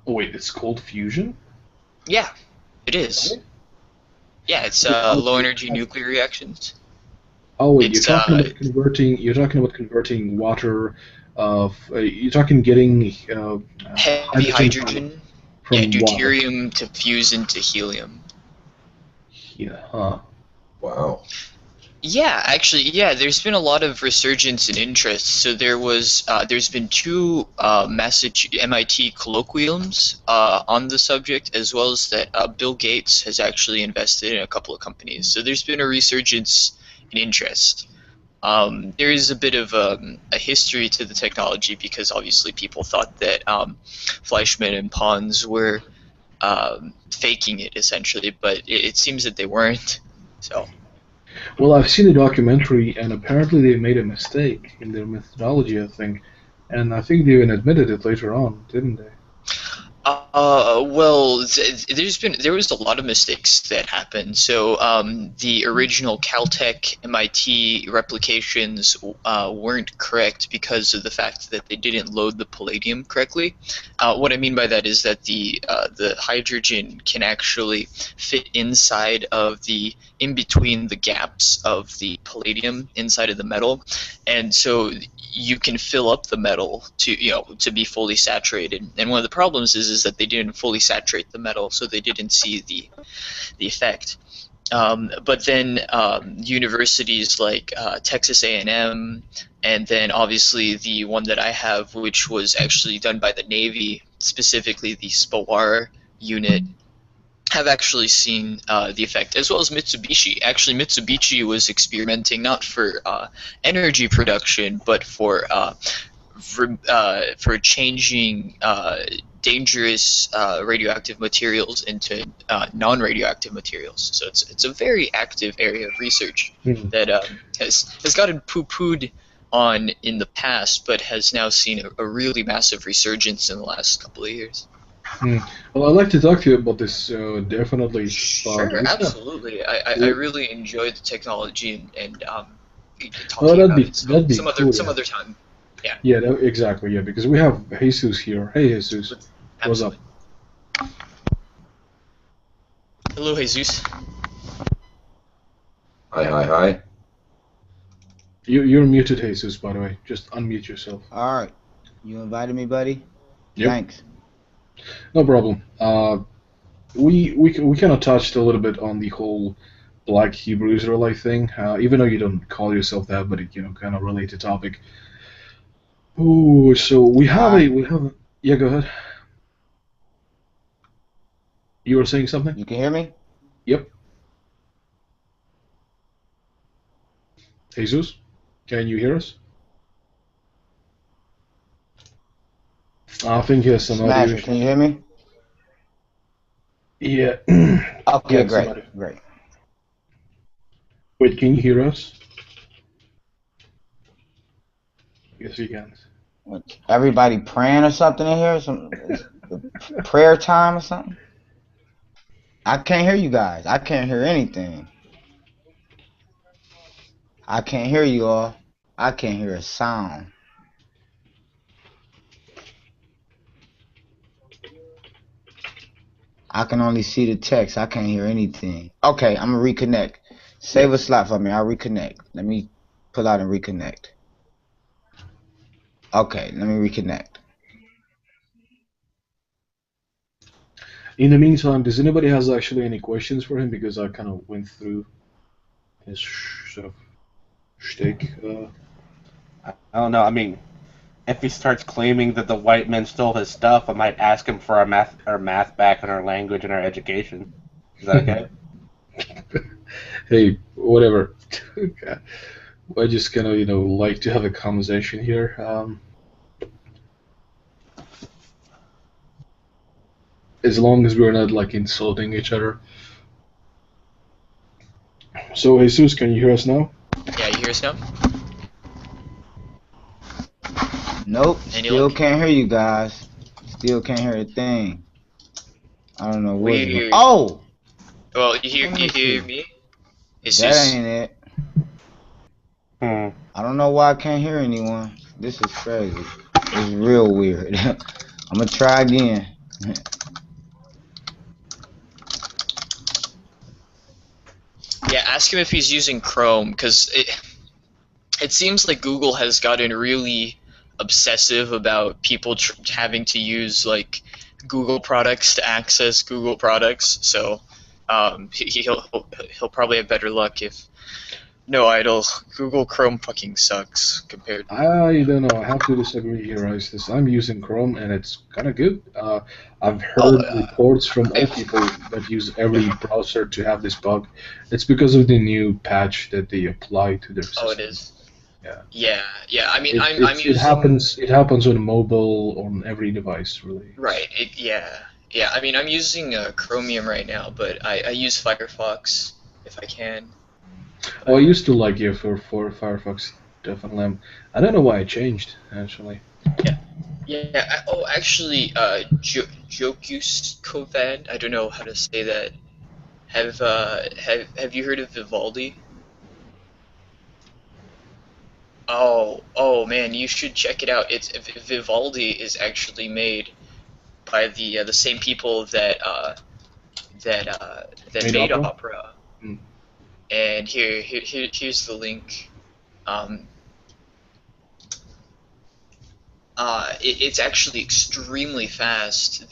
Oh wait, it's called fusion? Yeah, it is. Yeah, it's low energy nuclear reactions. Oh wait, It's you're talking about converting water, you're talking getting heavy hydrogen, from yeah, water. deuterium to fuse into helium. Yeah, huh. Wow. Yeah, actually, yeah. There's been a lot of resurgence in interest. So there's been two MIT colloquiums on the subject, as well as that Bill Gates has actually invested in a couple of companies. So there's been a resurgence in interest. There is a bit of a history to the technology because obviously people thought that Fleischmann and Pons were faking it essentially, but it seems that they weren't. So. Well, I've seen the documentary, and apparently they made a mistake in their methodology, I think. And I think they even admitted it later on, didn't they? Well, there was a lot of mistakes that happened. So the original Caltech MIT replications weren't correct because of the fact that they didn't load the palladium correctly. What I mean by that is that the hydrogen can actually fit inside of in between the gaps of the palladium inside of the metal, and so you can fill up the metal to be fully saturated. And one of the problems is that they didn't fully saturate the metal, so they didn't see the effect. But then universities like Texas A&M, and then obviously the one that I have, which was actually done by the Navy, specifically the SPOAR unit, have actually seen the effect, as well as Mitsubishi. Actually, Mitsubishi was experimenting not for energy production, but for changing dangerous radioactive materials into non-radioactive materials. So it's a very active area of research that has gotten poo-pooed on in the past, but has now seen a really massive resurgence in the last couple of years. Well, I'd like to talk to you about this, definitely. Sure, absolutely. I really enjoy the technology and talking that'd be some cool, other time. Yeah. Yeah, exactly. Yeah, because we have Jesus here. Hey, Jesus. What's up? Hello, Jesus. Hi. You're muted, Jesus, by the way. Just unmute yourself. All right. You invited me, buddy? Yep. Thanks. No problem. We kind of touched a little bit on the whole Black Hebrew Israelite thing, even though you don't call yourself that, but it kind of related topic. Oh, so we have yeah, go ahead. You were saying something? You can hear me? Yep. Jesus, can you hear us? I think he has some audio issues. Can you hear me? Yeah. Okay, great. Wait, can you hear us? Yes, you can. Everybody praying or something in here? Some prayer time or something? I can't hear you guys. I can't hear anything. I can't hear you all. I can't hear a sound. I can only see the text. I can't hear anything. Okay, I'm going to reconnect. Save a slot for me. I'll reconnect. Let me pull out and reconnect. Okay, let me reconnect. In the meantime, does anybody has actually any questions for him? Because I kind of went through his sort of shtick. I don't know. I mean, if he starts claiming that the white men stole his stuff, I might ask him for our math back and our language and our education. Is that okay? Hey, whatever. I just kind of like to have a conversation here. As long as we're not like insulting each other. So Jesus, can you hear us now? Yeah, you hear us now? Nope, still can't hear you guys. Still can't hear a thing. I don't know what. Weird. Oh! Well, you hear me? That ain't it. I don't know why I can't hear anyone. This is crazy. It's real weird. I'm gonna try again. Yeah, ask him if he's using Chrome, because it seems like Google has gotten really obsessive about people having to use like Google products to access Google products. So he'll probably have better luck if no idol. Google Chrome fucking sucks compared. I don't know. I have to disagree here, Isis. I'm using Chrome and it's kind of good. I've heard reports from all people that use every browser to have this bug. It's because of the new patch that they apply to their system. Oh, it is. Yeah. Yeah. I mean, I'm it using. It happens on mobile, on every device, really. Right. Yeah. I mean, I'm using Chromium right now, but I use Firefox if I can. Oh, I used to like you for Firefox, definitely. I don't know why I changed, actually. Yeah. Actually, Jokus Kovad. I don't know how to say that. Have you heard of Vivaldi? Oh man, you should check it out. It's Vivaldi is actually made by the same people that made opera. And here's the link. It's actually extremely fast.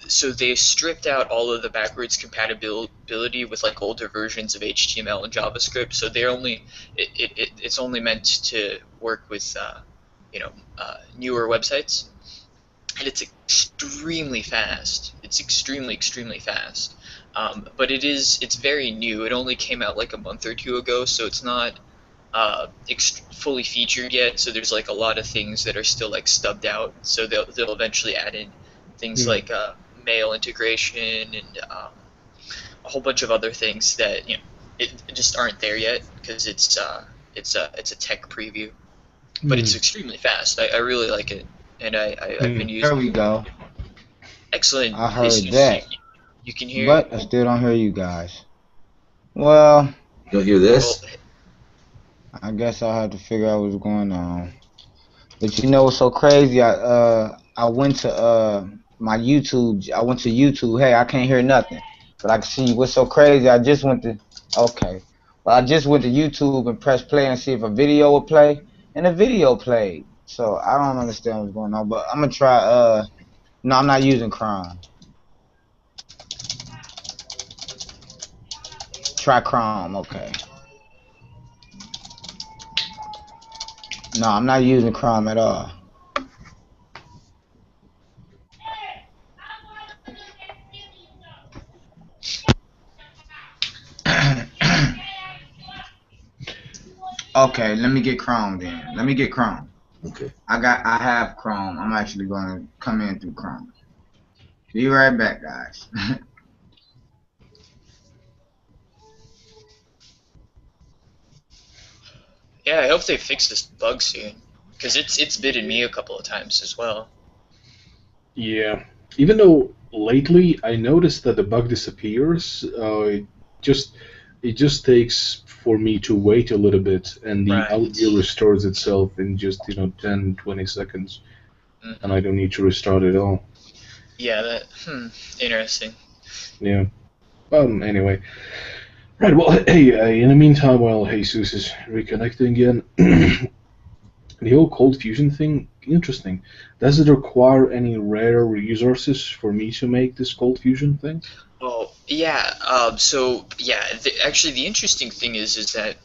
So they stripped out all of the backwards compatibility with like older versions of HTML and JavaScript. So it's only meant to work with newer websites, and it's extremely fast. It's extremely fast. But it's very new. It only came out like a month or two ago, so it's not fully featured yet. So there's like a lot of things that are still like stubbed out. So they'll eventually add in things like mail integration and a whole bunch of other things that it just aren't there yet because it's a tech preview. But it's extremely fast. I really like it, and I've been using. There we go. Excellent. I heard that. You can hear. But I still don't hear you guys. Well. You don't hear this? I guess I'll have to figure out what's going on. But you know what's so crazy? I went to my YouTube. I went to YouTube. Hey, I can't hear nothing, but I can see what's so crazy. I just went to YouTube and pressed play and see if a video would play, and the video played. So I don't understand what's going on. But I'm gonna try. No, I'm not using Chrome. Try Chrome. Okay. No, I'm not using Chrome at all. Okay, let me get Chrome then. Let me get Chrome. Okay. I have Chrome. I'm actually going to come in through Chrome. Be right back, guys. Yeah, I hope they fix this bug soon, because it's bitten me a couple of times as well. Yeah, even though lately I noticed that the bug disappears, it just takes for me to wait a little bit, and the audio restores itself in just 10-20 seconds, and I don't need to restart it all. Yeah, interesting. Yeah. Anyway. Right, well, hey, in the meantime, while Jesus is reconnecting again, the whole cold fusion thing, interesting. Does it require any rare resources for me to make this cold fusion thing? Oh, yeah, actually the interesting thing is that,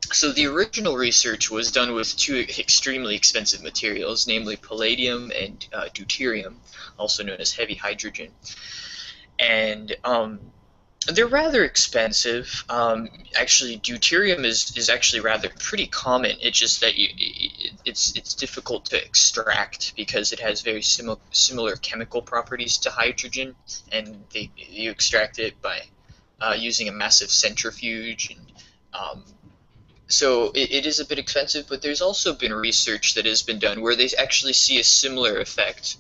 so the original research was done with two extremely expensive materials, namely palladium and deuterium, also known as heavy hydrogen. And, they're rather expensive. Actually, deuterium is actually rather pretty common. It's just that it's difficult to extract because it has very similar chemical properties to hydrogen, and you extract it by using a massive centrifuge. And so it is a bit expensive. But there's also been research that has been done where they actually see a similar effect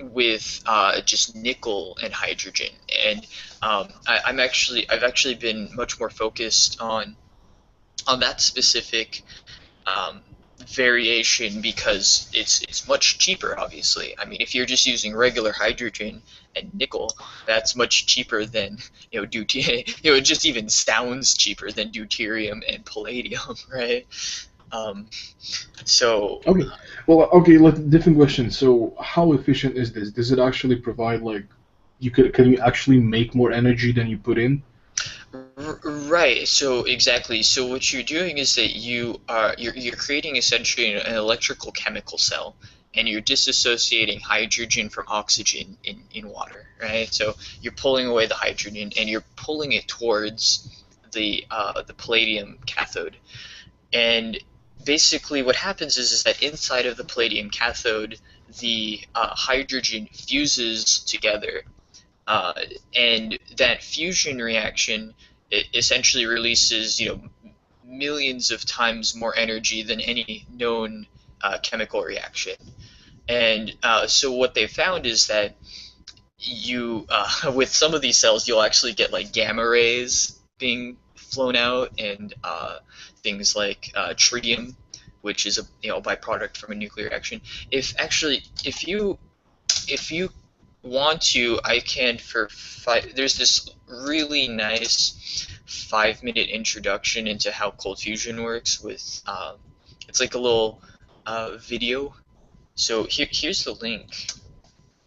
with just nickel and hydrogen, and I've actually been much more focused on on that specific variation because it's much cheaper, obviously. I mean, if you're just using regular hydrogen and nickel, that's much cheaper than, it just even sounds cheaper than deuterium and palladium, right? So Okay. Well, okay. Different question. So, how efficient is this? Does it actually provide like can you actually make more energy than you put in? Right. So exactly. So what you're doing is that you're creating essentially an electrical chemical cell, and you're disassociating hydrogen from oxygen in water, right? So you're pulling away the hydrogen and you're pulling it towards the palladium cathode. And basically what happens is that inside of the palladium cathode, the hydrogen fuses together, and that fusion reaction essentially releases, millions of times more energy than any known chemical reaction. And so what they found is that you, with some of these cells, you'll actually get like gamma rays being flown out, and things like tritium, which is a byproduct from a nuclear reaction. If you want to, I can there's this really nice 5-minute introduction into how cold fusion works with it's like a little video. So here's the link,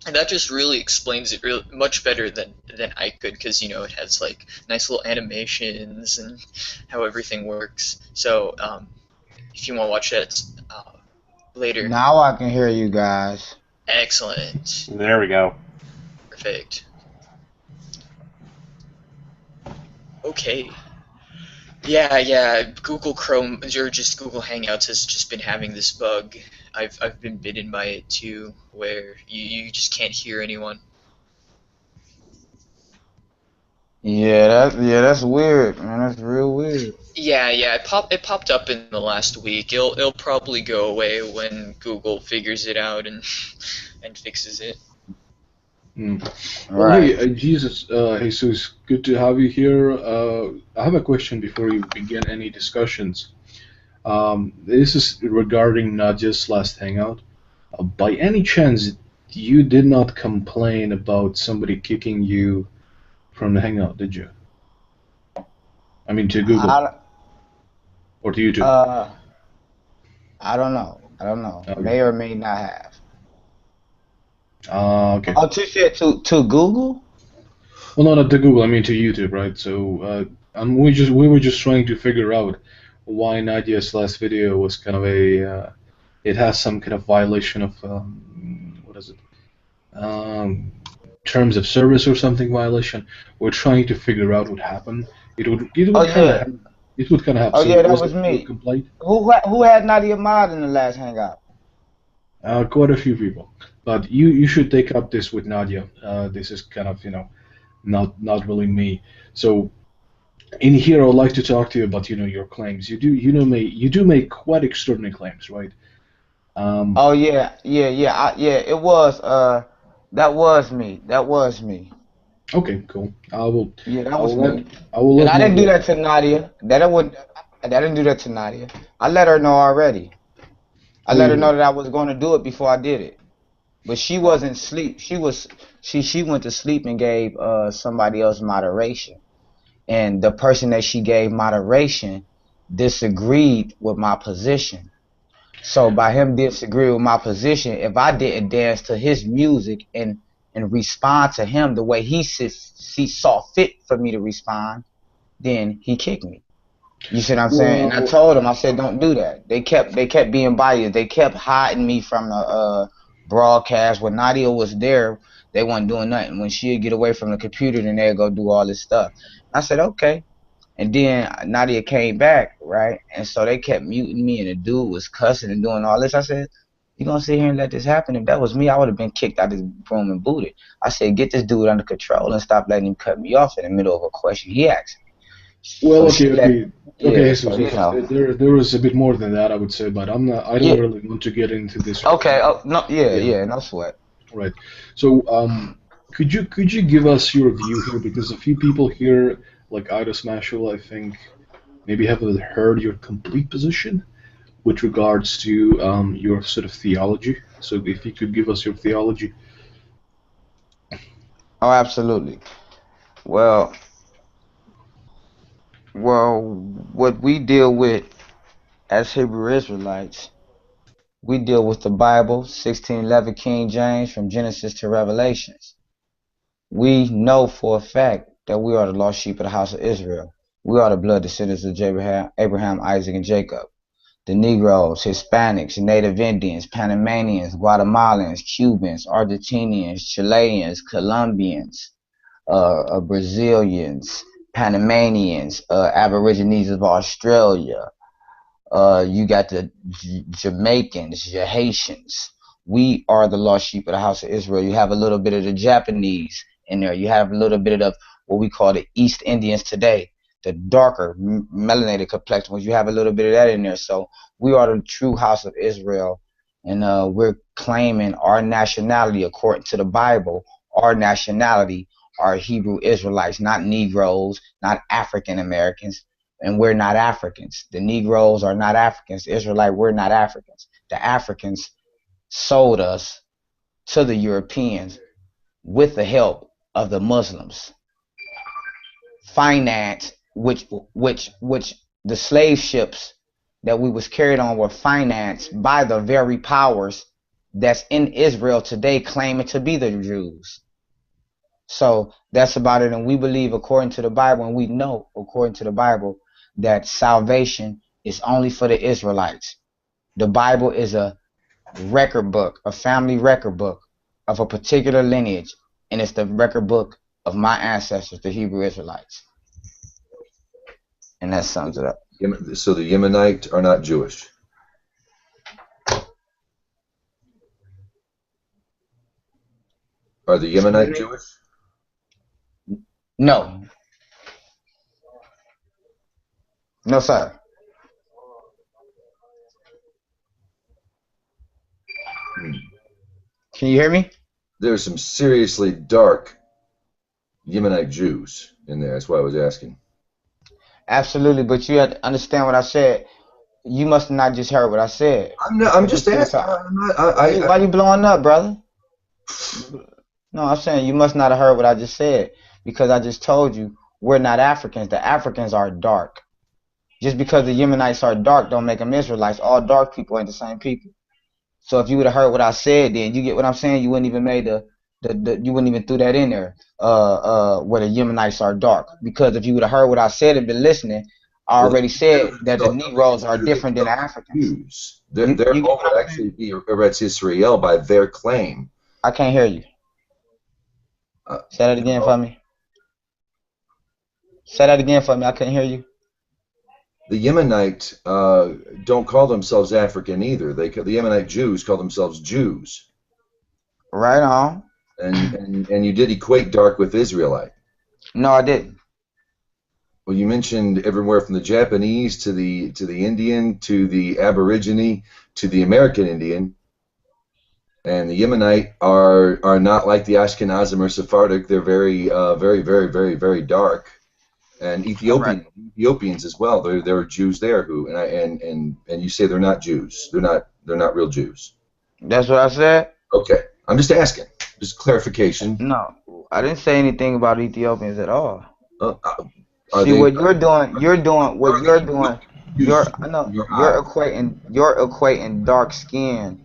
and that just really explains it much better than I could, because it has like nice little animations and how everything works. So if you want to watch that later. Now I can hear you guys. Excellent. There we go. Perfect. Okay. Yeah. Google Chrome or just Google Hangouts has just been having this bug. I've been bitten by it too, where you just can't hear anyone. Yeah, that's weird, man. That's real weird. Yeah. It popped up in the last week. It'll probably go away when Google figures it out and fixes it. Well, hey, Jesus, Jesus, good to have you here. I have a question before you begin any discussions. This is regarding Nadia's last hangout. By any chance, you did not complain about somebody kicking you from the hangout, did you? I mean, to Google. Or to YouTube? I don't know. Okay. May or may not have. Okay. Oh, to Google? Well, no, not to Google. I mean to YouTube, right? So, we were just trying to figure out why Nadia's last video was kind of a. It has some kind of violation of what is it? Terms of service or something violation. We're trying to figure out what happened. It would kind of happen. Oh yeah, that was me. me. Complaint? Who had Nadia Mod in the last hangout? Quite a few people. But you should take up this with Nadia. This is kind of not really me. So in here, I would like to talk to you about your claims. You do make quite extraordinary claims, right? Oh yeah. It was that was me. Okay, cool. I will. Yeah, that was me. I will. And I didn't do that to Nadia. I didn't do that to Nadia. I let her know already. I let her know that I was going to do it before I did it. But she wasn't asleep. She went to sleep and gave somebody else moderation. And the person that she gave moderation disagreed with my position. So by him disagreeing with my position, if I didn't dance to his music and respond to him the way he saw fit for me to respond, then he kicked me. You see what I'm saying? And I told him, I said, don't do that. They kept being biased. They kept hiding me from the broadcast. When Nadia was there, they weren't doing nothing. When she'd get away from the computer, then they'd go do all this stuff. I said, okay. And then Nadia came back, right? And so they kept muting me, and the dude was cussing and doing all this. I said, you gonna sit here and let this happen? If that was me, I would have been kicked out of this room and booted. I said, get this dude under control and stop letting him cut me off in the middle of a question he asked me. Well, So okay. so, There was a bit more than that, I would say, but I don't really want to get into this. Okay. No sweat. Right. So, could you give us your view here, because a few people here, like Ida Smashel, I think, maybe haven't heard your complete position with regards to your sort of theology. So if you could give us your theology. Oh, absolutely. Well, what we deal with as Hebrew Israelites, we deal with the Bible, 1611 King James, from Genesis to Revelations. We know for a fact that we are the lost sheep of the house of Israel. We are the blood descendants of Abraham, Isaac, and Jacob. The Negroes, Hispanics, Native Indians, Panamanians, Guatemalans, Cubans, Argentinians, Chileans, Colombians, Brazilians, Panamanians, Aborigines of Australia. You got the Jamaicans, your Haitians. We are the lost sheep of the house of Israel. You have a little bit of the Japanese in there. You have a little bit of what we call the East Indians today, the darker melanated complexion ones. You have a little bit of that in there. So we are the true house of Israel, and we're claiming our nationality according to the Bible. Our nationality are Hebrew Israelites, not Negroes, not African Americans. And we're not Africans. The Negroes are not Africans. Israelite, we're not Africans. The Africans sold us to the Europeans with the help of the Muslims. Finance, which the slave ships that we was carried on were financed by the very powers that's in Israel today, claiming to be the Jews. So that's about it. And we believe according to the Bible, and we know according to the Bible, that salvation is only for the Israelites. The Bible is a record book, a family record book of a particular lineage, and it's the record book of my ancestors, the Hebrew Israelites. And that sums it up. So the Yemenite are not Jewish. Are the Yemenite Jewish? No. No, sir. Can you hear me? There's some seriously dark Yemenite Jews in there. That's why I was asking. Absolutely, but you have to understand what I said. You must have not just heard what I said. I'm just asking. Why you blowing up, brother? No, I'm saying you must not have heard what I just said, because I just told you we're not Africans. The Africans are dark. Just because the Yemenites are dark don't make them Israelites. All dark people ain't the same people. So if you would have heard what I said, then you get what I'm saying. You wouldn't even made you wouldn't even threw that in there. Where the Yemenites are dark, because if you would have heard what I said and been listening, I already said that the Negroes are different than the Africans. Their home would actually be Eretz Israel by their claim. I can't hear you. Say that again for me. Say that again for me. I couldn't hear you. The Yemenite don't call themselves African either. The Yemenite Jews call themselves Jews. Right on. And you did equate dark with Israelite. No, I didn't. Well, you mentioned everywhere from the Japanese to the Indian to the Aborigine to the American Indian. And the Yemenite are not like the Ashkenazim or Sephardic. They're very, very dark. And Ethiopians as well. There are Jews there who and you say they're not Jews. They're not real Jews. That's what I said. Okay, I'm just asking. Just clarification. No, I didn't say anything about Ethiopians at all. See what you're doing. You're equating dark skin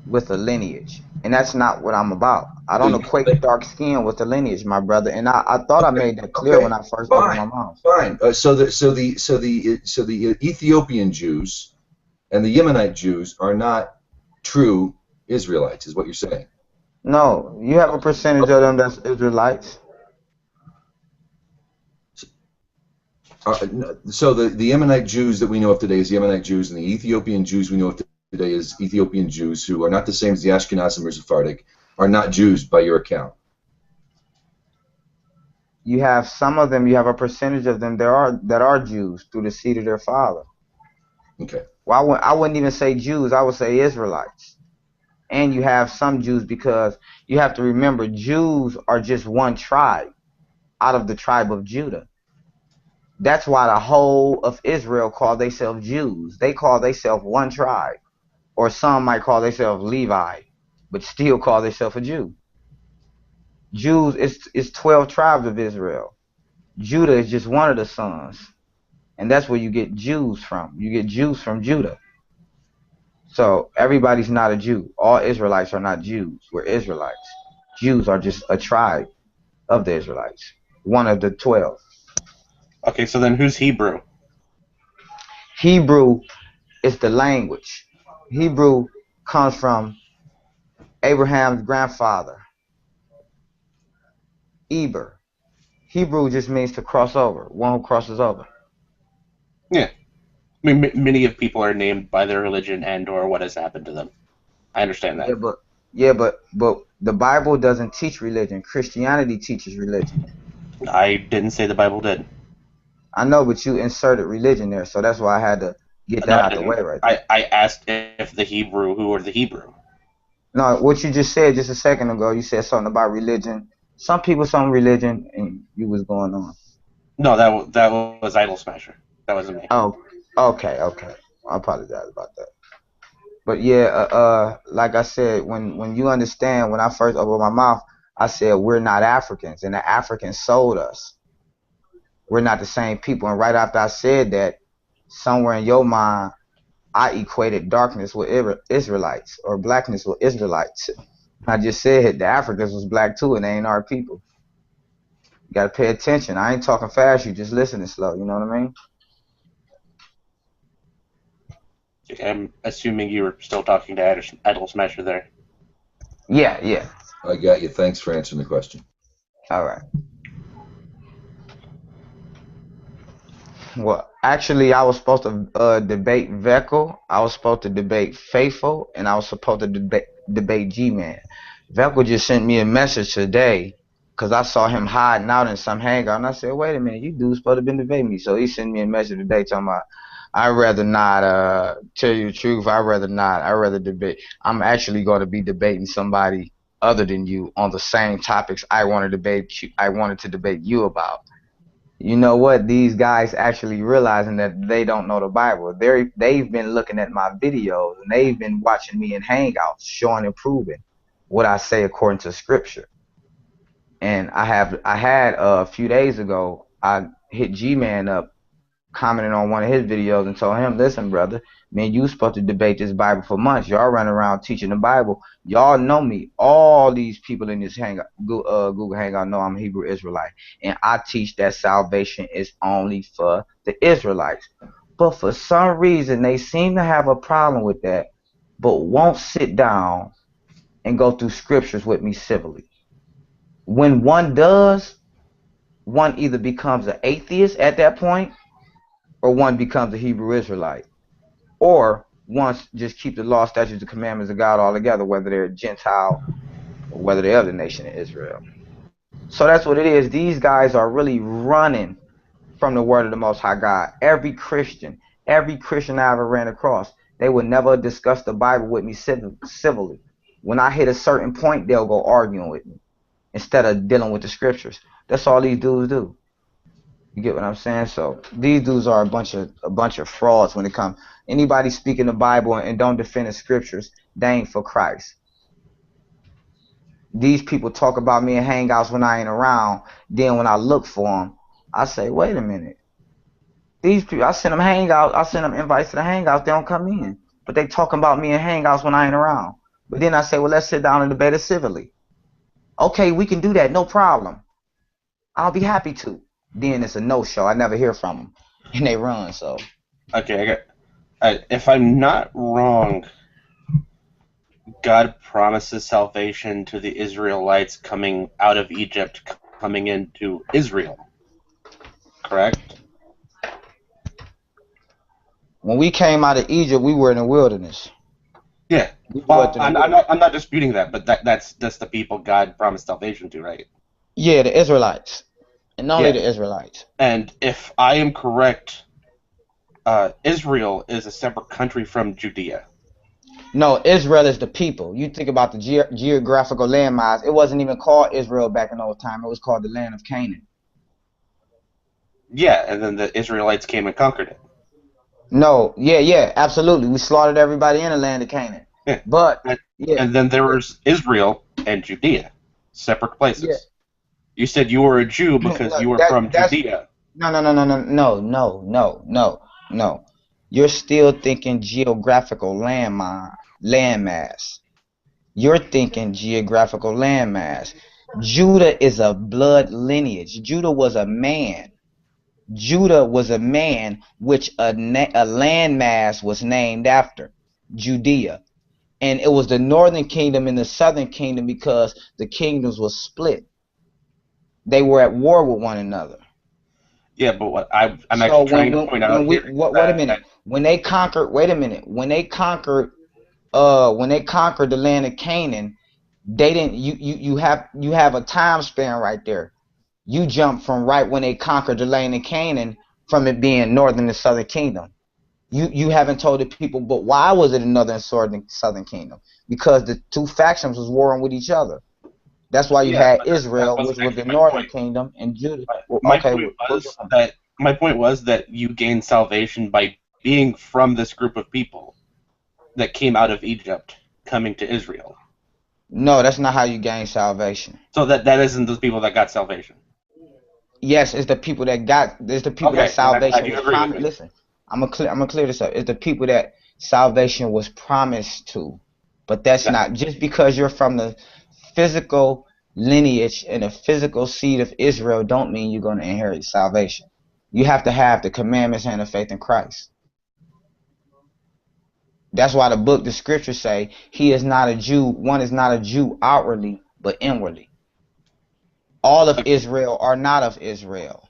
with a lineage, and that's not what I'm about. I don't equate dark skin with the lineage, my brother. And I thought I made that clear when I first opened my mouth. Fine. So the Ethiopian Jews and the Yemenite Jews are not true Israelites, is what you're saying. No, you have a percentage of them that's Israelites. So the Yemenite Jews that we know of today is Yemenite Jews, and the Ethiopian Jews we know of today is Ethiopian Jews, who are not the same as the Ashkenazim or Sephardic, are not Jews by your account. You have some of them. You have a percentage of them that are Jews through the seed of their father. Okay. Well, I wouldn't even say Jews. I would say Israelites. And you have some Jews, because you have to remember Jews are just one tribe out of the tribe of Judah. That's why the whole of Israel call themselves Jews. They call themselves one tribe. Or some might call themselves Levi, but still call themselves a Jew. Jews is 12 tribes of Israel. Judah is just one of the sons. And that's where you get Jews from. You get Jews from Judah. So everybody's not a Jew. All Israelites are not Jews. We're Israelites. Jews are just a tribe of the Israelites. One of the 12. Okay, so then who's Hebrew? Hebrew is the language. Hebrew comes from Abraham's grandfather, Eber. Hebrew just means to cross over, one who crosses over. Yeah. I mean, many of people are named by their religion and or what has happened to them. I understand that. But the Bible doesn't teach religion. Christianity teaches religion. I didn't say the Bible did. I know, but you inserted religion there, so that's why I had to get that out the way right there. I asked if the Hebrew, who are the Hebrew? No, what you just said just a second ago, you said something about religion. Some people, some religion, and you was going on. No, that was Idol Smasher. That wasn't me. Oh, okay. I apologize about that. But yeah, like I said, when you understand, when I first opened my mouth, I said we're not Africans, and the Africans sold us. We're not the same people. And right after I said that, somewhere in your mind, I equated darkness with Israelites or blackness with Israelites. I just said the Africans was black too, and they ain't our people. You gotta pay attention. I ain't talking fast. You just listening slow. You know what I mean? I'm assuming you were still talking to Idol Smasher there. Yeah. I got you. Thanks for answering the question. All right. Well, actually, I was supposed to debate Veckel. I was supposed to debate Faithful, and I was supposed to debate G-Man. Veckel just sent me a message today because I saw him hiding out in some hangout, and I said, wait a minute, you dude's supposed to been debating me. So he sent me a message today talking about, I'd rather not tell you the truth. I'd rather debate. I'm actually going to be debating somebody other than you on the same topics I wanted to debate you about. You know what? These guys actually realizing that they don't know the Bible. They've been looking at my videos and they've been watching me in hangouts, showing and proving what I say according to Scripture. And I had a few days ago, I hit G-Man up, commenting on one of his videos and told him, listen, brother, man, you supposed to debate this Bible for months. Y'all run around teaching the Bible. Y'all know me. All these people in this Google Hangout know I'm a Hebrew Israelite. And I teach that salvation is only for the Israelites. But for some reason, they seem to have a problem with that, but won't sit down and go through scriptures with me civilly. When one does, one either becomes an atheist at that point, or one becomes a Hebrew Israelite, or one just keep the law, statutes, and commandments of God altogether, whether they're a Gentile or whether they're of the nation of Israel. So that's what it is. These guys are really running from the word of the Most High God. Every Christian I ever ran across, they would never discuss the Bible with me civilly. When I hit a certain point, they'll go arguing with me instead of dealing with the scriptures. That's all these dudes do. You get what I'm saying? So these dudes are a bunch of frauds when it comes. Anybody speaking the Bible and don't defend the scriptures, they ain't for Christ. These people talk about me in hangouts when I ain't around. Then when I look for them, I say, wait a minute. These people, I send them hangouts. I send them invites to the hangouts. They don't come in, but they talking about me in hangouts when I ain't around. But then I say, well, let's sit down and debate it civilly. Okay, we can do that. No problem. I'll be happy to. Then it's a no-show. I never hear from them, and they run. So okay, if I'm not wrong, God promises salvation to the Israelites coming out of Egypt, coming into Israel. Correct? When we came out of Egypt, we were in the wilderness. Yeah. Well, I'm not disputing that, but that's the people God promised salvation to, right? Yeah, the Israelites. And only the Israelites. And if I am correct, Israel is a separate country from Judea. No, Israel is the people. You think about the geographical landmass. It wasn't even called Israel back in old time. It was called the land of Canaan. Yeah, and then the Israelites came and conquered it. No, yeah, absolutely. We slaughtered everybody in the land of Canaan. Yeah. But and then there was Israel and Judea, separate places. Yeah. You said you were a Jew because No, you were that- from that's- Judea. No. You're still thinking geographical landmass. You're thinking geographical landmass. Judah is a blood lineage. Judah was a man. Judah was a man which a landmass was named after, Judea. And it was the northern kingdom and the southern kingdom because the kingdoms were split. They were at war with one another. Yeah, but what I'm actually trying to point out here. Wait a minute. When they conquered, when they conquered the land of Canaan, they didn't. You have a time span right there. You jump from right when they conquered the land of Canaan from it being northern and southern kingdom. You haven't told the people, but why was it a northern and southern kingdom? Because the two factions was warring with each other. That's why you had Israel, which was the northern kingdom, and Judah. My point was that you gained salvation by being from this group of people that came out of Egypt, coming to Israel. No, that's not how you gain salvation. So that isn't the people that got salvation. Yes, it's the people that got. It's the people that salvation was promised. Me. Listen, I'm gonna clear this up. It's the people that salvation was promised to, but that's not just because you're from the physical lineage and the physical seed of Israel. Don't mean you're gonna inherit salvation. You have to have the commandments and the faith in Christ. That's why the scriptures say he is not a Jew. One is not a Jew outwardly, but inwardly. All of Israel are not of Israel.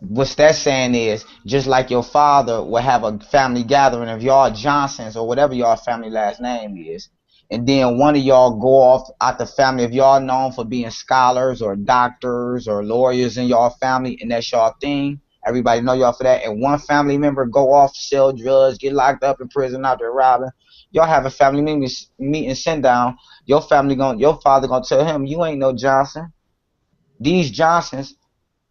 What's that saying is, just like your father will have a family gathering of y'all Johnsons or whatever y'all family last name is, and then one of y'all go off out the family, if y'all known for being scholars or doctors or lawyers in y'all family, and that's y'all thing, everybody know y'all for that, and one family member go off, sell drugs, get locked up in prison out there robbing, y'all have a family meeting, sit down, your father gonna tell him, you ain't no Johnson. These Johnsons,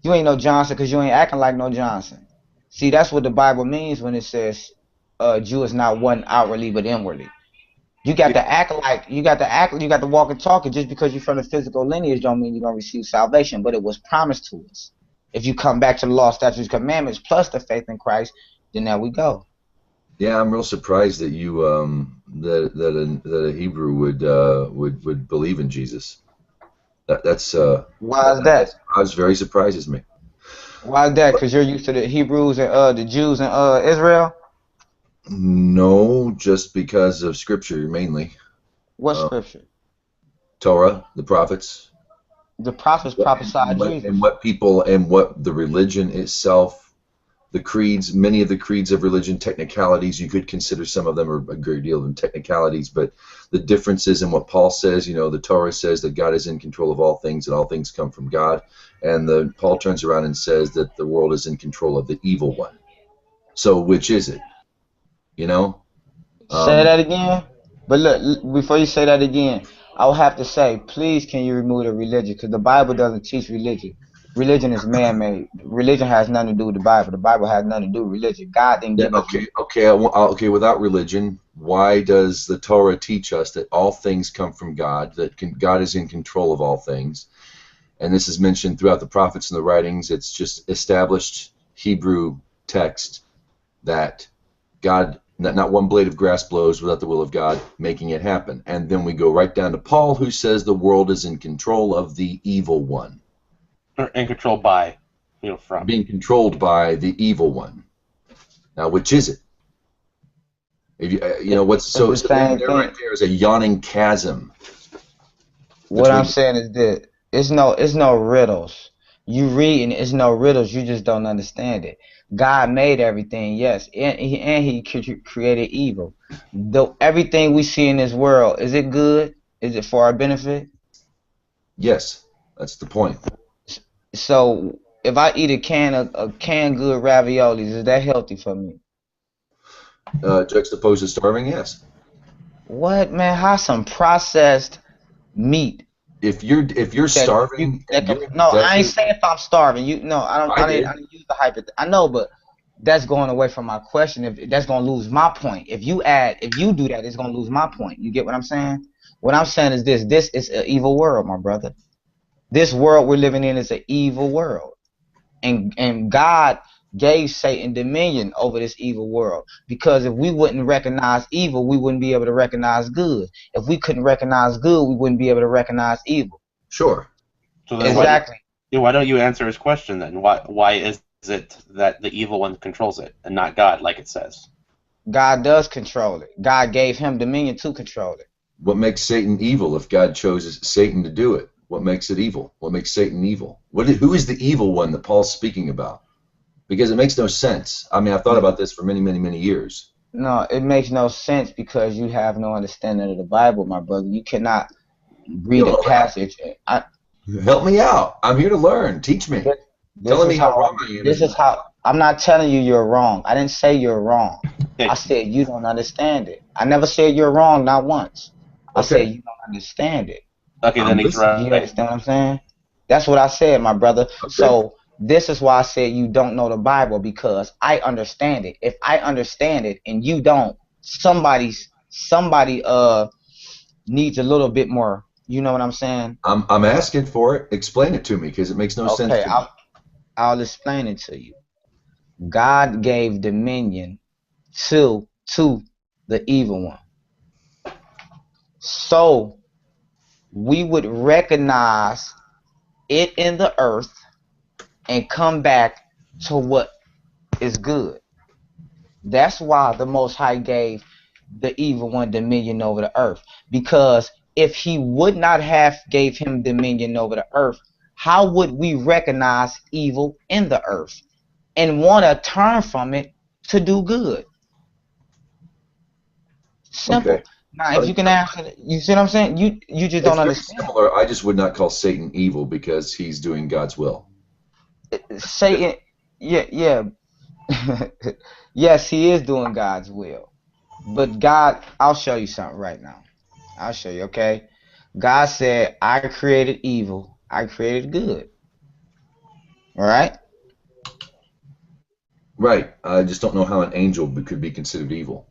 you ain't no Johnson because you ain't acting like no Johnson. See, that's what the Bible means when it says Jew is not one outwardly but inwardly. You got to act like you got to walk and talk, and just because you're from the physical lineage don't mean you're gonna receive salvation, but it was promised to us. If you come back to the law, statutes, commandments, plus the faith in Christ, then there we go. Yeah, I'm real surprised that you that a Hebrew would believe in Jesus. That's why is that? I was very surprises me. Why is that? Because you're used to the Hebrews and the Jews in Israel. No, just because of Scripture mainly. What Scripture? Torah, the prophets. The prophets prophesied Jesus. And what people and what the religion itself, the creeds, many of the creeds of religion, technicalities, you could consider some of them, or a great deal of them, technicalities, but the differences in what Paul says, the Torah says that God is in control of all things and all things come from God, and Paul turns around and says that the world is in control of the evil one. So which is it? Say that again. But look, before you say that again, I will have to say, please can you remove the religion, because the Bible doesn't teach religion. Religion is man-made. Religion has nothing to do with the Bible. The Bible has nothing to do with religion. God didn't give us. Okay. Without religion, why does the Torah teach us that all things come from God? That God is in control of all things, and this is mentioned throughout the prophets and the writings. It's just established Hebrew text that God, not one blade of grass blows without the will of God making it happen. And then we go right down to Paul, who says the world is in control of the evil one. Or in control by, from. Being controlled by the evil one. Now, which is it? If what's so right there is a yawning chasm. What I'm saying is that it's no riddles. You read and it's no riddles. You just don't understand it. God made everything, yes, and he created evil. Everything we see in this world, is it good? Is it for our benefit? Yes, that's the point. So if I eat a can of good raviolis, is that healthy for me? Juxtaposed to starving, yes. What, man? How some processed meat if you're starving, and you're in the no, I ain't desert, saying if I'm starving. No, I didn't use the hyper. I know, but that's going away from my question. If that's gonna lose my point. If you do that, it's gonna lose my point. You get what I'm saying? What I'm saying is this: this is an evil world, my brother. This world we're living in is an evil world, and God gave Satan dominion over this evil world, because if we wouldn't recognize evil, we wouldn't be able to recognize good. If we couldn't recognize good, we wouldn't be able to recognize evil. Sure. So then Exactly. Why don't you answer his question then? Why is it that the evil one controls it and not God, like it says? God does control it. God gave him dominion to control it. what makes Satan evil if God chose Satan to do it? What makes it evil? What makes Satan evil? Who is the evil one that Paul's speaking about? Because it makes no sense. I mean, I've thought about this for many, many, many years. No, it makes no sense because you have no understanding of the Bible, my brother. You cannot read a passage. Help me out. I'm here to learn. Teach me. Telling me how wrong I am. This is how. I'm not telling you you're wrong. I didn't say you're wrong. I said you don't understand it. I never said you're wrong, not once. I said you don't understand it. Okay, then he's right. You understand what I'm saying? That's what I said, my brother. Okay. So this is why I said you don't know the Bible, because I understand it. If I understand it and you don't, somebody needs a little bit more. You know what I'm saying? I'm asking for it. Explain it to me, because it makes no sense to me. I'll explain it to you. God gave dominion to the evil one. So we would recognize it in the earth and come back to what is good. That's why the Most High gave the evil one dominion over the earth. Because if he would not have gave him dominion over the earth, how would we recognize evil in the earth and want to turn from it to do good? Simple. Okay. Now, if you can answer, you see what I'm saying? You just don't understand. Similar. I just would not call Satan evil because he's doing God's will. Satan, yeah. Yes, he is doing God's will. But God, I'll show you something right now. I'll show you, okay? God said, I created evil. I created good. All right? Right. I just don't know how an angel could be considered evil.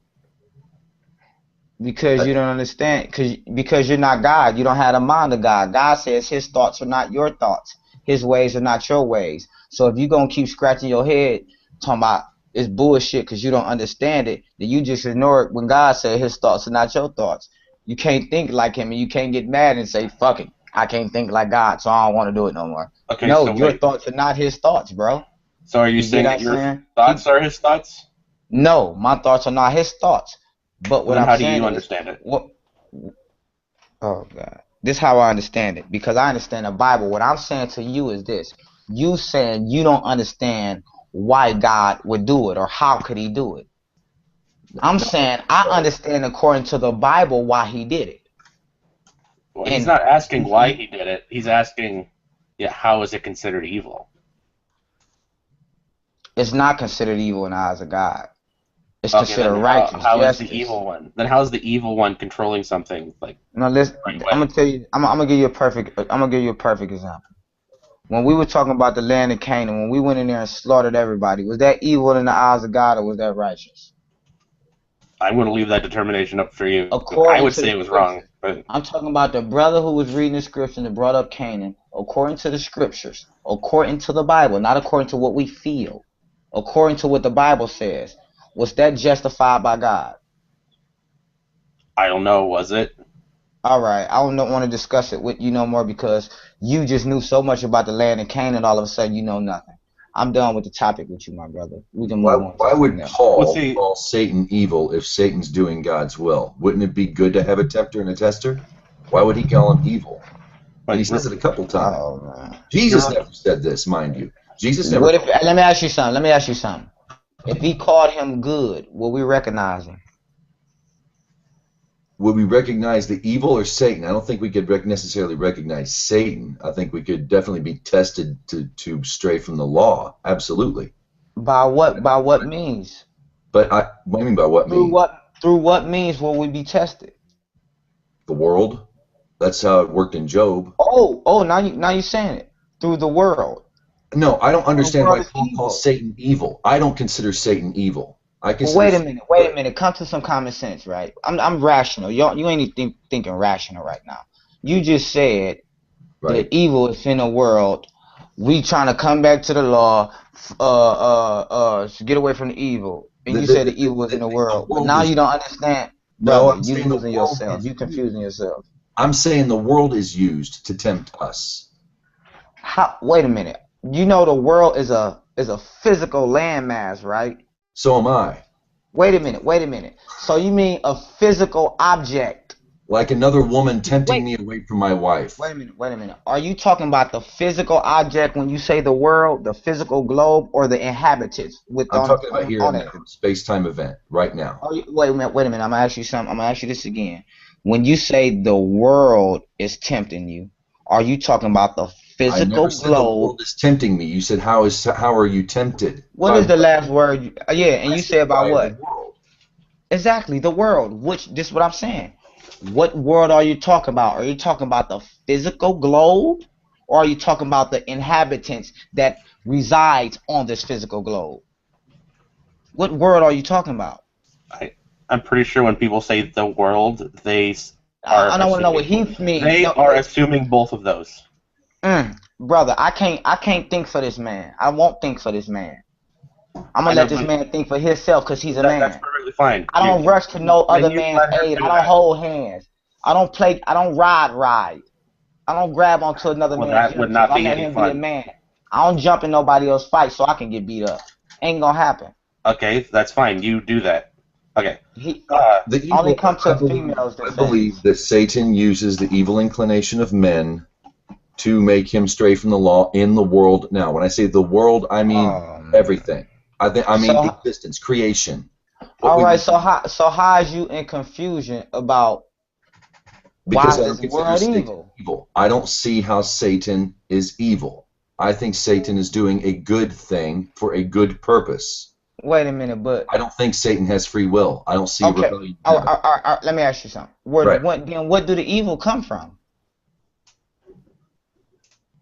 Because you don't understand. Because you're not God. You don't have the mind of God. God says his thoughts are not your thoughts. His ways are not your ways. So if you're going to keep scratching your head talking about it's bullshit because you don't understand it, then you just ignore it when God said his thoughts are not your thoughts. You can't think like him, and you can't get mad and say, fuck it, I can't think like God, so I don't want to do it no more. Okay, no, so your thoughts are not his thoughts, bro. So are you saying that your thoughts are his thoughts? No, my thoughts are not his thoughts. But what how do you understand it? Oh, God. This is how I understand it, because I understand the Bible. What I'm saying to you is this. You saying you don't understand why God would do it or how could he do it. I'm saying I understand according to the Bible why he did it. Well, he's not asking why he did it. He's asking, how is it considered evil? It's not considered evil in the eyes of God. It's considered righteous. How is the evil one? Then how is the evil one controlling something like? No, listen. I'm gonna tell you. I'm gonna give you a perfect. I'm gonna give you a perfect example. When we were talking about the land of Canaan, when we went in there and slaughtered everybody, was that evil in the eyes of God or was that righteous? I'm going to leave that determination up for you. I would say it was wrong. But I'm talking about the brother who was reading the scripture and brought up Canaan, according to the scriptures, according to the Bible, not according to what we feel, according to what the Bible says. Was that justified by God? I don't know. Was it? All right. I don't want to discuss it with you no more because you just knew so much about the land of Canaan. All of a sudden, you know nothing. I'm done with the topic with you, my brother. We can move on. Why would Paul call Satan evil if Satan's doing God's will? Wouldn't it be good to have a tempter and a tester? Why would he call him evil? And he says it a couple times. Oh, Jesus never said this, mind you. Jesus never. Let me ask you something. If he called him good, will we recognize him? Would we recognize the evil or Satan? I don't think we could necessarily recognize Satan. I think we could definitely be tested to stray from the law. Absolutely. By what means? But what do you mean by what means? Through what means will we be tested? The world. That's how it worked in Job. Now you saying it through the world. No, I don't understand why world is Paul evil. calls Satan evil. I don't consider Satan evil. I Well, consider. wait a minute. Come to some common sense, right? I'm rational. You ain't even thinking rational right now. You just said Right. that evil is in the world. We trying to come back to the law, to get away from the evil. And you said the evil was in the world. But now you don't understand. No, Brother, I'm you saying the losing world yourself. You confusing yourself. I'm saying the world is used to tempt us. Wait a minute. You know the world is a physical landmass, right? So am I. Wait a minute. So you mean a physical object? Like another woman tempting me away from my wife. Wait a minute. Are you talking about the physical object when you say the world, the physical globe, or the inhabitants? I'm talking about here in the space-time event right now. Wait a minute. I'm gonna ask you something. I'm gonna ask you this again. When you say the world is tempting you, are you talking about the physical I never said globe? the world is tempting me. You said how are you tempted? What is the last word? And you said about by what? the world. Exactly, the world. This is what I'm saying. What world are you talking about? Are you talking about the physical globe, or are you talking about the inhabitants that resides on this physical globe? What world are you talking about? I'm pretty sure when people say the world, they are. I don't want to know what he means. They are assuming both of those. Brother, I can't think for this man. I won't think for this man. I'm gonna let this man think for himself because he's a man. That's perfectly fine. I don't rush to no other man's aid. I don't hold hands. I don't ride. I don't grab onto another man's that would not I be let any him fun. be a man. I don't jump in nobody else's fight so I can get beat up. Ain't gonna happen. Okay, that's fine. You do that. Okay. The evil, only come to females. I believe that Satan uses the evil inclination of men to make him stray from the law in the world now. When I say the world, I mean everything. I mean existence, creation. All right, so how is you in confusion about because why I is don't the consider world Satan evil? I don't see how Satan is evil. I think Satan is doing a good thing for a good purpose. Wait a minute, but I don't think Satan has free will. I don't see rebellion. All right, let me ask you something. What do the evil come from?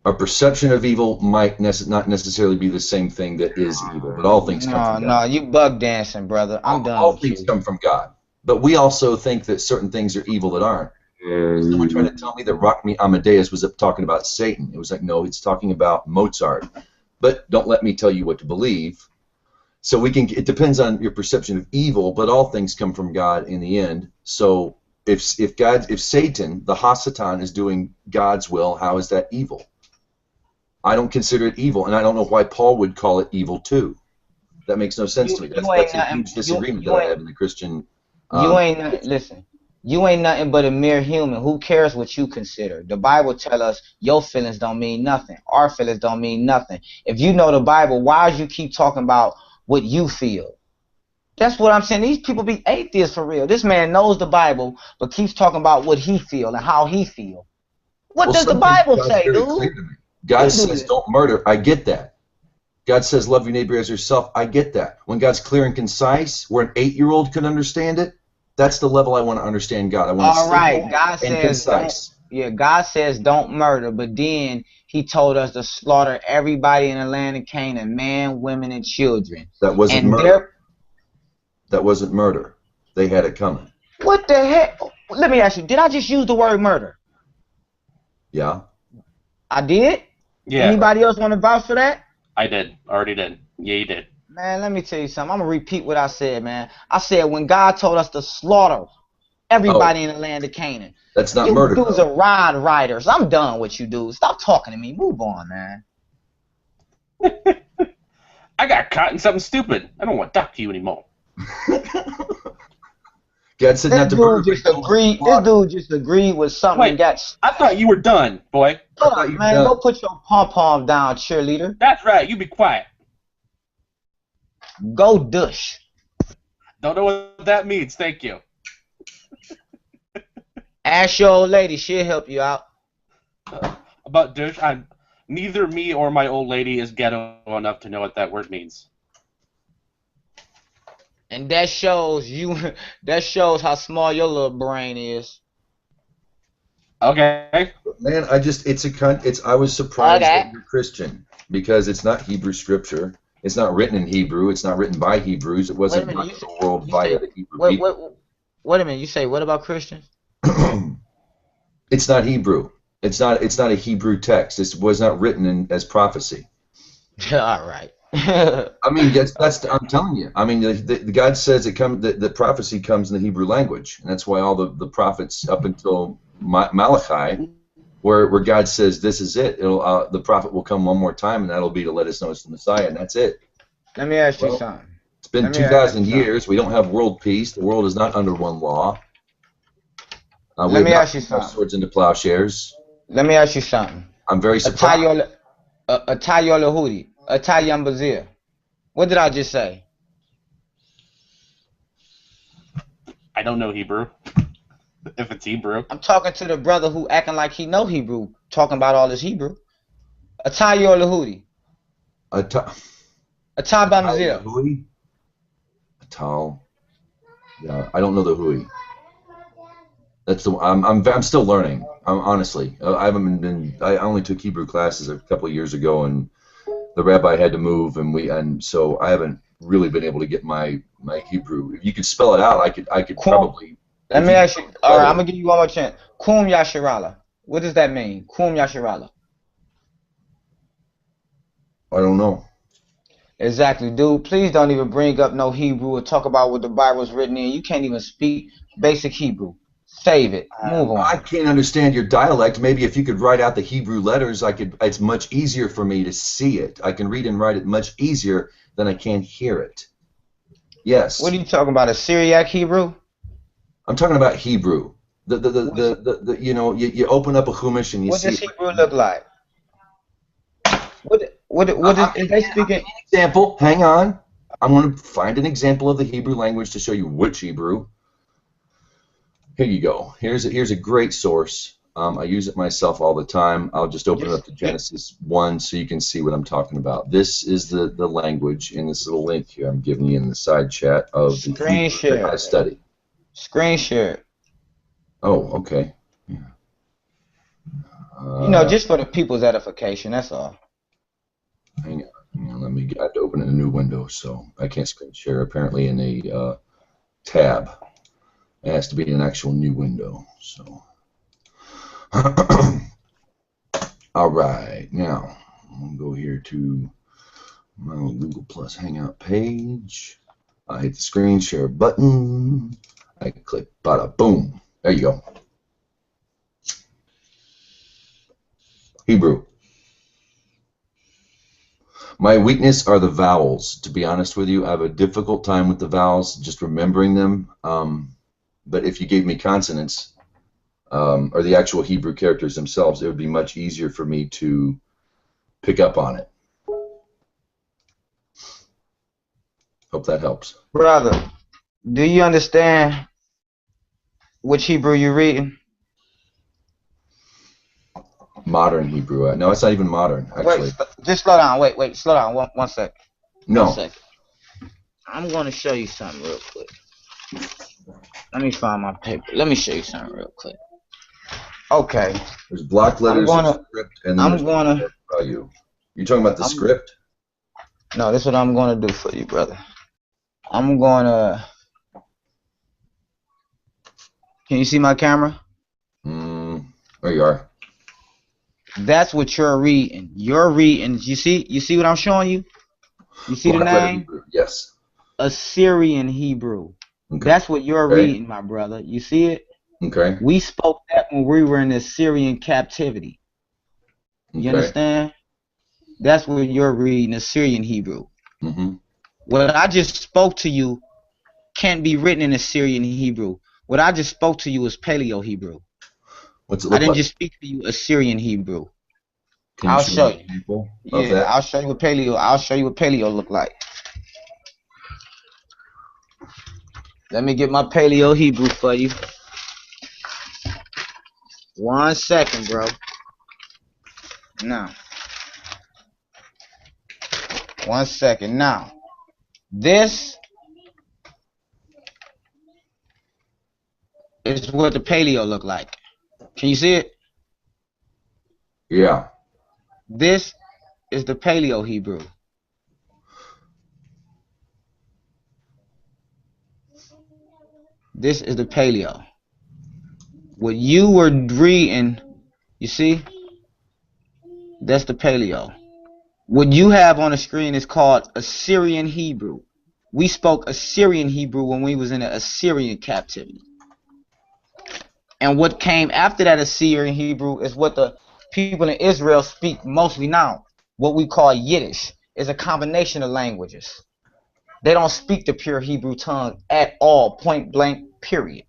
A perception of evil might not necessarily be the same thing that is evil, but all things come from God. No, you bug dancing, brother. I'm done. All things come from God, but we also think that certain things are evil that aren't. Someone tried to tell me that Rock Me Amadeus was up talking about Satan. It was like, no, it's talking about Mozart. But don't let me tell you what to believe. So it depends on your perception of evil, but all things come from God in the end. So if Satan, the Hasatan, is doing God's will, how is that evil? I don't consider it evil, and I don't know why Paul would call it evil too. That makes no sense to me. That's a huge disagreement that I have in the Christian. Listen. You ain't nothing but a mere human. Who cares what you consider? The Bible tell us your feelings don't mean nothing. Our feelings don't mean nothing. If you know the Bible, why do you keep talking about what you feel? That's what I'm saying. These people be atheists for real. This man knows the Bible, but keeps talking about what he feel and how he feel. What does the Bible say, dude? God says don't murder. I get that. God says love your neighbor as yourself. I get that. When God's clear and concise, where an 8-year-old can understand it, that's the level I want to understand God. I want All right, God says concise. God says don't murder, but then He told us to slaughter everybody in the land of Canaan, man, women, and children. That wasn't murder. That wasn't murder. They had it coming. What the heck? Let me ask you. Did I just use the word murder? Yeah. I did? Yeah. Anybody else want to vouch for that? I did. Already did. Yeah, you did. Man, let me tell you something. I'm going to repeat what I said, man. I said when God told us to slaughter everybody in the land of Canaan. That's not murder. You dudes are ride riders. I'm done with you dudes. Stop talking to me. Move on, man. I got caught in something stupid. I don't want to talk to you anymore. God said not to murder. This dude just agreed with something. Wait, I thought you were done, boy. Shut up, man. Go put your pom-pom down, cheerleader. That's right. You be quiet. Go dush. Don't know what that means. Thank you. Ask your old lady. She'll help you out. About dush, neither me or my old lady is ghetto enough to know what that word means. And that shows how small your little brain is. Okay. Man, I was surprised that you're Christian because it's not Hebrew scripture. It's not written in Hebrew. It's not written by Hebrews. It wasn't brought to the world via the Hebrew people. Wait a minute. You say what about Christians? It's not Hebrew. It's not a Hebrew text. It was not written as prophecy. All right. I mean, I'm telling you. I mean, the God says the prophecy comes in the Hebrew language, and that's why all the prophets up until Malachi, where God says this is it. The prophet will come one more time, and that'll be to let us know it's the Messiah, and that's it. Let me ask you something. It's been 2,000 years. We don't have world peace. The world is not under one law. Let me ask you something. Swords into plowshares. Let me ask you something. I'm very surprised. Atayolahudi, Atayambazir. What did I just say? I don't know Hebrew. If it's Hebrew. I'm talking to the brother who acting like he know Hebrew, talking about all this Hebrew. Atayolahudi. Atayambazir. Atal. Yeah, I don't know the Hui. That's the. I'm still learning. Honestly, I only took Hebrew classes a couple of years ago, and the rabbi had to move, and so I haven't really been able to get my Hebrew. If you could spell it out, I could probably. Let me ask you. All right, I'm gonna give you one more chance. Kum Yashirala. What does that mean? Kum Yashirala. I don't know. Exactly, dude. Please don't even bring up no Hebrew or talk about what the Bible's written in. You can't even speak basic Hebrew. Save it. Move on. I can't understand your dialect. Maybe if you could write out the Hebrew letters, I could. It's much easier for me to see it. I can read and write it much easier than I can hear it. Yes. What are you talking about? A Syriac Hebrew? I'm talking about Hebrew. You open up a Chumash and you see. What does Hebrew look like? What is they speaking? Example. Hang on. I'm going to find an example of the Hebrew language to show you which Hebrew. Here you go. Here's a great source. I use it myself all the time. I'll just open it up to Genesis 1 so you can see what I'm talking about. This is the language in this little link here I'm giving you in the side chat of the Screen share that I study. Screen share. Oh, okay. Yeah. Just for the people's edification. That's all. Hang on. I have to open in a new window, so I can't screen share apparently in a tab. It has to be an actual new window. So, all right. Now I'm gonna go here to my Google Plus Hangout page. I hit the screen share button. I click, bada boom. There you go. Hebrew. My weakness are the vowels. To be honest with you, I have a difficult time with the vowels, just remembering them. But if you gave me consonants, or the actual Hebrew characters themselves, it would be much easier for me to pick up on it. Hope that helps. Brother, do you understand which Hebrew you're reading? Modern Hebrew. No, it's not even modern, actually. Wait, just slow down. Wait, slow down. One second. No. 1 second. I'm going to show you something real quick. Let me find my paper. Let me show you something real quick. Okay. There's block letters, script, and then there's value. You're talking about the script? No, this is what I'm going to do for you, brother. I'm going to... Can you see my camera? There you are. That's what you're reading. You're reading. You see what I'm showing you? You see the name? Yes. Assyrian Hebrew. Okay. That's what you're reading, my brother. You see it? Okay. We spoke that when we were in Assyrian captivity. You understand? That's what you're reading, Assyrian Hebrew. Mm-hmm. What I just spoke to you can't be written in Assyrian Hebrew. What I just spoke to you is Paleo Hebrew. What's it look I didn't like? just speak to you Assyrian Hebrew. I'll show you. I'll show you what Paleo. I'll show you what Paleo look like. Let me get my Paleo Hebrew for you. 1 second, bro. Now. 1 second. Now. This is what the Paleo look like. Can you see it? Yeah. This is the Paleo Hebrew. This is the Paleo. What you were reading, you see? That's the Paleo. What you have on the screen is called Assyrian Hebrew. We spoke Assyrian Hebrew when we was in the Assyrian captivity. And what came after that Assyrian Hebrew is what the people in Israel speak mostly now. What we call Yiddish. It's a combination of languages. They don't speak the pure Hebrew tongue at all, point blank, period.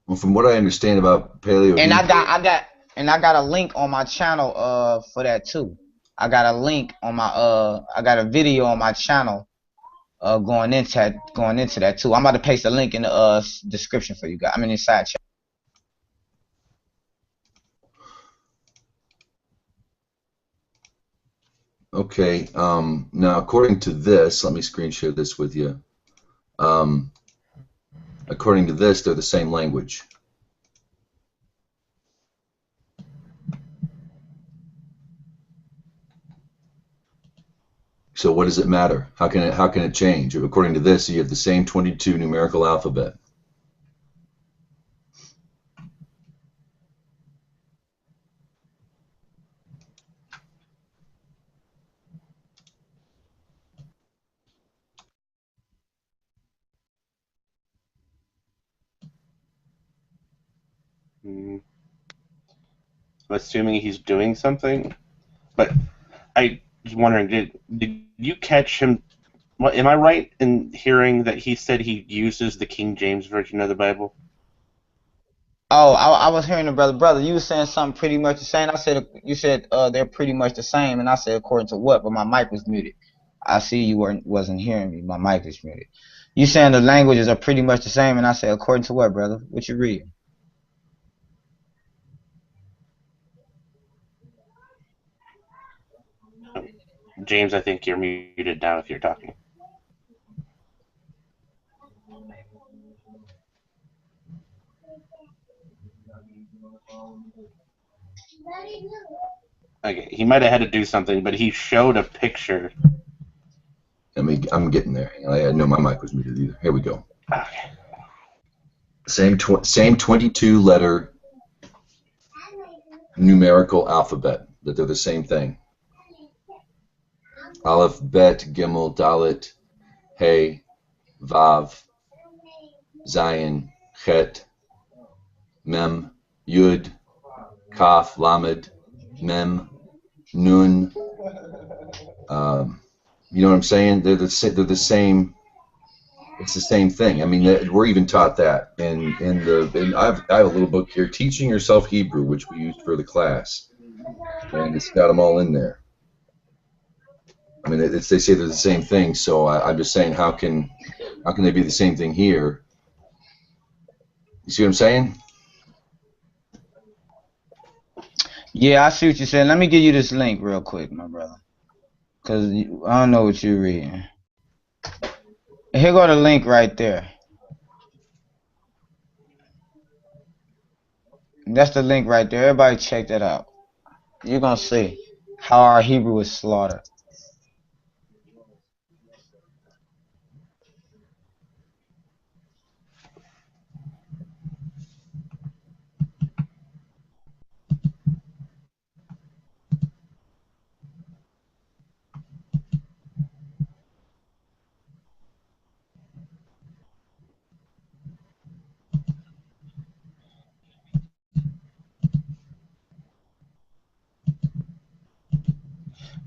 Well, from what I understand about Paleo And Hebrew, I got a link on my channel for that too. I got a link on my I got a video on my channel going into that too. I'm about to paste a link in the description for you guys. I'm in the side chat. okay. Now, according to this, let me screen share this with you. According to this, they're the same language. So what does it matter? How can it change? According to this, you have the same 22 numerical alphabet. I'm assuming he's doing something, but I was wondering, did you catch him? What, am I right in hearing that he said he uses the King James version of the Bible? Oh, I was hearing the brother. You were saying something pretty much the same. I said you said they're pretty much the same, and I said according to what? But my mic was muted. I see you wasn't hearing me. My mic was muted. You saying the languages are pretty much the same, and I said according to what, brother? What you reading? James, I think you're muted now if you're talking. Okay, he might have had to do something, but he showed a picture. I'm getting there. I didn't know my mic was muted either. Here we go. Okay. Same 22 letter numerical alphabet. That they're the same thing. Aleph, Bet, Gimel, Dalet, Hey, Vav, Zayin, Chet, Mem, Yud, Kaf, Lamed, Mem, Nun. You know what I'm saying? They're the same. It's the same thing. I mean, we're even taught that. And I have a little book here, Teaching Yourself Hebrew, which we used for the class, and it's got them all in there. I mean, they say they're the same thing. So I'm just saying, how can they be the same thing here? You see what I'm saying? Yeah, I see what you're saying. Let me give you this link real quick, my brother, because I don't know what you're reading. Here go the link right there. That's the link right there. Everybody check that out. You're going to see how our Hebrew is slaughtered.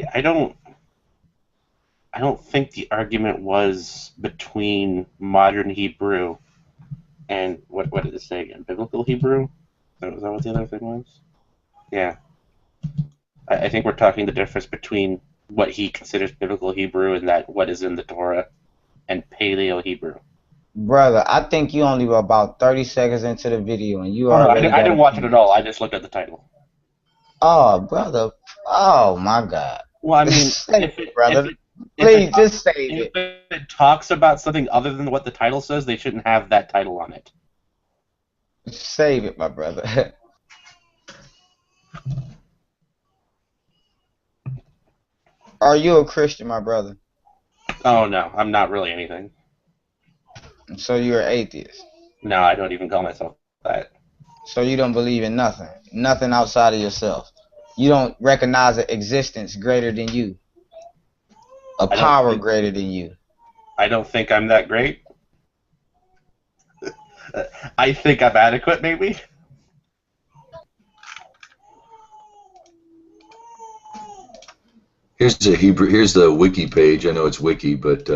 Yeah, I don't think the argument was between modern Hebrew and what did it say again? Biblical Hebrew? Was that what the other thing was? Yeah. I think we're talking the difference between what he considers biblical Hebrew and that what is in the Torah and Paleo Hebrew. Brother, I think you only were about 30 seconds into the video and you I already didn't watch it at all. I just looked at the title. Oh, brother. Oh, my God. Well, I mean, please just save it. If it talks about something other than what the title says, they shouldn't have that title on it. Save it, my brother. Are you a Christian, my brother? Oh no, I'm not really anything. So you're an atheist? No, I don't even call myself that. So you don't believe in nothing? Nothing outside of yourself? You don't recognize an existence greater than you? A power greater than you? I don't think I'm that great. I think I'm adequate, maybe. Here's the wiki page. I know it's wiki, but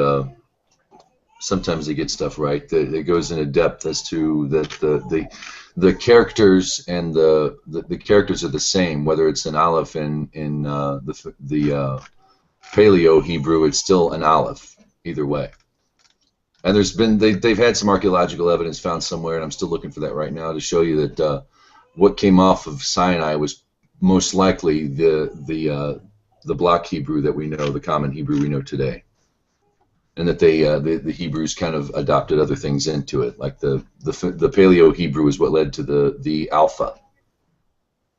sometimes they get stuff right. That goes into depth as to that the characters and the characters are the same. Whether it's an aleph in the Paleo Hebrew, it's still an aleph either way. And they've had some archaeological evidence found somewhere, and I'm still looking for that right now to show you that what came off of Sinai was most likely the block Hebrew that we know, the common Hebrew we know today, and that the Hebrews kind of adopted other things into it, like the Paleo Hebrew is what led to the Alpha.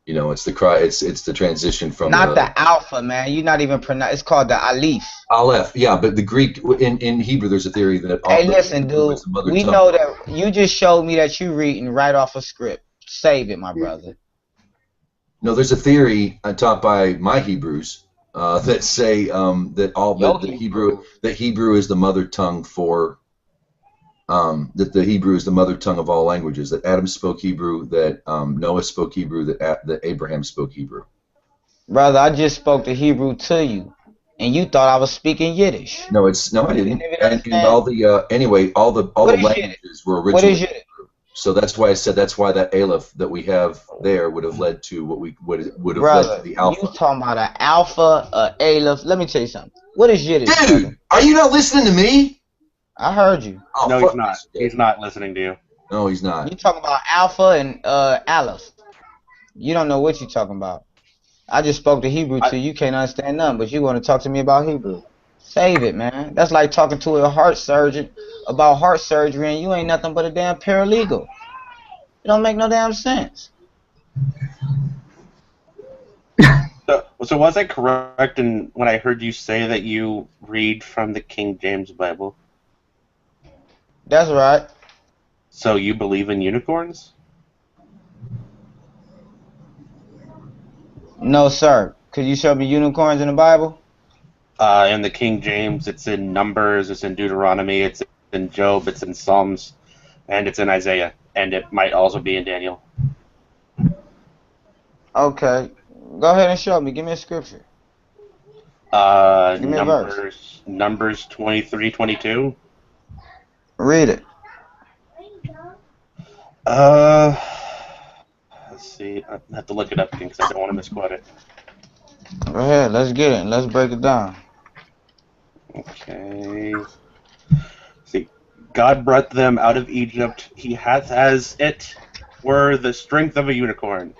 You know, it's the transition from not the Alpha, man. You're not even pronounce. It's called the Aleph. Aleph, yeah, but the Greek in Hebrew, there's a theory that. Hey, listen, dude. We know that you just showed me that you're reading right off a script. Save it, my brother. No, there's a theory taught by my Hebrews that say that Hebrew is the mother tongue for that the Hebrew is the mother tongue of all languages. That Adam spoke Hebrew, that Noah spoke Hebrew, that Abraham spoke Hebrew. Brother, I just spoke the Hebrew to you, and you thought I was speaking Yiddish. No, I didn't. And all the all the languages were originally. What is Yiddish? So that's why I said that's why that aleph that we have there would have led to what would have led to the alpha. You talking about an alpha, an aleph? Let me tell you something. What is Yiddish? Dude, brother? Are you not listening to me? I heard you. Oh, no, he's not. He's not listening to you. No, he's not. You talking about alpha and aleph? You don't know what you talking about. I just spoke the Hebrew to you. You can't understand nothing, but you want to talk to me about Hebrew. Save it, man. That's like talking to a heart surgeon about heart surgery, and you ain't nothing but a damn paralegal. It don't make no damn sense. So was I correct in when I heard you say that you read from the King James Bible? That's right. So you believe in unicorns? No, sir. Could you show me unicorns in the Bible? In the King James, it's in Numbers, it's in Deuteronomy, it's in Job, it's in Psalms, and it's in Isaiah, and it might also be in Daniel. Okay. Go ahead and show me. Give me a scripture. Give me a verse. Numbers 23:22. Read it. Let's see. I have to look it up again because I don't want to misquote it. Go ahead. Let's get it. Let's break it down. Okay. See, God brought them out of Egypt. He hath as it were the strength of a unicorn.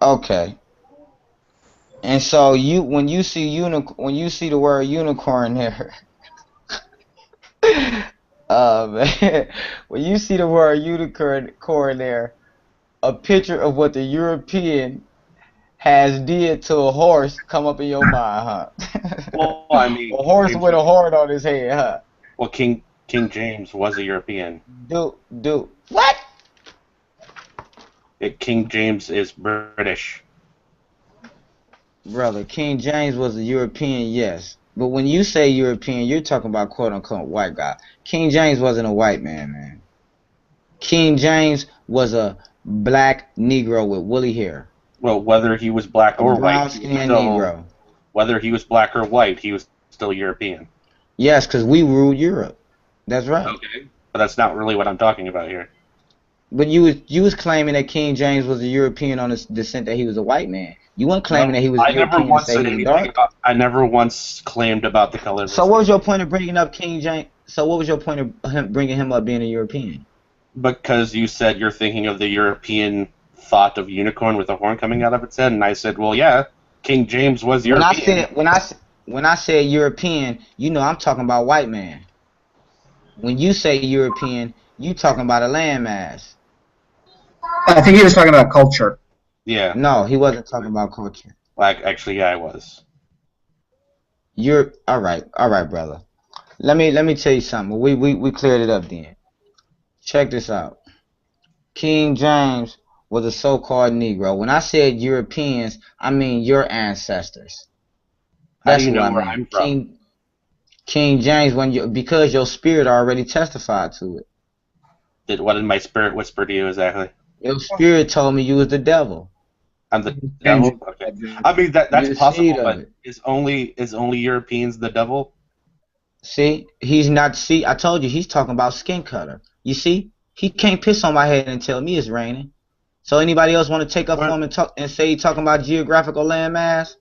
Okay. And so when you see the word unicorn there, man, when you see the word unicorn there, a picture of what the European has did to a horse come up in your mind, huh? Well, I mean, a horse with a horn on his head, huh? Well, King James was a European. Dude, what? King James is British. Brother, King James was a European, yes. But when you say European, you're talking about quote-unquote white guy. King James wasn't a white man. King James was a black Negro with woolly hair. Well, whether he was black or white, brown-skinned Negro. Whether he was black or white, he was still European. Yes, because we ruled Europe. That's right. Okay, but that's not really what I'm talking about here. But you was claiming that King James was a European on the descent that he was a white man. You weren't claiming that he was a European to say he was dark. I never once claimed about the color. So what was your point of bringing up King James? So what was your point of bringing him up being a European? Because you said you're thinking of the European thought of unicorn with a horn coming out of its head, and I said, well, yeah, King James was European. When I said European, you know I'm talking about white man. When you say European, you talking about a landmass. I think he was talking about culture. Yeah. No, he wasn't talking about culture. Like, actually, yeah, I was. You're all right, brother. Let me tell you something. We cleared it up then. Check this out. King James was a so-called Negro. When I said Europeans, I mean your ancestors. How do That's you what know I where mean. I'm from? King James, because your spirit already testified to it. What did my spirit whisper to you exactly? Your spirit told me you was the devil. I'm the devil. Okay. I mean that's You're the possible, seed of but it. is only Europeans the devil? See, he's not. See, I told you he's talking about skin color. You see, he can't piss on my head and tell me it's raining. So anybody else want to take up for him and talk and say he talking about geographical landmass?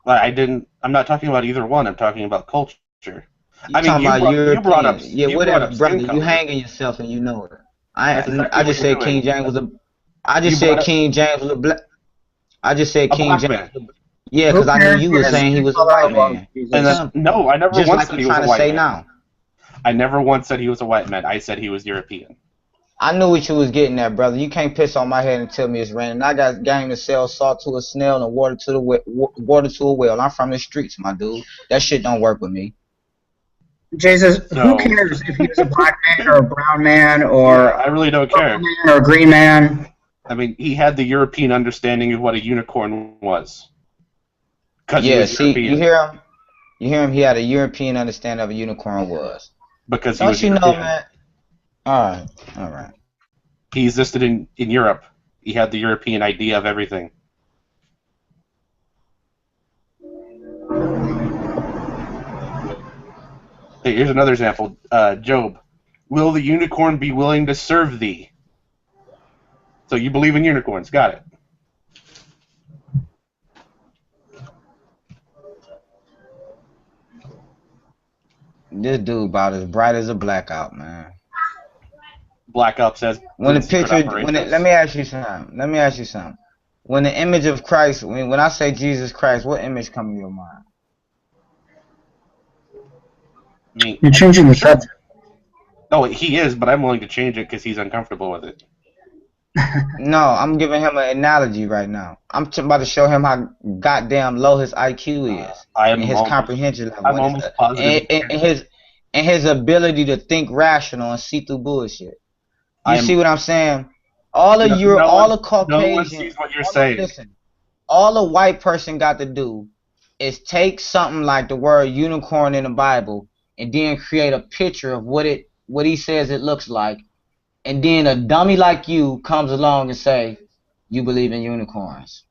I'm not talking about either one. I'm talking about culture. You I mean, talking about you brought up European? Yeah, you brought whatever, up brother. skin You color. hanging yourself and you know it. That's exactly I what just you're said doing. King James was a. I You just brought said up King James was a black. I just said a King black James. man. Yeah, because I knew you were saying he was a white man. And then, no, I never Just once like said you're he was a trying to white say man. now. I never once said he was a white man. I said he was European. I knew what you was getting at, brother. You can't piss on my head and tell me it's raining. I got game to sell salt to a snail and water to a whale. I'm from the streets, my dude. That shit don't work with me. Jesus, who cares if he was a black man or a brown man or I really don't care. man or a green man? I mean, he had the European understanding of what a unicorn was. Because he Yeah, was see, European. you hear him? You hear him? He had a European understanding of a unicorn was. Because he Don't was you know, European. man? All right. He existed in Europe. He had the European idea of everything. Hey, here's another example. Job. Will the unicorn be willing to serve thee? So you believe in unicorns. Got it. This dude about as bright as a blackout, man. Blackout says When the secret picture, operations. let me ask you something. When the image of Christ, when I say Jesus Christ, what image comes to your mind? You're changing the subject. No, he is, but I'm willing to change it because he's uncomfortable with it. No, I'm giving him an analogy right now. I'm about to show him how goddamn low his IQ is and his comprehension level. I'm almost positive. And his ability to think rational and see through bullshit. You see what I'm saying? All the Caucasian, no one sees what you're saying. Listen, all a white person got to do is take something like the word unicorn in the Bible and then create a picture of what he says it looks like, and then a dummy like you comes along and say you believe in unicorns.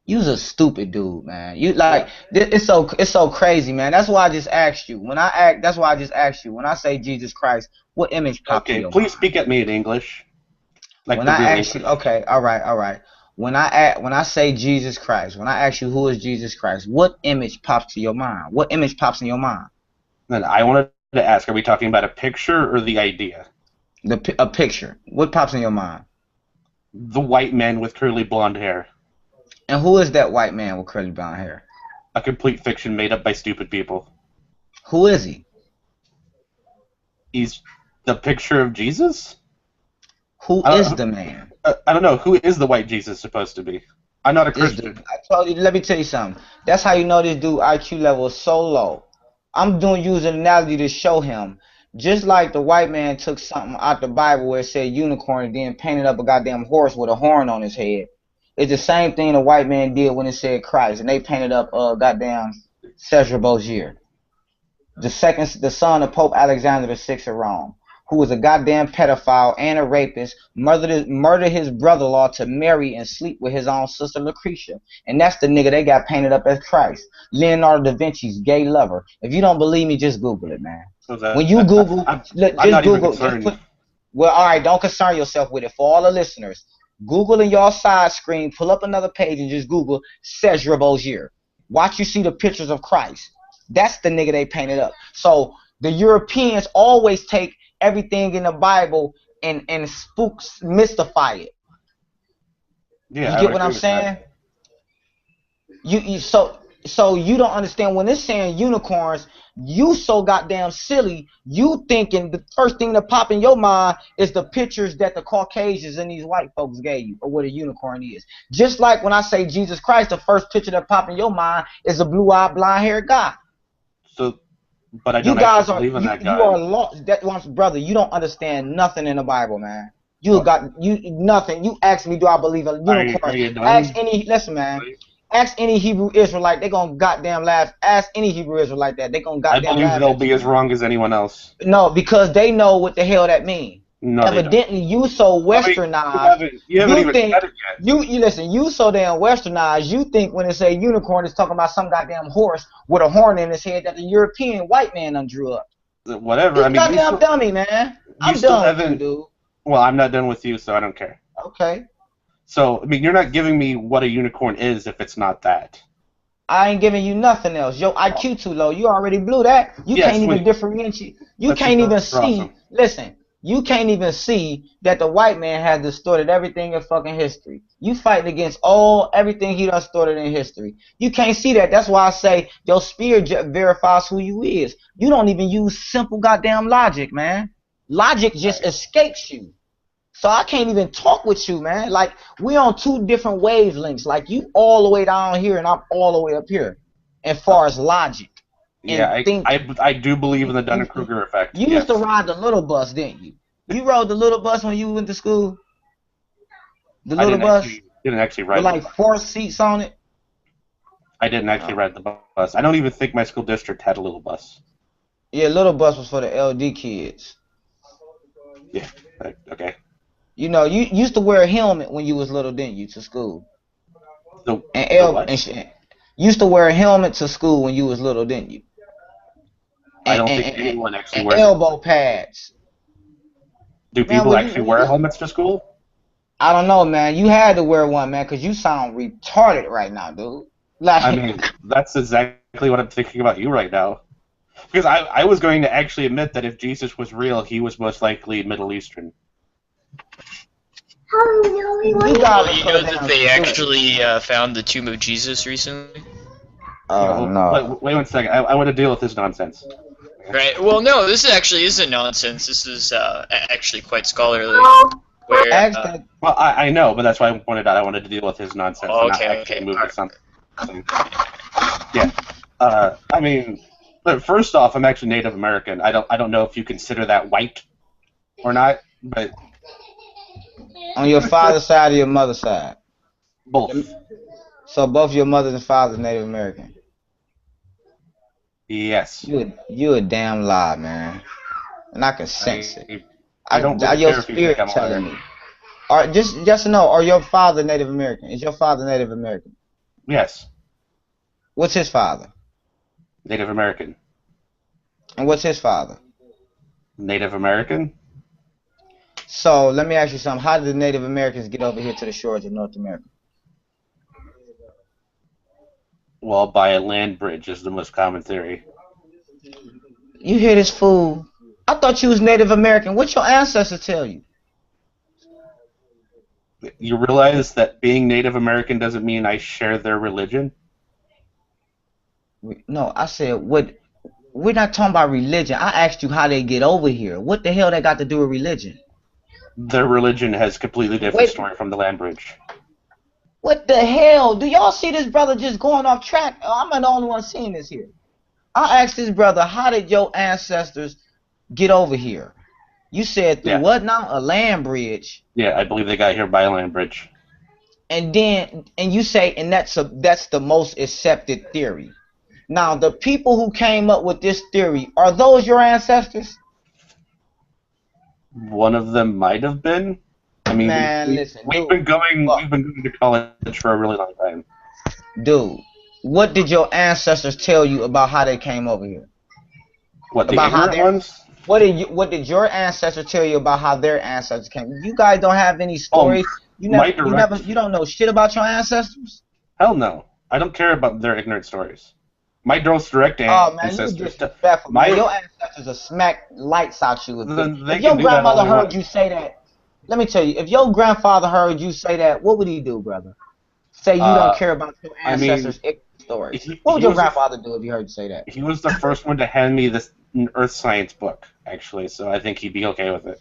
You's a stupid dude, man. You like it's so crazy, man. That's why I just asked you. When I say Jesus Christ, what image popped in your Please mind? speak at me in English. Like When the I real ask you, English. okay, all right. When I say Jesus Christ, when I ask you who is Jesus Christ, what image pops to your mind? What image pops in your mind? Then I wanted to ask: are we talking about a picture or the idea? A picture. What pops in your mind? The white man with curly blonde hair. And who is that white man with curly blonde hair? A complete fiction made up by stupid people. Who is he? He's the picture of Jesus? Who is the man? I don't know. Who is the white Jesus supposed to be? I'm not a Christian. I told you, let me tell you something. That's how you know this dude IQ level is so low. I'm using an analogy to show him. Just like the white man took something out the Bible where it said unicorn and then painted up a goddamn horse with a horn on his head. It's the same thing the white man did when it said Christ, and they painted up goddamn Cesar Borgia, the son of Pope Alexander VI of Rome, who was a goddamn pedophile and a rapist, murdered his brother-in-law to marry and sleep with his own sister Lucretia. And that's the nigga they got painted up as Christ. Leonardo da Vinci's gay lover. If you don't believe me, just Google it, man. When you Google, well, all right, don't concern yourself with it. For all the listeners, Google in your side screen, pull up another page and just Google Cesar Borgia. Watch you see the pictures of Christ. That's the nigga they painted up. So the Europeans always take everything in the Bible and mystify it. Yeah, you get what I'm saying? So So you don't understand when it's saying unicorns, you so goddamn silly. You thinking the first thing that pop in your mind is the pictures that the Caucasians and these white folks gave you of what a unicorn is. Just like when I say Jesus Christ, the first picture that pop in your mind is a blue-eyed, blonde-haired guy. So, but I You don't guys actually are believe in that guy. you are lost. That once, brother, you don't understand nothing in the Bible, man. You got you nothing. You ask me, do I believe in unicorns? Are you done? Ask any listen, man. Ask any Hebrew Israelite, they gonna goddamn laugh. Ask any Hebrew Israelite that they gonna I goddamn believe laugh. they'll be as wrong as anyone else. No, because they know what the hell that means. No, they don't. Evidently, you so westernized. You haven't even think said it yet. you listen. You so damn westernized. You think when it say unicorn, it's talking about some goddamn horse with a horn in his head that the European white man done drew up. Whatever. You I mean, goddamn dummy, man. I'm still done with you, haven't. dude. Well, I'm not done with you, so I don't care. Okay. So, I mean, you're not giving me what a unicorn is if it's not that. I ain't giving you nothing else. Your IQ too low. You already blew that. You Yes, can't even wait. differentiate. You That's can't even that's see. awesome. Listen, you can't even see that the white man has distorted everything in fucking history. You fighting against everything he done distorted in history. You can't see that. That's why I say your spirit verifies who you is. You don't even use simple goddamn logic, man. Logic just escapes you. So I can't even talk with you, man. Like, we on two different wavelengths. Like, you all the way down here and I'm all the way up here. As far as logic. Yeah, I do believe in the Dunning-Kruger effect. You used to ride the little bus, didn't you? You rode the little bus when you went to school? The little bus? Didn't actually ride with like 4 seats on it? I didn't actually ride the bus. I don't even think my school district had a little bus. Yeah, little bus was for the LD kids. Yeah, okay. You know, you used to wear a helmet when you was little, didn't you, to school? You used to wear a helmet to school when you was little, didn't you? I don't think anyone actually wears elbow pads. Do people actually wear helmets to school? I don't know, man. You had to wear one, man, because you sound retarded right now, dude. Like, I mean, that's exactly what I'm thinking about you right now. Because I was going to actually admit that if Jesus was real, he was most likely Middle Eastern. You know that they actually found the tomb of Jesus recently? Oh, no. Wait 1 second. I want to deal with this nonsense. Right. Well, no, this actually isn't nonsense. This is actually quite scholarly. Where, well, I know, but that's why I pointed out I wanted to deal with his nonsense. Oh, and not actually move to something. Yeah. I mean, first off, I'm actually Native American. I don't know if you consider that white or not, but on your father's side or your mother's side? Both. So both your mother and father Native American? Yes. You a damn lie, man. And I can sense it. I don't really your care if you spirit think I'm telling lying. me. Or just yes or no, are your father Native American? Is your father Native American? Yes. What's his father? Native American. And what's his father? Native American. So let me ask you something. How did the Native Americans get over here to the shores of North America? Well, by a land bridge is the most common theory. You hear this fool? I thought you was Native American. What your ancestors tell you? You realize that being Native American doesn't mean I share their religion? No, I said what. We're not talking about religion. I asked you how they get over here. What the hell they got to do with religion? Their religion has a completely different story from the land bridge. What the hell? Do y'all see this brother just going off track? I'm not the only one seeing this here. I asked this brother, how did your ancestors get over here? You said through what now? A land bridge. Yeah, I believe they got here by a land bridge. And you say, and that's the most accepted theory. Now, the people who came up with this theory, are those your ancestors? One of them might have been. I mean, we've been going to college for a really long time. Dude, what did your ancestors tell you about how they came over here? What, the ignorant ones? What did your ancestors tell you about how their ancestors came? You guys don't have any stories. You don't know shit about your ancestors? Hell no. I don't care about their ignorant stories. My most direct ancestors. You disrespectful. Your ancestors will smack lights out you. If your grandmother heard you say that, let me tell you, if your grandfather heard you say that, what would he do, brother? Say you don't care about your ancestors' stories. What would your grandfather do if he heard you say that? He was the first one to hand me this Earth science book, actually, so I think he'd be okay with it.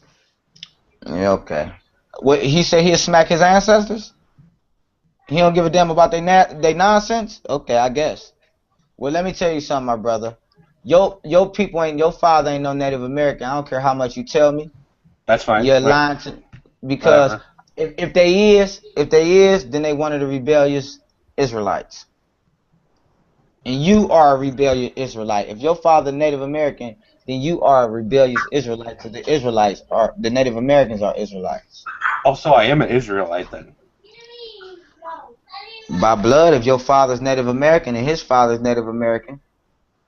Yeah, okay. What he said he'd smack his ancestors? He don't give a damn about they nonsense? Okay, I guess. Well, let me tell you something, my brother. Your people ain't, your father ain't no Native American. I don't care how much you tell me. That's fine. You're lying to, because if they is, then they one of the rebellious Israelites. And you are a rebellious Israelite. If your father Native American, then you are a rebellious Israelite, because the Native Americans are Israelites. Oh, so I am an Israelite then. By blood, if your father's Native American and his father's Native American.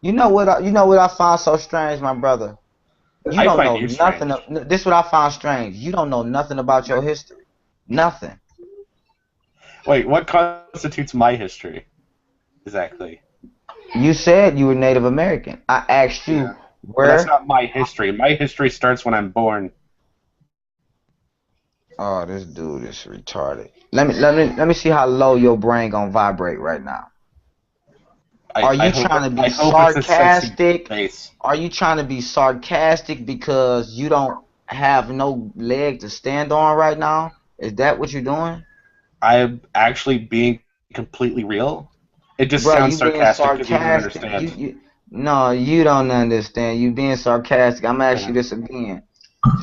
You know what I find so strange, my brother? You don't know nothing. This is what I find strange. You don't know nothing about your history. Nothing. Wait, what constitutes my history? Exactly. You said you were Native American. I asked you where. Well, that's not my history. My history starts when I'm born. Oh, this dude is retarded. Let me see how low your brain gonna vibrate right now. Are you trying to be sarcastic? Are you trying to be sarcastic because you don't have no leg to stand on right now? Is that what you're doing? I'm actually being completely real. It just sounds sarcastic because you don't understand. No, you don't understand. You being sarcastic. I'm gonna ask you this again.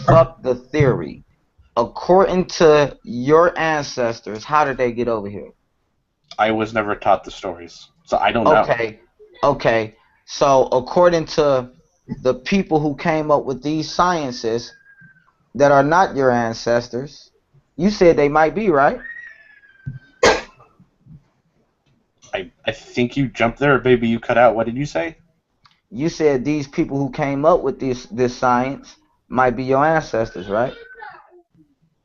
Fuck the theory. According to your ancestors, how did they get over here? I was never taught the stories, so I don't know. Okay. So according to the people who came up with these sciences that are not your ancestors, you said they might be, right? I think you jumped there, or maybe you cut out. What did you say? You said these people who came up with this science might be your ancestors, right?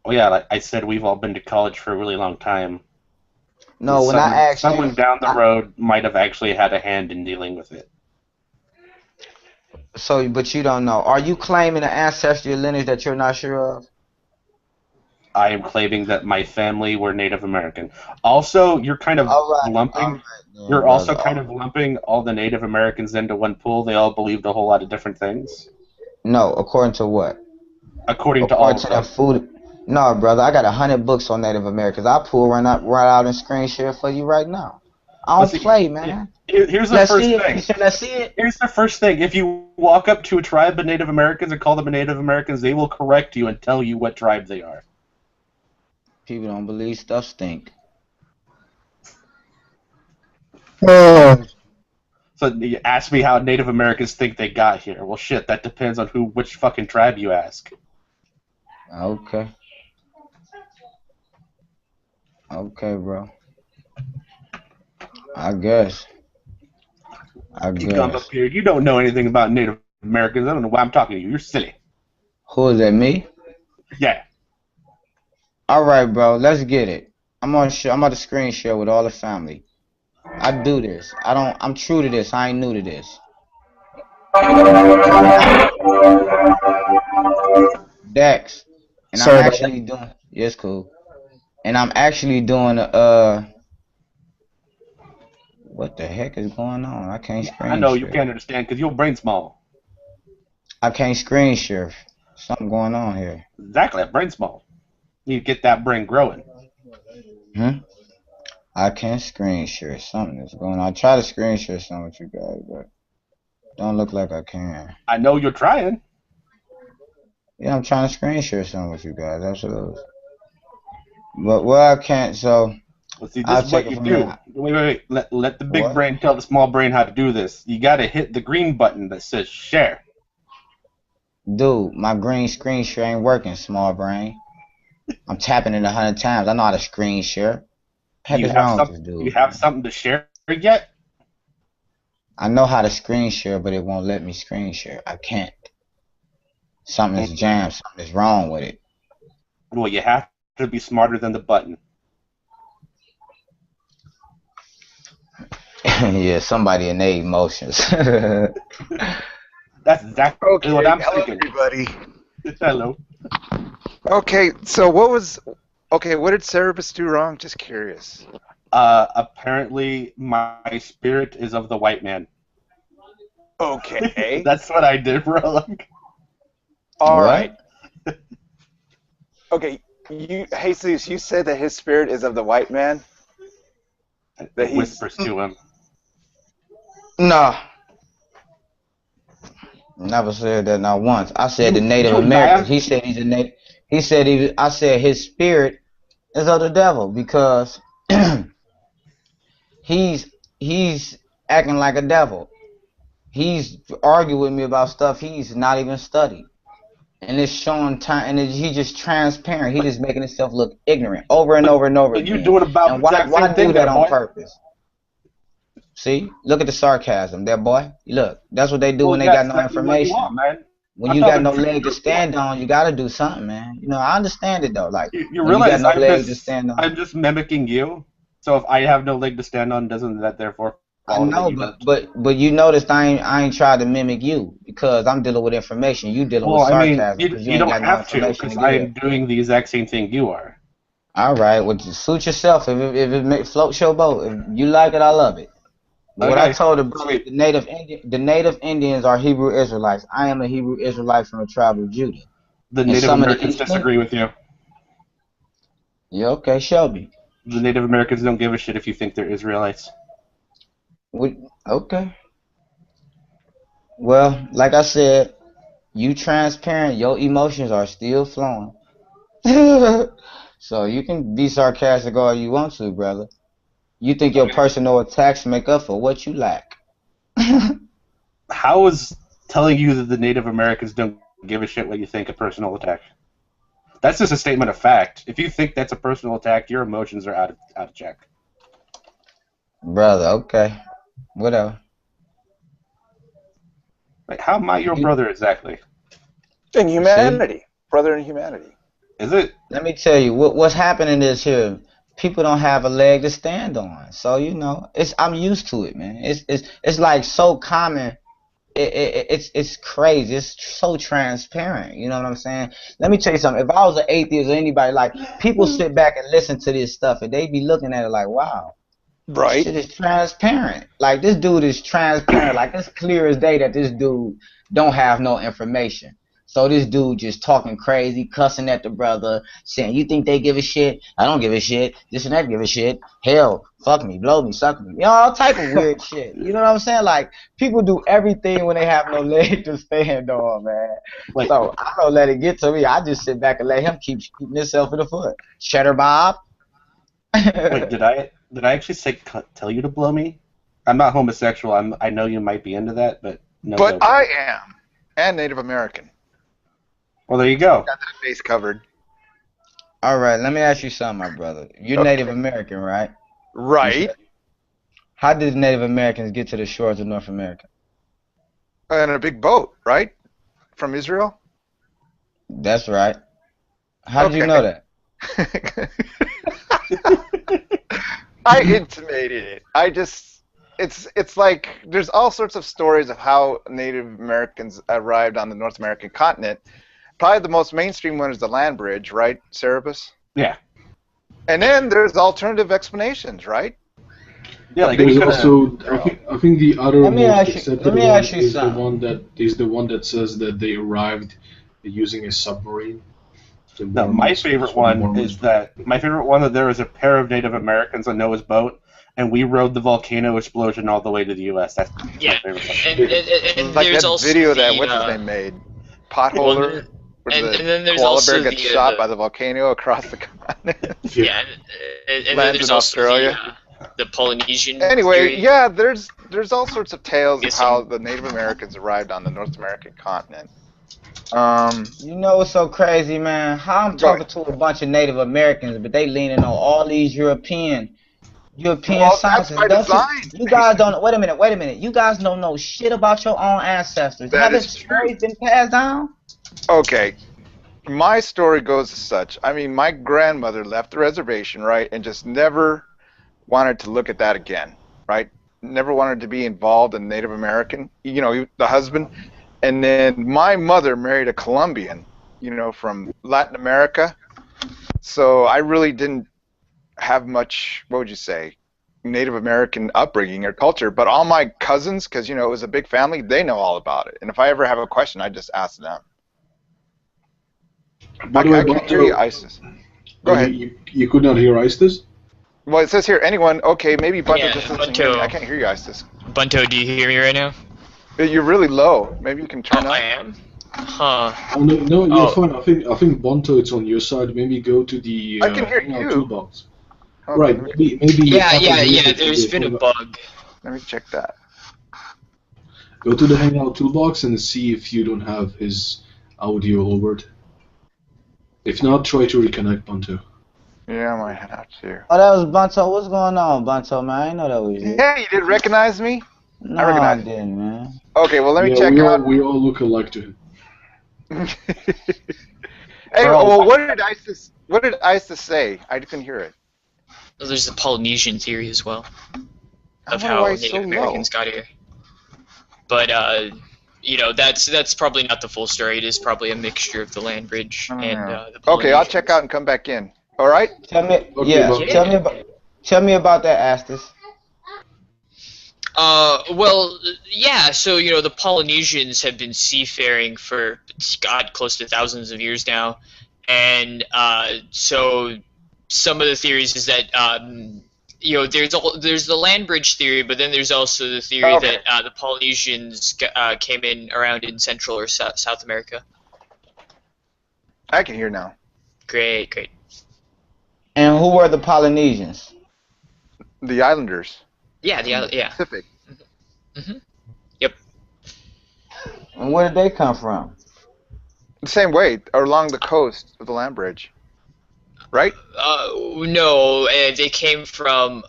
Oh yeah, like I said, we've all been to college for a really long time. No, when I asked someone down the road might have actually had a hand in dealing with it. So, but you don't know. Are you claiming an ancestral lineage that you're not sure of? I am claiming that my family were Native American. Also, you're kind of lumping. You're also kind of lumping all the Native Americans into one pool. They all believed a whole lot of different things. No, according to what? According to all of them. Food. No, brother, I got 100 books on Native Americans. I'll pull right out and screen share for you right now. I don't play, man. Here's the first thing. Let's see it. Here's the first thing. If you walk up to a tribe of Native Americans and call them Native Americans, they will correct you and tell you what tribe they are. People don't believe stuff stink. So you ask me how Native Americans think they got here. Well, shit, that depends on which fucking tribe you ask. Okay. Okay, bro. I guess. You come up here. You don't know anything about Native Americans. I don't know why I'm talking to you. You're silly. Who is that, me? Yeah. All right, bro. Let's get it. I'm about to screen share with all the family. I do this. I'm true to this. I ain't new to this. Dex. And I'm actually doing. Yeah, it's cool. And I'm actually doing what the heck is going on? I can't screen share. I know you can't understand because your brain's small. I can't screen share. Something going on here. Exactly, brain small. You need to get that brain growing. I can't screen share. Something is going on. I try to screen share something with you guys, but don't look like I can. I know you're trying. Yeah, I'm trying to screen share something with you guys. Absolutely. But I can't. So. Well, see, this is what you do. Wait. Let the big brain tell the small brain how to do this. You got to hit the green button that says share. Dude, my green screen share ain't working, small brain. I'm tapping it 100 times. I know how to screen share. Heck is wrong with this dude? You have something to share yet? I know how to screen share, but it won't let me screen share. I can't. Something is jammed. Something is wrong with it. Well, you have to be smarter than the button. Yeah, somebody in their emotions. That's exactly what I'm hello thinking. Everybody. Hello. Okay, so what did Cerebus do wrong? Just curious. Apparently, my spirit is of the white man. Okay. That's what I did, bro. All right. Okay, Jesus, you said that his spirit is of the white man? That he whispers to him. No. Never said that not once. I said the Native Americans. He said he's a native. He said I said his spirit is of the devil because he's acting like a devil. He's arguing with me about stuff he's not even studied. And it's showing time, and he's just transparent. He's just making himself look ignorant over and over and over again. You're doing about and the exact why same thing do that there, on boy. purpose? See, look at the sarcasm there, boy. Look, that's what they do when they got no information. When you got no leg to stand on, you got to do something, man. You know, I understand it though. Like You when realize got no leg to stand on. I'm just mimicking you. So if I have no leg to stand on, doesn't that therefore I know, but you noticed I ain't tried to mimic you because I'm dealing with information. You dealing with sarcasm because you you ain't don't got no have to information because to give. I'm doing the exact same thing you are. All right, well, just suit yourself. If it floats your boat, if you like it, I love it. But what I told the brother, the native Indians are Hebrew Israelites. I am a Hebrew Israelite from the tribe of Judah. The And Native some of the Americans Eastern- disagree with you. Yeah, okay, Shelby. The Native Americans don't give a shit if you think they're Israelites. Okay. Well, like I said, you transparent. Your emotions are still flowing. So you can be sarcastic all you want to, brother. You think your personal attacks make up for what you lack. How is telling you that the Native Americans don't give a shit what you think a personal attack? That's just a statement of fact. If you think that's a personal attack, your emotions are out of check. Brother, okay. Whatever. Wait, how am I your brother exactly? In humanity. Brother in humanity. Is it? Let me tell you, what's happening is here, people don't have a leg to stand on. So, you know, I'm used to it, man. It's like so common. It's crazy. It's so transparent. You know what I'm saying? Let me tell you something. If I was an atheist or anybody, like, people sit back and listen to this stuff and they be looking at it like, wow. Right. Shit is transparent. Like, this dude is transparent. Like, it's clear as day that this dude don't have no information. So this dude just talking crazy, cussing at the brother, saying, you think they give a shit? I don't give a shit. This and that give a shit. Hell, fuck me, blow me, suck me. You know, all type of weird shit. You know what I'm saying? Like, people do everything when they have no leg to stand on, man. So I don't let it get to me. I just sit back and let him keep shooting himself in the foot. Cheddar Bob. Wait, did I actually say tell you to blow me? I'm not homosexual. I know you might be into that, but no. But I am, and Native American. Well, there you go. Got that face covered. All right, let me ask you something, my brother. You're Native American, right? Right. How did Native Americans get to the shores of North America? In a big boat, right? From Israel? That's right. How did you know that? I intimated it. It's like there's all sorts of stories of how Native Americans arrived on the North American continent. Probably the most mainstream one is the land bridge, right, Cerebus? Yeah. And then there's alternative explanations, right? Yeah, like there's also I think the other most accepted one is the one that says that they arrived using a submarine. No, my favorite one is that there was a pair of Native Americans on Noah's boat, and we rode the volcano explosion all the way to the U.S. That's my favorite one. And like there's that also video the, that what's his name made, Potholder, where the and then there's koala also bear gets the, shot by the volcano across the continent. Yeah, and then Lands there's in also Australia. the Polynesian. Anyway, theory. yeah, there's all sorts of tales of how the Native Americans arrived on the North American continent. You know what's so crazy, man? How I'm talking to a bunch of Native Americans, but they leaning on all these European sciences. You guys don't. Wait a minute. You guys don't know shit about your own ancestors. Haven't stories been passed down? Okay, my story goes as such. I mean, my grandmother left the reservation, right, and just never wanted to look at that again, right? Never wanted to be involved in Native American. You know, the husband. And then my mother married a Colombian, you know, from Latin America. So I really didn't have much, what would you say, Native American upbringing or culture, but all my cousins, because, you know, it was a big family, they know all about it. And if I ever have a question, I just ask them. By the way, I can't hear you, Isis. Go ahead. You could not hear Isis? Well, it says here, anyone, okay, maybe Bunto Yeah, just doesn't hear me. Bunto. I can't hear you, Isis. Bunto, do you hear me right now? You're really low. Maybe you can turn up. I am? Huh. Oh, no, you're fine. I think Bonto, it's on your side. Maybe go to the I can hear Hangout you. toolbox. Okay, Right, maybe. Yeah, there's been a bug. Let me check that. Go to the Hangout toolbox and see if you don't have his audio lowered. If not, try to reconnect Bonto. Yeah, I might have to. Oh, that was Bunto. What's going on, Bunto, man? I didn't know that was you. Yeah, you didn't recognize me? No, I I recognize you. didn't, man. Okay, well, let me Yeah, check out. we all look alike to him. Hey, Bro. well, what did Isis say? I couldn't hear it. Well, there's the Polynesian theory as well I of wonder how why it's Native so Americans got here. But you know, that's probably not the full story. It is probably a mixture of the land bridge and the Okay, I'll Polynesians. check out and come back in. All right? Tell me, Okay, tell me about that, Astis. Well, yeah. So you know, the Polynesians have been seafaring for close to thousands of years now, and so some of the theories is that you know, there's the land bridge theory, but then there's also the theory that the Polynesians came in around in Central or South America. I can hear now. Great, great. And who were the Polynesians? The Islanders. Yeah, yeah. Pacific. Yep. And where did they come from? The same way, along the coast of the land bridge. Right? No, they came from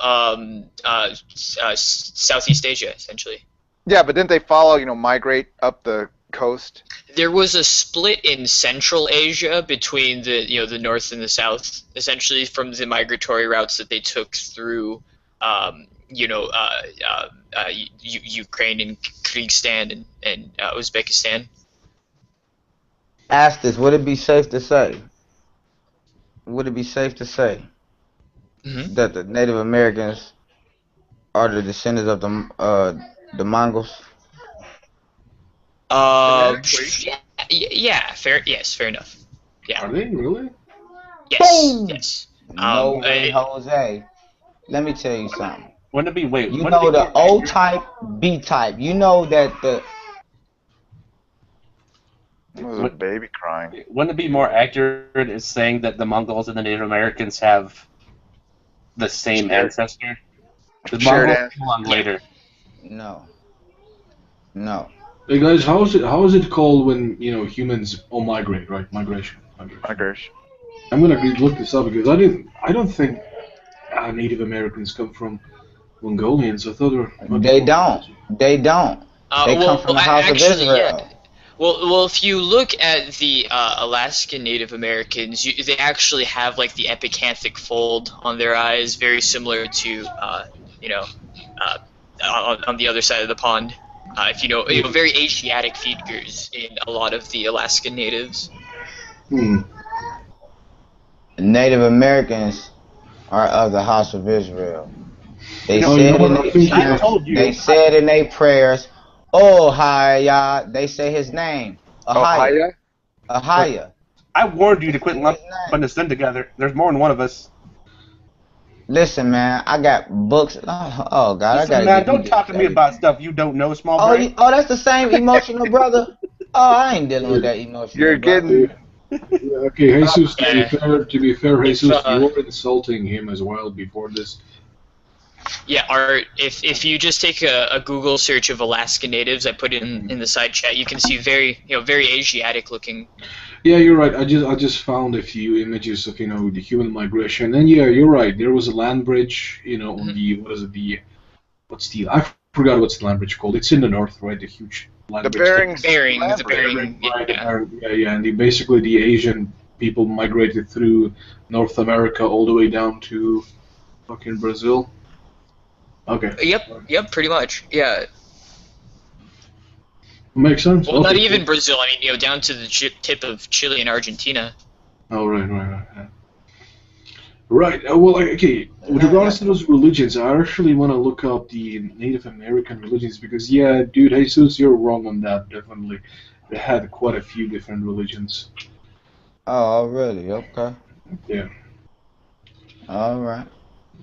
Southeast Asia, essentially. Yeah, but didn't they follow, you know, migrate up the coast? There was a split in Central Asia between the, you know, the north and the south, essentially from the migratory routes that they took through, you know, Ukraine and Kyrgyzstan and Uzbekistan. Astis, would it be safe to say? Would it be safe to say that the Native Americans are the descendants of the Mongols? Yeah, fair. Yes, fair enough. Yeah. Are they really? Yes. Boom! Yes. No way, Jose. Let me tell you something. Wouldn't it be wait? You know the O type, B type. You know that the. There's a baby crying. Wouldn't it be more accurate as saying that the Mongols and the Native Americans have the same ancestor? The Shared Mongols came along later. No. No. Hey guys, how is it called when, you know, humans all migrate, right? Migration. I'm gonna look this up because I don't think Native Americans come from Mongolians. I thought They don't. They don't. They come from the House of Israel. Yeah. Well, if you look at the Alaskan Native Americans, they actually have like the epicanthic fold on their eyes, very similar to, you know, on the other side of the pond. If you know, very Asiatic features in a lot of the Alaskan natives. Native Americans are of the House of Israel. They said in their prayers, "Oh, Haya." They say his name. Ahaya. Ahaya. I warned you to quit lumping us in together. There's more than one of us. Listen, man, I got books. Oh God, Listen, I gotta. man, don't talk to me about stuff you don't know, small brain. Oh, that's the same emotional brother. Oh, I ain't dealing with that emotional. You're getting. Okay, Jesus. To be fair, Jesus, you were insulting him as well before this. Yeah, Art, if you just take a Google search of Alaskan natives, I put it in the side chat, you can see very Asiatic looking. Yeah, you're right. I just found a few images of, you know, the human migration, and yeah, you're right. There was a land bridge, you know, on the I forgot what's the land bridge called. It's in the north, right? The huge land bridge. Bering. Right, yeah, and basically the Asian people migrated through North America all the way down to fucking Brazil. Okay. Yep, pretty much. Yeah. Makes sense. Well, okay. not even Brazil. I mean, tdown to the tip of Chile and Argentina. Oh, right. Right. Well, okay. With regards to those religions, I actually want to look up the Native American religions because, yeah, dude, Jesus, you're wrong on that. Definitely, they had quite a few different religions. Oh, really? Okay. Yeah. All right.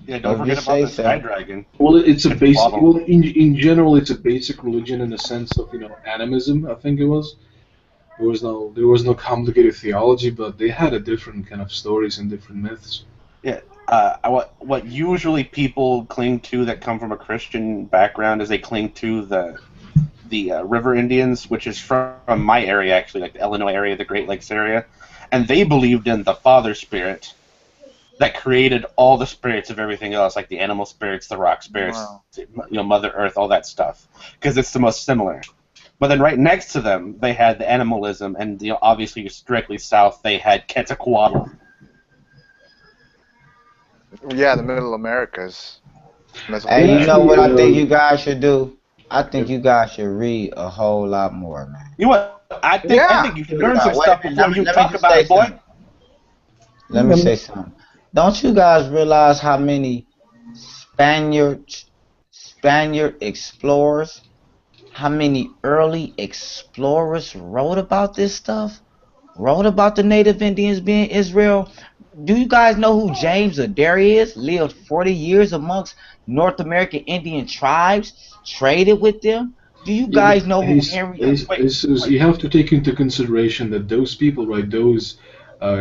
Yeah, Well, don't if you forget about say the Sky so. Dragon. Well, it's a And basic. Swallow. Well, in general, it's a basic religion in the sense of animism. I think it was. There was no complicated theology, but they had a different kind of stories and different myths. Yeah. What usually people cling to that come from a Christian background is they cling to the River Indians, which is from my area actually, like the Illinois area, the Great Lakes area, and they believed in the Father Spirit that created all the spirits of everything else, like the animal spirits, the rock spirits, Wow. Mother Earth, all that stuff, because it's the most similar. But then right next to them, they had the animalism, and obviously directly south, they had Quetzalcoatl. Yeah, the Middle Americas. Hey, you know what I think you Actually, guys should do? I think you guys should read a whole lot more, man. You know what? I think you should learn some Wait a stuff minute, before you let me talk just about say it, boy. something. Let me say something. Don't you guys realize how many Spaniard explorers, how many early explorers wrote about this stuff? Wrote about the native Indians being Israel? Do you guys know who James Adair is? Lived 40 years amongst North American Indian tribes, traded with them. Do you yeah, but guys know who Henry? you have to take into consideration that those people, right, those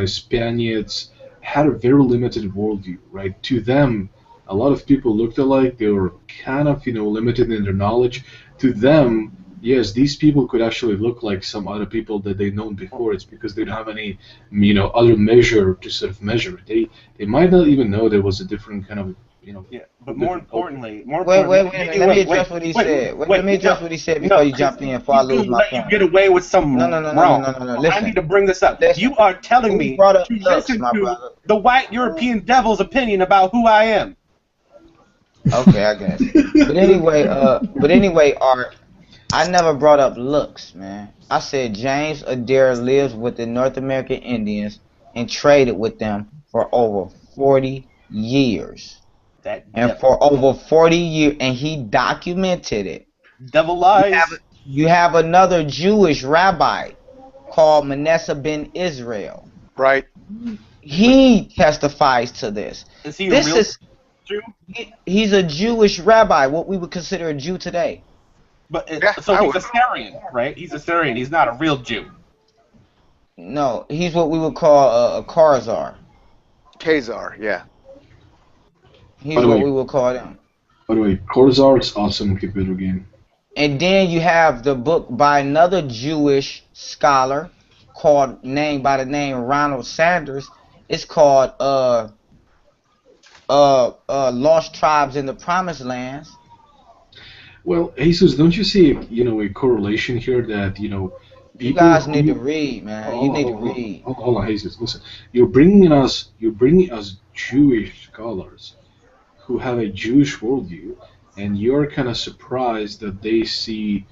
Spaniards, had a very limited worldview, right? To them, a lot of people looked alike. They were kind of, limited in their knowledge. To them, yes, these people could actually look like some other people that they've known before. It's because they don't have any, other measure to sort of measure it. They might not even know there was a different kind of, Yeah, but more importantly, Wait a minute. Let me address what he said. Let me address what he said before you jump in. Before I he's lose gonna my let you point. get away with some No. wrong. I Listen. need to bring this up. Listen. You are telling Who me brought up to looks, listen my to brother? the white European devil's opinion about who I am. Okay, I guess. But anyway, Art, I never brought up looks, man. I said James Adair lives with the North American Indians and traded with them for over 40 years. And for over 40 years, and he documented it. Devil lies. You have another Jewish rabbi called Manasseh ben Israel. Right. He testifies to this. Is he a real Jew? He's a Jewish rabbi, what we would consider a Jew today. But so he's a Syrian, right? He's a Syrian. He's not a real Jew. No, he's what we would call a Khazar. Khazar, yeah. He's what we would call them. By the way, Khazar is awesome computer game. And then you have the book by another Jewish scholar named by the name Ronald Sanders. It's called Lost Tribes in the Promised Lands. Well, Jesus, don't you see, a correlation here that, people... You guys need to read, man. You need to read. Hold on, Jesus, listen. You're bringing us Jewish scholars who have a Jewish worldview, and you're kind of surprised that they see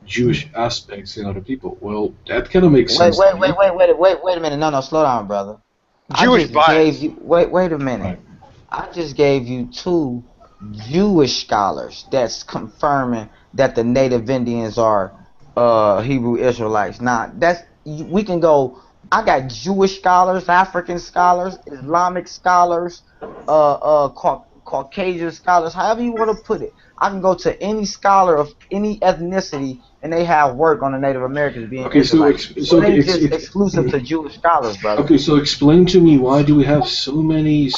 Jewish aspects in other people. Well, that kind of makes sense. Wait a minute. No, slow down, brother. Jewish bias. Wait a minute. Right. I just gave you two Jewish scholars that's confirming that the native Indians are Hebrew Israelites. Now, we can go. I got Jewish scholars, African scholars, Islamic scholars, Caucasian scholars, however you want to put it. I can go to any scholar of any ethnicity, and they have work on the Native Americans being Israelites. So it ain't just exclusive to Jewish scholars, brother. Okay, so explain to me, why do we have so many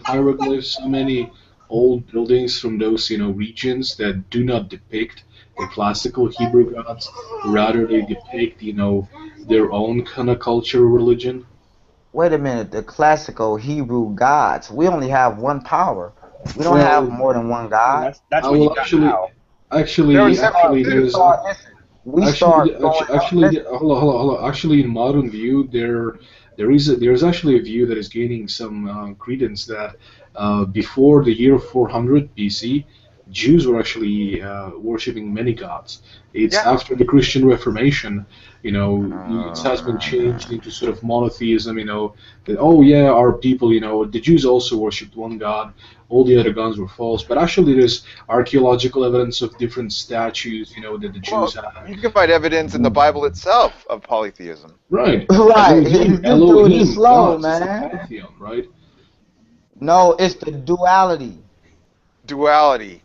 hieroglyphs, so many old buildings from those regions that do not depict the classical Hebrew gods, rather they depict their own kind of culture, religion? Wait a minute, the classical Hebrew gods. We only have one power. We don't have more than one god. That's what you got now. Actually, there's hold on. Actually, in modern view, there's actually a view that is gaining some credence that before the year 400 BC, Jews were actually worshipping many gods. It's Yeah. after the Christian Reformation, it has been changed into sort of monotheism. That oh yeah, our people, the Jews also worshipped one god. All the other gods were false. But actually, there's archaeological evidence of different statues, that the Jews Well, had. you can find evidence in the Bible itself of polytheism. Right. Right. Elohim, This dude is Elohim, slow, gods, it's a man. pantheon, right? No, it's the duality. Duality.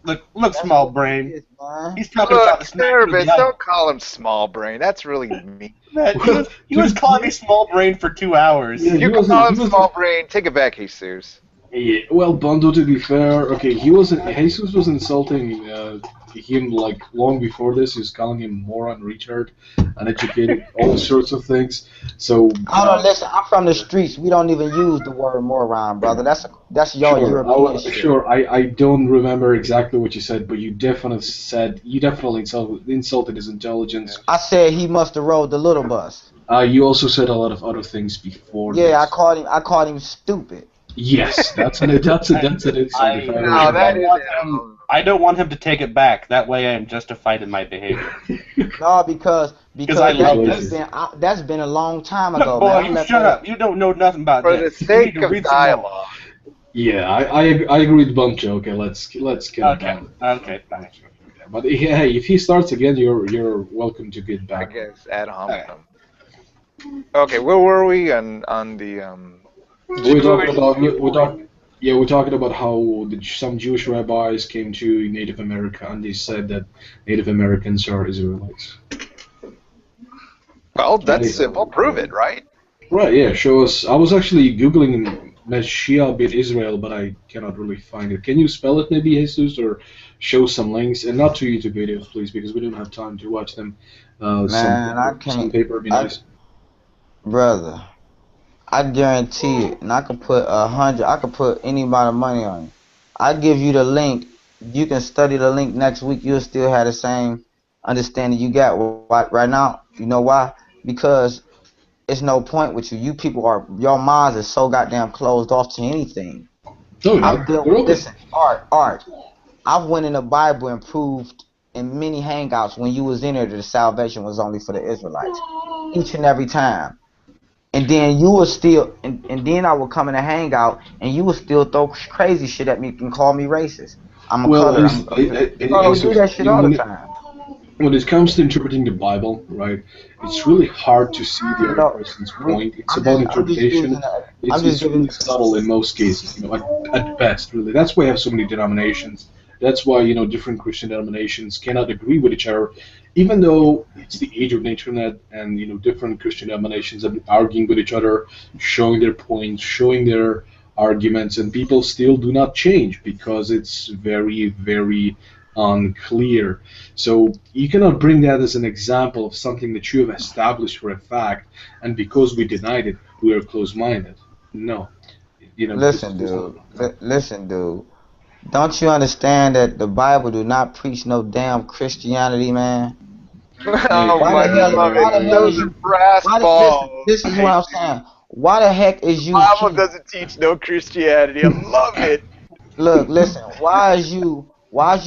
Look, small brain. He's talking Look, about the smack through Nervous, the eye. don't call him small brain. That's really mean. Man, he was calling me small brain for 2 hours. Yeah, You call him small brain. Take it back, Jesus. Yeah, well, Bondo, to be fair, okay, Jesus was insulting him like long before this. He was calling him moron, retard, uneducated, all sorts of things. So Hold on, listen. I'm from the streets. We don't even use the word moron, brother. That's your sure, European shit. sure. I don't remember exactly what you said, but you definitely insulted his intelligence. I said he must have rode the little bus. You also said a lot of other things before. Yeah, this. I called him stupid. Yes, that's an insult. I don't want him to take it back. That way I am justified in my behavior. No, because I love this. that's been a long time ago. Look, boy, man. you shut up. You don't know nothing about For this. the sake You need to of read some more. dialogue. Yeah, I agree with Buncho. Okay, let's get Okay, fine. But hey, if he starts again, you're welcome to get back. I guess ad hominem. Okay, where were we on the We're talking about how some Jewish rabbis came to Native America and they said that Native Americans are Israelites. Well, that's simple. Prove it, right? Right, yeah, show us. I was actually Googling Mashiach bit Israel, but I cannot really find it. Can you spell it maybe, Jesus, or show some links? And not to YouTube videos, please, because we don't have time to watch them. Man, I can't. Some paper would be nice. Brother, I guarantee it, and I could put 100. I could put any amount of money on it. I give you the link. You can study the link next week. You'll still have the same understanding you got right now. You know why? Because it's no point with you. You people your minds are so goddamn closed off to anything. Listen, Art. I've went in the Bible and proved in many hangouts when you was in there that the salvation was only for the Israelites, each and every time. And then you will still, and then I would come in a hangout, and you would still throw crazy shit at me and call me racist. I'm a color. You do that shit all the time. When it comes to interpreting the Bible, right, it's really hard to see the other person's point. It's about interpretation. It's really subtle in most cases, at best, really. That's why you have so many denominations. That's why, different Christian denominations cannot agree with each other, even though it's the age of the internet and, different Christian denominations have been arguing with each other, showing their points, showing their arguments, and people still do not change because it's very, very unclear. So you cannot bring that as an example of something that you have established for a fact, and because we denied it, we are closed-minded. No. Listen, dude. Don't you understand that the Bible do not preach no damn Christianity, man? This is what I'm saying. Why the heck is you? Bible doesn't teach no Christianity. I love it. Look, listen. Why is you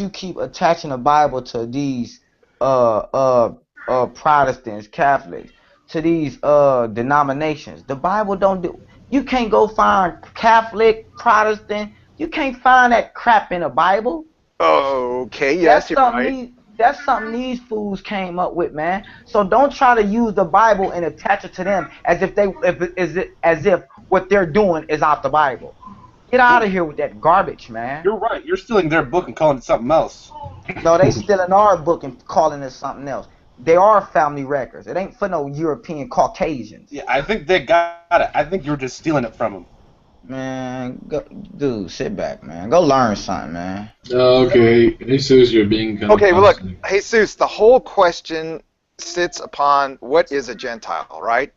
keep attaching the Bible to these Protestants, Catholics, to these denominations? The Bible don't do. You can't go find Catholic, Protestant. You can't find that crap in the Bible. Okay, yes, you're right. That's something these fools came up with, man. So don't try to use the Bible and attach it to them as if what they're doing is out the Bible. Get out of here with that garbage, man. You're right. You're stealing their book and calling it something else. No, they stealing our book and calling it something else. They are family records. It ain't for no European Caucasians. Yeah, I think they got it. I think you're just stealing it from them. Man, dude, sit back, man. Go learn something, man. Okay, Jesus, you're being kind Okay, of well, look, Jesus, the whole question sits upon what is a Gentile, right?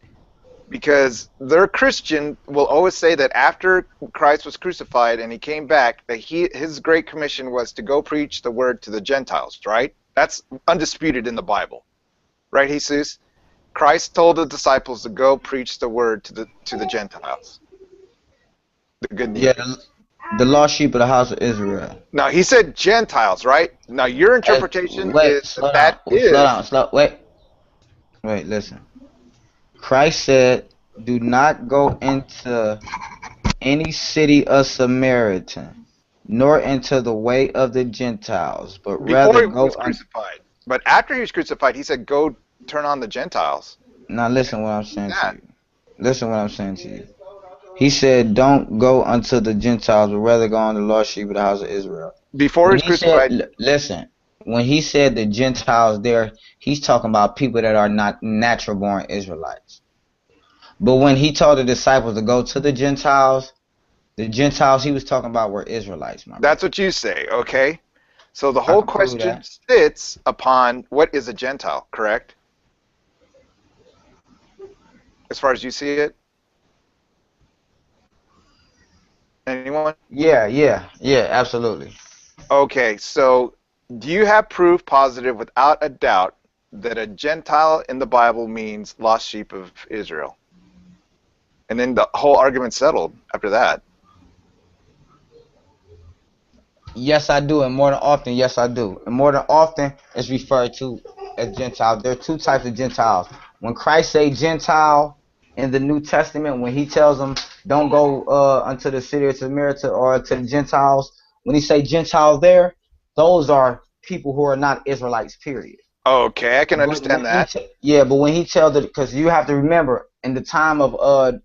Because their Christian will always say that after Christ was crucified and he came back, that his great commission was to go preach the word to the Gentiles, right? That's undisputed in the Bible, right, Jesus? Christ told the disciples to go preach the word to the Gentiles. The good news. The lost sheep of the house of Israel. Now he said Gentiles, right? Now your interpretation is slow that down, is. slow down, wait, listen. Christ said, "Do not go into any city of Samaritan, nor into the way of the Gentiles, but Before rather he go." was crucified, but after he was crucified, he said, "Go turn on the Gentiles." Now listen what I'm saying to you. Listen what I'm saying to you. He said, "Don't go unto the Gentiles, but rather go on the lost sheep of the house of Israel." Before he was crucified. Listen, when he said the Gentiles there, he's talking about people that are not natural born Israelites. But when he told the disciples to go to the Gentiles he was talking about were Israelites, my That's what you say, okay? So the whole question sits upon what is a Gentile, correct? As far as you see it? Anyone? Yeah, absolutely. Okay, so do you have proof positive without a doubt that a Gentile in the Bible means lost sheep of Israel? And then the whole argument settled after that. Yes, I do, and more than often, yes, I do. And more than often, it's referred to as Gentiles. There are two types of Gentiles. When Christ say Gentile in the New Testament, when he tells them don't go unto the city of Samaria or to the Gentiles, when he say Gentiles there, those are people who are not Israelites, period. Okay, I can understand that. But when he tells it, because you have to remember, in the time of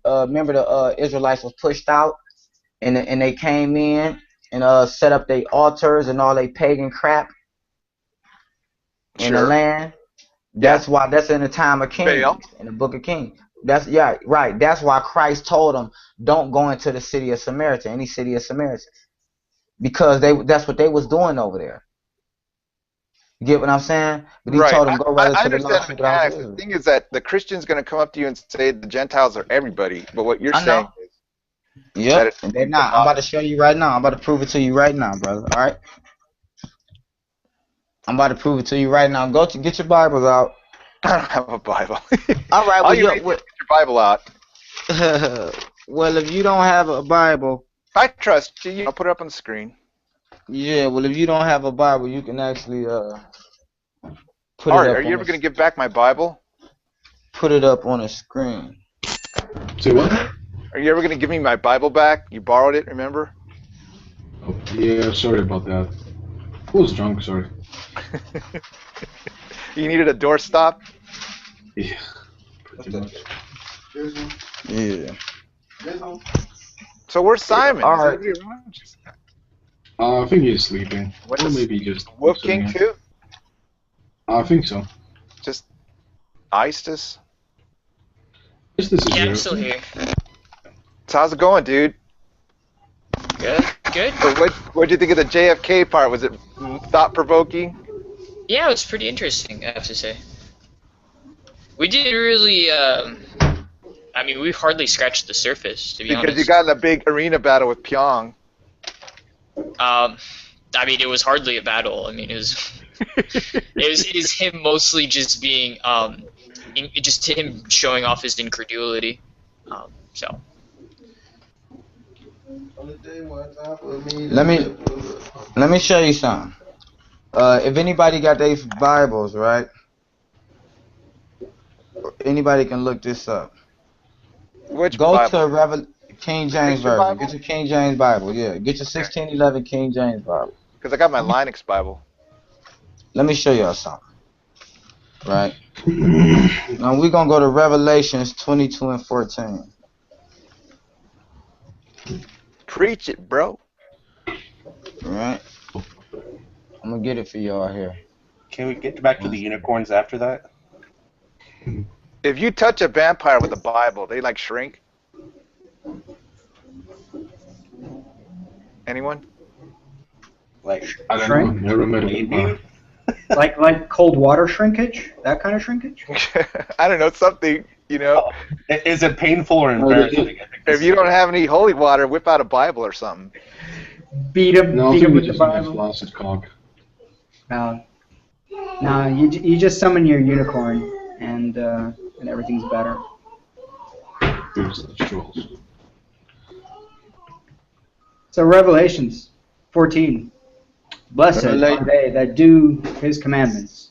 remember the Israelites was pushed out, and they came in and set up their altars and all their pagan crap in the land. That's why that's in the time of Kings, in the book of Kings. That's right. That's why Christ told them, don't go into the city of Samaria, any city of Samaria, because that's what they was doing over there. You get what I'm saying? But he told them, go rather I to the understand lost the sheep of the house of mechanics. Israel. The thing is that the Christian's going to come up to you and say the Gentiles are everybody, but what you're saying is Yep, and they're not. I'm about to show you right now. I'm about to prove it to you right now, brother. All right? I'm about to prove it to you right now. Get your Bibles out. I don't have a Bible. All right, well, get your Bible out. Well, if you don't have a Bible, I trust you. I'll put it up on the screen. Yeah, well, if you don't have a Bible, you can actually put Art, it up. Are you ever going to give back my Bible? Put it up on the screen. Say what? Are you ever going to give me my Bible back? You borrowed it, remember? Oh, yeah, sorry about that. I was drunk, sorry. You needed a doorstop? Yeah, pretty much. Yeah. So where's Simon? All Is right. everybody around? I think he's sleeping. What Or is- maybe just... Wolf King too? I think so. Just iced us? This is Yeah, here. I'm still here. So how's it going, dude? Good, good. What'd you think of the JFK part? Was it thought-provoking? Yeah, it was pretty interesting, I have to say. We didn't really, I mean, we hardly scratched the surface, to be honest. Because you got in a big arena battle with Pyong. I mean, it was hardly a battle. I mean, it was, it was him mostly just being, just him showing off his incredulity. So. Let me show you something. If anybody got their Bibles, right? Anybody can look this up. Which Go Bible? to King James Picture Version. Bible? Get your King James Bible. Yeah, get your 1611 King James Bible. Because I got my Linux Bible. Let me show y'all something. Right? Now we're gonna go to Revelations 22 and 14. Preach it, bro. Right? I'm gonna get it for y'all here. Can we get back to the unicorns after that? If you touch a vampire with a Bible, they like shrink. Anyone? Like I don't Shrink? know. Never met a Maybe. vampire. Like cold water shrinkage? That kind of shrinkage? I don't know, something, you know. Is it painful or embarrassing? If you don't have any holy water, whip out a Bible or something. Beat him, No, I beat think him we with the just have Bible. flaccid cock. No, you just summon your unicorn, and everything's better. Here's the trolls. So Revelations 14. Blessed are they that do his commandments.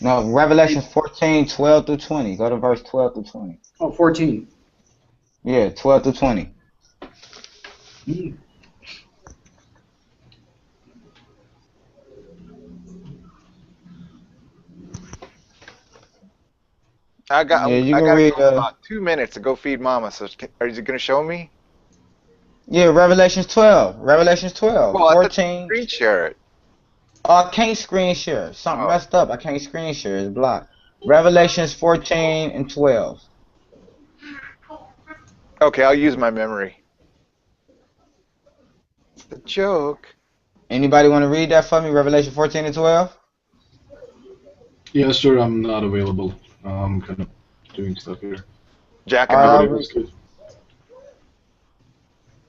No, Revelation 14, 12 through 20. Go to verse 12 through 20. Oh, 14. Yeah, 12 through 20. I got Yeah, you I can got to read. go in about 2 minutes to go feed Mama. So are you going to show me? Yeah, Revelations 12. Revelations 12. Well, I thought 14. screen share it. Oh, I can't screen share. Something messed up. I can't screen share. It's blocked. Revelations 14 and 12. Okay, I'll use my memory. It's a joke. Anybody want to read that for me? Revelation 14 and 12? Yeah, sure. I'm not available. I'm kind of doing stuff here. Jack All and right, Moses.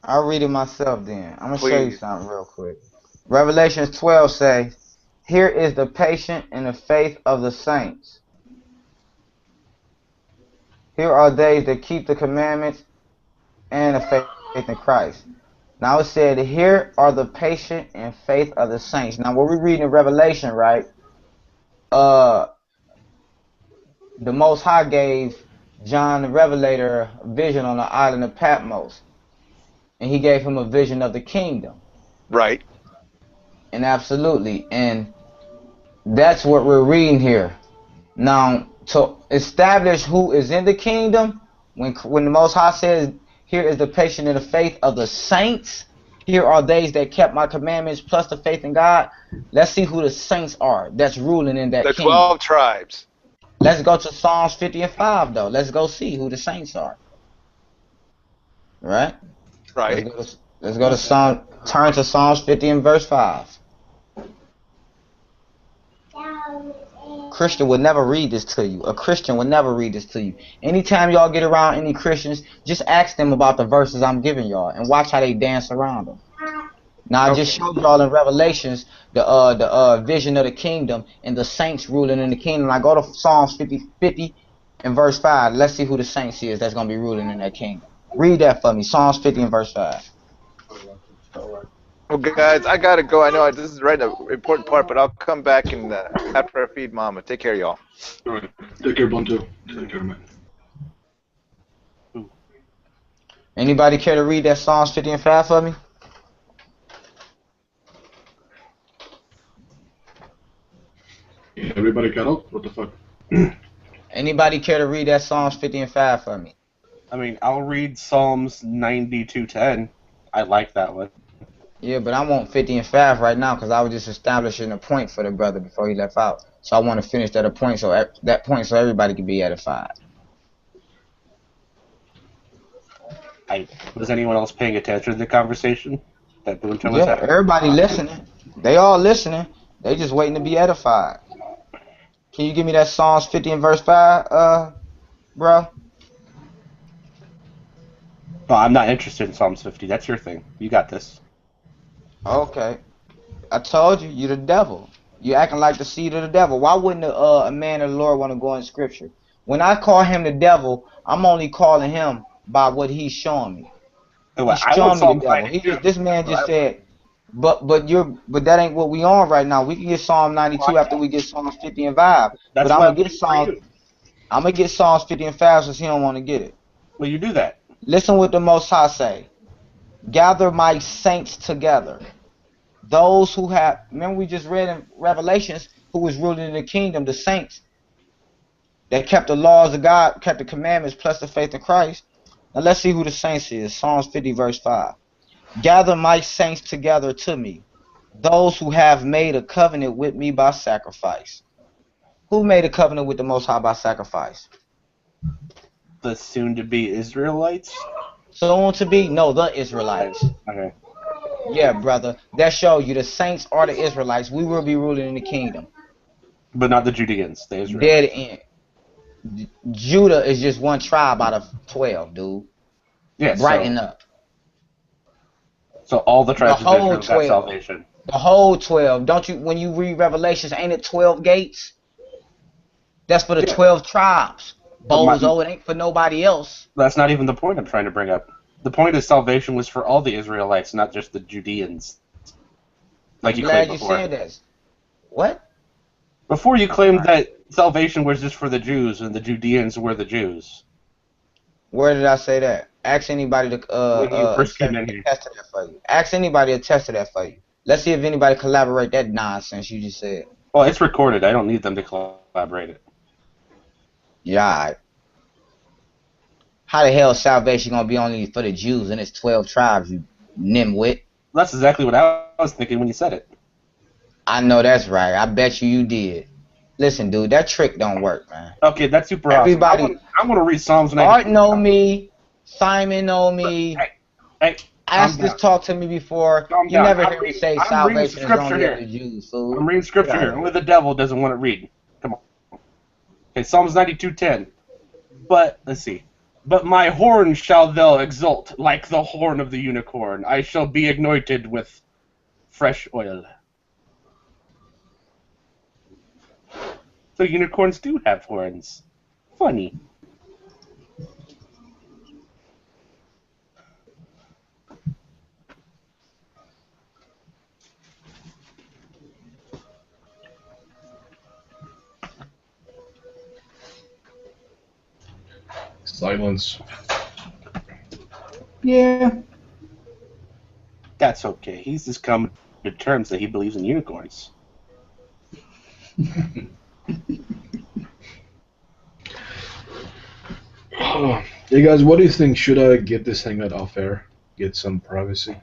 I'll read it myself then. I'm going to show you Please. something real quick. Revelations 12 says, here is the patience and the faith of the saints. Here are they that keep the commandments and the faith in Christ. Now it said, here are the patient and faith of the saints. Now what we're reading in Revelation, right? The Most High gave John the Revelator a vision on the island of Patmos. And he gave him a vision of the kingdom. Right. And absolutely. And that's what we're reading here. Now, to establish who is in the kingdom, when the Most High says, here is the patient and the faith of the saints, here are they that kept my commandments plus the faith in God. Let's see who the saints are that's ruling in that kingdom. The 12 tribes. Let's go to Psalms 50 and 5, though. Let's go see who the saints are. Right? Right. Let's go to Psalm. Turn to Psalms 50 and verse 5. Christian would never read this to you. A Christian would never read this to you. Anytime y'all get around any Christians, just ask them about the verses I'm giving y'all and watch how they dance around them. Now I just showed y'all in Revelations the vision of the kingdom and the saints ruling in the kingdom. Now go to Psalms 50 and verse 5. Let's see who the saints is that's going to be ruling in that kingdom. Read that for me. Psalms 50 and verse 5. Well, guys, I gotta go. I know this is right an important part, but I'll come back and after I feed Mama. Take care, y'all. All right. Take care, Bunto. Take care, man. Anybody care to read that Psalms 50 and 5 for me? Yeah, everybody got up? What the fuck? Anybody care to read that Psalms 50 and 5 for me? I mean, I'll read Psalms 92:10. I like that one. Yeah, but I want 50 and 5 right now because I was just establishing a point for the brother before he left out. So I want to finish that point so everybody can be at a 5. Was anyone else paying attention to the conversation that Bunto was Yeah, having? everybody listening. They all listening. They just waiting to be edified. Can you give me that Psalms 50 and verse 5, bro? No, I'm not interested in Psalms 50. That's your thing. You got this. Okay. I told you, you're the devil. You acting like the seed of the devil. Why wouldn't a man of the Lord want to go in scripture? When I call him the devil, I'm only calling him by what he's showing me. He's showing me the devil. This man just said, but that ain't what we on right now. We can get Psalm 92 after we get Psalms 50 and 5. But I'm gonna get Psalms 50 and 5 since he don't want to get it. Well, you do that. Listen what the Most High say. Gather my saints together. Those who have, remember we just read in Revelations, who was ruling in the kingdom, the saints, that kept the laws of God, kept the commandments, plus the faith in Christ. Now let's see who the saints is. Psalms 50 verse 5. Gather my saints together to me, those who have made a covenant with me by sacrifice. Who made a covenant with the Most High by sacrifice? The soon-to-be Israelites? Soon to be? No, the Israelites. Okay. Yeah, brother. That shows you the saints are the Israelites. We will be ruling in the kingdom. But not the Judeans, the Israelites. Dead end. Judah is just one tribe out of 12, dude. Yeah, Brighten up. So all the tribes The of whole Israel got 12. salvation. The whole 12. Don't you, when you read Revelations, ain't it 12 gates? That's for the 12 tribes. Bozo, it ain't for nobody else. That's not even the point I'm trying to bring up. The point of salvation was for all the Israelites, not just the Judeans. Like I'm you glad claimed you before. said this. What? Before you claimed that salvation was just for the Jews and the Judeans were the Jews. Where did I say that? Ask anybody to When you first came in here. attest to that for you. Ask anybody to attest to that for you. Let's see if anybody collaborate that nonsense you just said. Well, it's recorded. I don't need them to collaborate it. Yeah, all right. How the hell is salvation gonna be only for the Jews and it's 12 tribes, you nimwit? That's exactly what I was thinking when you said it. I know that's right. I bet you did. Listen, dude, that trick don't work, man. Okay, that's super Everybody, awesome. I'm gonna read Psalms 92. Art know me, Simon know me. Hey, Askus talked to me before. You down. never I'm hear me reading- say I'm salvation reading is scripture only here. of the Jews, fool. I'm reading scripture Get here. out of Only the devil doesn't want to read. Come on. Okay, Psalms 92:10. But let's see. But my horn shall thou exult like the horn of the unicorn. I shall be anointed with fresh oil. So unicorns do have horns. Funny. Silence. Yeah. That's okay. He's just come to terms that he believes in unicorns. Hey guys, what do you think? Should I get this hangout off air? Get some privacy?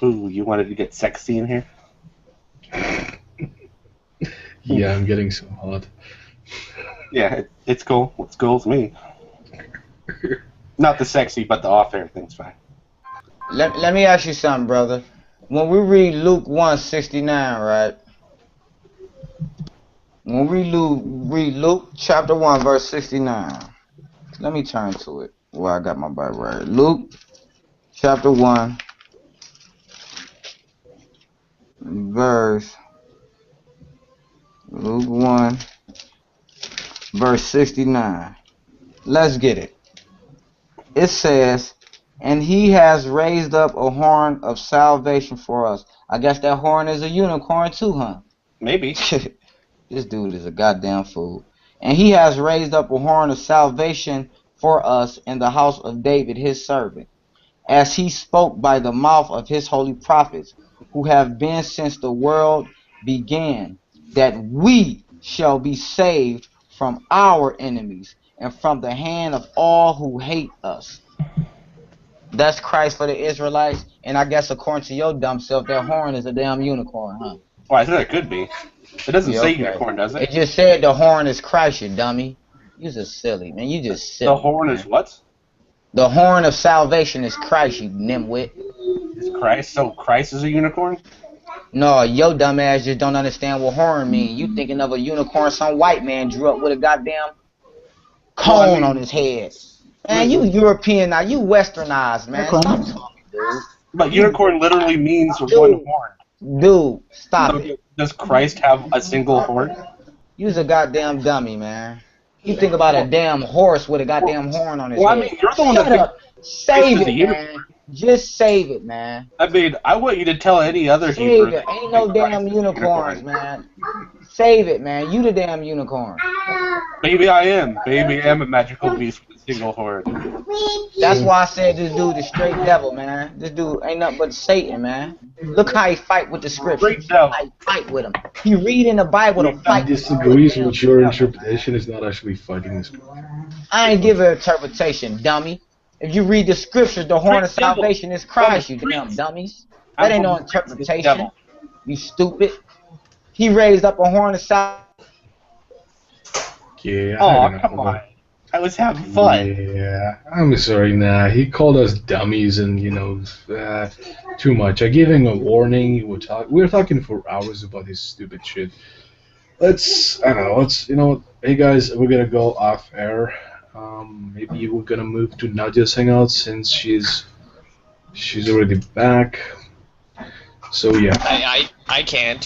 Ooh, you wanted to get sexy in here? Yeah, I'm getting so hot. Yeah, it's cool. It's cool with me. Not the sexy, but the off-air thing's fine. Let me ask you something, brother. When we read Luke 1:69, right? When we read Luke chapter 1, verse 69. Let me turn to it. Well, I got my Bible right. Luke chapter 1, verse Luke 1, verse 69. Let's get it. It says, and he has raised up a horn of salvation for us. I guess that horn is a unicorn too, huh? Maybe. This dude is a goddamn fool. And he has raised up a horn of salvation for us in the house of David, his servant, as he spoke by the mouth of his holy prophets, who have been since the world began, that we shall be saved from our enemies and from the hand of all who hate us. That's Christ for the Israelites, and I guess according to your dumb self, that horn is a damn unicorn, huh? Well, I said it could be. It doesn't Yeah, say okay. unicorn, does it? It just said the horn is Christ, you dummy. You just silly, man. You just silly. The horn man. is what? The horn of salvation is Christ, you nimwit. Is Christ? So Christ is a unicorn? No, your dumb ass just don't understand what horn mean. You thinking of a unicorn some white man drew up with a goddamn cone on his head. Man, you European now. You westernized, man. Stop talking, dude. But unicorn literally means one horn. Dude, stop So it. does Christ have a single horn? You's a goddamn dummy, man. You think about a damn horse with a goddamn horn on his Well, I head. mean, you're the one Shut that up. Save Christ is it, a unicorn. man. Just save it, man. I mean, I want you to tell any other Save Hebrew. it. Ain't no damn unicorns, man. Save it, man. You the damn unicorn. Maybe I am. Maybe I am a magical beast with a single horn. That's why I said this dude is straight devil, man. This dude ain't nothing but Satan, man. Look how he fight with the scriptures. How he fight with him. He read in the Bible to He fight. disagrees with your interpretation. Is not actually fighting the scripture. I ain't give an interpretation, dummy. If you read the scriptures, the horn of salvation is Christ, you damn dummies. That ain't no interpretation. You stupid. He raised up a horn of salvation. Yeah. Oh, come on. I was having fun. Yeah, I'm sorry. Nah, he called us dummies and too much. I gave him a warning. We were talking for hours about his stupid shit. I don't know. Hey guys, we're gonna go off air. Maybe we're gonna move to Nadia's hangout since she's already back. So yeah. I can't.